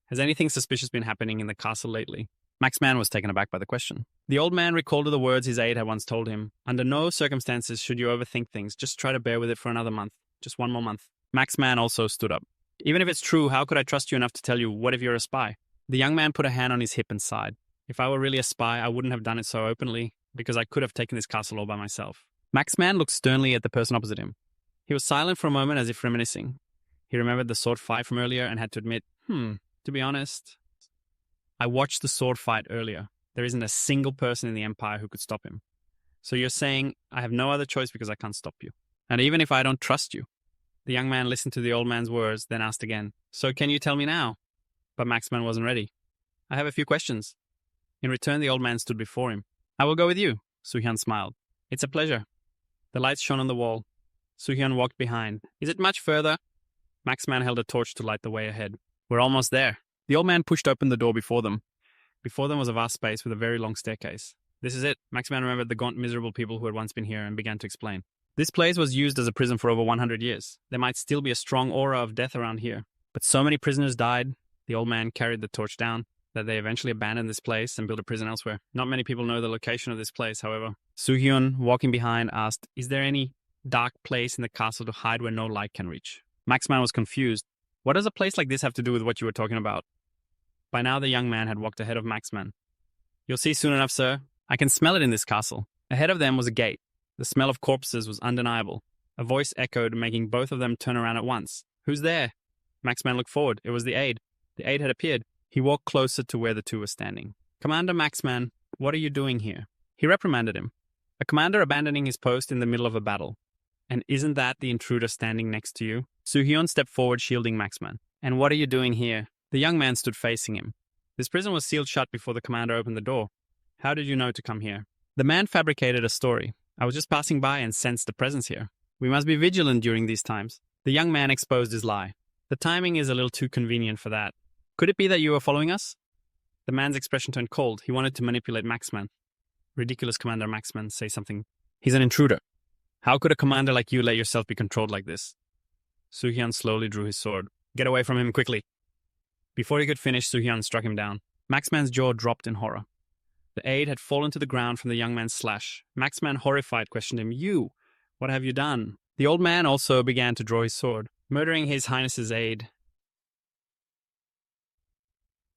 Speaker 1: Has anything suspicious been happening in the castle lately? Maxman was taken aback by the question. The old man recalled the words his aide had once told him. Under no circumstances should you overthink things. Just try to bear with it for another month. Just one more month. Maxman also stood up. Even if it's true, how could I trust you enough to tell you, what if you're a spy? The young man put a hand on his hip and sighed. If I were really a spy, I wouldn't have done it so openly, because I could have taken this castle all by myself. Maxman looked sternly at the person opposite him. He was silent for a moment as if reminiscing. He remembered the sword fight from earlier and had to admit, to be honest, I watched the sword fight earlier. There isn't a single person in the Empire who could stop him. So you're saying I have no other choice because I can't stop you. And even if I don't trust you. The young man listened to the old man's words, then asked again, so can you tell me now? But Maxman wasn't ready. I have a few questions. In return, the old man stood before him. I will go with you. Soo-hyun smiled. It's a pleasure. The lights shone on the wall. Soo-hyun walked behind. Is it much further? Maxman held a torch to light the way ahead. We're almost there. The old man pushed open the door before them. Before them was a vast space with a very long staircase. This is it. Maxman remembered the gaunt, miserable people who had once been here and began to explain. This place was used as a prison for over 100 years. There might still be a strong aura of death around here. But so many prisoners died, the old man carried the torch down, that they eventually abandoned this place and built a prison elsewhere. Not many people know the location of this place, however. Soo-hyun, walking behind, asked, is there any dark place in the castle to hide where no light can reach? Maxman was confused. What does a place like this have to do with what you were talking about? By now the young man had walked ahead of Maxman. You'll see soon enough, sir. I can smell it in this castle. Ahead of them was a gate. The smell of corpses was undeniable. A voice echoed, making both of them turn around at once. Who's there? Maxman looked forward. It was the aide. The aide had appeared. He walked closer to where the two were standing. Commander Maxman, what are you doing here? He reprimanded him. A commander abandoning his post in the middle of a battle. And isn't that the intruder standing next to you? Soo-hyun stepped forward, shielding Maxman. And what are you doing here? The young man stood facing him. This prison was sealed shut before the commander opened the door. How did you know to come here? The man fabricated a story. I was just passing by and sensed the presence here. We must be vigilant during these times. The young man exposed his lie. The timing is a little too convenient for that. Could it be that you were following us? The man's expression turned cold. He wanted to manipulate Maxman. Ridiculous, Commander Maxman, say something. He's an intruder. How could a commander like you let yourself be controlled like this? Soo-hyun slowly drew his sword. Get away from him quickly. Before he could finish, Soo-hyun struck him down. Maxman's jaw dropped in horror. The aide had fallen to the ground from the young man's slash. Maxman, horrified, questioned him. You! What have you done? The old man also began to draw his sword, murdering His Highness's aide,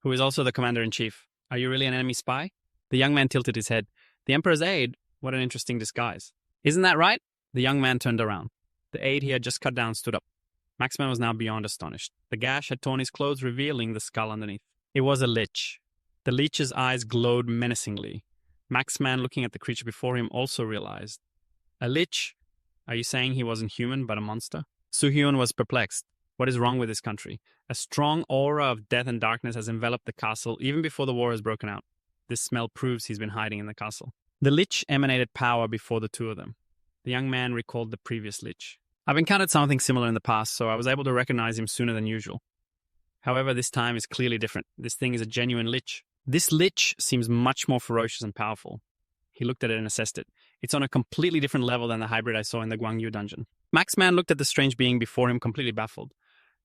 Speaker 1: who is also the commander-in-chief. Are you really an enemy spy? The young man tilted his head. The Emperor's aide? What an interesting disguise. Isn't that right? The young man turned around. The aide he had just cut down stood up. Maxman was now beyond astonished. The gash had torn his clothes, revealing the skull underneath. It was a lich. The leech's eyes glowed menacingly. Maxman, looking at the creature before him, also realized. A lich? Are you saying he wasn't human, but a monster? Soo-hyun was perplexed. What is wrong with this country? A strong aura of death and darkness has enveloped the castle even before the war has broken out. This smell proves he's been hiding in the castle. The lich emanated power before the two of them. The young man recalled the previous lich. I've encountered something similar in the past, so I was able to recognize him sooner than usual. However, this time is clearly different. This thing is a genuine lich. This lich seems much more ferocious and powerful. He looked at it and assessed it. It's on a completely different level than the hybrid I saw in the Guangyu dungeon. Maxman looked at the strange being before him, completely baffled.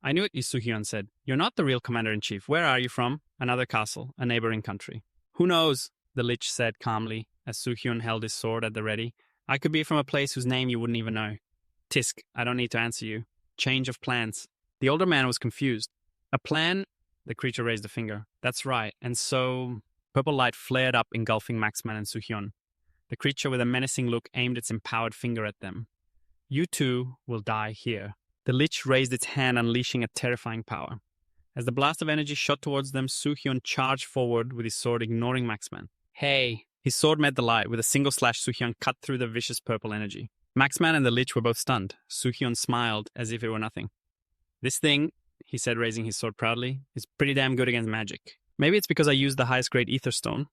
Speaker 1: I knew it, Suhyun said. You're not the real commander-in-chief. Where are you from? Another castle, a neighboring country. Who knows? The lich said calmly, as Suhyun held his sword at the ready. I could be from a place whose name you wouldn't even know. Tisk, I don't need to answer you. Change of plans. The older man was confused. A plan? The creature raised a finger. That's right. And so... Purple light flared up, engulfing Maxman and Suhyun. The creature with a menacing look aimed its empowered finger at them. You two will die here. The lich raised its hand, unleashing a terrifying power. As the blast of energy shot towards them, Suhyun charged forward with his sword, ignoring Maxman. Hey! His sword met the light. With a single slash, Suhyun cut through the vicious purple energy. Maxman and the lich were both stunned. Suhyun smiled as if it were nothing. This thing, he said, raising his sword proudly, is pretty damn good against magic. Maybe it's because I used the highest grade ether stone.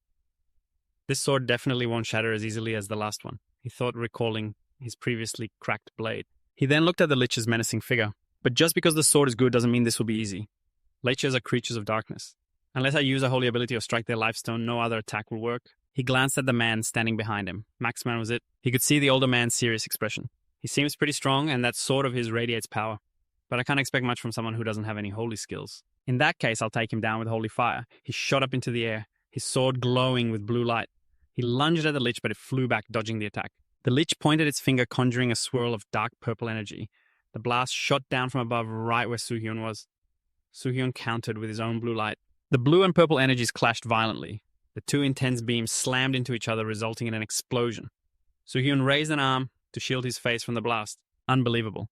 Speaker 1: This sword definitely won't shatter as easily as the last one, he thought, recalling his previously cracked blade. He then looked at the lich's menacing figure. But just because the sword is good doesn't mean this will be easy. Liches are creatures of darkness. Unless I use a holy ability or strike their lifestone, no other attack will work. He glanced at the man standing behind him. Maxman was it. He could see the older man's serious expression. He seems pretty strong, and that sword of his radiates power. But I can't expect much from someone who doesn't have any holy skills. In that case, I'll take him down with holy fire. He shot up into the air, his sword glowing with blue light. He lunged at the lich, but it flew back, dodging the attack. The lich pointed its finger, conjuring a swirl of dark purple energy. The blast shot down from above right where Suhyun was. Suhyun countered with his own blue light. The blue and purple energies clashed violently. The two intense beams slammed into each other, resulting in an explosion. Suhyun raised an arm to shield his face from the blast. Unbelievable.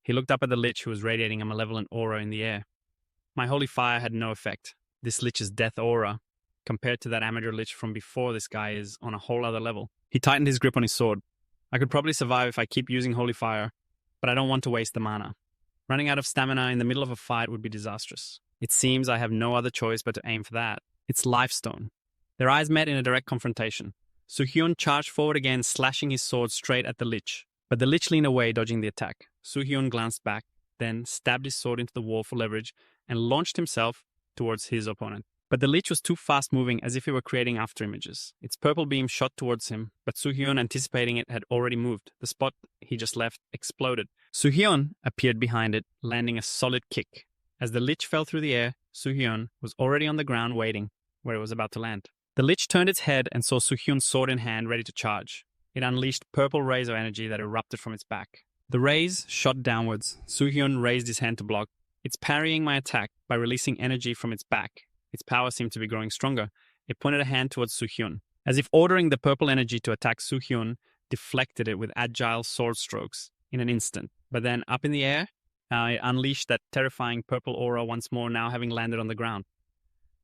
Speaker 1: He looked up at the lich, who was radiating a malevolent aura in the air. My holy fire had no effect. This lich's death aura, compared to that amateur lich from before this guy, is on a whole other level. He tightened his grip on his sword. I could probably survive if I keep using holy fire, but I don't want to waste the mana. Running out of stamina in the middle of a fight would be disastrous. It seems I have no other choice but to aim for that. It's Lifestone. Their eyes met in a direct confrontation. Suhyun charged forward again, slashing his sword straight at the lich. But the lich leaned away, dodging the attack. Suhyun glanced back, then stabbed his sword into the wall for leverage and launched himself towards his opponent. But the lich was too fast-moving, as if he were creating afterimages. Its purple beam shot towards him, but Suhyun, anticipating it, had already moved. The spot he just left exploded. Suhyun appeared behind it, landing a solid kick. As the lich fell through the air, Suhyun was already on the ground waiting, where it was about to land. The lich turned its head and saw Suhyun's sword in hand, ready to charge. It unleashed purple rays of energy that erupted from its back. The rays shot downwards. Suhyun raised his hand to block. It's parrying my attack by releasing energy from its back. Its power seemed to be growing stronger. It pointed a hand towards Suhyun, as if ordering the purple energy to attack. Suhyun deflected it with agile sword strokes in an instant. But then, up in the air, it unleashed that terrifying purple aura once more, now having landed on the ground.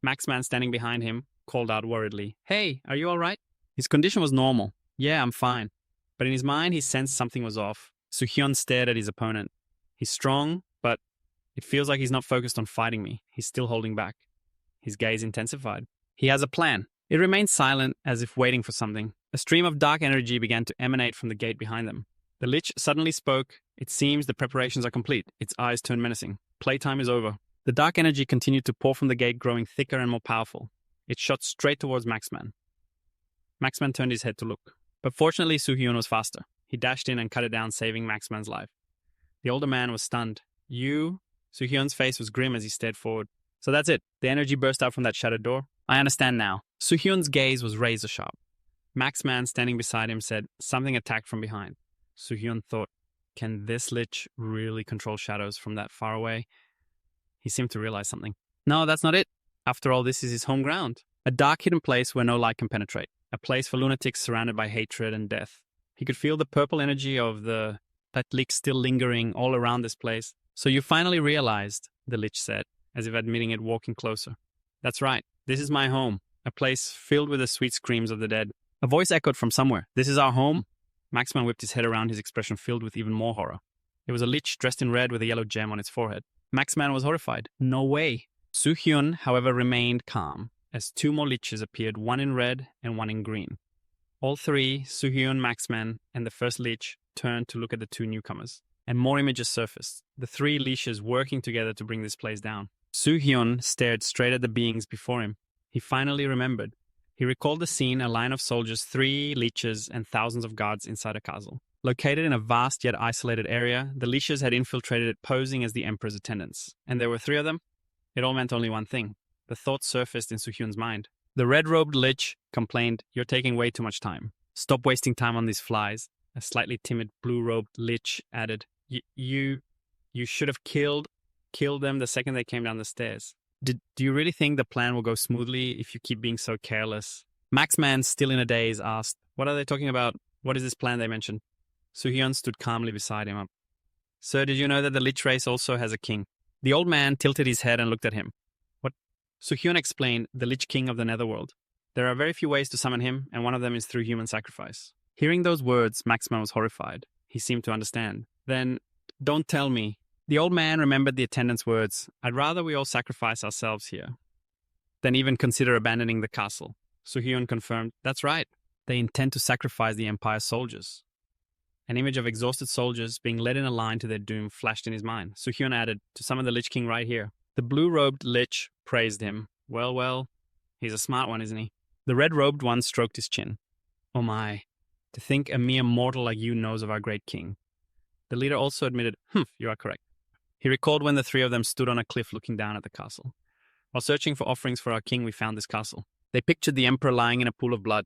Speaker 1: Maxman, standing behind him, called out worriedly, "Hey, are you all right?" His condition was normal. "Yeah, I'm fine." But in his mind, he sensed something was off. Suhyun stared at his opponent. He's strong, but it feels like he's not focused on fighting me. He's still holding back. His gaze intensified. He has a plan. It remained silent, as if waiting for something. A stream of dark energy began to emanate from the gate behind them. The lich suddenly spoke. "It seems the preparations are complete." Its eyes turned menacing. "Playtime is over." The dark energy continued to pour from the gate, growing thicker and more powerful. It shot straight towards Maxman. Maxman turned his head to look. But fortunately, Suhyun was faster. He dashed in and cut it down, saving Maxman's life. The older man was stunned. "You?" Suhyun's face was grim as he stared forward. "So that's it. The energy burst out from that shattered door. I understand now." Suhyun's gaze was razor sharp. Maxman, standing beside him, said, "Something attacked from behind." Suhyun thought, can this lich really control shadows from that far away? He seemed to realize something. No, that's not it. After all, this is his home ground. A dark hidden place where no light can penetrate. A place for lunatics surrounded by hatred and death. He could feel the purple energy of that lich still lingering all around this place. "So you finally realized," the lich said, as if admitting it, walking closer. "That's right. This is my home. A place filled with the sweet screams of the dead." A voice echoed from somewhere. "This is our home?" Maxman whipped his head around, his expression filled with even more horror. It was a lich dressed in red with a yellow gem on its forehead. Maxman was horrified. No way. Suhyun, however, remained calm, as two more liches appeared, one in red and one in green. All three, Suhyun, Maxman, and the first lich, turned to look at the two newcomers. And more images surfaced, the three liches working together to bring this place down. Suhyun stared straight at the beings before him. He finally remembered. He recalled the scene: a line of soldiers, 3 leeches, and thousands of guards inside a castle. Located in a vast yet isolated area, the leeches had infiltrated it, posing as the emperor's attendants. And there were 3 of them? It all meant only one thing. The thought surfaced in Soo-hyun's mind. The red-robed lich complained, "You're taking way too much time. Stop wasting time on these flies." A slightly timid blue-robed lich added, You should have killed them the second they came down the stairs. Do you really think the plan will go smoothly if you keep being so careless? Maxman, still in a daze, asked, "What are they talking about? What is this plan they mentioned?" Soo-hyun stood calmly beside him. "Sir, did you know that the lich race also has a king?" The old man tilted his head and looked at him. "What?" Soo-hyun explained, "The lich king of the netherworld. There are very few ways to summon him, and one of them is through human sacrifice." Hearing those words, Maxman was horrified. He seemed to understand. "Then, don't tell me." The old man remembered the attendant's words. "I'd rather we all sacrifice ourselves here than even consider abandoning the castle." Soo-hyun confirmed, "That's right. They intend to sacrifice the Empire's soldiers." An image of exhausted soldiers being led in a line to their doom flashed in his mind. Soo-hyun added, "To summon the Lich King right here." The blue-robed Lich praised him. Well, he's a smart one, isn't he? The red-robed one stroked his chin. "Oh my, to think a mere mortal like you knows of our great king." The leader also admitted, "You are correct." He recalled when the 3 of them stood on a cliff looking down at the castle. "While searching for offerings for our king, we found this castle." They pictured the emperor lying in a pool of blood.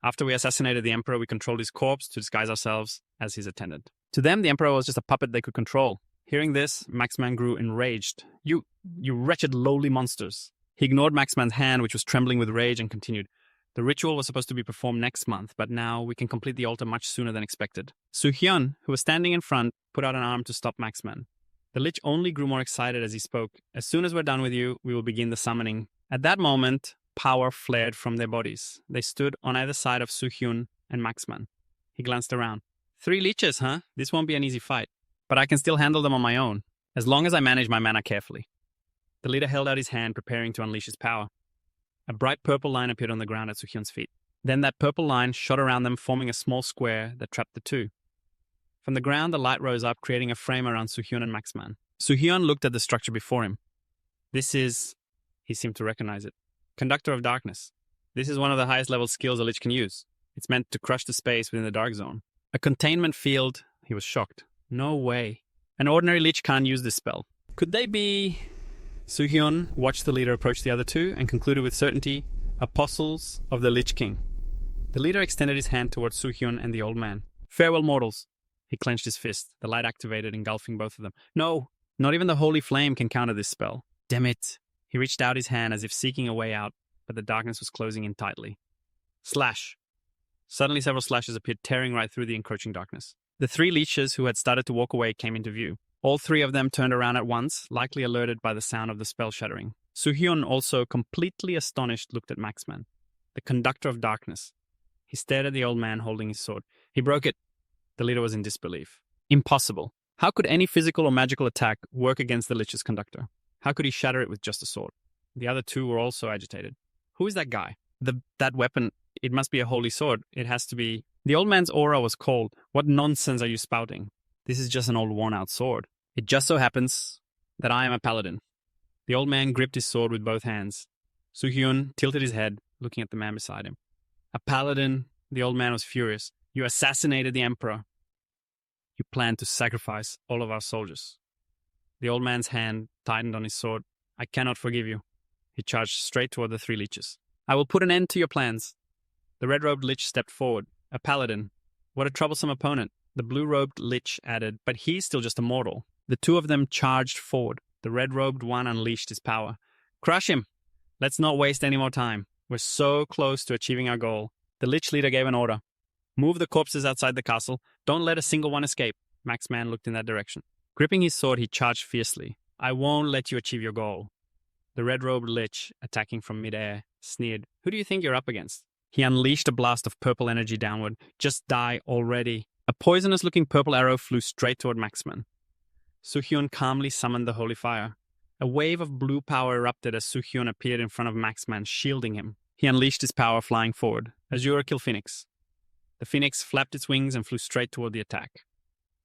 Speaker 1: After we assassinated the emperor, we controlled his corpse to disguise ourselves as his attendant. To them, the emperor was just a puppet they could control. Hearing this, Maxman grew enraged. You wretched lowly monsters." He ignored Maxman's hand, which was trembling with rage, and continued, "The ritual was supposed to be performed next month, but now we can complete the altar much sooner than expected." Soo-hyun, who was standing in front, put out an arm to stop Maxman. The lich only grew more excited as he spoke. "As soon as we're done with you, we will begin the summoning." At that moment, power flared from their bodies. They stood on either side of Soo-hyun and Maxman. He glanced around. 3 leeches, huh? This won't be an easy fight. But I can still handle them on my own, as long as I manage my mana carefully. The leader held out his hand, preparing to unleash his power. A bright purple line appeared on the ground at Soo-hyun's feet. Then that purple line shot around them, forming a small square that trapped the 2. From the ground, the light rose up, creating a frame around Soo-hyun and Maxman. Soo-hyun looked at the structure before him. This is... He seemed to recognize it. Conductor of darkness. This is one of the highest level skills a lich can use. It's meant to crush the space within the dark zone. A containment field. He was shocked. No way. An ordinary lich can't use this spell. Could they be... Soo-hyun watched the leader approach the other 2 and concluded with certainty, apostles of the Lich King. The leader extended his hand towards Soo-hyun and the old man. "Farewell, mortals." He clenched his fist. The light activated, engulfing both of them. "No, not even the holy flame can counter this spell." Damn it. He reached out his hand as if seeking a way out, but the darkness was closing in tightly. Slash. Suddenly several slashes appeared, tearing right through the encroaching darkness. The 3 leeches who had started to walk away came into view. All 3 of them turned around at once, likely alerted by the sound of the spell shattering. Soo-hyun, also completely astonished, looked at Maxman, the conductor of darkness. He stared at the old man holding his sword. "He broke it." The leader was in disbelief. "Impossible. How could any physical or magical attack work against the lich's conductor? How could he shatter it with just a sword?" The other 2 were also agitated. "Who is that guy? That weapon, it must be a holy sword. It has to be..." The old man's aura was cold. "What nonsense are you spouting? This is just an old worn-out sword. It just so happens that I am a paladin." The old man gripped his sword with both hands. Soo-hyun tilted his head, looking at the man beside him. "A paladin?" The old man was furious. "You assassinated the emperor. You planned to sacrifice all of our soldiers." The old man's hand tightened on his sword. "I cannot forgive you." He charged straight toward the 3 leeches. "I will put an end to your plans." The red-robed lich stepped forward. "A paladin. What a troublesome opponent." The blue-robed lich added, "But he's still just a mortal." The 2 of them charged forward. The red-robed one unleashed his power. "Crush him! Let's not waste any more time. We're so close to achieving our goal." The lich leader gave an order. "Move the corpses outside the castle. Don't let a single one escape." Maxman looked in that direction. Gripping his sword, he charged fiercely. "I won't let you achieve your goal." The red-robed lich, attacking from mid-air, sneered. "Who do you think you're up against?" He unleashed a blast of purple energy downward. "Just die already." A poisonous-looking purple arrow flew straight toward Maxman. Soo-hyun calmly summoned the holy fire. A wave of blue power erupted as Soo-hyun appeared in front of Maxman, shielding him. He unleashed his power, flying forward. Asura kill phoenix. The phoenix flapped its wings and flew straight toward the attack.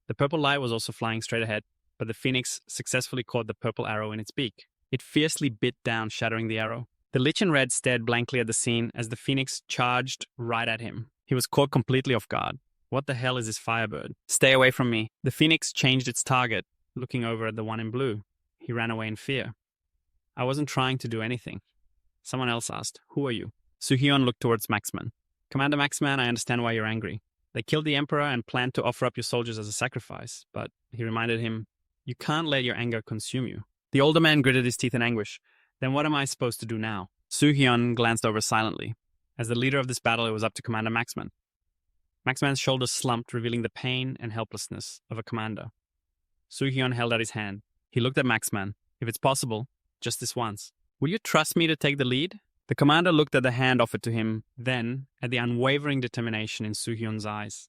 Speaker 1: The purple light was also flying straight ahead, but the phoenix successfully caught the purple arrow in its beak. It fiercely bit down, shattering the arrow. The Lich in red stared blankly at the scene as the Phoenix charged right at him. He was caught completely off guard. What the hell is this firebird? Stay away from me. The Phoenix changed its target, looking over at the one in blue. He ran away in fear. I wasn't trying to do anything. Someone else asked, "Who are you?" Soo-hyun looked towards Maxman. "Commander Maxman, I understand why you're angry. They killed the Emperor and planned to offer up your soldiers as a sacrifice, but," he reminded him, "you can't let your anger consume you." The older man gritted his teeth in anguish. "Then what am I supposed to do now?" Soo-hyun glanced over silently. As the leader of this battle, it was up to Commander Maxman. Maxman's shoulders slumped, revealing the pain and helplessness of a commander. Soo-hyun held out his hand. He looked at Maxman. "If it's possible, just this once. Will you trust me to take the lead?" The commander looked at the hand offered to him, then at the unwavering determination in Soo-hyun's eyes.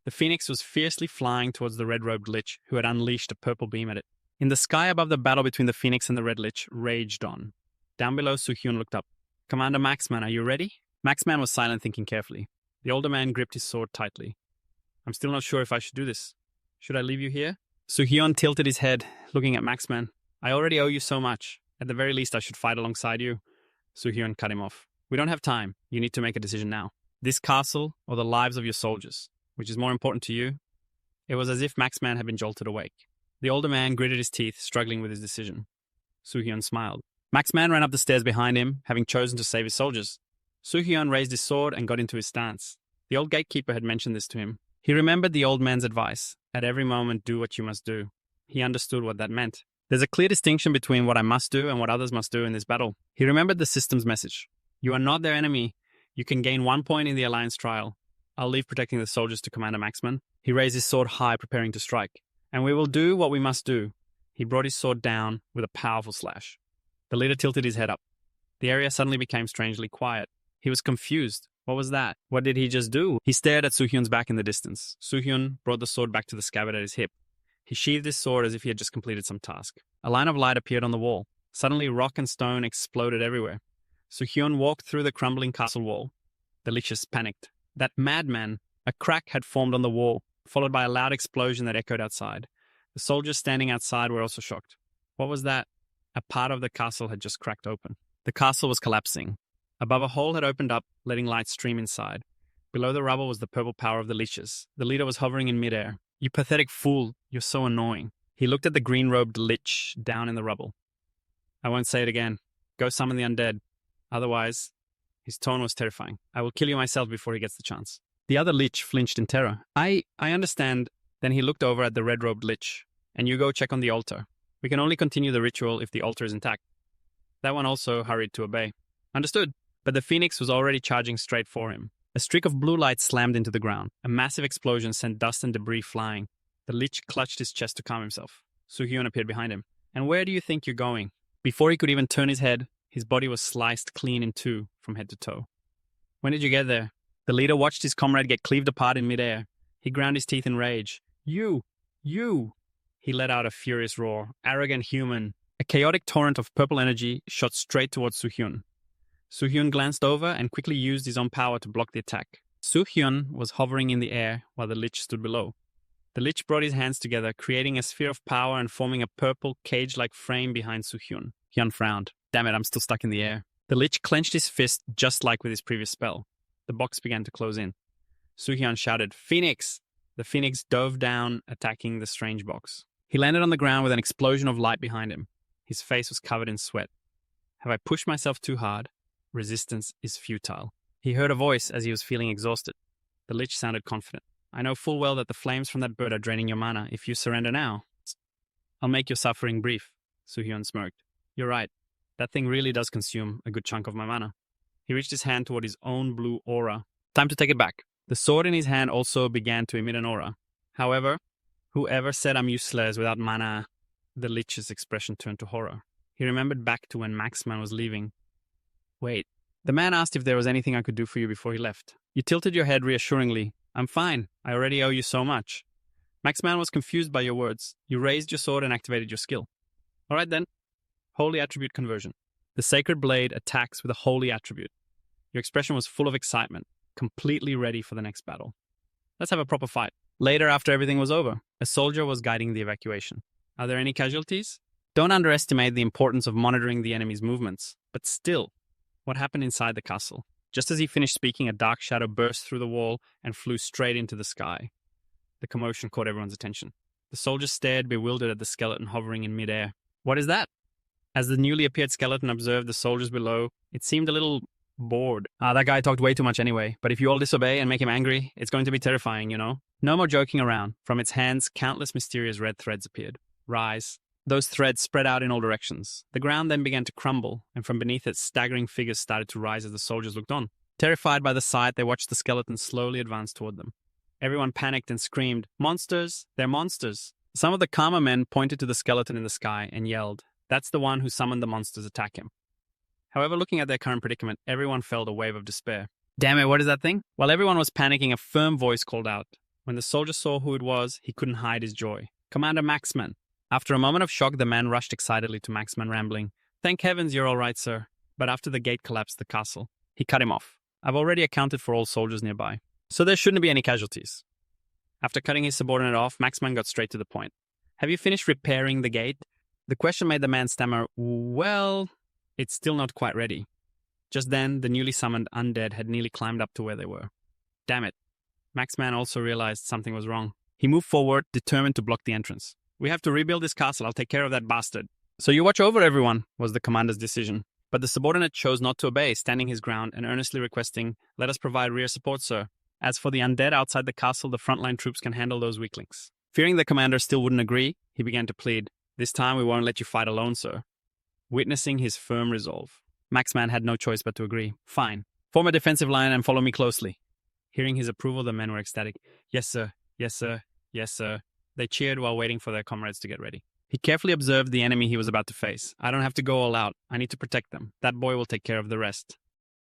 Speaker 1: The Phoenix was fiercely flying towards the red-robed Lich, who had unleashed a purple beam at it. In the sky above, the battle between the Phoenix and the Red Lich raged on. Down below, Soo-hyun looked up. "Commander Maxman, are you ready?" Maxman was silent, thinking carefully. The older man gripped his sword tightly. "I'm still not sure if I should do this. Should I leave you here?" Soo-hyun tilted his head, looking at Maxman. "I already owe you so much. At the very least, I should fight alongside you." Soo-hyun cut him off. "We don't have time. You need to make a decision now. This castle or the lives of your soldiers? Which is more important to you?" It was as if Maxman had been jolted awake. The older man gritted his teeth, struggling with his decision. Soo-hyun smiled. Maxman ran up the stairs behind him, having chosen to save his soldiers. Soo-hyun raised his sword and got into his stance. The old gatekeeper had mentioned this to him. He remembered the old man's advice. At every moment, do what you must do. He understood what that meant. There's a clear distinction between what I must do and what others must do in this battle. He remembered the system's message. You are not their enemy. You can gain 1 point in the alliance trial. I'll leave protecting the soldiers to Commander Maxman. He raised his sword high, preparing to strike. And we will do what we must do. He brought his sword down with a powerful slash. The leader tilted his head up. The area suddenly became strangely quiet. He was confused. What was that? What did he just do? He stared at Soo-hyun's back in the distance. Soo-hyun brought the sword back to the scabbard at his hip. He sheathed his sword as if he had just completed some task. A line of light appeared on the wall. Suddenly, rock and stone exploded everywhere. Soo-hyun walked through the crumbling castle wall. The Liches panicked. That madman! A crack had formed on the wall, followed by a loud explosion that echoed outside. The soldiers standing outside were also shocked. What was that? A part of the castle had just cracked open. The castle was collapsing. Above, a hole had opened up, letting light stream inside. Below the rubble was the purple power of the Liches. The leader was hovering in midair. "You pathetic fool, you're so annoying." He looked at the green-robed Lich down in the rubble. "I won't say it again. Go summon the undead. Otherwise," his tone was terrifying, "I will kill you myself before he gets the chance." The other Lich flinched in terror. I understand." Then he looked over at the red-robed Lich. "And you go check on the altar. We can only continue the ritual if the altar is intact." That one also hurried to obey. "Understood." But the Phoenix was already charging straight for him. A streak of blue light slammed into the ground. A massive explosion sent dust and debris flying. The Lich clutched his chest to calm himself. Soo-hyun appeared behind him. "And where do you think you're going?" Before he could even turn his head, his body was sliced clean in two from head to toe. "When did you get there?" The leader watched his comrade get cleaved apart in midair. He ground his teeth in rage. You! He let out a furious roar. Arrogant human! A chaotic torrent of purple energy shot straight towards Soo-hyun. Soo-hyun glanced over and quickly used his own power to block the attack. Soo-hyun was hovering in the air while the Lich stood below. The Lich brought his hands together, creating a sphere of power and forming a purple, cage-like frame behind Soo-hyun. Hyun frowned. "Damn it, I'm still stuck in the air." The Lich clenched his fist just like with his previous spell. The box began to close in. Soo-hyun shouted, "Phoenix!" The Phoenix dove down, attacking the strange box. He landed on the ground with an explosion of light behind him. His face was covered in sweat. "Have I pushed myself too hard? Resistance is futile." He heard a voice as he was feeling exhausted. The Lich sounded confident. "I know full well that the flames from that bird are draining your mana. If you surrender now, I'll make your suffering brief." Soo-hyun smirked. "You're right. That thing really does consume a good chunk of my mana." He reached his hand toward his own blue aura. "Time to take it back." The sword in his hand also began to emit an aura. However, whoever said I'm useless without mana? The Lich's expression turned to horror. He remembered back to when Maxman was leaving. "Wait." The man asked if there was anything I could do for you before he left. You tilted your head reassuringly. "I'm fine. I already owe you so much." Maxman was confused by your words. You raised your sword and activated your skill. "All right then. Holy attribute conversion. The sacred blade attacks with a holy attribute." Your expression was full of excitement, completely ready for the next battle. "Let's have a proper fight." Later, after everything was over, a soldier was guiding the evacuation. "Are there any casualties?" Don't underestimate the importance of monitoring the enemy's movements. But still, What happened inside the castle? Just as he finished speaking, a dark shadow burst through the wall and flew straight into the sky. The commotion caught everyone's attention. The soldiers stared, bewildered at the skeleton hovering in midair. What is that? As the newly appeared skeleton observed the soldiers below, it seemed a little bored. That guy talked way too much anyway, but if you all disobey and make him angry, it's going to be terrifying, you know? No more joking around. From its hands, countless mysterious red threads appeared. Rise. Those threads spread out in all directions. The ground then began to crumble, and from beneath it, staggering figures started to rise as the soldiers looked on. Terrified by the sight, they watched the skeleton slowly advance toward them. Everyone panicked and screamed, "Monsters! They're monsters!" Some of the calmer men pointed to the skeleton in the sky and yelled, "That's the one who summoned the monsters, attack him." However, looking at their current predicament, everyone felt a wave of despair. Damn it, what is that thing? While everyone was panicking, a firm voice called out. When the soldier saw who it was, he couldn't hide his joy. "Commander Maxman." After a moment of shock, the man rushed excitedly to Maxman, rambling, "Thank heavens you're all right, sir." But after the gate collapsed the castle, he cut him off. "I've already accounted for all soldiers nearby, so there shouldn't be any casualties." After cutting his subordinate off, Maxman got straight to the point. "Have you finished repairing the gate?" The question made the man stammer, "Well, it's still not quite ready." Just then, the newly summoned undead had nearly climbed up to where they were. Damn it. Maxman also realized something was wrong. He moved forward, determined to block the entrance. "We have to rebuild this castle. I'll take care of that bastard." "So you watch over everyone," was the commander's decision. But the subordinate chose not to obey, standing his ground and earnestly requesting, "Let us provide rear support, sir. As for the undead outside the castle, the frontline troops can handle those weaklings." Fearing the commander still wouldn't agree, he began to plead, "This time we won't let you fight alone, sir." Witnessing his firm resolve, Maxman had no choice but to agree. "Fine. Form a defensive line and follow me closely." Hearing his approval, the men were ecstatic. "Yes, sir. Yes, sir. Yes, sir." They cheered while waiting for their comrades to get ready. He carefully observed the enemy he was about to face. "I don't have to go all out. I need to protect them. That boy will take care of the rest."